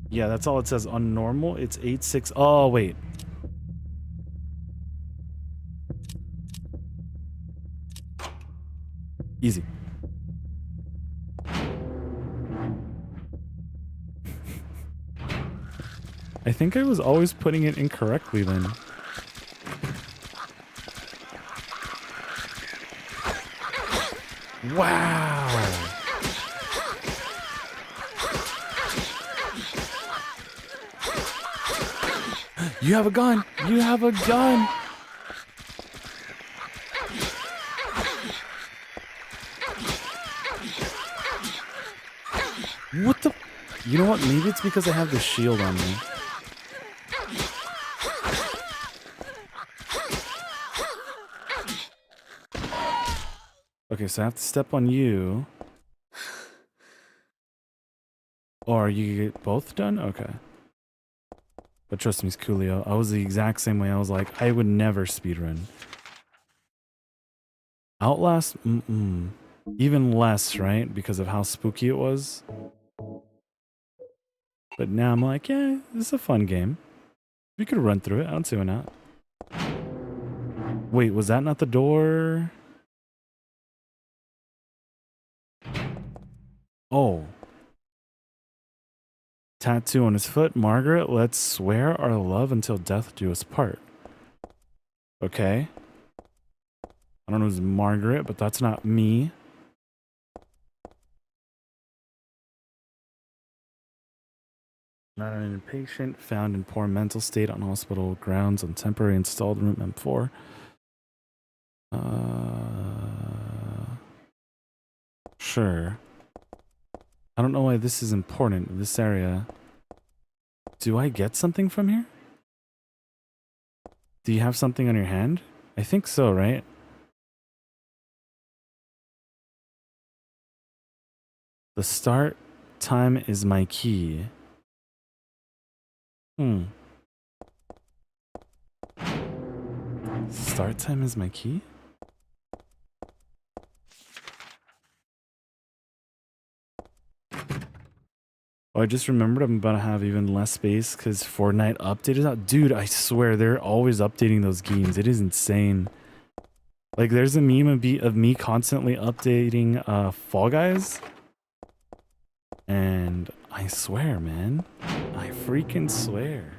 Yeah, that's all it says. On normal, it's 86. Oh, wait. Easy. I think I was always putting it incorrectly then. Wow. You have a gun. You have a gun. What the? You know what? Maybe it's because I have the shield on me. Okay, so I have to step on you. Or you get both done? Okay. But trust me, it's Coolio. I was the exact same way. I was like, I would never speedrun. Outlast? Even less, right? Because of how spooky it was. But now I'm like, yeah, this is a fun game. We could run through it. I don't see why not. Wait, was that not the door? Oh. Tattoo on his foot. Margaret, let's swear our love until death do us part. Okay. I don't know who's Margaret, but that's not me. Not an inpatient, found in poor mental state on hospital grounds on temporary installed room M4. Sure. I don't know why this is important, this area. Do I get something from here? Do you have something on your hand? I think so, right? The start time is my key. Start time is my key? Oh, I just remembered I'm about to have even less space because Fortnite update is out. Dude, I swear, they're always updating those games. It is insane. Like, there's a meme of me constantly updating Fall Guys. And I swear, man. I freaking swear.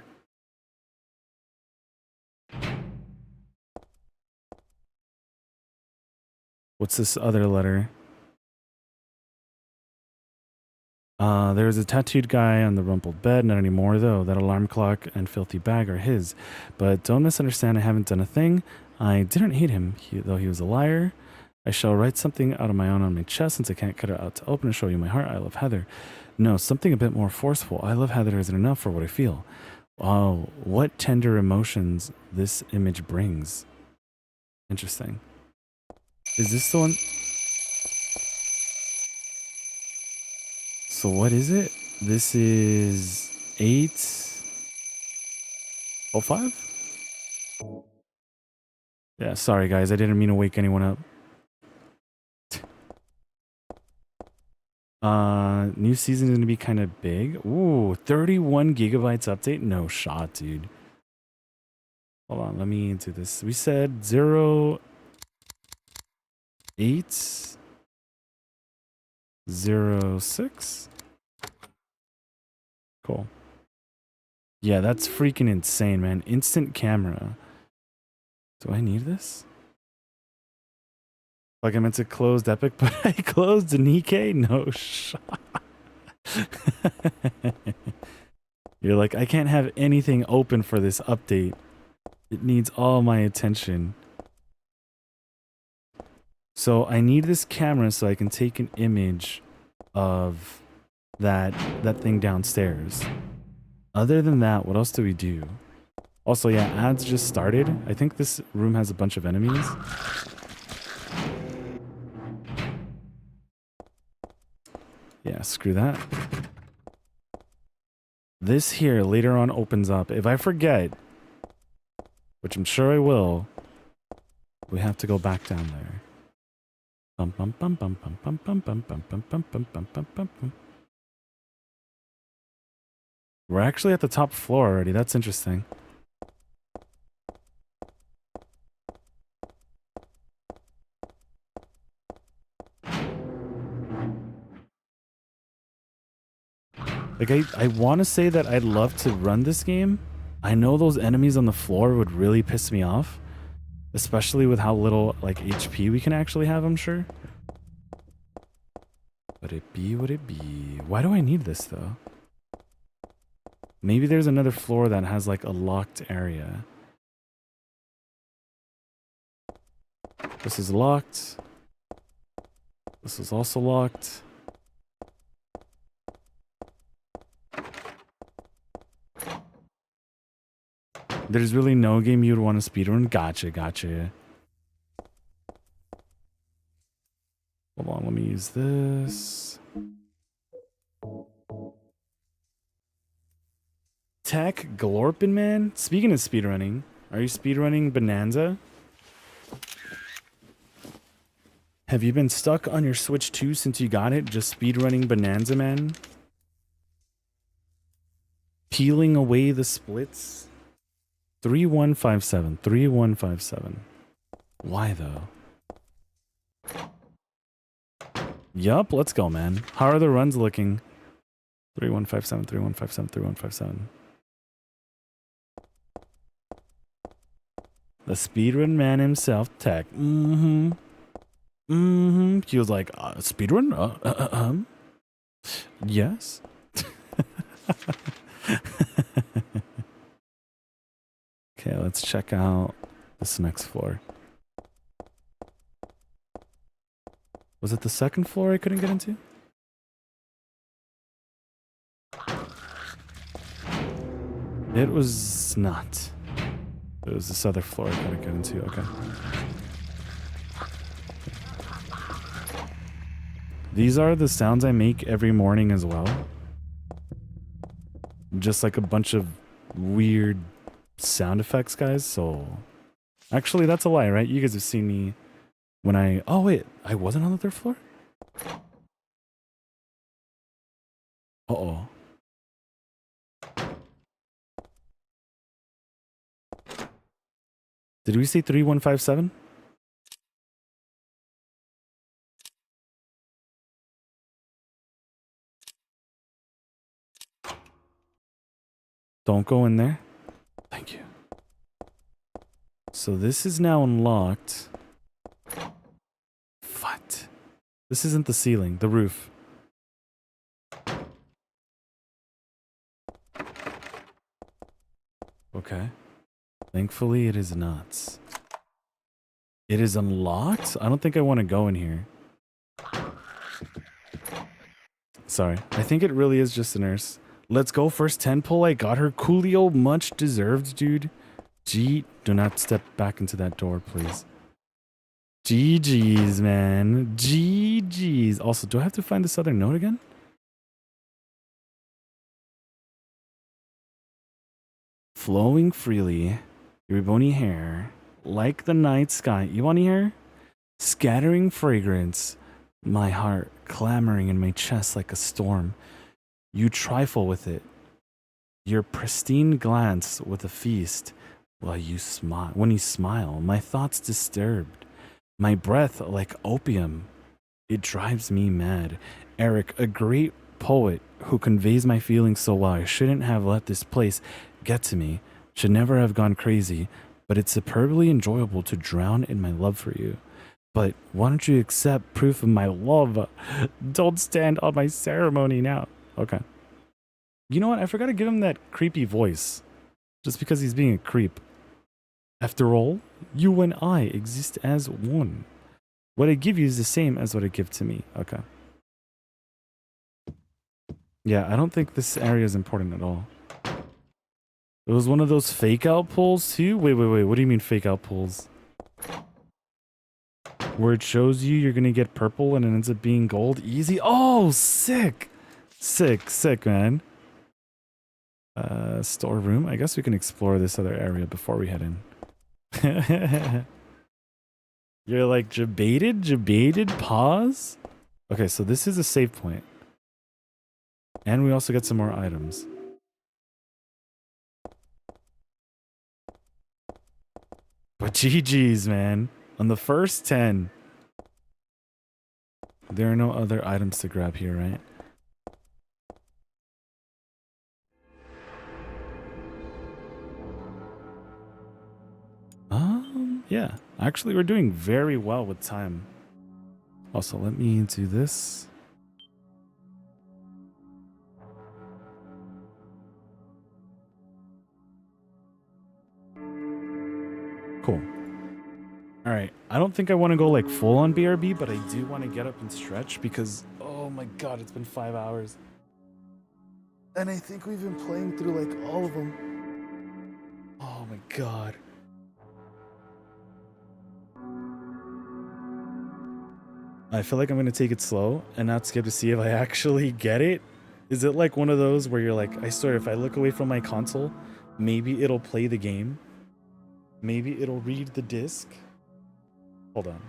What's this other letter? There's a tattooed guy on the rumpled bed. Not anymore, though. That alarm clock and filthy bag are his. But don't misunderstand, I haven't done a thing. I didn't hate him, though he was a liar. I shall write something out of my own on my chest since I can't cut it out to open and show you my heart. I love Heather. No, something a bit more forceful. I love Heather isn't enough for what I feel. Oh, what tender emotions this image brings. Interesting. Is this the one? So what is it? This is 8:05? Yeah, sorry guys, I didn't mean to wake anyone up. New season is gonna be kind of big. Ooh, 31 gigabytes update? No shot, dude. Hold on, let me do this. We said 0806. Cool. Yeah, that's freaking insane, man. Instant camera. Do I need this? Like I meant to close Epic, but I closed Nikke? No shot. You're like, I can't have anything open for this update. It needs all my attention. So I need this camera so I can take an image of that thing downstairs. Other than that, what else do we do? Also, yeah, ads just started. I think this room has a bunch of enemies. Yeah, screw that. This here later on opens up. If I forget, which I'm sure I will, we have to go back down there. Bum bum bum bum bum bum bum bum bum bum bum bum bum bum bum bum. We're actually at the top floor already. That's interesting. Like, I want to say that I'd love to run this game. I know those enemies on the floor would really piss me off. Especially with how little, like, HP we can actually have, I'm sure. Would it be? Would it be? Why do I need this, though? Maybe there's another floor that has, like, a locked area. This is locked. This is also locked. There's really no game you'd want to speedrun? Gotcha, gotcha. Hold on, let me use this. Tech Glorpin, man? Speaking of speedrunning, are you speedrunning Bonanza? Have you been stuck on your Switch 2 since you got it, just speedrunning Bonanza, man? Peeling away the splits? 3157. 3157. Why though? Yup, let's go, man. How are the runs looking? 3157, 3157, 3157. The speedrun man himself, Tech. Mm-hmm. Mm-hmm. He was like, speedrun? Yes. Okay, let's check out this next floor. Was it the second floor I couldn't get into? It was not. It was this other floor I couldn't get into. Okay. These are the sounds I make every morning as well. Just like a bunch of weird sound effects, guys. So actually, that's a lie, right? You guys have seen me when I... Oh, wait. I wasn't on the third floor? Uh-oh. Did we say 3157? Don't go in there. Thank you. So this is now unlocked. What? This isn't the ceiling, the roof. Okay. Thankfully, it is not. It is unlocked? I don't think I want to go in here. Sorry. I think it really is just a nurse. Let's go. First 10 pull. I got her. Coolio, much deserved, dude. Gee, do not step back into that door, please. GG's, man. GG's. Also, do I have to find this other note again? Flowing freely, your bony hair, like the night sky. You want to hear? Scattering fragrance, my heart clamoring in my chest like a storm. You trifle with it. Your pristine glance with a feast, while you smile. When you smile, my thoughts disturbed. My breath like opium. It drives me mad. Eric, a great poet who conveys my feelings so well. I shouldn't have let this place get to me. Should never have gone crazy. But it's superbly enjoyable to drown in my love for you. But why don't you accept proof of my love? Don't stand on my ceremony now. Okay. You know what? I forgot to give him that creepy voice. Just because he's being a creep. After all, you and I exist as one. What I give you is the same as what I give to me. Okay. Yeah, I don't think this area is important at all. It was one of those fake out pulls too? Wait. What do you mean fake out pulls? Where it shows you you're gonna get purple and it ends up being gold? Easy? Oh, sick! Sick, man. Storeroom. I guess we can explore this other area before we head in. You're like debated, pause. Okay, so this is a save point. And we also get some more items. But GG's, man. On the first 10. There are no other items to grab here, right? Yeah. Actually, we're doing very well with time. Also, let me do this. Cool. All right. I don't think I want to go like full on BRB, but I do want to get up and stretch because, oh my God, it's been 5 hours. And I think we've been playing through like all of them. Oh my God. I feel like I'm going to take it slow and not skip to see if I actually get it. Is it like one of those where you're like, I swear, if I look away from my console, maybe it'll play the game. Maybe it'll read the disc. Hold on.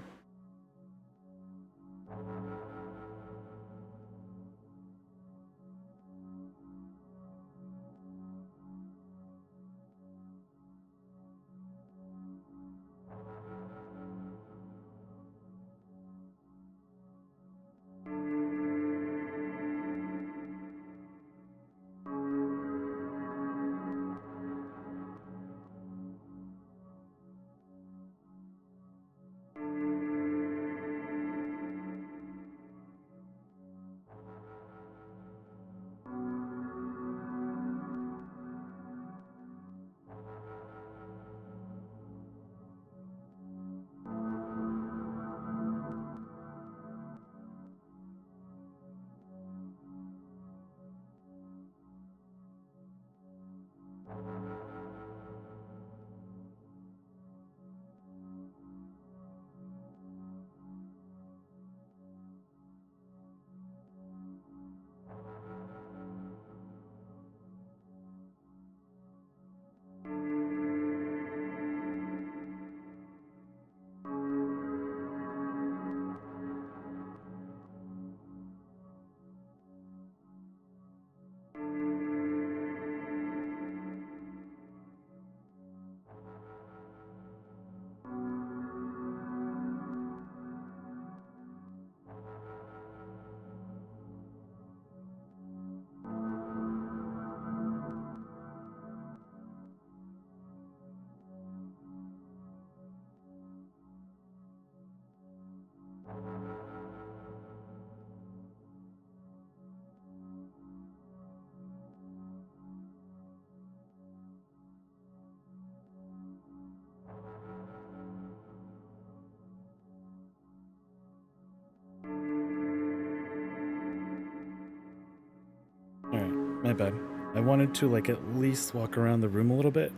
My bad. I wanted to like at least walk around the room a little bit.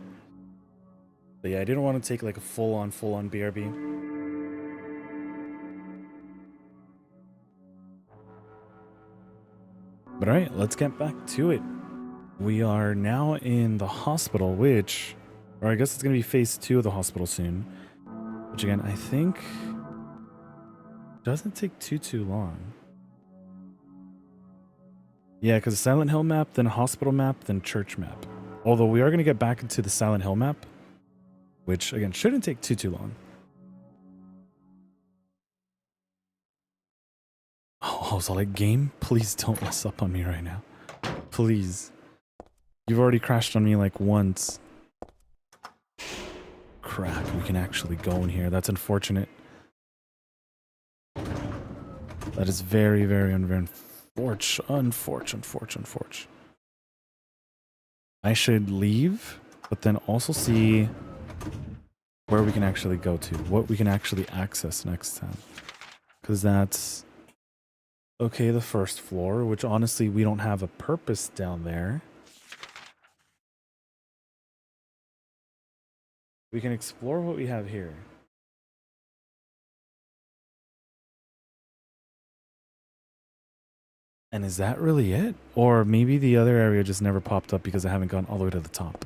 But yeah, I didn't want to take like a full-on BRB. But alright, let's get back to it. We are now in the hospital, which... Or I guess it's going to be phase 2 of the hospital soon. Which again, I think... doesn't take too long. Yeah, because Silent Hill map, then hospital map, then church map. Although we are going to get back into the Silent Hill map, which again shouldn't take too long. Oh, I was like, game, please don't mess up on me right now. Please. You've already crashed on me like once. Crap, we can actually go in here. That's unfortunate. That is very unfortunate. Unfortunate. I should leave, but then also see where we can actually go to, what we can actually access next time. Because that's, okay, the first floor, which honestly, we don't have a purpose down there. We can explore what we have here. And is that really it? Or maybe the other area just never popped up because I haven't gone all the way to the top.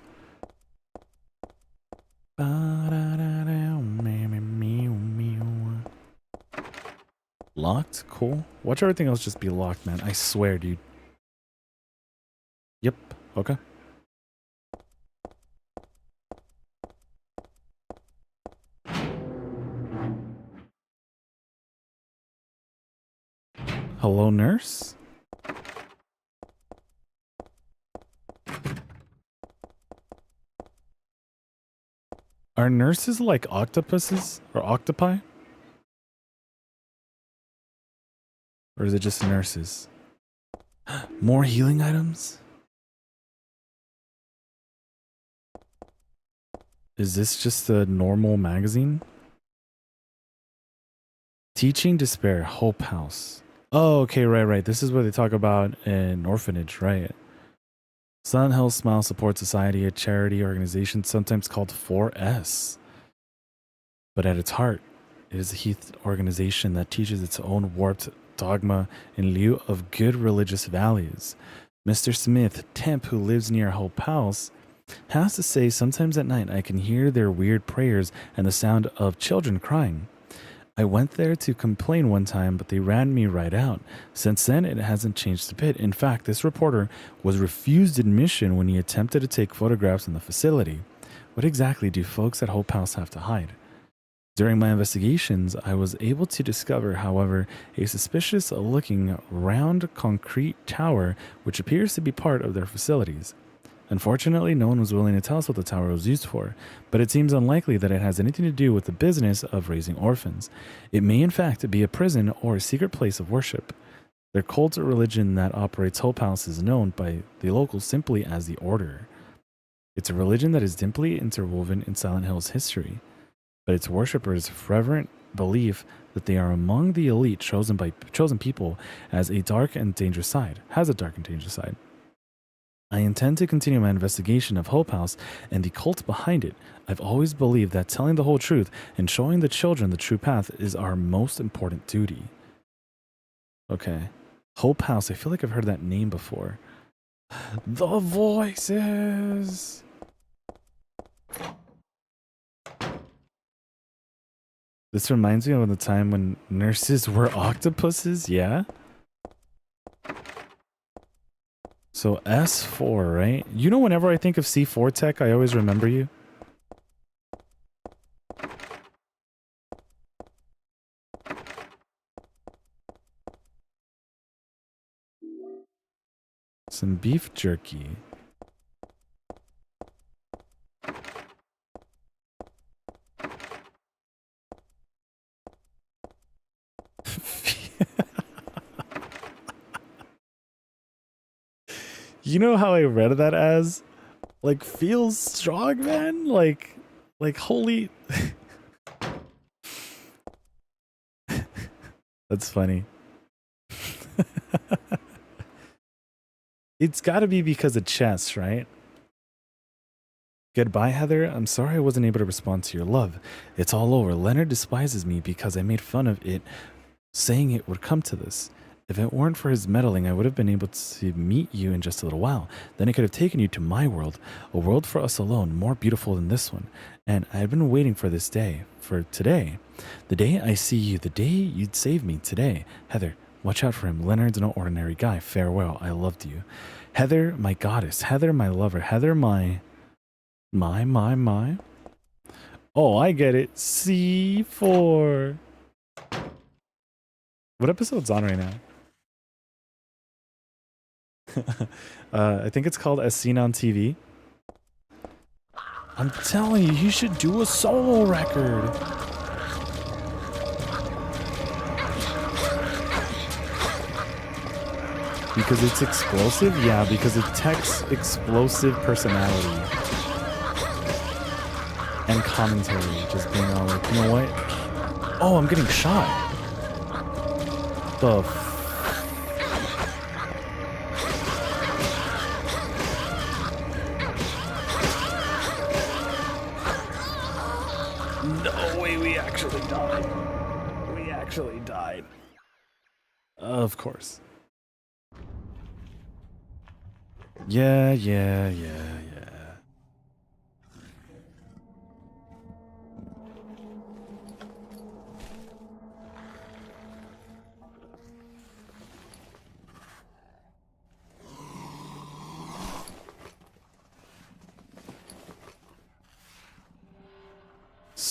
Locked? Cool. Watch everything else just be locked, man. I swear, dude. Yep. Okay. Hello, nurse? Are nurses like octopuses or octopi? Or is it just nurses? More healing items? Is this just a normal magazine? Teaching Despair, Hope House. Oh, okay, right. This is where they talk about an orphanage, right? Silent Hill Smile Support Society, a charity organization sometimes called 4S. But at its heart, it is a youth organization that teaches its own warped dogma in lieu of good religious values. Mr. Smith, temp who lives near Hope House, has to say sometimes at night I can hear their weird prayers and the sound of children crying. I went there to complain one time, but they ran me right out. Since then, it hasn't changed a bit. In fact, this reporter was refused admission when he attempted to take photographs in the facility. What exactly do folks at Hope House have to hide? During my investigations, I was able to discover, however, a suspicious-looking round concrete tower which appears to be part of their facilities. Unfortunately, no one was willing to tell us what the tower was used for, but it seems unlikely that it has anything to do with the business of raising orphans. It may in fact be a prison or a secret place of worship. Their cult religion that operates Hope House is known by the locals simply as the Order. It's a religion that is deeply interwoven in Silent Hill's history, but its worshippers' fervent belief that they are among the elite chosen people has a dark and dangerous side. I intend to continue my investigation of Hope House and the cult behind it. I've always believed that telling the whole truth and showing the children the true path is our most important duty. Okay. Hope House, I feel like I've heard that name before. The voices! This reminds me of the time when nurses were octopuses, yeah? So S4, right? You know, whenever I think of C4 tech, I always remember you. Some beef jerky. You know how I read that as? Like, feels strong, man? Like holy... That's funny. It's gotta be because of chess, right? Goodbye, Heather. I'm sorry I wasn't able to respond to your love. It's all over. Leonard despises me because I made fun of it, saying it would come to this. If it weren't for his meddling, I would have been able to meet you in just a little while. Then I could have taken you to my world, a world for us alone, more beautiful than this one. And I had been waiting for this day, for today. The day I see you, the day you'd save me, today. Heather, watch out for him. Leonard's no ordinary guy. Farewell. I loved you. Heather, my goddess. Heather, my lover. Heather, my... Oh, I get it. C4. What episode's on right now? I think it's called As Seen on TV. I'm telling you should do a solo record. Because it's explosive? Yeah, because of Tech's explosive personality. And commentary. Just being all like, you know what? Oh, I'm getting shot. The No way, we actually died. We actually died. Of course. Yeah.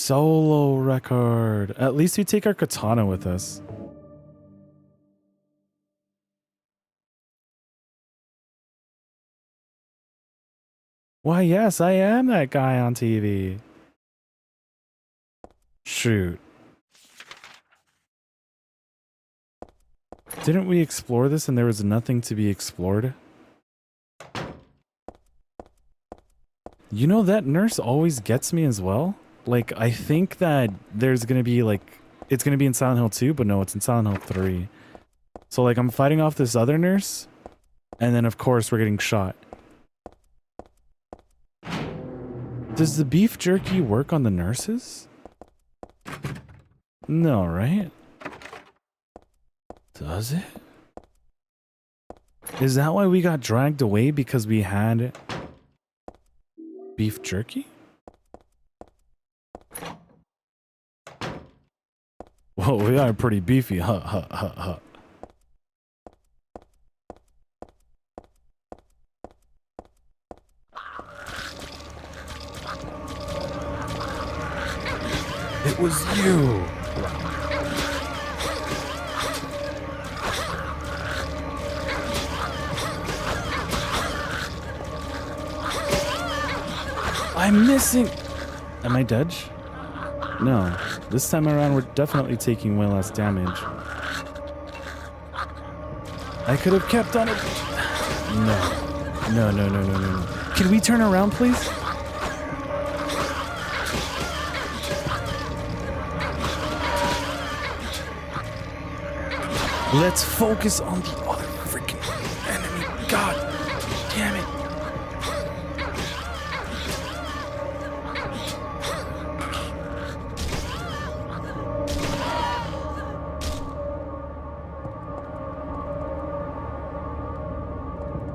solo record. At least we take our katana with us. Why, yes, I am that guy on TV. Shoot. Didn't we explore this and there was nothing to be explored? You know, that nurse always gets me as well. Like, I think that there's gonna be, like, it's gonna be in Silent Hill 2, but no, it's in Silent Hill 3. So, like, I'm fighting off this other nurse, and then, of course, we're getting shot. Does the beef jerky work on the nurses? No, right? Does it? Is that why we got dragged away, because we had beef jerky? Whoa, we are pretty beefy, huh, huh, huh, huh. It was you! I'm missing... Am I dead? No. This time around, we're definitely taking way less damage. I could have kept on it. No. No, no, no, no, no, no. Can we turn around, please? Let's focus on the other freaking enemy. God damn it.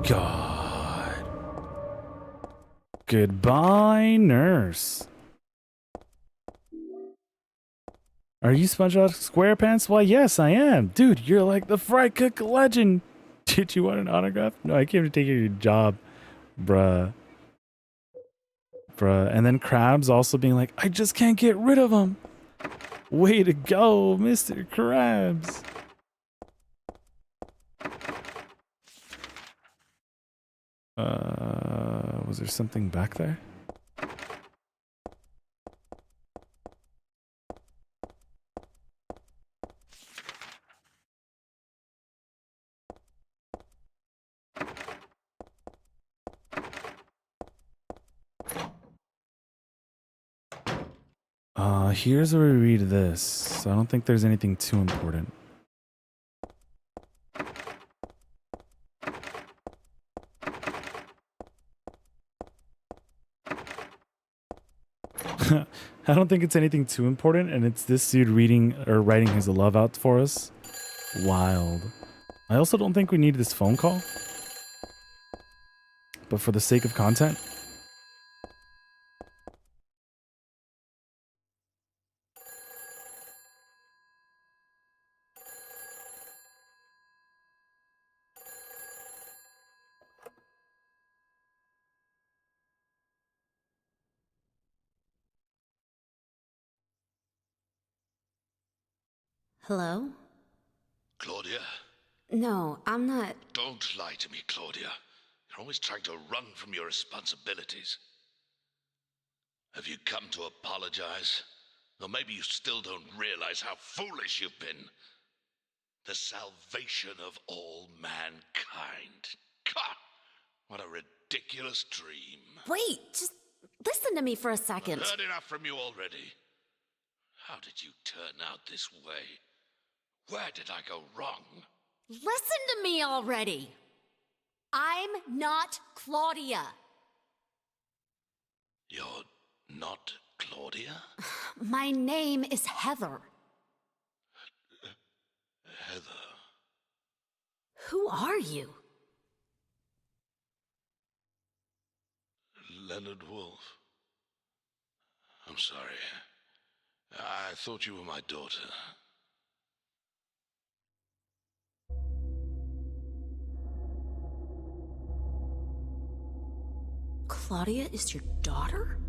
God. Goodbye, nurse. Are you SpongeBob SquarePants? Why, yes, I am. Dude, you're like the fry cook legend. Did you want an autograph? No, I came to take your job, bruh. Bruh. And then Krabs also being like, I just can't get rid of him. Way to go, Mr. Krabs. Was there something back there? Here's where we read this. So I don't think there's anything too important. I don't think it's anything too important, and it's this dude reading or writing his love out for us. Wild. I also don't think we need this phone call. But for the sake of content. Hello? Claudia? No, I'm not. Don't lie to me, Claudia. You're always trying to run from your responsibilities. Have you come to apologize? Or maybe you still don't realize how foolish you've been. The salvation of all mankind. God, what a ridiculous dream. Wait, just listen to me for a second. I've heard enough from you already. How did you turn out this way? Where did I go wrong? Listen to me already. I'm not Claudia. You're not Claudia? My name is Heather. Heather. Who are you? Leonard Wolf. I'm sorry. I thought you were my daughter. Claudia is your daughter?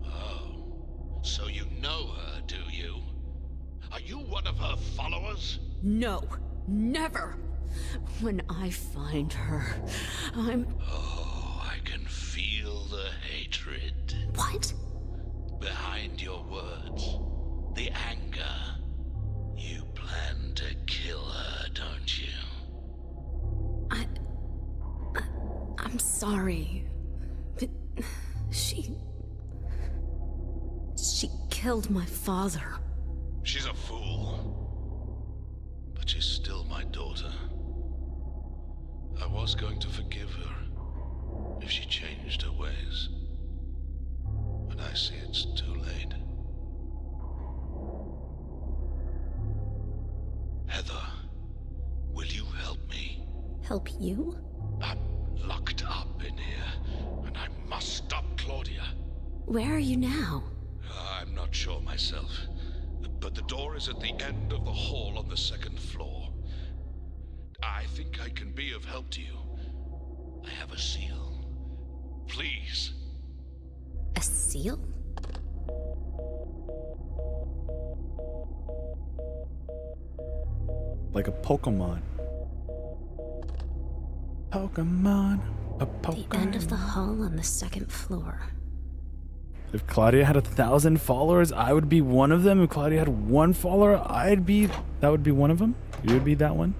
Oh. So you know her, do you? Are you one of her followers? No, never. When I find her, Oh, I can feel the hatred. What? Behind your words. The anger. You plan to kill her, don't you? I'm sorry. But she killed my father. She's a fool. But she's still my daughter. I was going to forgive her if she changed her ways. But I see it's too late. Heather, will you help me? Help you? I'm locked up in here, and I must stop Claudia. Where are you now? I'm not sure myself, but the door is at the end of the hall on the second floor. I think I can be of help to you. I have a seal. Please. A seal? Like a Pokemon. Pokemon. A Pokemon. The end of the hall on the second floor. If Claudia had 1,000 followers, I would be one of them. If Claudia had one follower, that would be one of them. You would be that one.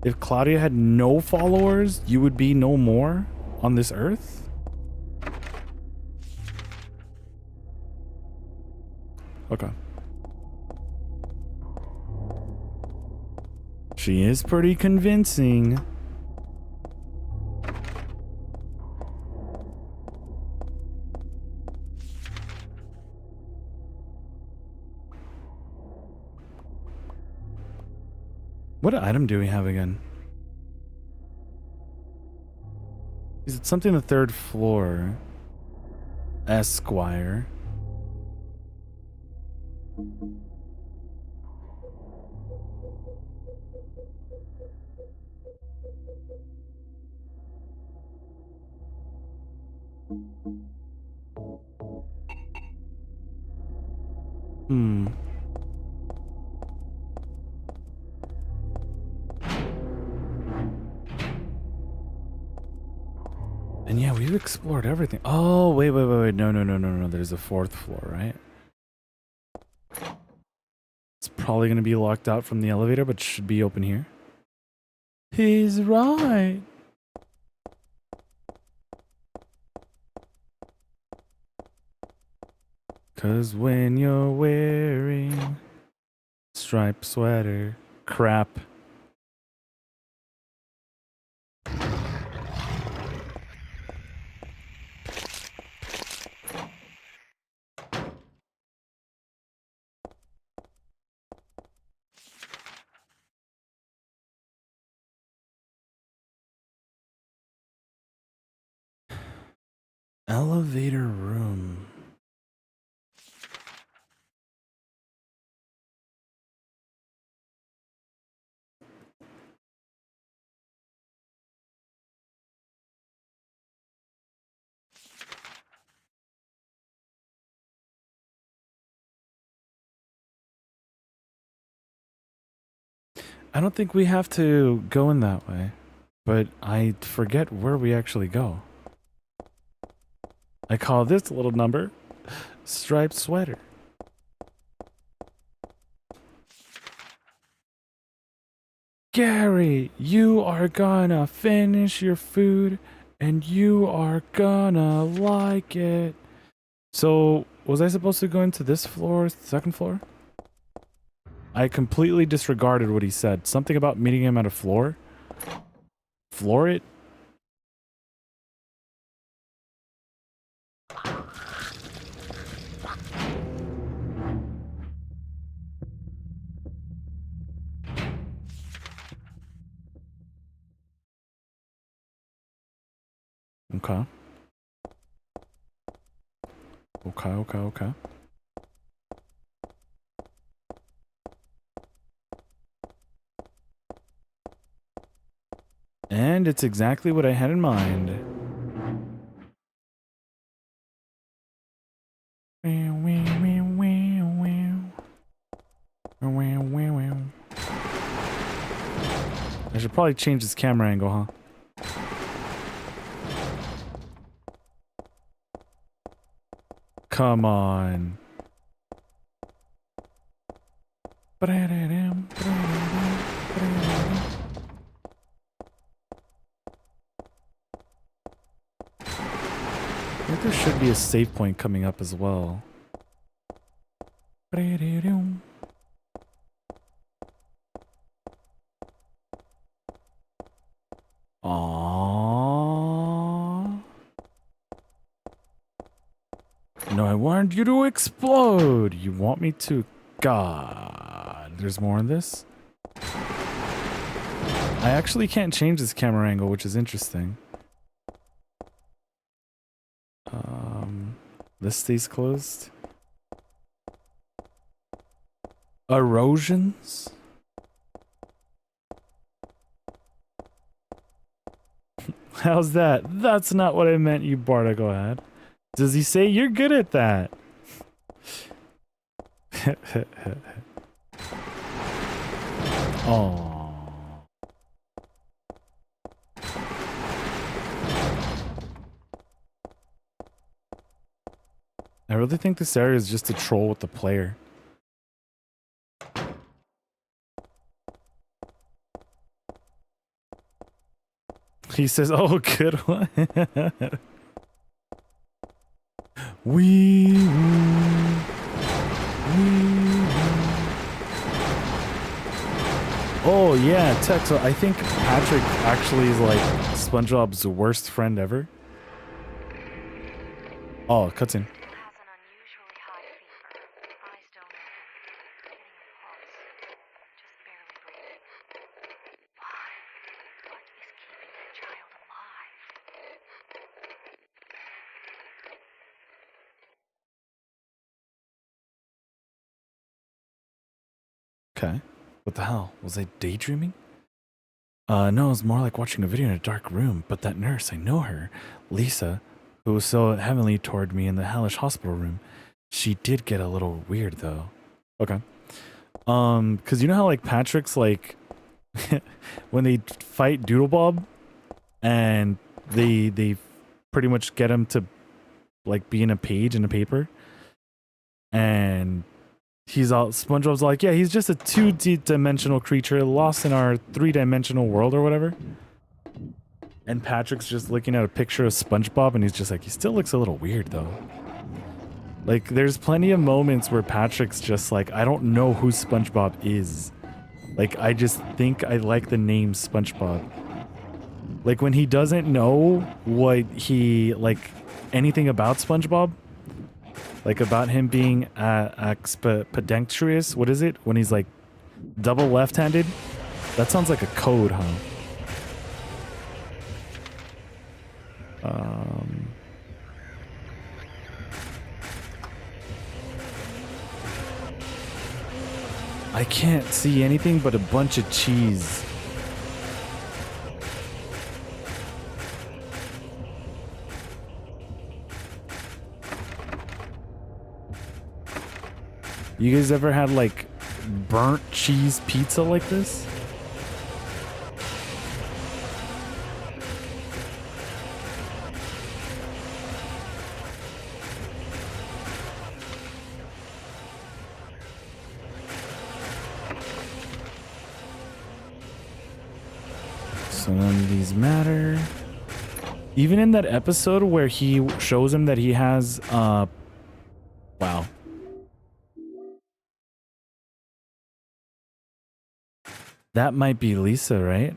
If Claudia had no followers, you would be no more on this earth. Okay. She is pretty convincing. What item do we have again? Is it something on the third floor? Esquire. And yeah, we've explored everything. Oh, wait. No. There's a fourth floor, right? It's probably going to be locked out from the elevator, but should be open here. He's right. Cause when you're wearing striped sweater, crap. Elevator room. I don't think we have to go in that way, but I forget where we actually go. I call this little number striped sweater. Gary, you are gonna finish your food and you are gonna like it. So, was I supposed to go into this floor, second floor? I completely disregarded what he said. Something about meeting him at a floor? Floor it? Okay. Okay. And it's exactly what I had in mind. I should probably change this camera angle, huh? Come on. I think there should be a save point coming up as well. Aww. No, I wanted you to explode. You want me to? God. There's more in this? I actually can't change this camera angle, which is interesting. This stays closed. Erosions? How's that? That's not what I meant, you Barda. Go ahead. Does he say you're good at that? Oh. I really think this area is just to troll with the player. He says, oh, good one. Wee woo. Oh yeah, Tech. So I think Patrick actually is like SpongeBob's worst friend ever. Oh, cutscene. Okay. What the hell? Was I daydreaming? No, it was more like watching a video in a dark room, but that nurse, I know her, Lisa, who was so heavenly toward me in the hellish hospital room. She did get a little weird though. Okay. Cause you know how like Patrick's like when they fight Doodle Bob and they pretty much get him to like be in a page in a paper, and he's all SpongeBob's like, yeah, he's just a 2D-dimensional creature lost in our 3-dimensional world or whatever. And Patrick's just looking at a picture of SpongeBob and he's just like, he still looks a little weird though. Like there's plenty of moments where Patrick's just like, I don't know who SpongeBob is. Like I just think I like the name SpongeBob. Like when he doesn't know what he like anything about SpongeBob. Like about him being pedicurious. What is it? When he's like double left-handed? That sounds like a code, huh? I can't see anything but a bunch of cheese. You guys ever had like burnt cheese pizza like this? So none of these matter. Even in that episode where he shows him that he has wow. That might be Lisa, right?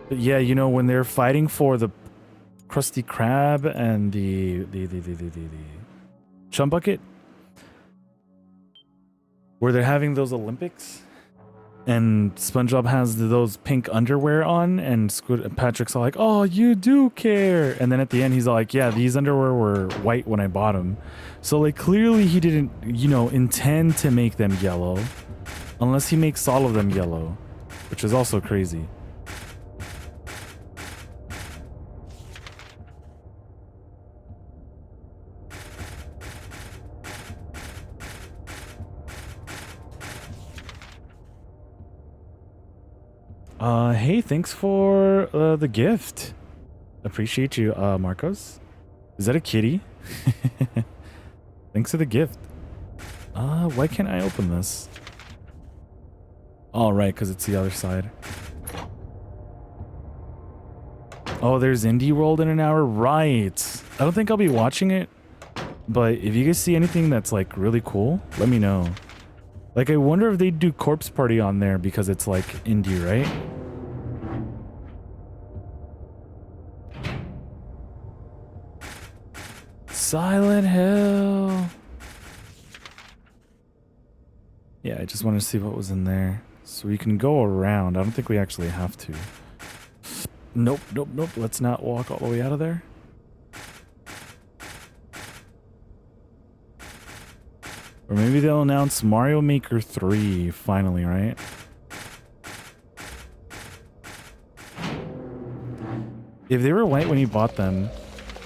But yeah, you know, when they're fighting for the Krusty Krab and the Chum Bucket, where they're having those Olympics, and SpongeBob has those pink underwear on, and Patrick's all like, "Oh, you do care," and then at the end he's all like, "Yeah, these underwear were white when I bought them," so like clearly he didn't, you know, intend to make them yellow, unless he makes all of them yellow, which is also crazy. Hey, thanks for the gift. Appreciate you, Marcos. Is that a kitty? Thanks for the gift. Why can't I open this? Oh, right, because it's the other side. Oh, there's Indie World in an hour? Right. I don't think I'll be watching it, but if you guys see anything that's like really cool, let me know. Like, I wonder if they'd do Corpse Party on there because it's like indie, right? Silent Hill. Yeah, I just wanted to see what was in there. So we can go around. I don't think we actually have to. Nope, nope, nope. Let's not walk all the way out of there. Or maybe they'll announce Mario Maker 3 finally, right? If they were white when he bought them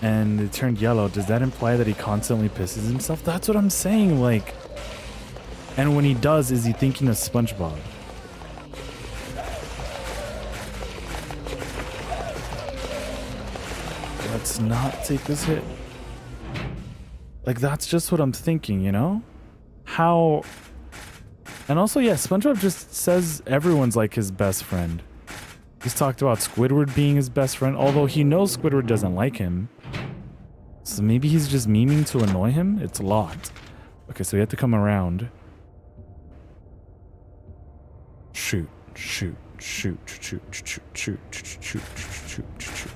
and it turned yellow, does that imply that he constantly pisses himself? That's what I'm saying, like... And when he does, is he thinking of SpongeBob? Let's not take this hit. Like, that's just what I'm thinking, you know? How... And also, yeah, SpongeBob just says everyone's like his best friend. He's talked about Squidward being his best friend, although he knows Squidward doesn't like him. So maybe he's just memeing to annoy him? It's locked. Okay, so we have to come around. Shoot, shoot, shoot, shoot, shoot, shoot, shoot, shoot, shoot, shoot.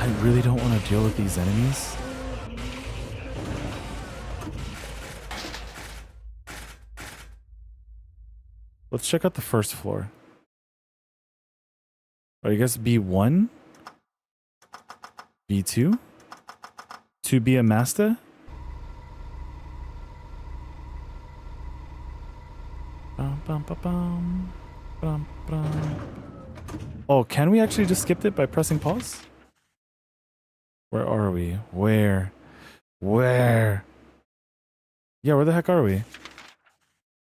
I really don't want to deal with these enemies. Let's check out the first floor. I guess B1? B2? To be a master? Oh, can we actually just skip it by pressing pause? Where are we? Where? Where? Yeah, where the heck are we?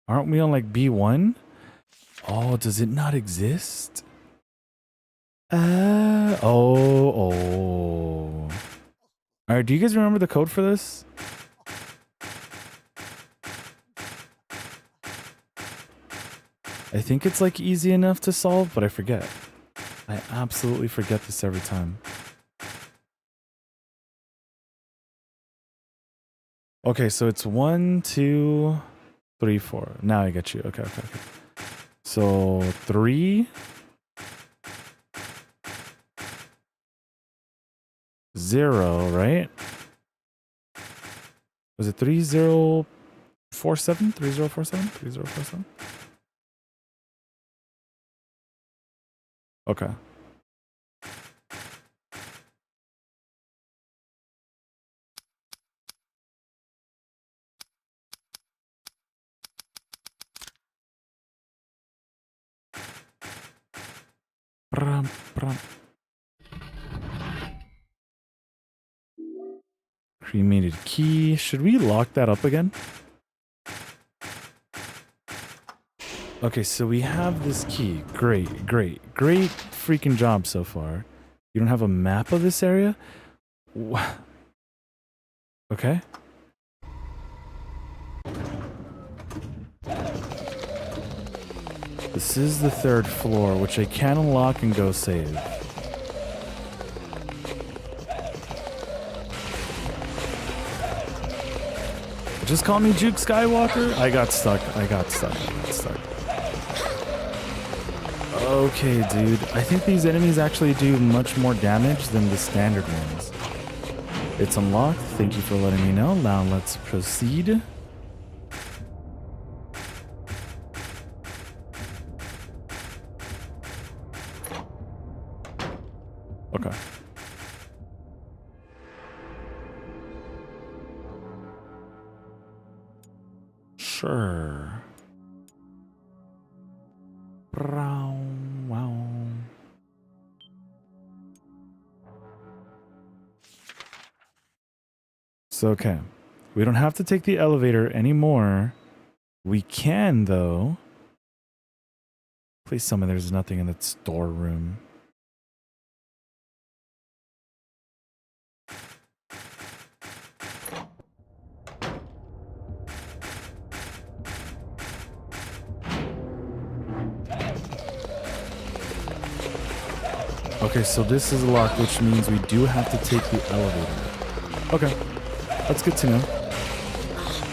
Aren't we on like B1? Oh, does it not exist? Oh. Alright, do you guys remember the code for this? I think it's like easy enough to solve, but I forget. I absolutely forget this every time. Okay, so it's 1, 2, 3, 4. Now I get you. Okay. So 3, 0, right? Was it 3047? 3047? 3047? Okay. Cremated key. Should we lock that up again? Okay, so we have this key. Great freaking job so far. You don't have a map of this area? Okay. This is the 3rd floor, which I can unlock and go save. Just call me Juke Skywalker? I got stuck. Okay, dude. I think these enemies actually do much more damage than the standard ones. It's unlocked. Thank you for letting me know. Now let's proceed. Okay. Sure. Wow. So, okay. We don't have to take the elevator anymore. We can, though. Please tell me there's nothing in the storeroom. Okay, so this is locked, which means we do have to take the elevator. Okay, that's good to know.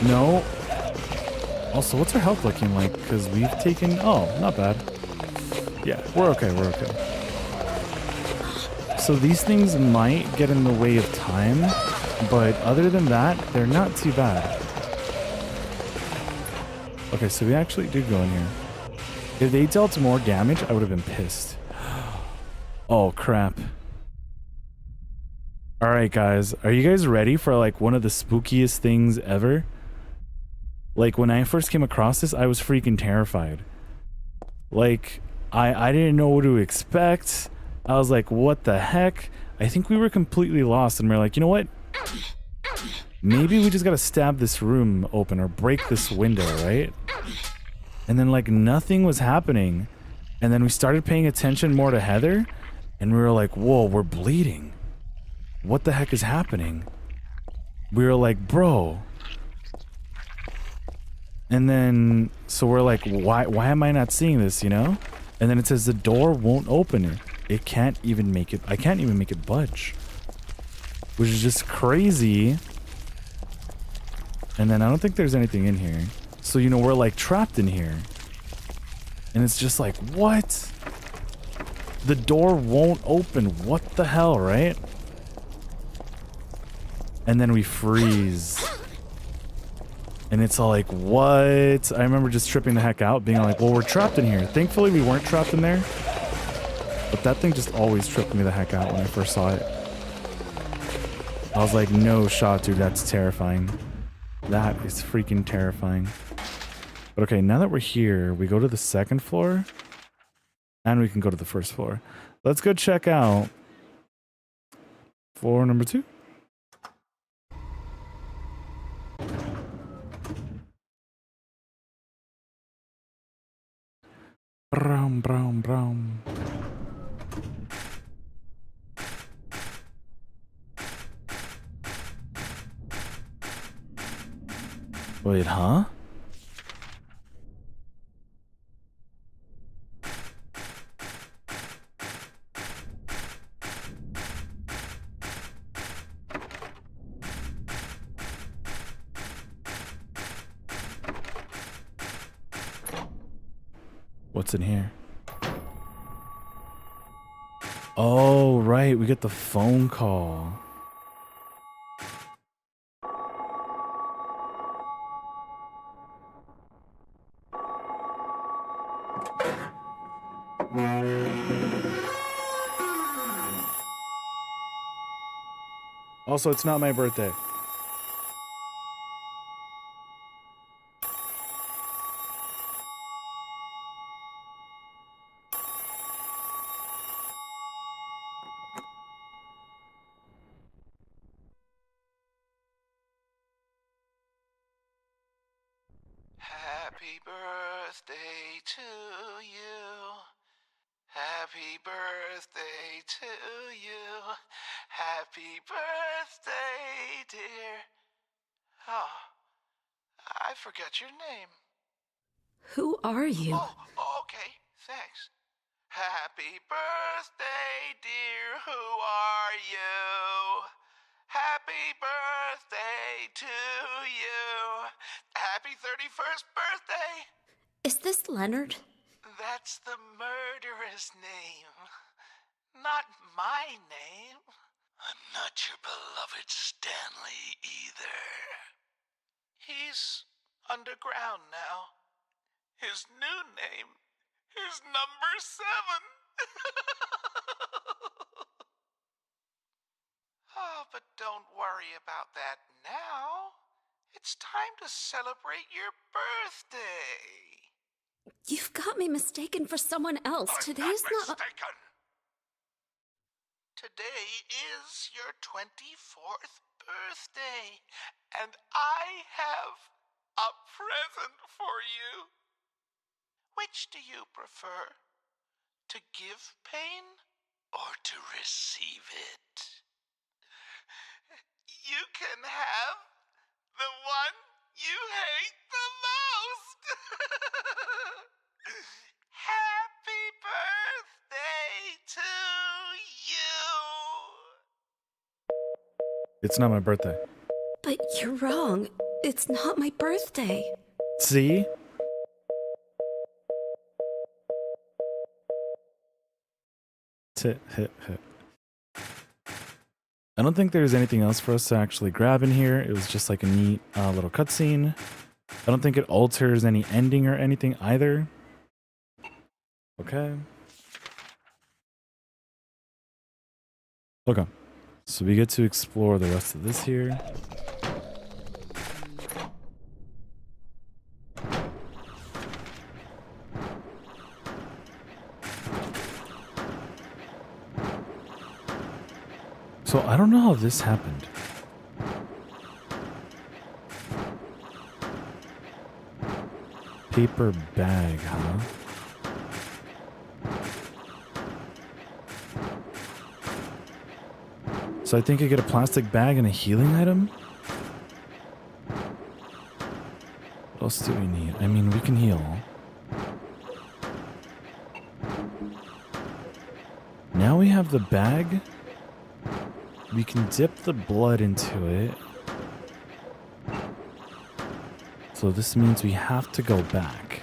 No. Also, what's our health looking like? Because we've taken... Oh, not bad. Yeah, we're okay, we're okay. So these things might get in the way of time, but other than that, they're not too bad. Okay, so we actually did go in here. If they dealt more damage, I would have been pissed. Oh, crap. Alright, guys. Are you guys ready for, like, one of the spookiest things ever? Like, when I first came across this, I was freaking terrified. Like, I didn't know what to expect. I was like, what the heck? I think we were completely lost, and we we're like, you know what? Maybe we just gotta stab this room open or break this window, right? And then, like, nothing was happening. And then we started paying attention more to Heather, and we were like, whoa, we're bleeding. What the heck is happening? We were like, bro. And then, so we're like, why am I not seeing this, you know? And then it says the door won't open. It can't even make it, I can't even make it budge. Which is just crazy. And then I don't think there's anything in here. So, you know, we're like trapped in here. And it's just like, what? The door won't open. What the hell, right? And then we freeze. And it's all like, what? I remember just tripping the heck out, being like, well, we're trapped in here. Thankfully, we weren't trapped in there. But that thing just always tripped me the heck out when I first saw it. I was like, no shot, dude. That's terrifying. That is freaking terrifying. But okay, now that we're here, we go to the second floor. And we can go to the first floor. Let's go check out floor number 2. Brown, brown, brown. Wait, huh? What's in here? Oh, right. We get the phone call. Also, it's not my birthday. Happy birthday to you. Happy birthday to you. Happy birthday, dear. Oh, I forgot your name. Who are you? Oh, okay, thanks. Happy birthday, dear. Who are you? Happy birthday to you. Happy 31st birthday. Is this Leonard? That's the murderer's name. Not my name. I'm not your beloved Stanley either. He's underground now. His new name is Number 7. Oh, but don't worry about that now. It's time to celebrate your birthday. You've got me mistaken for someone else. I'm Today's not not. mistaken. Today is your 24th birthday, and I have a present for you. Which do you prefer? To give pain or to receive it? You can have the one you hate the most. Happy birthday to you. It's not my birthday. But you're wrong. It's not my birthday. See? I don't think there's anything else for us to actually grab in here. It was just like a neat little cutscene. I don't think it alters any ending or anything either. Okay. Okay. So we get to explore the rest of this here. So I don't know how this happened. Paper bag, huh? So I think I get a plastic bag and a healing item? What else do we need? I mean, we can heal. Now we have the bag. We can dip the blood into it. So this means we have to go back.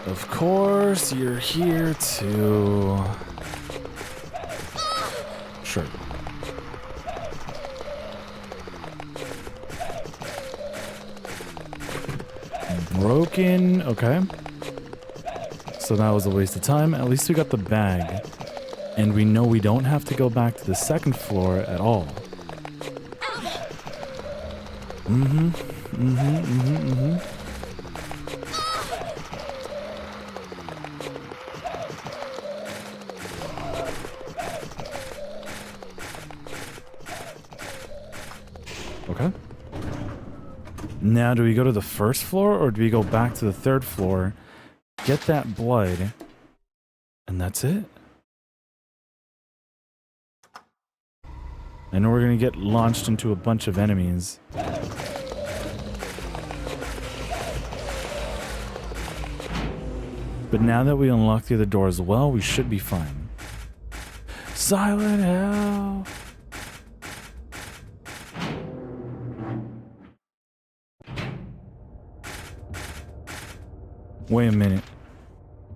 Of course, you're here to... Sure. Broken. Okay. So that was a waste of time. At least we got the bag. And we know we don't have to go back to the second floor at all. Okay. Now, do we go to the first floor or do we go back to the third floor, get that blood, and that's it? I know we're gonna get launched into a bunch of enemies. But now that we unlock the other door as well, we should be fine. Silent Hell! Wait a minute.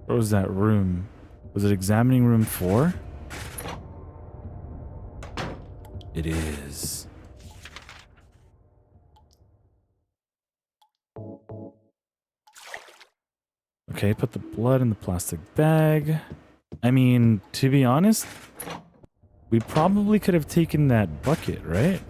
What was that room? Was it examining room 4? It is. Okay, put the blood in the plastic bag. I mean, to be honest, we probably could have taken that bucket, right?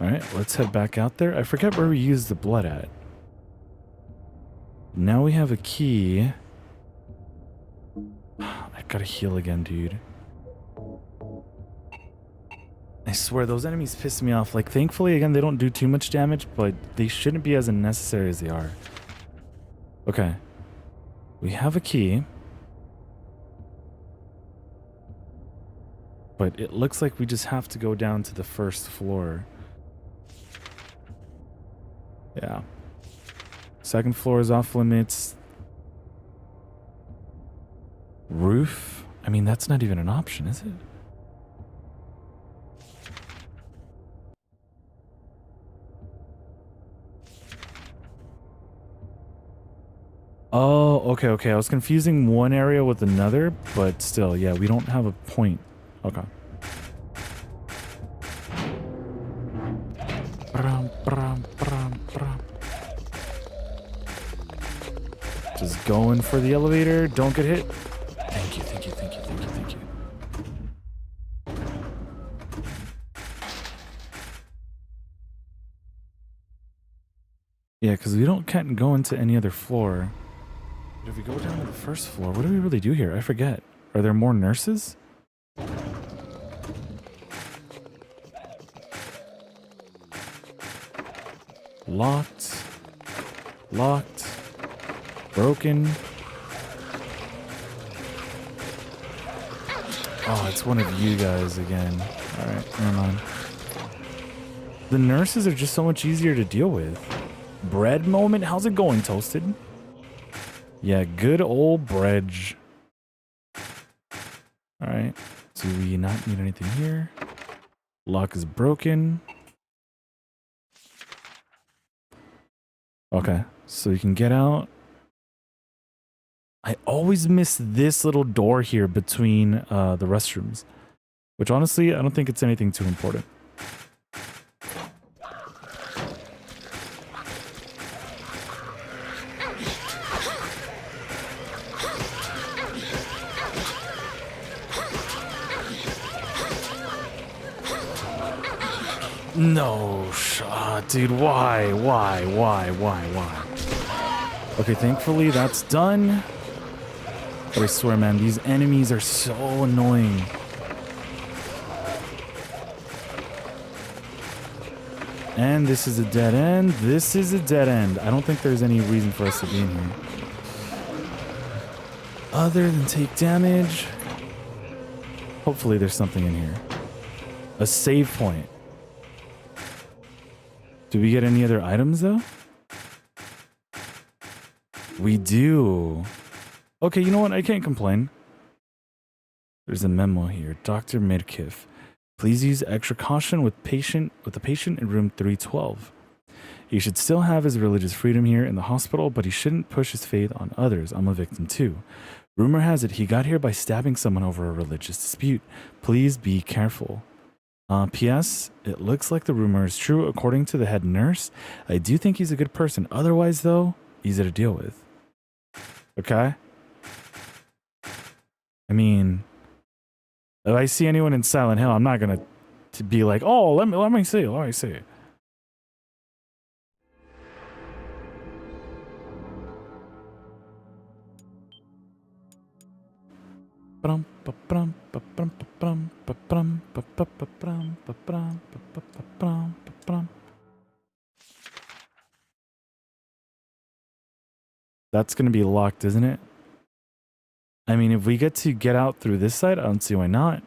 Alright, let's head back out there. I forget where we used the blood at. Now we have a key. I gotta heal again, dude. I swear, those enemies piss me off. Like, thankfully, again, they don't do too much damage, but they shouldn't be as unnecessary as they are. Okay. We have a key. But it looks like we just have to go down to the first floor. Yeah. Second floor is off limits. Roof? I mean, that's not even an option, is it? Oh, okay, okay. I was confusing one area with another, but still, yeah, we don't have a point. Okay. Just going for the elevator. Don't get hit. Thank you, thank you, thank you, thank you, thank you. Yeah, because we can't go into any other floor. But if we go down to the first floor, what do we really do here? I forget. Are there more nurses? Locked. Locked. Broken. Oh, it's one of you guys again. Alright, never mind. The nurses are just so much easier to deal with. Bread moment? How's it going, Toasted? Yeah, good old bread. Alright. Do we not need anything here? Lock is broken. Okay, so you can get out. I always miss this little door here between the restrooms. Which honestly, I don't think it's anything too important. No shot, dude. Why? Okay, thankfully that's done. But I swear, man, these enemies are so annoying. And this is a dead end. This is a dead end. I don't think there's any reason for us to be in here. Other than take damage. Hopefully there's something in here. A save point. Do we get any other items, though? We do. Okay, you know what? I can't complain. There's a memo here. Dr. Midkiff. Please use extra caution with the patient in room 312. He should still have his religious freedom here in the hospital, but he shouldn't push his faith on others. I'm a victim, too. Rumor has it he got here by stabbing someone over a religious dispute. Please be careful. P.S. It looks like the rumor is true according to the head nurse. I do think he's a good person. Otherwise, though, easy to deal with. Okay? I mean, if I see anyone in Silent Hill, I'm not gonna be like, oh, let me see. That's gonna be locked, isn't it? I mean, if we get out through this side, I don't see why not.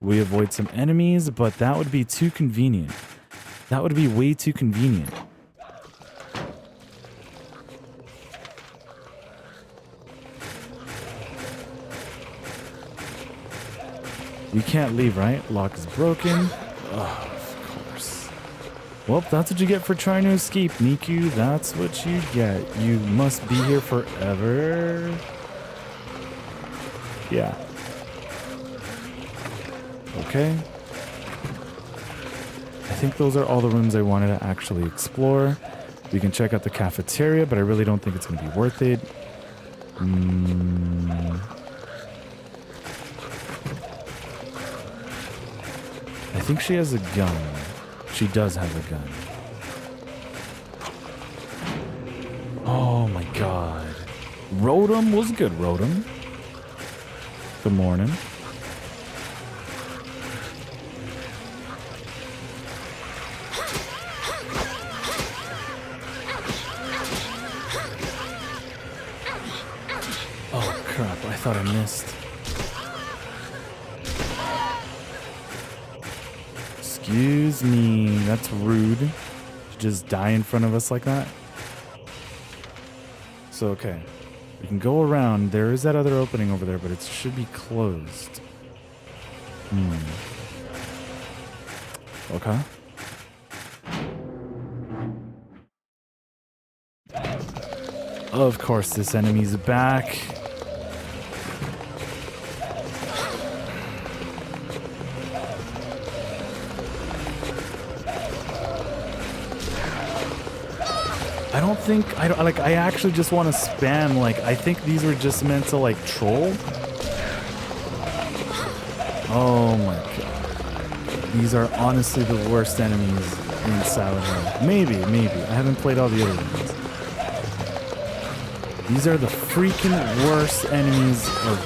We avoid some enemies, but that would be too convenient. That would be way too convenient. We can't leave, right? Lock is broken. Oh, of course. Well, that's what you get for trying to escape, Nikku. That's what you get. You must be here forever. Yeah. Okay. I think those are all the rooms I wanted to actually explore. We can check out the cafeteria, but I really don't think it's going to be worth it. I think she has a gun. She does have a gun. Oh my god. Rotom was good, Rotom. Good morning. Oh crap, I thought I missed. Excuse me, that's rude to just die in front of us like that. So, okay. We can go around. There is that other opening over there, but it should be closed. Okay. Of course, this enemy's back. I actually just want to spam, like, I think these were just meant to, like, troll. Oh my god. These are honestly the worst enemies in Silent Hill. Maybe. I haven't played all the other ones. These are the freaking worst enemies of...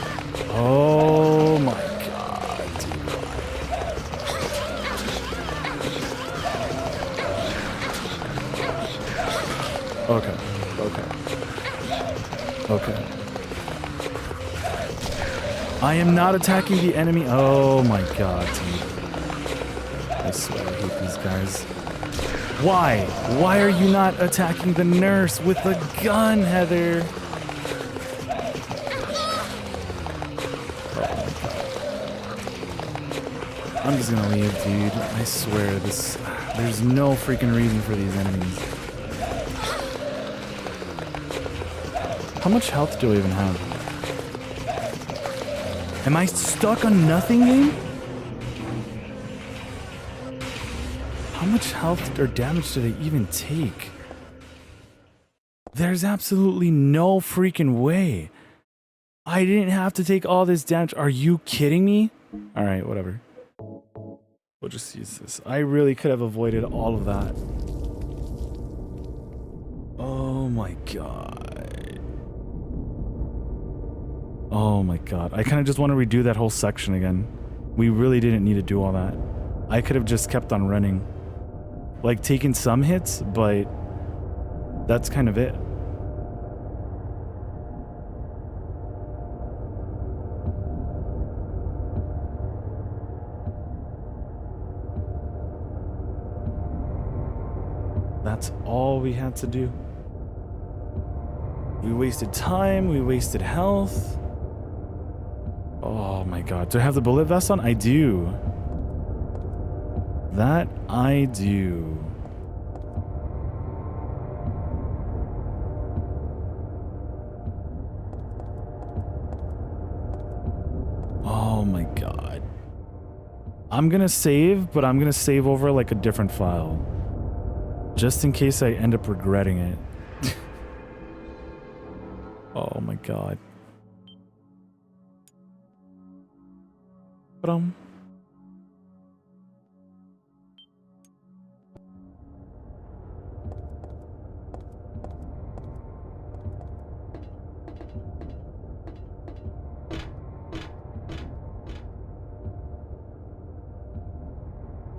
Oh my god, dude. Okay. I am not attacking the enemy. Oh my god, dude. I swear I hate these guys. Why? Why are you not attacking the nurse with a gun, Heather? Oh my god. I'm just gonna leave, dude. I swear, there's no freaking reason for these enemies. How much health do I even have? Am I stuck on nothing, game? How much health or damage did I even take? There's absolutely no freaking way. I didn't have to take all this damage. Are you kidding me? Alright, whatever. We'll just use this. I really could have avoided all of that. Oh my god. Oh my god. I kind of just want to redo that whole section again. We really didn't need to do all that. I could have just kept on running. Like, taking some hits, but that's kind of it. That's all we had to do. We wasted time, we wasted health. Oh my god. Do I have the bullet vest on? I do. That I do. Oh my god. I'm gonna save, but I'm gonna save over like a different file. Just in case I end up regretting it. Oh my god.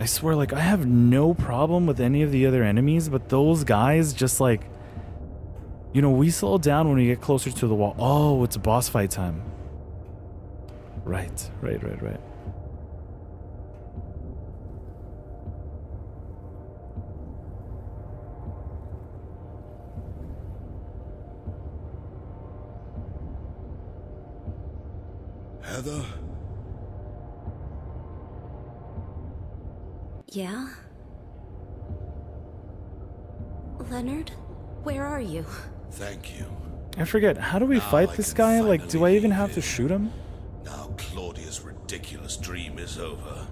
I swear, like, I have no problem with any of the other enemies, but those guys just like, you know, we slow down when we get closer to the wall. Oh, it's boss fight time. Right. Heather? Yeah? Leonard, where are you? Thank you. I forget, how do we fight this guy? Like, do I even have to shoot him? Now Claudia's ridiculous dream is over.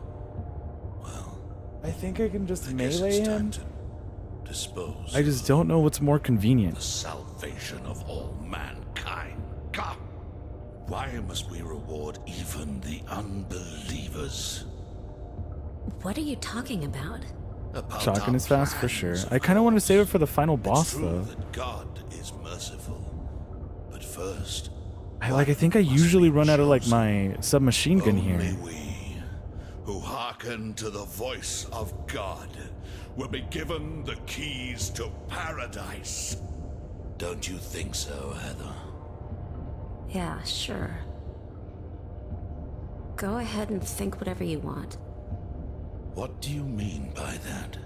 Well, I think I can just I guess melee it's time him. to dispose. I just don't know what's more convenient. The salvation of all mankind. God, why must we reward even the unbelievers? What are you talking about? Shotgun is fast for sure. I kind of want to save it for the final boss It's true though. that God is merciful, but first, I think I usually run out of like my submachine gun here. only we who hearken to the voice of God will be given the keys to paradise. Don't you think so, Heather? Yeah, sure. Go ahead and think whatever you want. What do you mean by that?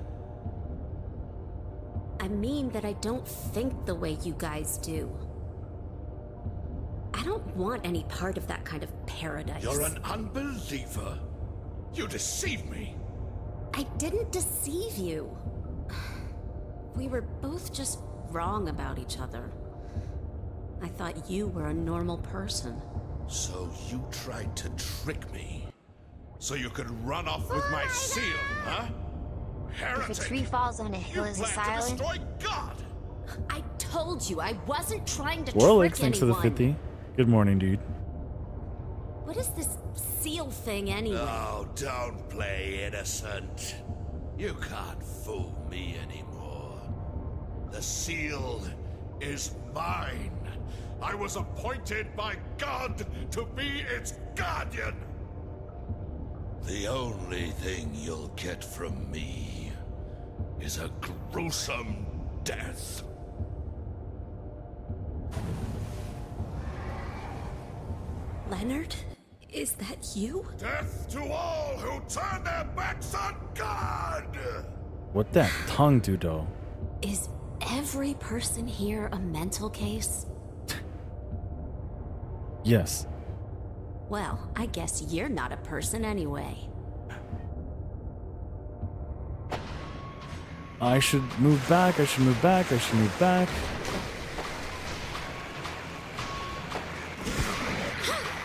I mean that I don't think the way you guys do. I don't want any part of that kind of paradise. You're an unbeliever. You deceive me. I didn't deceive you. We were both just wrong about each other. I thought you were a normal person. So you tried to trick me? So you could run off with my seal, huh? Heretic! If a tree falls on a hill, You is a plan to silent? destroy God! I told you I wasn't trying to Warlick, trick thanks for anyone. the 50. Good morning, dude. What is this seal thing anyway? Oh, don't play innocent. You can't fool me anymore. The seal is mine. I was appointed by God to be its guardian. The only thing you'll get from me is a gruesome death. Leonard? Is that you? Death to all who turn their backs on God! What that tongue do, though? Is every person here a mental case? Yes. Well, I guess you're not a person anyway. I should move back. I should move back. I should move back.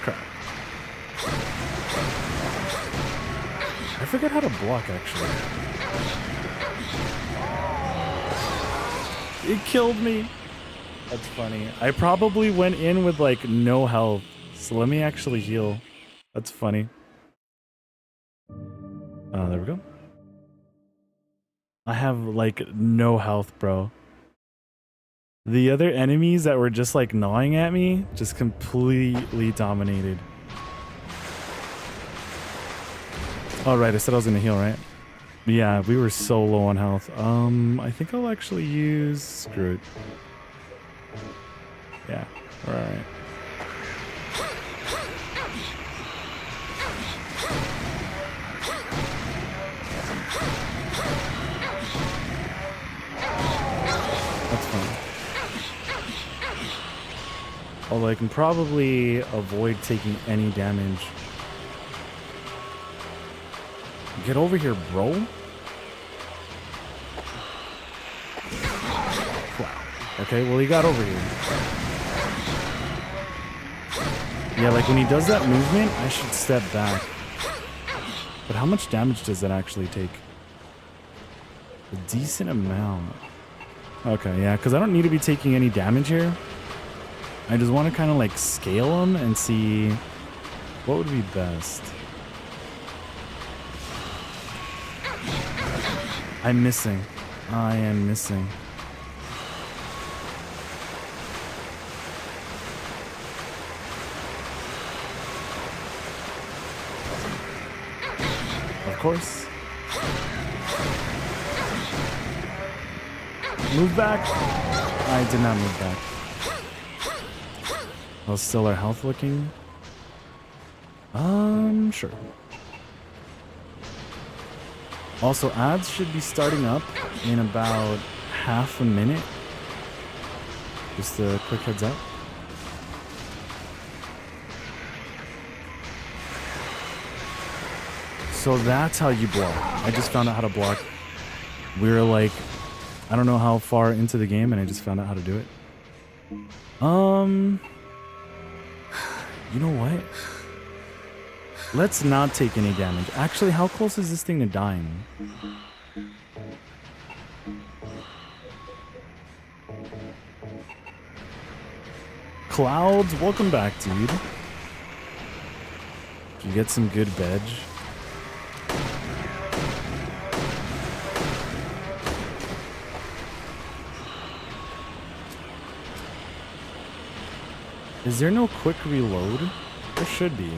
Crap. I forget how to block, actually. It killed me. That's funny. I probably went in with like no health. So let me actually heal. That's funny. There we go. I have like no health, bro. The other enemies that were just like gnawing at me just completely dominated. All right, I said I was gonna heal, right? Yeah, we were so low on health. I think I'll actually use... Screw it. Yeah, all right. That's fine. Although I can probably avoid taking any damage. Get over here, bro. Wow. Okay, well, he got over here. Yeah, like when he does that movement, I should step back. But how much damage does that actually take? A decent amount. Okay, yeah, because I don't need to be taking any damage here. I just want to kind of like scale him and see what would be best. I'm missing. I am missing. Of course. Move back. I did not move back. How's still our health looking? Sure. Also, ads should be starting up in about half a minute. Just a quick heads up. So that's how you block. I just found out how to block. We were like, I don't know how far into the game, and I just found out how to do it. You know what? Let's not take any damage. Actually, how close is this thing to dying? Clouds, welcome back, dude. Did you get some good veg? Is there no quick reload? There should be.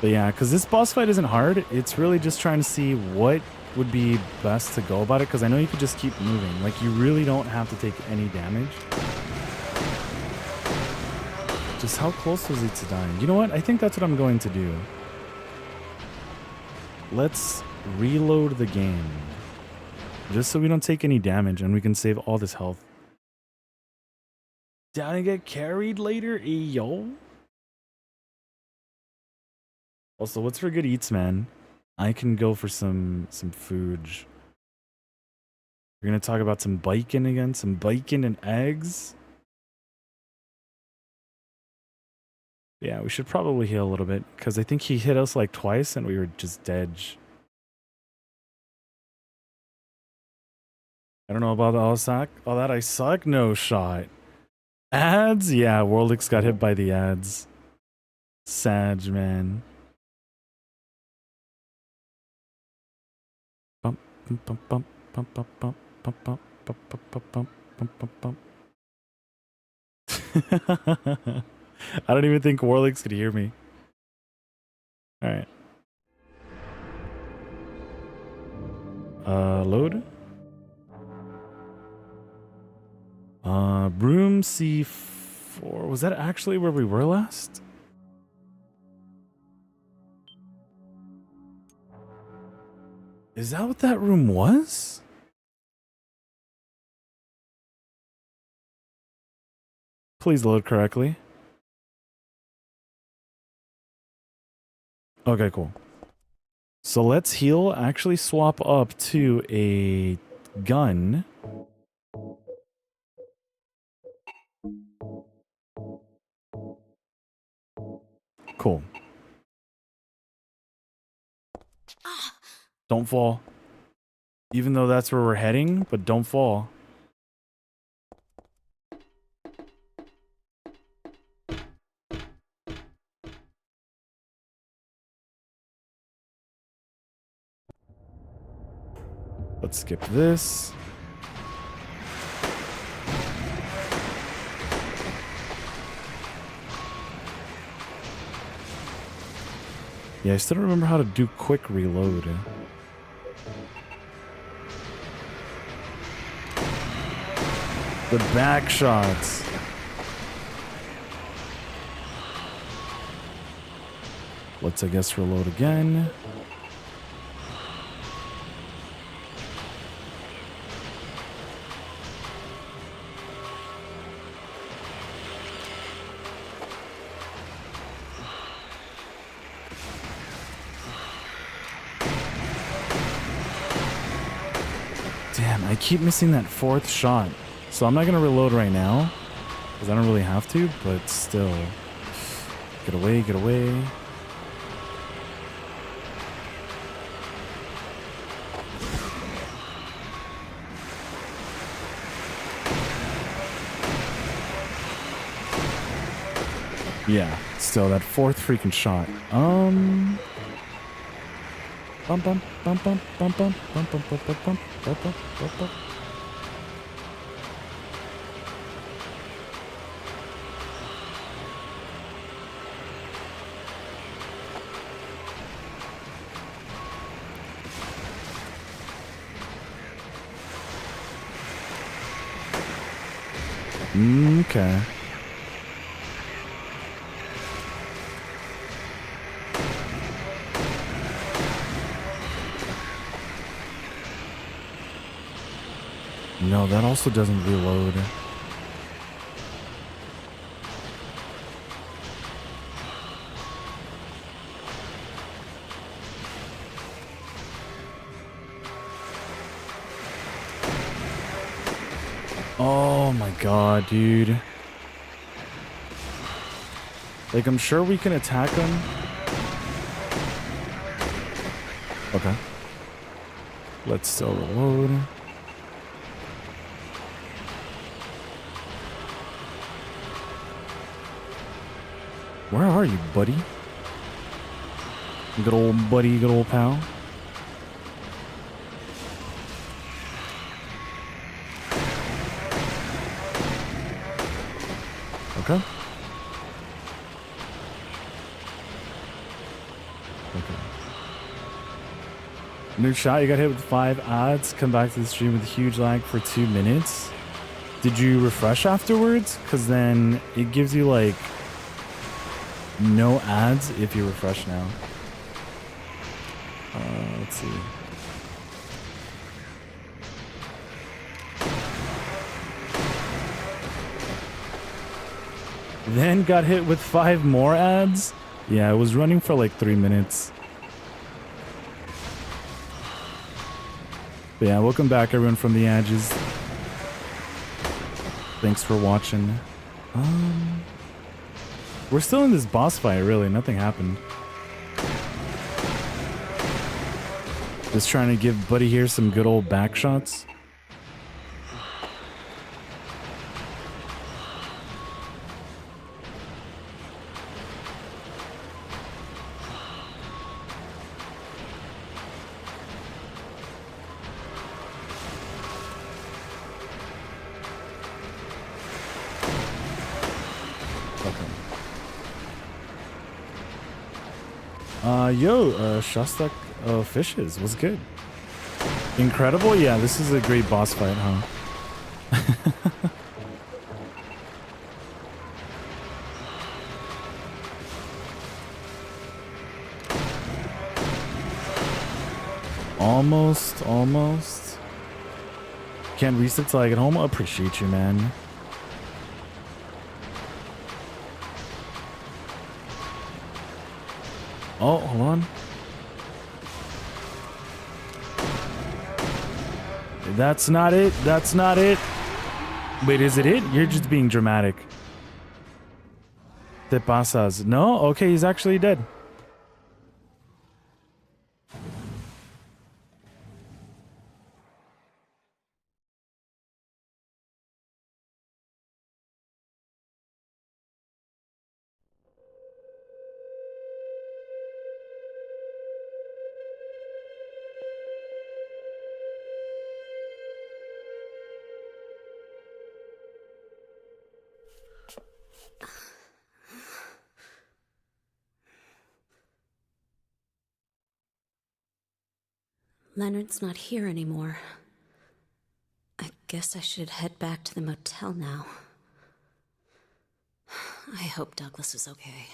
But yeah, because this boss fight isn't hard. It's really just trying to see what would be best to go about it. Because I know you could just keep moving. Like, you really don't have to take any damage. Just how close was it to dying? You know what? I think that's what I'm going to do. Let's reload the game. Just so we don't take any damage and we can save all this health. Down and get carried later, yo. Also, what's for good eats, man? I can go for some food. We're gonna talk about some bacon again, some bacon and eggs. Yeah, we should probably heal a little bit because I think he hit us like twice and we were just dead. I don't know about all that I suck. No shot. Ads? Yeah, Worldix got hit by the ads. Sag, man. Bump, bump, bump, bump, bump, bump, bump, bump, bump, bump, bump, bump, bump, bump, bump. I don't even think Warlix could hear me. Alright. Load. Broom C4. Was that actually where we were last? Is that what that room was? Please load correctly. Okay, cool. So let's heal. Actually swap up to a gun. Cool. Don't fall. Even though that's where we're heading, but don't fall. Let's skip this. Yeah, I still don't remember how to do quick reload. The back shots. Let's, I guess, reload again. Damn, I keep missing that fourth shot. So I'm not gonna reload right now, because I don't really have to, but still. Get away, get away. Yeah, still that fourth freaking shot. Bum bum bum bum bum bum bum bum bum bum bum bum bum bum bum. Okay. No, that also doesn't reload. Oh my god, dude. Like, I'm sure we can attack them. Okay. Let's still reload. Where are you, buddy? Good old buddy, good old pal. Okay. Okay. New shot, you got hit with 5 odds. Come back to the stream with a huge lag for 2 minutes. Did you refresh afterwards? Because then it gives you like no ads if you refresh now. Let's see. Then got hit with 5 more ads. Yeah, it was running for like 3 minutes. But yeah, welcome back everyone from the edges. Thanks for watching. We're still in this boss fight, really. Nothing happened. Just trying to give Buddy here some good old back shots. Shostak Fishes was good. Incredible? Yeah, this is a great boss fight, huh? Almost. Can't reset till I get home? I appreciate you, man. Oh, hold on. That's not it. That's not it. Wait, is it it? You're just being dramatic. Te pasas. No? Okay, he's actually dead. Leonard's not here anymore. I guess I should head back to the motel now. I hope Douglas is okay.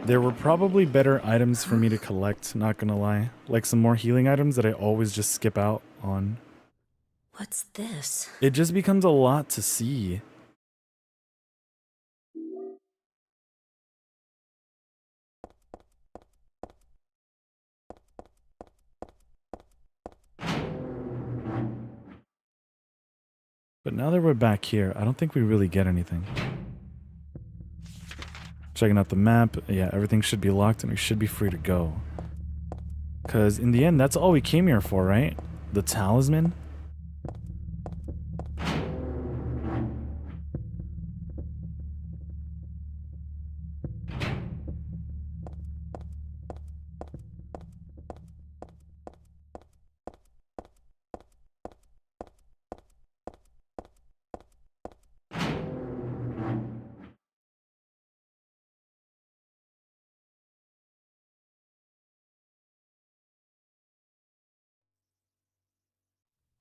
There were probably better items for me to collect, not gonna lie. Like some more healing items that I always just skip out on. What's this? It just becomes a lot to see. But now that we're back here, I don't think we really get anything. Checking out the map. Yeah, everything should be locked and we should be free to go. Because in the end, that's all we came here for, right? The talisman?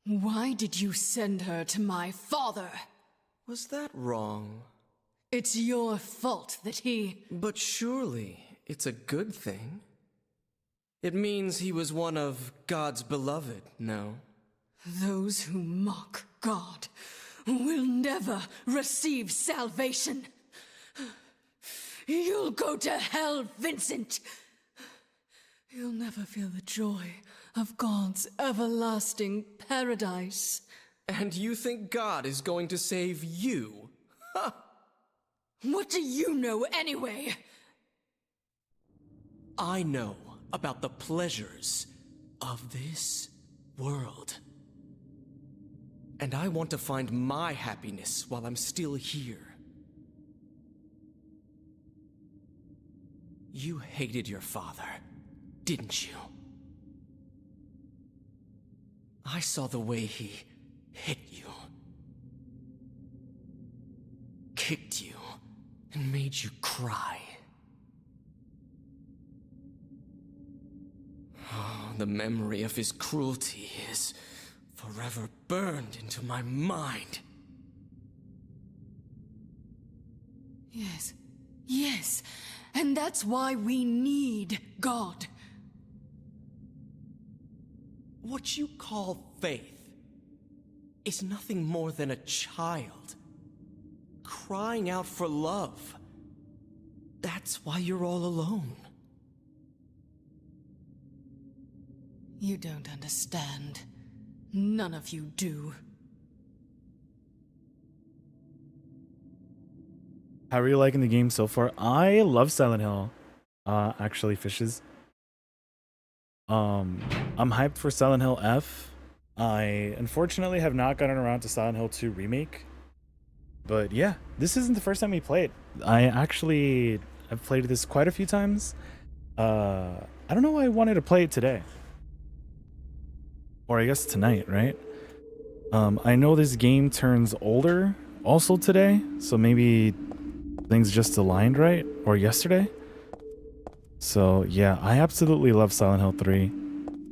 Why did you send her to my father? Was that wrong? It's your fault that he... But surely it's a good thing. It means he was one of God's beloved, no? Those who mock God will never receive salvation. You'll go to hell, Vincent. You'll never feel the joy of God's everlasting paradise. And you think God is going to save you? Ha! What do you know anyway? I know about the pleasures of this world. And I want to find my happiness while I'm still here. You hated your father, didn't you? I saw the way he hit you, kicked you, and made you cry. Oh, the memory of his cruelty is forever burned into my mind. Yes, and that's why we need God. What you call faith is nothing more than a child crying out for love. That's why you're all alone. You don't understand. None of you do. How are you liking the game so far? I love Silent Hill. Actually, fishes. I'm hyped for Silent Hill F. I unfortunately have not gotten around to Silent Hill 2 Remake. But yeah, this isn't the first time we play it. I've played this quite a few times. I don't know why I wanted to play it today. Or I guess tonight, right? I know this game turns older also today, so maybe things just aligned right? Or yesterday? So yeah, I absolutely love Silent Hill 3.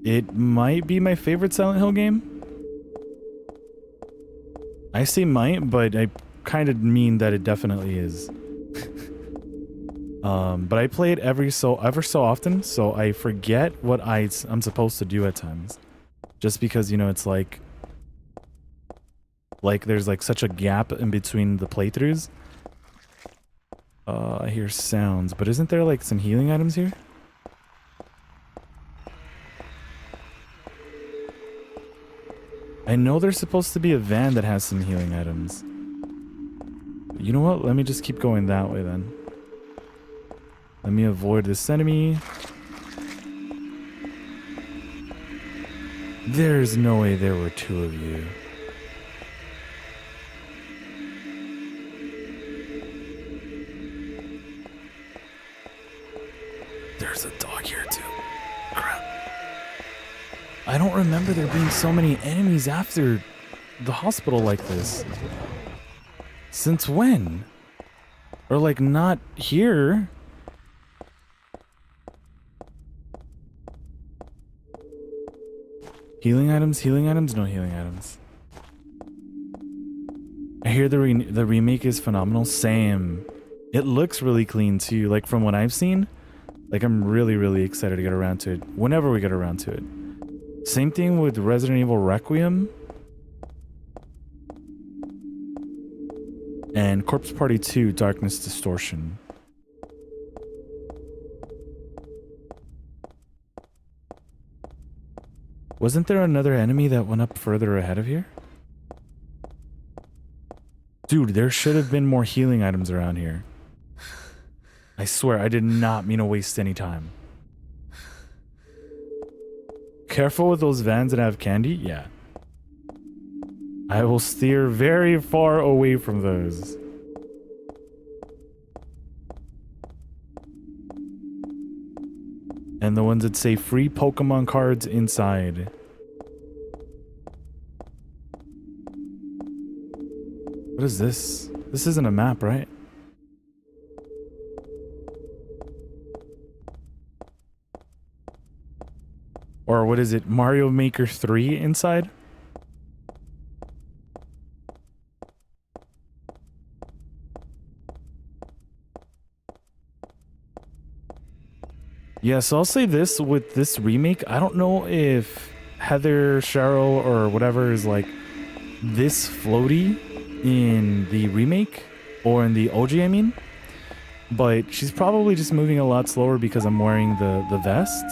It might be my favorite Silent Hill game. I say might, but I kind of mean that it definitely is. But I play it ever so often, so I forget what I'm supposed to do at times. Just because, you know, it's like there's like such a gap in between the playthroughs. I hear sounds, but isn't there like some healing items here? I know there's supposed to be a van that has some healing items. You know what? Let me just keep going that way then. Let me avoid this enemy. There's no way there were two of you. There's a dog here too. Crap. I don't remember there being so many enemies after the hospital like this. Since when? Or like not here. Healing items, no healing items. I hear the remake is phenomenal. Same. It looks really clean too, like from what I've seen. Like I'm really excited to get around to it, whenever we get around to it. Same thing with Resident Evil Requiem. And Corpse Party 2 Darkness Distortion. Wasn't there another enemy that went up further ahead of here? Dude, there should have been more healing items around here. I swear, I did not mean to waste any time. Careful with those vans that have candy? Yeah. I will steer very far away from those. And the ones that say free Pokemon cards inside. What is this? This isn't a map, right? Or what is it? Mario Maker 3 inside? Yeah, so I'll say this with this remake. I don't know if Heather, Cheryl, or whatever is like this floaty in the remake or in the OG, I mean. But she's probably just moving a lot slower because I'm wearing the vest,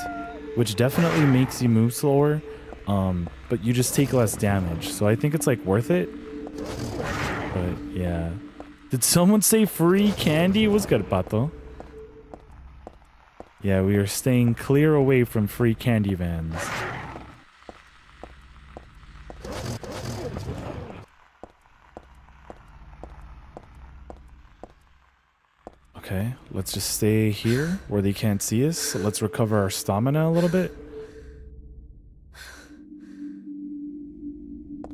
which definitely makes you move slower. But you just take less damage. So I think it's like worth it. But yeah. Did someone say free candy? What's good, Pato? Yeah, we are staying clear away from free candy vans. Okay, let's just stay here where they can't see us. So let's recover our stamina a little bit.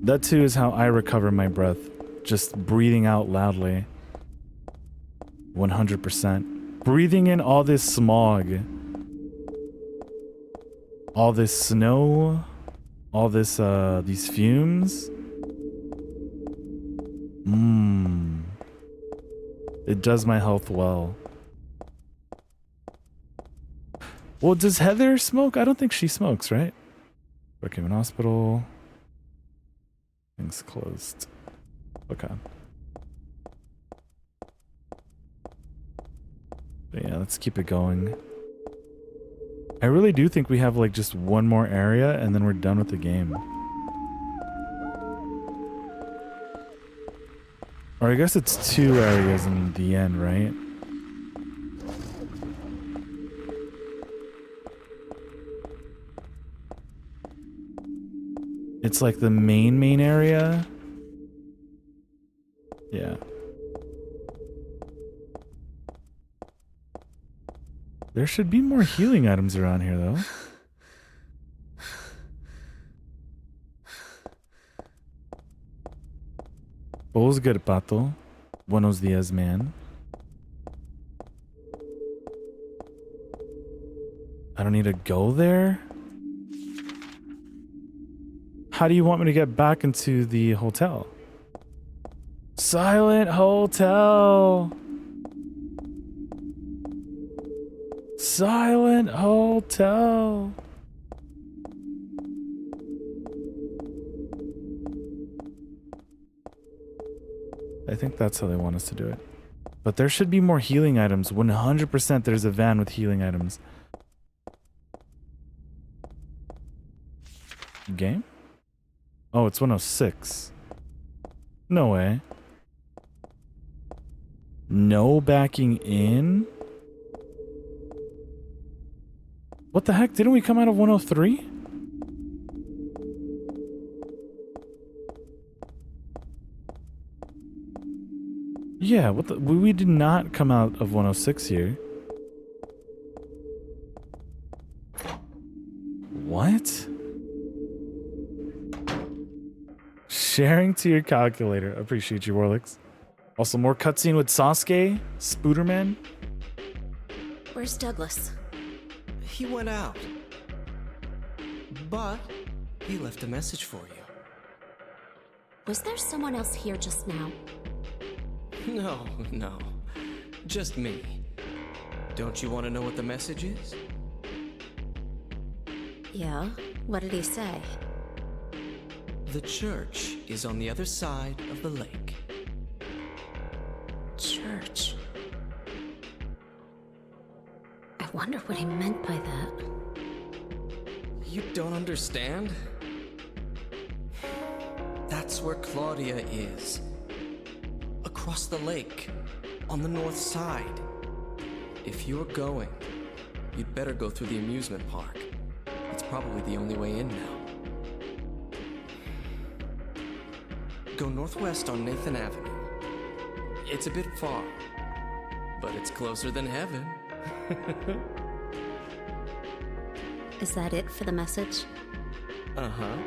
That too is how I recover my breath. Just breathing out loudly. 100%. Breathing in all this smog. All this snow. All this, these fumes. It does my health well. Well, does Heather smoke? I don't think she smokes, right? Okay, in hospital. Things closed. Okay. But yeah, let's keep it going. I really do think we have like just one more area and then we're done with the game. Or I guess it's 2 areas in the end, right? It's like the main area. Yeah. There should be more healing items around here, though. What's good, Pato? Buenos dias, man. I don't need to go there? How do you want me to get back into the hotel? Silent Hotel! Silent Hotel! I think that's how they want us to do it. But there should be more healing items. 100% there's a van with healing items. Game? Oh, it's 106. No way. No backing in? What the heck? Didn't we come out of 103? Yeah, what the? We did not come out of 106 here. What? Sharing to your calculator. Appreciate you, Warlix. Also, more cutscene with Sasuke, Spooderman. Where's Douglas? He went out. But he left a message for you. Was there someone else here just now? No. Just me. Don't you want to know what the message is? Yeah? What did he say? The church is on the other side of the lake. Church. I wonder what he meant by that. You don't understand? That's where Claudia is. Across the lake, on the north side. If you're going, you'd better go through the amusement park. It's probably the only way in now. Go northwest on Nathan Avenue. It's a bit far, but it's closer than heaven. Is that it for the message? Uh-huh.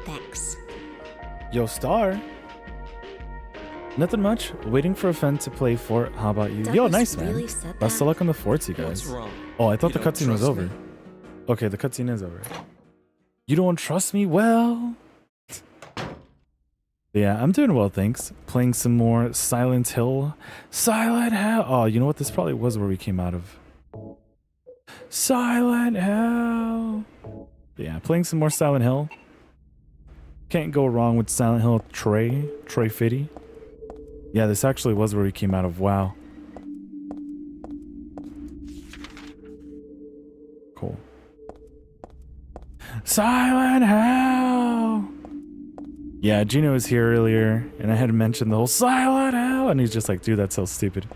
Thanks. Yo, Star. Nothing much. Waiting for a friend to play Fort. How about you? Yo, Douglas nice, man. really said Best that? of luck on the forts, you guys. What's wrong? Oh, I thought You the don't cutscene was trust over. me? Okay, the cutscene is over. You don't trust me? Well... Yeah, I'm doing well, thanks. Playing some more Silent Hill. Silent Hill! Oh, you know what? This probably was where we came out of. Silent Hill! Yeah, playing some more Silent Hill. Can't go wrong with Silent Hill Trey Fitty. Yeah, this actually was where we came out of. Wow. Cool. Silent Hill! Yeah, Gino was here earlier, and I had mentioned the whole Silent Hill, and he's just like, dude, that's so stupid.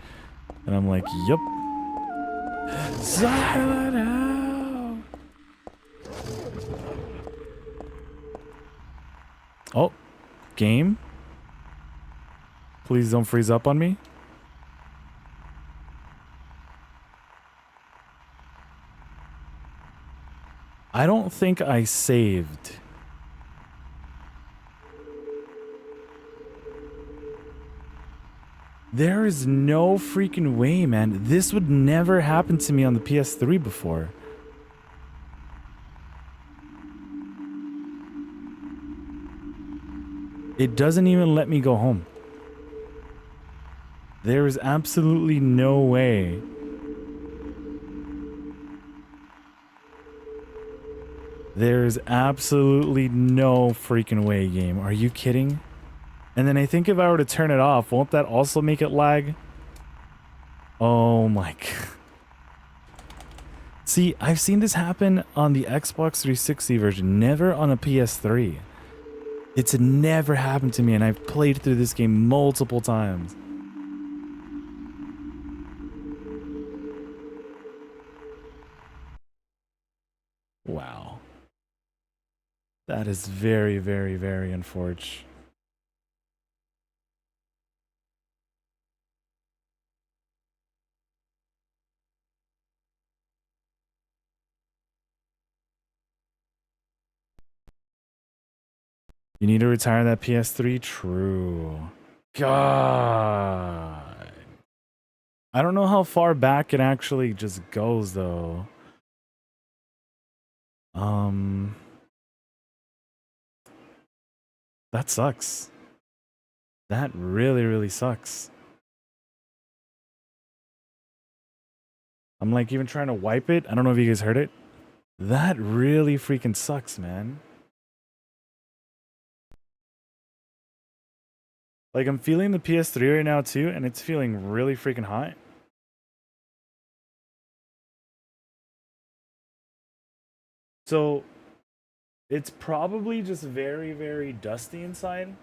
And I'm like, yup. Silent Hill! Oh, game? Please don't freeze up on me. I don't think I saved. There is no freaking way, man. This would never happen to me on the PS3 before. It doesn't even let me go home. There is absolutely no way. There is absolutely no freaking way, game. Are you kidding? And then I think if I were to turn it off, won't that also make it lag? Oh my god. See, I've seen this happen on the Xbox 360 version, never on a PS3. It's never happened to me, and I've played through this game multiple times. Wow. That is very, very, very unfortunate. You need to retire that PS3? True. God. I don't know how far back it actually just goes, though. That sucks. That really, really sucks. I'm like even trying to wipe it. I don't know if you guys heard it. That really freaking sucks, man. Like, I'm feeling the PS3 right now, too, and it's feeling really freaking hot. So, it's probably just very, very dusty inside.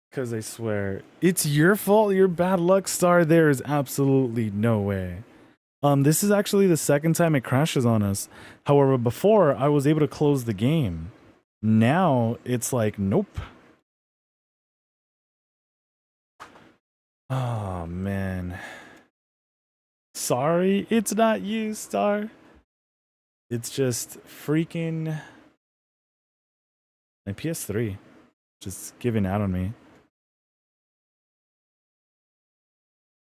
Because I swear, it's your fault, your bad luck, Star. There is absolutely no way. This is actually the second time it crashes on us. However, before, I was able to close the game. Now it's like, nope. Oh, man. Sorry, it's not you, Star. It's just freaking my PS3 just giving out on me.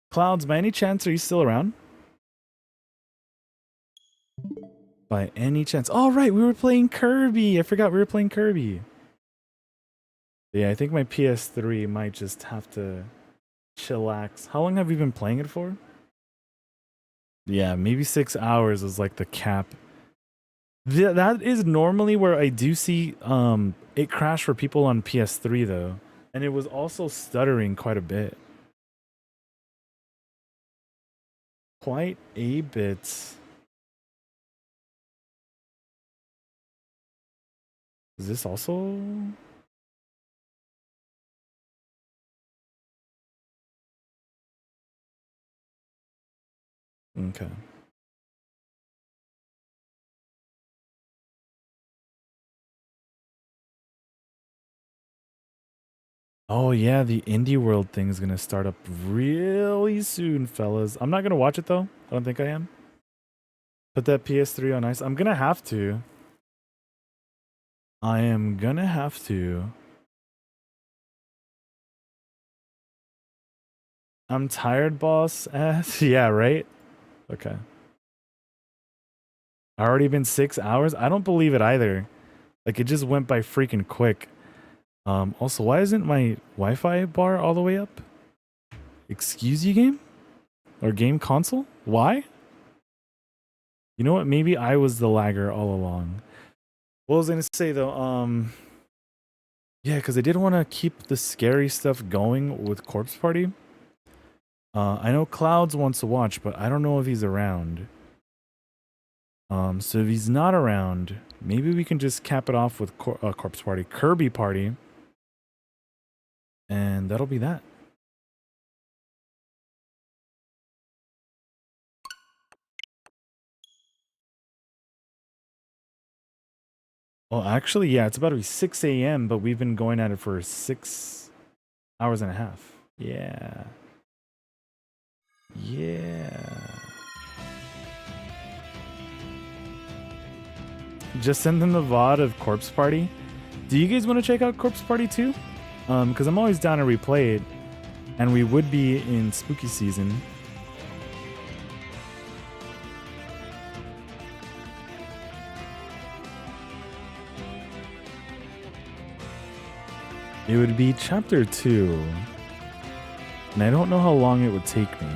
Clouds, by any chance, are you still around? By any chance? Oh, right, we were playing Kirby. I forgot we were playing Kirby. Yeah, I think my PS3 might just have to chillax. How long have we been playing it for? Yeah, maybe 6 hours is like the cap. That is normally where I do see it crash for people on PS3 though. And it was also stuttering quite a bit. Quite a bit. Is this also? Okay. Oh yeah, the Indie World thing is gonna start up really soon, fellas. I'm not gonna watch it though. I don't think I am. Put that PS3 on ice. I'm gonna have to. I am gonna have to. I'm tired, boss. Yeah, right? Okay. Already been 6 hours? I don't believe it either. Like, it just went by freaking quick. Also, why isn't my Wi-Fi bar all the way up? Excuse you, game? Or game console? Why? You know what? Maybe I was the lagger all along. What was I gonna say though? Yeah, because I did want to keep the scary stuff going with Corpse Party. I know Clouds wants to watch, but I don't know if he's around. So if he's not around, maybe we can just cap it off with Corpse Party, Kirby Party, and that'll be that. Well, actually, yeah, it's about to be 6 a.m., but we've been going at it for 6 hours and a half. Yeah. Yeah. Just send them the VOD of Corpse Party. Do you guys want to check out Corpse Party too? Because I'm always down to replay it. And we would be in spooky season. It would be chapter 2. And I don't know how long it would take me.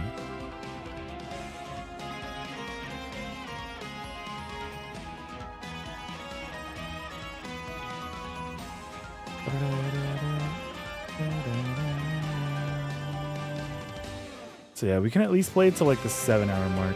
So yeah, we can at least play it to like the 7-hour mark.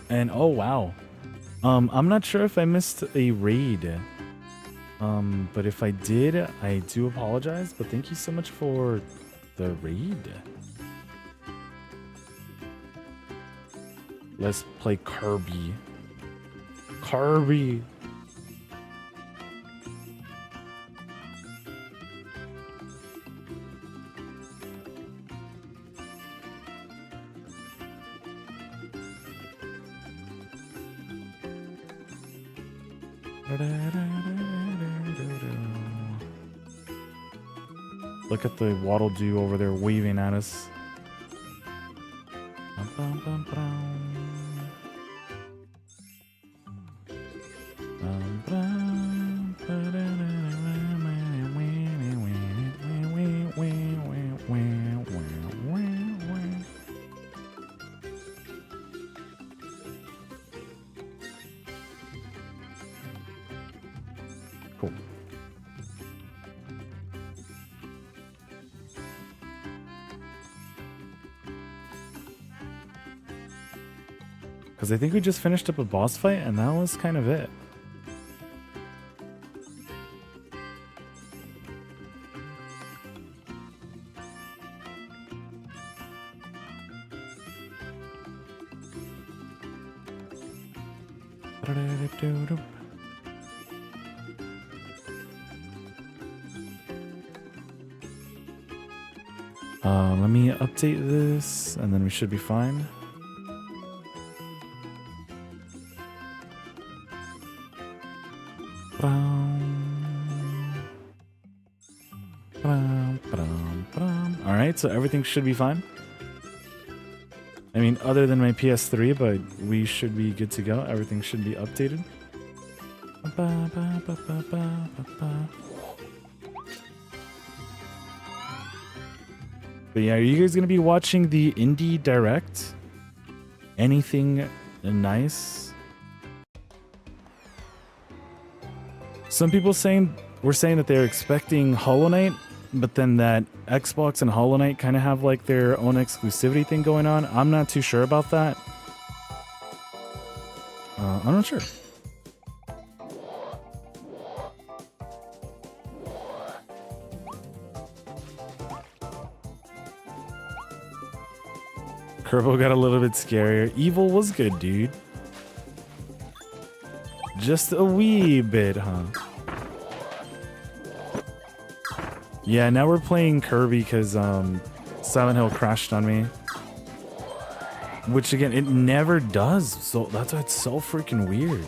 And oh wow, I'm not sure if I missed a raid. But if I did, I do apologize. But thank you so much for the raid. Let's play Kirby. Kirby. Look at the Waddle Doo over there waving at us. Cool. Because I think we just finished up a boss fight and that was kind of it. Let me update this and then we should be fine. Alright, so everything should be fine. I mean, other than my PS3, but we should be good to go. Everything should be updated. But yeah, are you guys going to be watching the Indie Direct? Anything nice? Some people were saying that they're expecting Hollow Knight, but then that Xbox and Hollow Knight kind of have like their own exclusivity thing going on. I'm not too sure about that. I'm not sure. Kirby got a little bit scarier. Evil was good, dude. Just a wee bit, huh? Yeah, now we're playing Kirby because Silent Hill crashed on me. Which again, it never does. So that's why it's so freaking weird.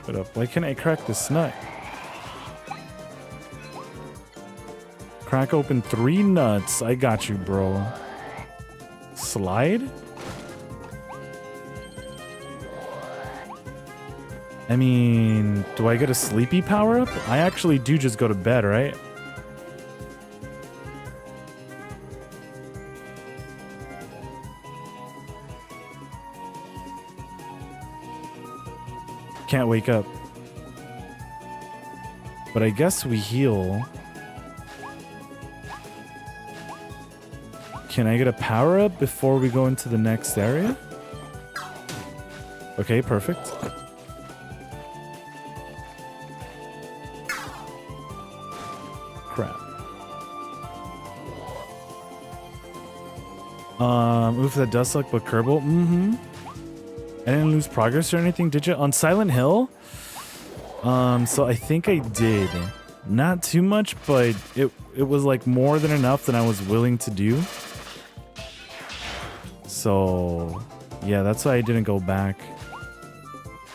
What up? Why can't I crack this nut? Crack open 3 nuts. I got you, bro. Slide? I mean, do I get a sleepy power up? I actually do just go to bed, right? Can't wake up. But I guess we heal. Can I get a power up before we go into the next area? Okay, perfect. Crap. Oof, that does suck, but Kerbal. I didn't lose progress or anything, did you? On Silent Hill? So I think I did. Not too much, but it was like more than enough than I was willing to do. So, yeah, that's why I didn't go back.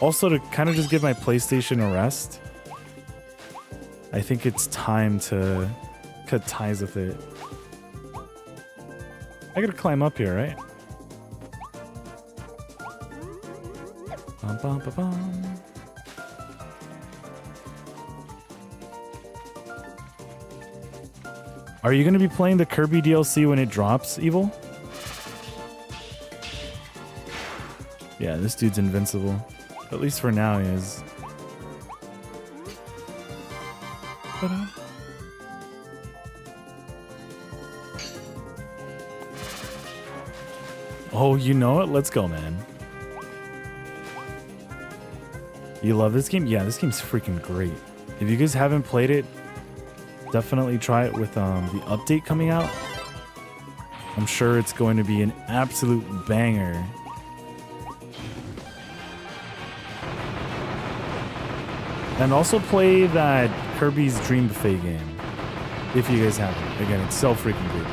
Also, to kind of just give my PlayStation a rest. I think it's time to cut ties with it. I gotta climb up here, right? Bum, bum, bum, bum. Are you going to be playing the Kirby DLC when it drops, Evil? Yeah, this dude's invincible. At least for now he is. Oh, you know it? Let's go, man. You love this game? Yeah, this game's freaking great. If you guys haven't played it, definitely try it with the update coming out. I'm sure it's going to be an absolute banger. And also play that Kirby's Dream Buffet game. If you guys haven't. Again, it's so freaking good.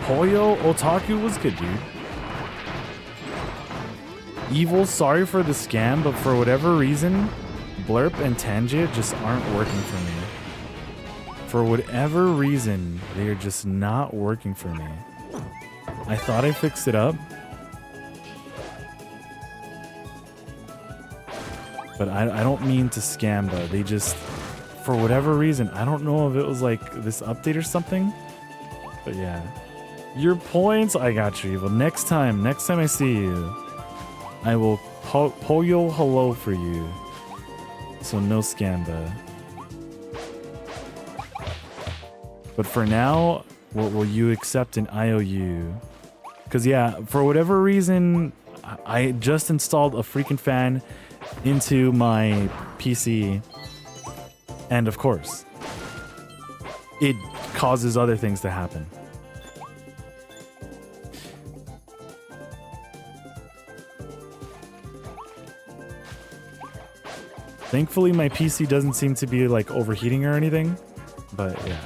Poyo Otaku was good, dude. Evil, sorry for the scam, but for whatever reason, Blurp and Tangent just aren't working for me. For whatever reason, they are just not working for me. I thought I fixed it up. But I don't mean to scam though. They just, for whatever reason, I don't know if it was like this update or something. But yeah. Your points, I got you, Evil. Next time I see you, I will Poyo hello for you. So no scamba. But for now, will you accept an IOU? Because yeah, for whatever reason, I just installed a freaking fan into my PC. And of course, it causes other things to happen. Thankfully, my PC doesn't seem to be like overheating or anything, but yeah.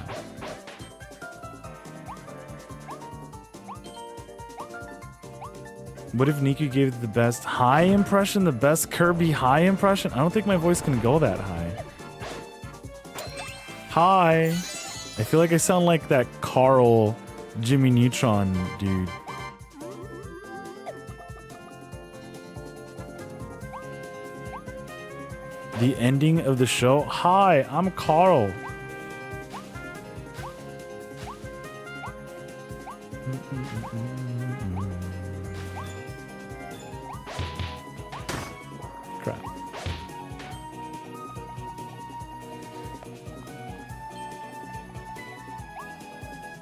What if Nikku gave the best high impression, the best Kirby high impression? I don't think my voice can go that high. Hi. I feel like I sound like that Carl Jimmy Neutron dude. The ending of the show. Hi, I'm Carl. Crap.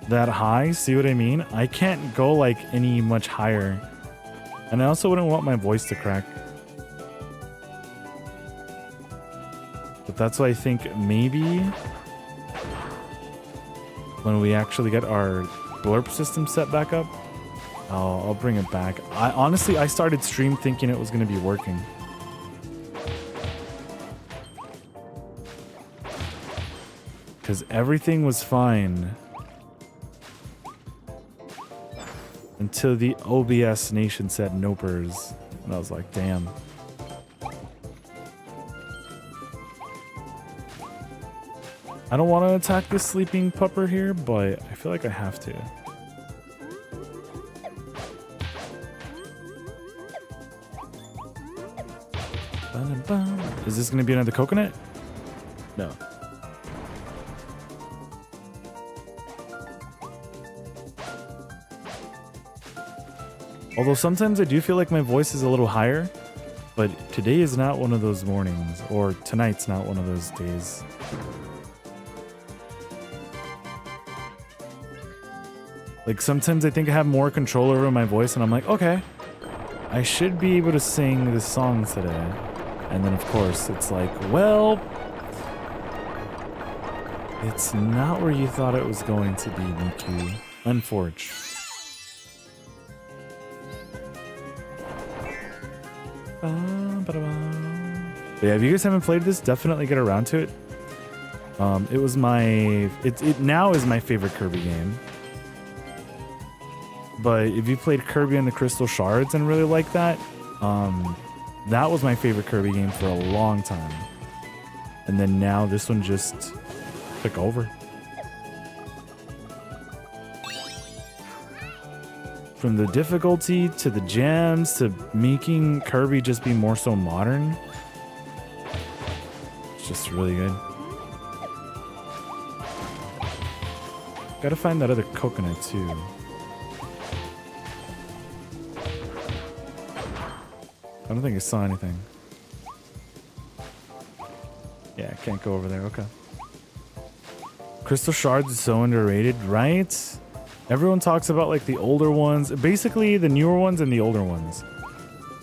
That high? See what I mean? I can't go like any much higher. And I also wouldn't want my voice to crack. But that's why I think maybe when we actually get our blurp system set back up, I'll bring it back. I started stream thinking it was going to be working. Because everything was fine until the OBS nation said nopers. And I was like, damn. I don't want to attack this sleeping pupper here, but I feel like I have to. Is this going to be another coconut? No. Although sometimes I do feel like my voice is a little higher, but today is not one of those mornings, or tonight's not one of those days. Like sometimes I think I have more control over my voice and I'm like, okay, I should be able to sing this song today. And then of course it's like, well, it's not where you thought it was going to be, Nikku. Unfortunately. But yeah, if you guys haven't played this, definitely get around to it. It was it now is my favorite Kirby game. But if you played Kirby and the Crystal Shards and really like that, that was my favorite Kirby game for a long time. And then now this one just took over. From the difficulty to the gems to making Kirby just be more so modern. It's just really good. Gotta find that other coconut too. I don't think I saw anything. Yeah, I can't go over there. Okay. Crystal shards is so underrated, right? Everyone talks about like the older ones, basically the newer ones and the older ones.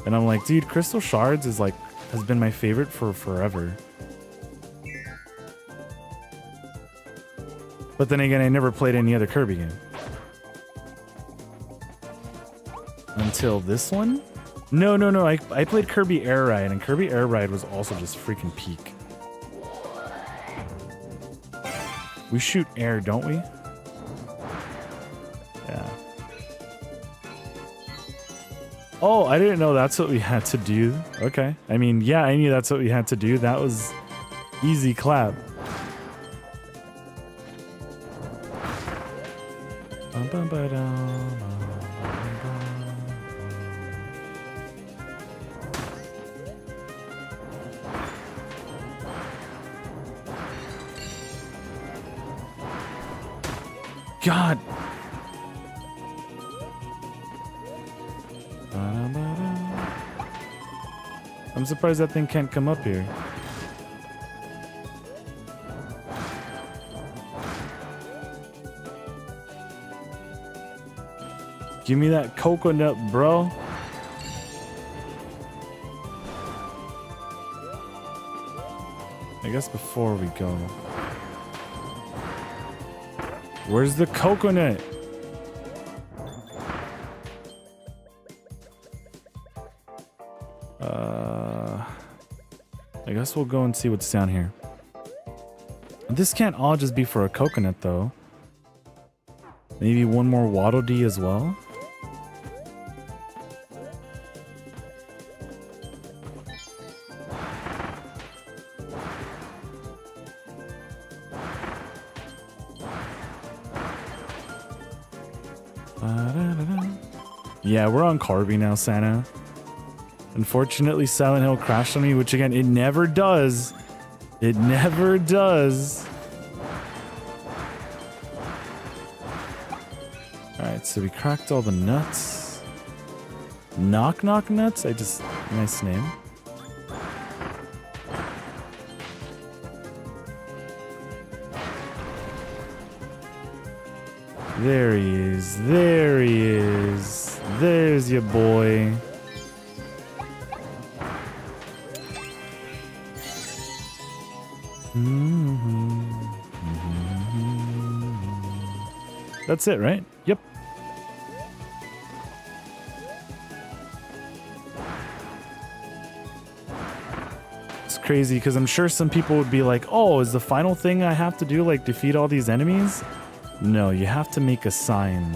And I'm like, dude, crystal shards is like, has been my favorite for forever. But then again, I never played any other Kirby game. Until this one? No. I played Kirby Air Ride, and Kirby Air Ride was also just freaking peak. We shoot air, don't we? Yeah. Oh, I didn't know that's what we had to do. Okay. I mean, yeah, I knew that's what we had to do. That was easy clap. God. I'm surprised that thing can't come up here. Give me that coconut, bro. I guess before we go. Where's the coconut? I guess we'll go and see what's down here. This can't all just be for a coconut, though. Maybe one more Waddle Dee as well? Yeah, we're on Kirby now, Santa. Unfortunately, Silent Hill crashed on me, which again, it never does. It never does. Alright, so we cracked all the nuts. Knock Knock Nuts? Nice name. There he is. There he is. There's your boy. That's it, right? Yep. It's crazy because I'm sure some people would be like, oh, is the final thing I have to do like defeat all these enemies? No, you have to make a sign.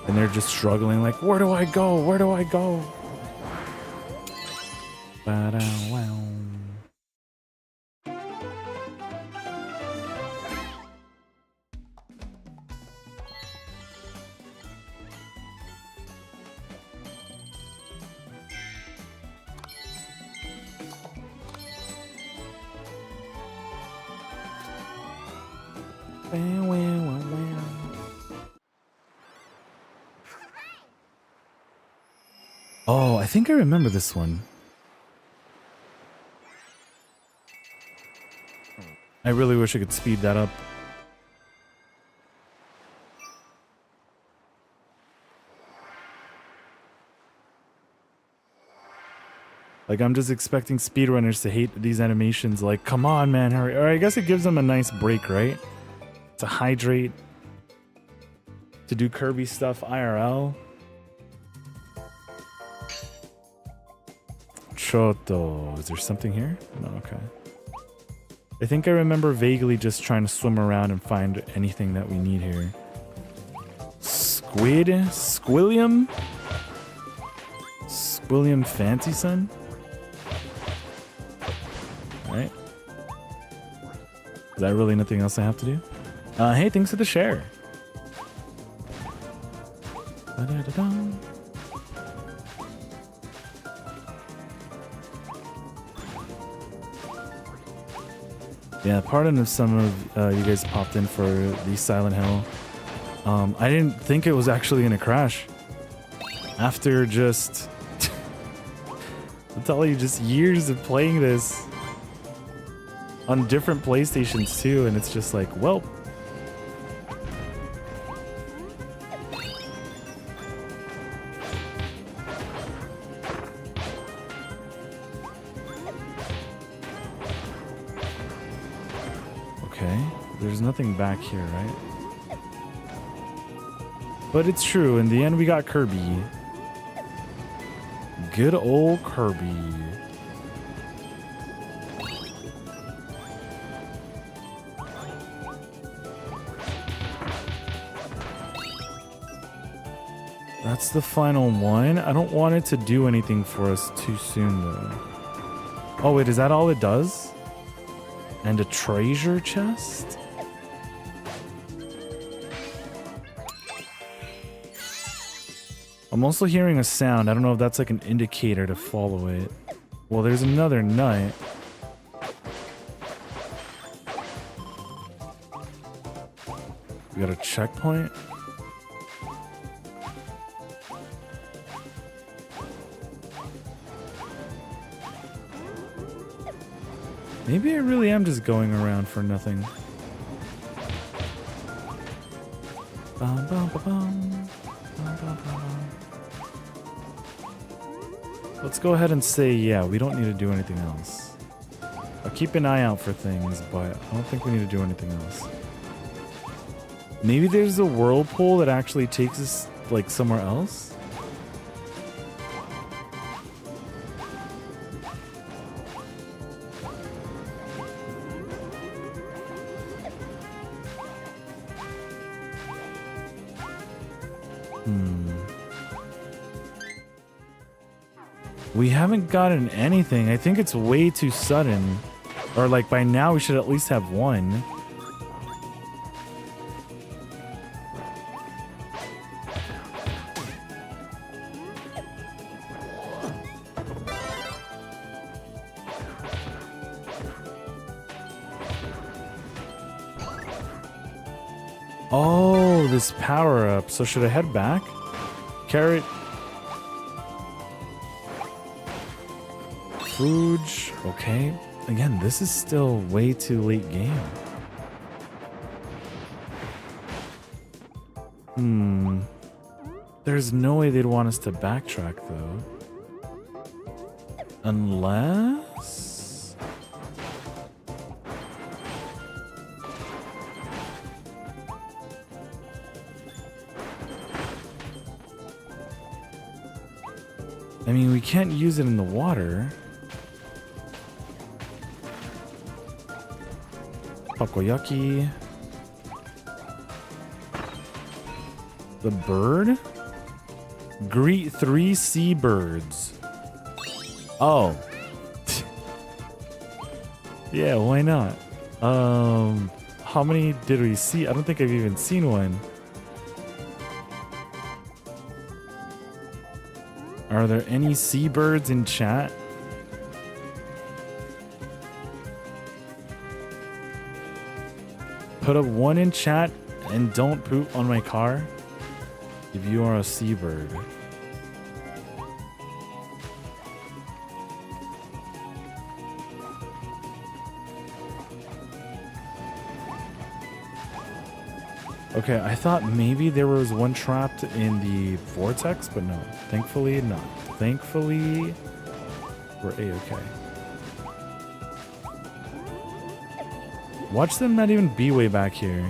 And they're just struggling like, where do I go? Where do I go? Ba-da-wow. Oh, I think I remember this one. I really wish I could speed that up. Like, I'm just expecting speedrunners to hate these animations. Like, come on, man, hurry. Or I guess it gives them a nice break, right? To hydrate. To do Kirby stuff IRL. Choto. Is there something here? No, okay. I think I remember vaguely just trying to swim around and find anything that we need here. Squid? Squilliam? Squilliam Fancy Son? Alright. Is that really nothing else I have to do? Hey, thanks for the share. Da-da-da-da. Yeah, pardon if some of you guys popped in for the Silent Hill. I didn't think it was actually gonna crash. After just, I'm telling you, just years of playing this on different PlayStations too, and it's just like, well. Okay, there's nothing back here, right? But it's true, in the end we got Kirby. Good old Kirby. That's the final one. I don't want it to do anything for us too soon though. Oh wait, is that all it does? And a treasure chest? I'm also hearing a sound. I don't know if that's like an indicator to follow it. Well, there's another nut. We got a checkpoint. Maybe I really am just going around for nothing. Bum, bum, ba, bum. Bum, bum, bum, bum. Let's go ahead and say, yeah, we don't need to do anything else. I'll keep an eye out for things, but I don't think we need to do anything else. Maybe there's a whirlpool that actually takes us, like, somewhere else? We haven't gotten anything. I think it's way too sudden. Or like by now we should at least have one. Oh, this power up. So should I head back? Carrot. Fooge, okay. Again, this is still way too late game. There's no way they'd want us to backtrack though. Unless... I mean, we can't use it in the water. Takoyaki. The bird? Greet 3 seabirds. Oh. Yeah, why not? How many did we see? I don't think I've even seen one. Are there any seabirds in chat? Put up 1 in chat and don't poop on my car if you are a seabird. Okay, I thought maybe there was one trapped in the vortex, but no. Thankfully not. Thankfully, we're A-okay. Watch them not even be way back here.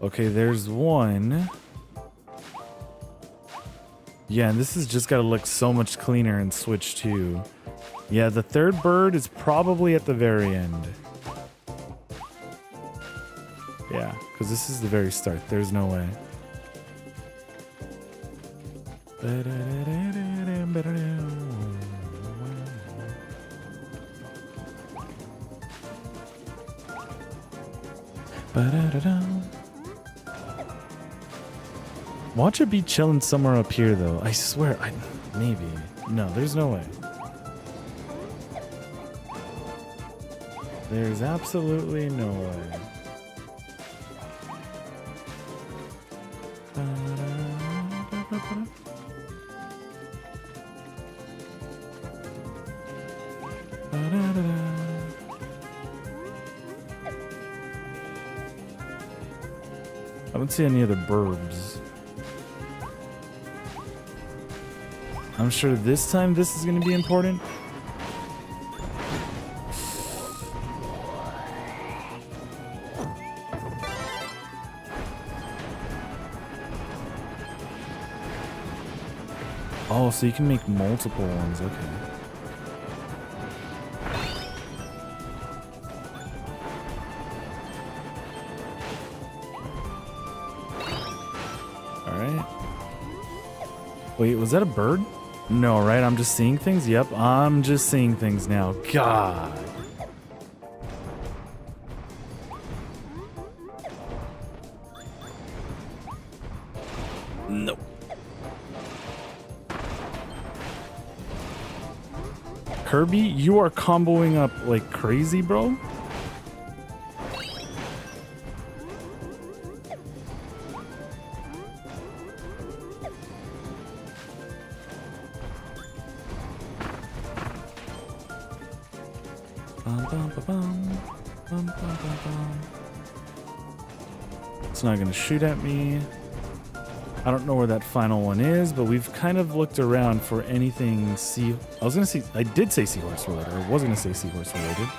Okay, there's one. Yeah, and this has just got to look so much cleaner and switch too. Yeah, the third bird is probably at the very end. Yeah, because this is the very start. There's no way. Watch it be chilling somewhere up here, though. I swear, maybe. No, there's no way. There's absolutely no way. I don't see any other burbs. I'm sure this time this is going to be important. Oh, so you can make multiple ones, okay. Alright. Wait, was that a bird? No, right? I'm just seeing things? Yep, I'm just seeing things now. God. Nope. Kirby, you are comboing up like crazy, bro. It's not gonna shoot at me. I don't know where that final one is, but we've kind of looked around for anything I did say seahorse related. I was gonna say seahorse related.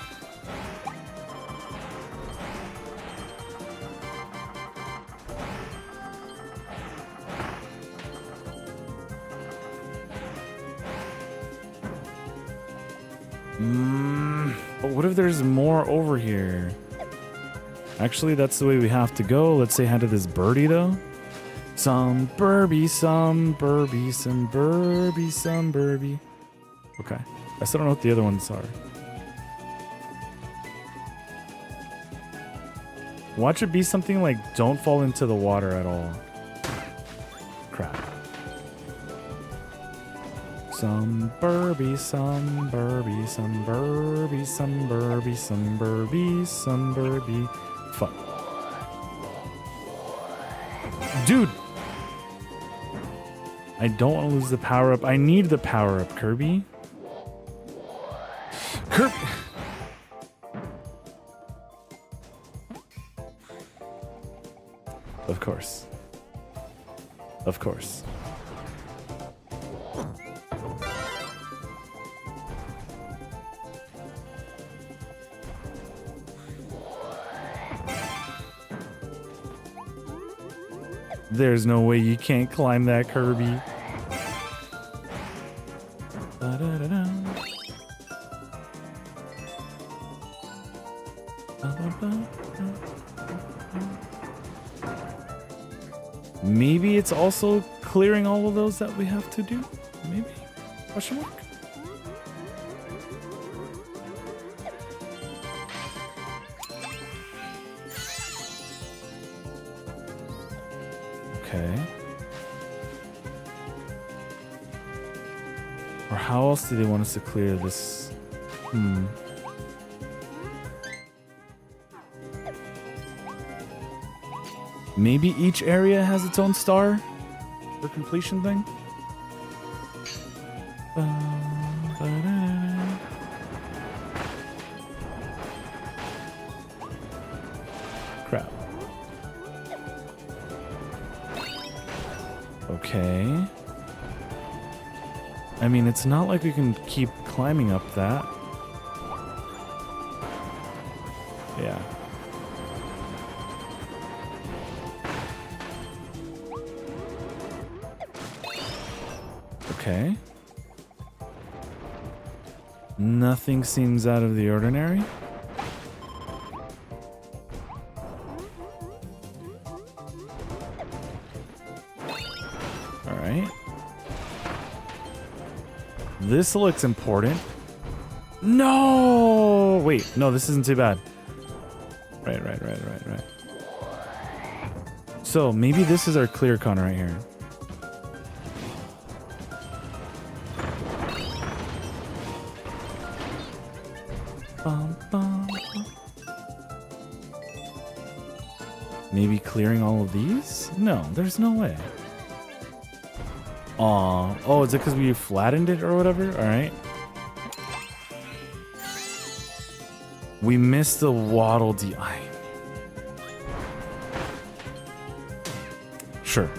But what if there's more over here? Actually, that's the way we have to go. Let's say hi to this birdie, though. Some Burby, some Burby, some Burby, some Burby. Okay. I still don't know what the other ones are. Watch it be something like don't fall into the water at all. Crap. Some Burby, some Burby, some Burby, some Burby, some Burby, some Burby. Fuck. Dude! I don't want to lose the power up. I need the power up, Kirby. Kirby! Of course. Of course. There's no way you can't climb that, Kirby. Da-da-da-da. Maybe it's also clearing all of those that we have to do? Maybe? Question mark? Okay. Or how else do they want us to clear this? Maybe each area has its own star for completion thing? Crap. Okay. I mean, it's not like we can keep climbing up that. Yeah. Okay. Nothing seems out of the ordinary. All right. This looks important. No! Wait, no, this isn't too bad. Right. So maybe this is our clear con right here. Bum, bum, bum. Maybe clearing all of these? No, there's no way. Aw. Oh, is it because we flattened it or whatever? Alright. We missed the Waddle Dee. Sure.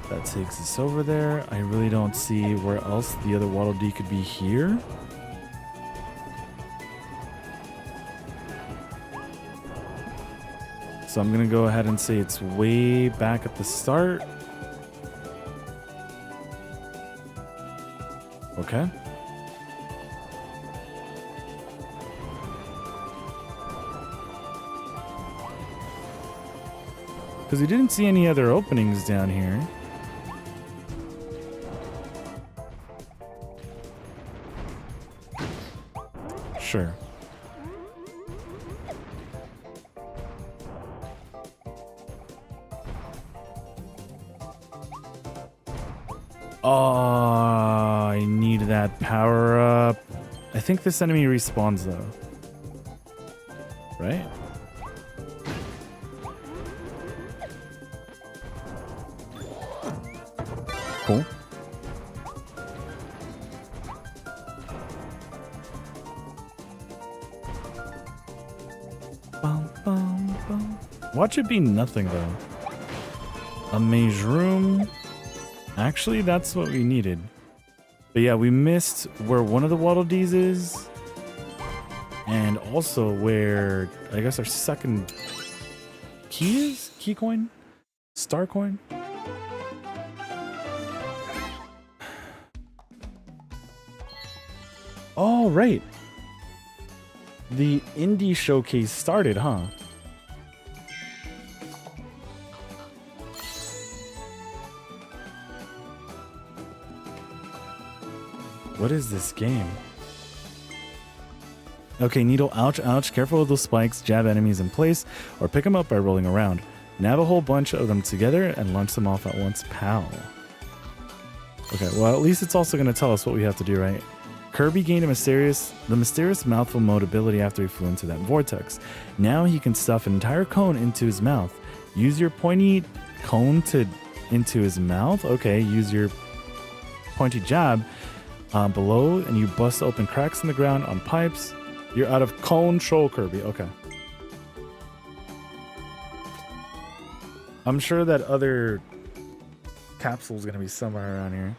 That takes us over there. I really don't see where else the other Waddle Dee could be here. So I'm gonna go ahead and say it's way back at the start. Okay. Because we didn't see any other openings down here. Sure. Oh, I need that power up. I think this enemy respawns though. Right? Cool. Bum, bum, bum. Watch it be nothing though. A mage room. Actually, that's what we needed. But yeah, we missed where one of the Waddle Dees is. And also where, I guess, our second key is? Key coin? Star coin? Oh, right. The indie showcase started, huh? What is this game? Okay, Needle, ouch, ouch. Careful with those spikes. Jab enemies in place or pick them up by rolling around. Nab a whole bunch of them together and launch them off at once. Pow. Okay, well, at least it's also going to tell us what we have to do, right? Kirby gained the mysterious mouthful mode ability after he flew into that vortex. Now he can stuff an entire cone into his mouth. Use your pointy cone into his mouth. Okay, use your pointy jab below and you bust open cracks in the ground on pipes. You're out of control, Kirby. Okay. I'm sure that other capsule is going to be somewhere around here.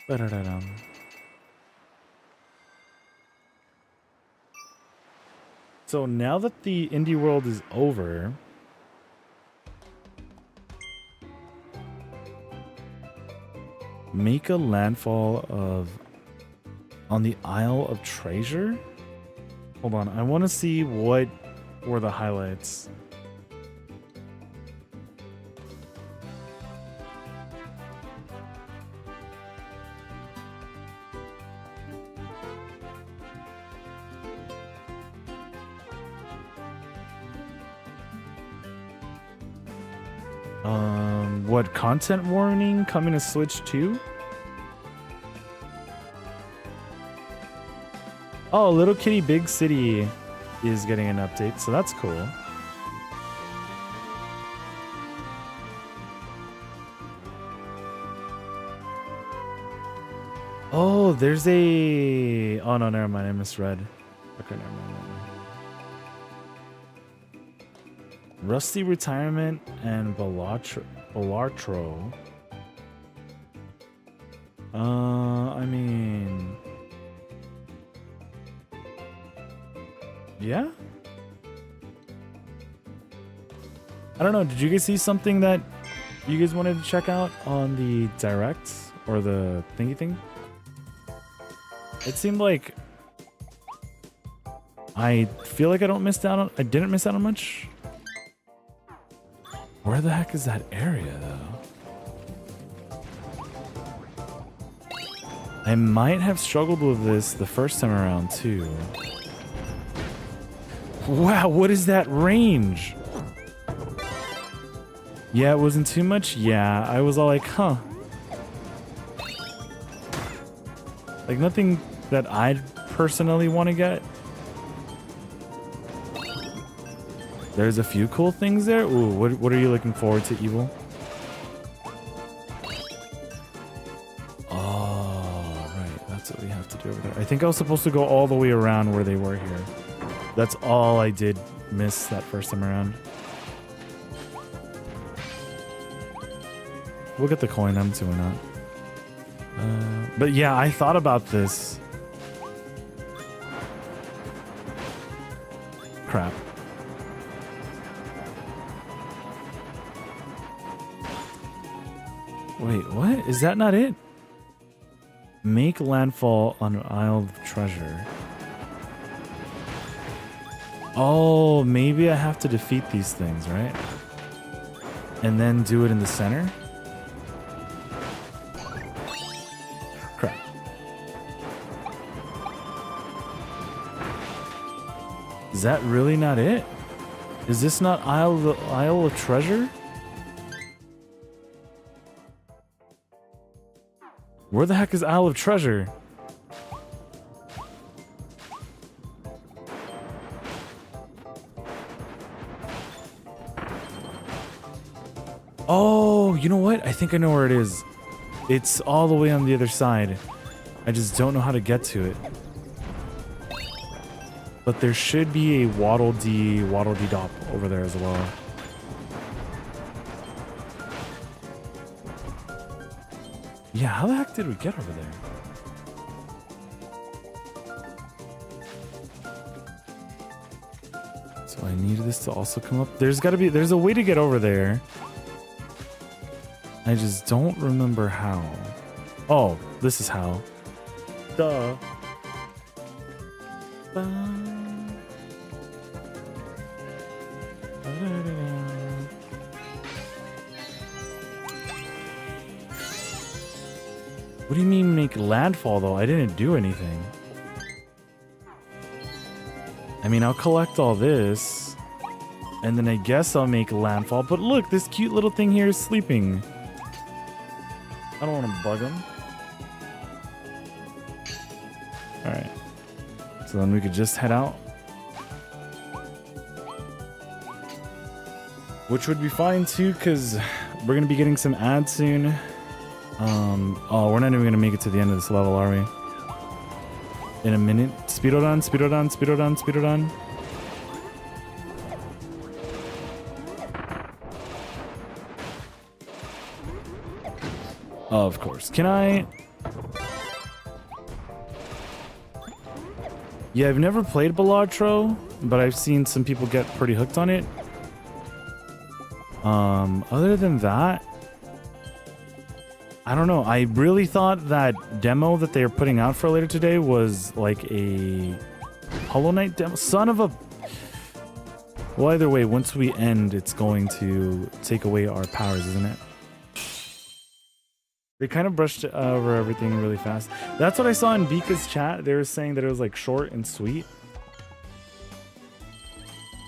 Ba-da-da-dum. So now that the indie world is over, make a landfall on the Isle of Treasure. Hold on, I want to see what were the highlights. What content warning coming to Switch 2? Oh, Little Kitty Big City is getting an update, so that's cool. Oh, there's a... Oh, no, never mind. I misread. Okay, never mind. Rusty Retirement and Balatro. I mean... Yeah? I don't know. Did you guys see something that you guys wanted to check out on the direct or the thingy thing? It seemed like I feel like I didn't miss out on much. Where the heck is that area, though? I might have struggled with this the first time around, too. Wow, what is that range? Yeah, it wasn't too much. Yeah, I was all like, huh. Like, nothing that I'd personally want to get. There's a few cool things there. Ooh, what are you looking forward to, Evil? Oh, right. That's what we have to do over there. I think I was supposed to go all the way around where they were here. That's all I did miss that first time around. We'll get the coin. I'm doing that. But yeah, I thought about this. Crap. Wait, what? Is that not it? Make landfall on Isle of Treasure. Oh, maybe I have to defeat these things, right? And then do it in the center? Crap. Is that really not it? Is this not Isle of Treasure? Where the heck is Isle of Treasure? Oh, you know what? I think I know where it is. It's all the way on the other side. I just don't know how to get to it. But there should be a Waddle Dee Dop over there as well. Yeah, how the heck did we get over there? So I need this to also come up. There's a way to get over there. I just don't remember how. Oh, this is how. Duh. What do you mean make landfall though? I didn't do anything. I mean, I'll collect all this and then I guess I'll make landfall. But look, this cute little thing here is sleeping. I don't want to bug him. All right. So then we could just head out. Which would be fine too, because we're going to be getting some ads soon. Oh, we're not even going to make it to the end of this level, are we? In a minute. Speedodon, Speedodon, Speedodon, Speedodon. Of course. Can I? Yeah, I've never played Balatro, but I've seen some people get pretty hooked on it. Other than that, I don't know. I really thought that demo that they were putting out for later today was like a Hollow Knight demo. Son of a... Well, either way, once we end, it's going to take away our powers, isn't it? They kind of brushed over everything really fast. That's what I saw in Bika's chat. They were saying that it was like short and sweet.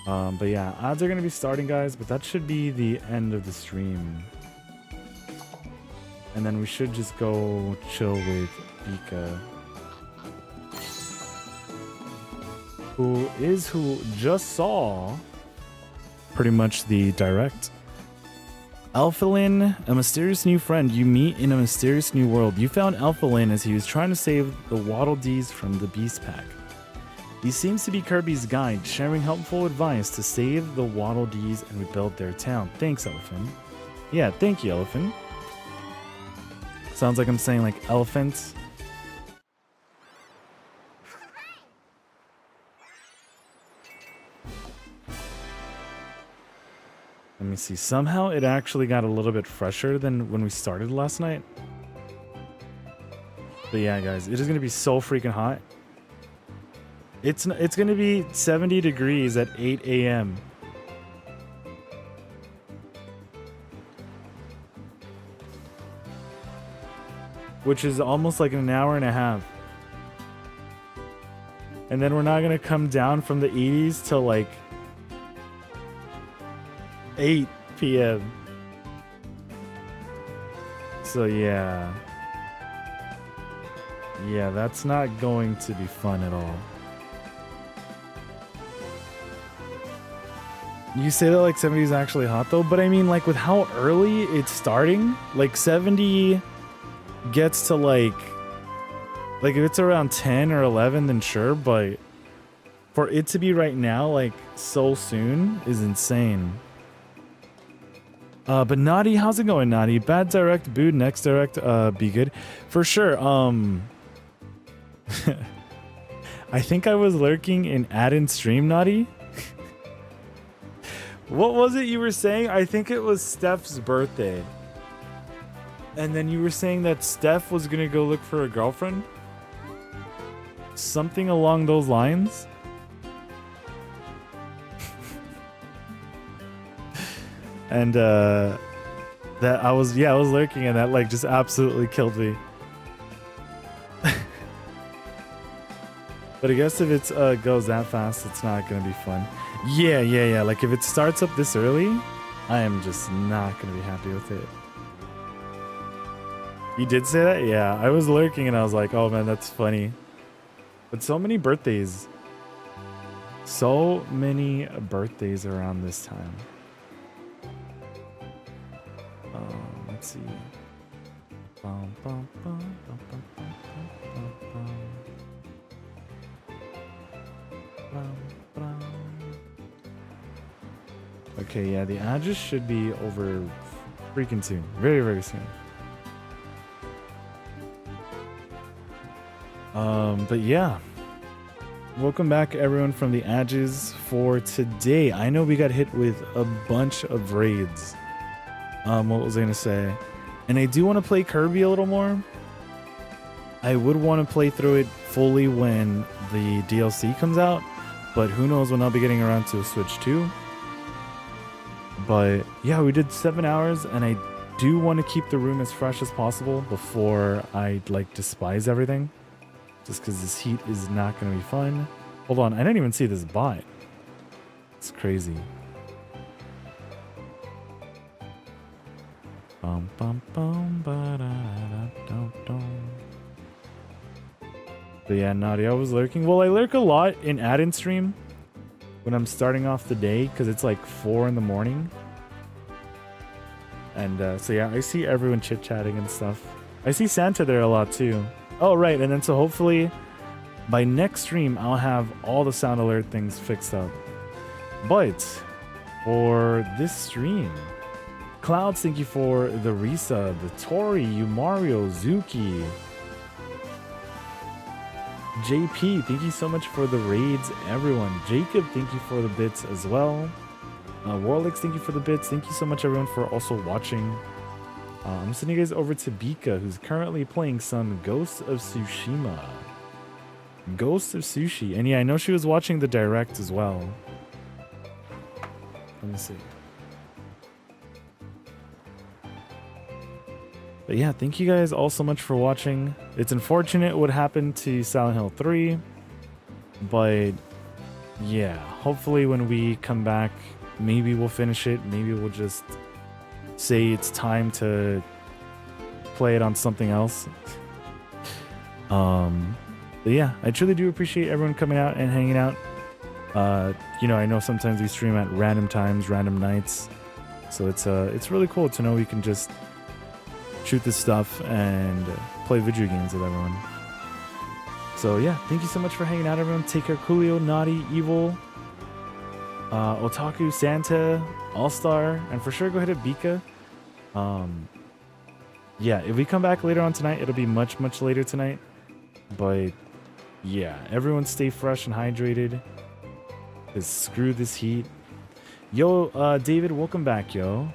But yeah, ads are going to be starting, guys, but that should be the end of the stream. And then we should just go chill with Bika. Who just saw pretty much the direct. Alphalin, a mysterious new friend you meet in a mysterious new world. You found Alphalin as he was trying to save the Waddle Dees from the Beast Pack. He seems to be Kirby's guide, sharing helpful advice to save the Waddle Dees and rebuild their town. Thanks, Elephant. Yeah, thank you, Elephant. Sounds like I'm saying like elephant. Let me see. Somehow it actually got a little bit fresher than when we started last night. But yeah, guys, it is going to be so freaking hot. It's going to be 70 degrees at 8 a.m. which is almost like an hour and a half. And then we're not gonna come down from the 80s till like 8 p.m. So yeah. Yeah, that's not going to be fun at all. You say that like 70 is actually hot though, but I mean like with how early it's starting, like 70 gets to like if it's around 10 or 11 then sure, but for it to be right now like so soon is insane. But Naughty, how's it going, Naughty? Bad direct, booed, next direct, be good. For sure, I think I was lurking in add-in stream, Naughty. What was it you were saying? I think it was Steph's birthday. And then you were saying that Steph was gonna go look for a girlfriend? Something along those lines? And that I was lurking and that like just absolutely killed me. But I guess if it goes that fast, it's not gonna be fun. Yeah. Like if it starts up this early, I am just not gonna be happy with it. You did say that? Yeah, I was lurking and I was like, oh man, that's funny. But so many birthdays. So many birthdays around this time. Let's see. Okay, yeah, the address should be over freaking soon. Very, very soon. But yeah. Welcome back everyone from the Edges for today. I know we got hit with a bunch of raids. What was I gonna say? And I do want to play Kirby a little more. I would want to play through it fully when the DLC comes out, but who knows when I'll be getting around to a Switch 2. But yeah, we did 7 hours, and I do want to keep the room as fresh as possible before I like despise everything. Just because this heat is not going to be fun. Hold on, I didn't even see this bot. It's crazy. Bum, bum, bum, but yeah, Naughty, I was lurking. Well, I lurk a lot in add-in stream when I'm starting off the day because it's like 4 in the morning. And so yeah, I see everyone chit-chatting and stuff. I see Santa there a lot too. Oh, right. And then so hopefully by next stream, I'll have all the sound alert things fixed up. But for this stream, Clouds, thank you for the resub. Tori, Umario, Zuki. JP, thank you so much for the raids, everyone. Jacob, thank you for the bits as well. Warlix, thank you for the bits. Thank you so much, everyone, for also watching. I'm sending you guys over to Bika, who's currently playing some Ghost of Tsushima. Ghost of Sushi. And yeah, I know she was watching the direct as well. Let me see. But yeah, thank you guys all so much for watching. It's unfortunate what happened to Silent Hill 3. But yeah, hopefully when we come back, maybe we'll finish it. Maybe we'll just say it's time to play it on something else. But yeah, I truly do appreciate everyone coming out and hanging out. You know, I know sometimes we stream at random times, random nights, so it's really cool to know we can just shoot this stuff and play video games with everyone. So yeah, thank you so much for hanging out, everyone. Take care, Coolio, Naughty, Evil, Otaku, Santa, All-Star, and for sure go ahead and Bika. Yeah, if we come back later on tonight, it'll be much, much later tonight. But yeah, everyone stay fresh and hydrated. Cause screw this heat. Yo, David, welcome back, yo.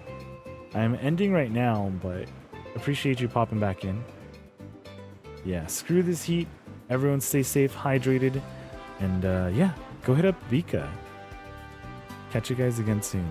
I'm ending right now, but appreciate you popping back in. Yeah, screw this heat. Everyone stay safe, hydrated, and yeah, go hit up Vika. Catch you guys again soon.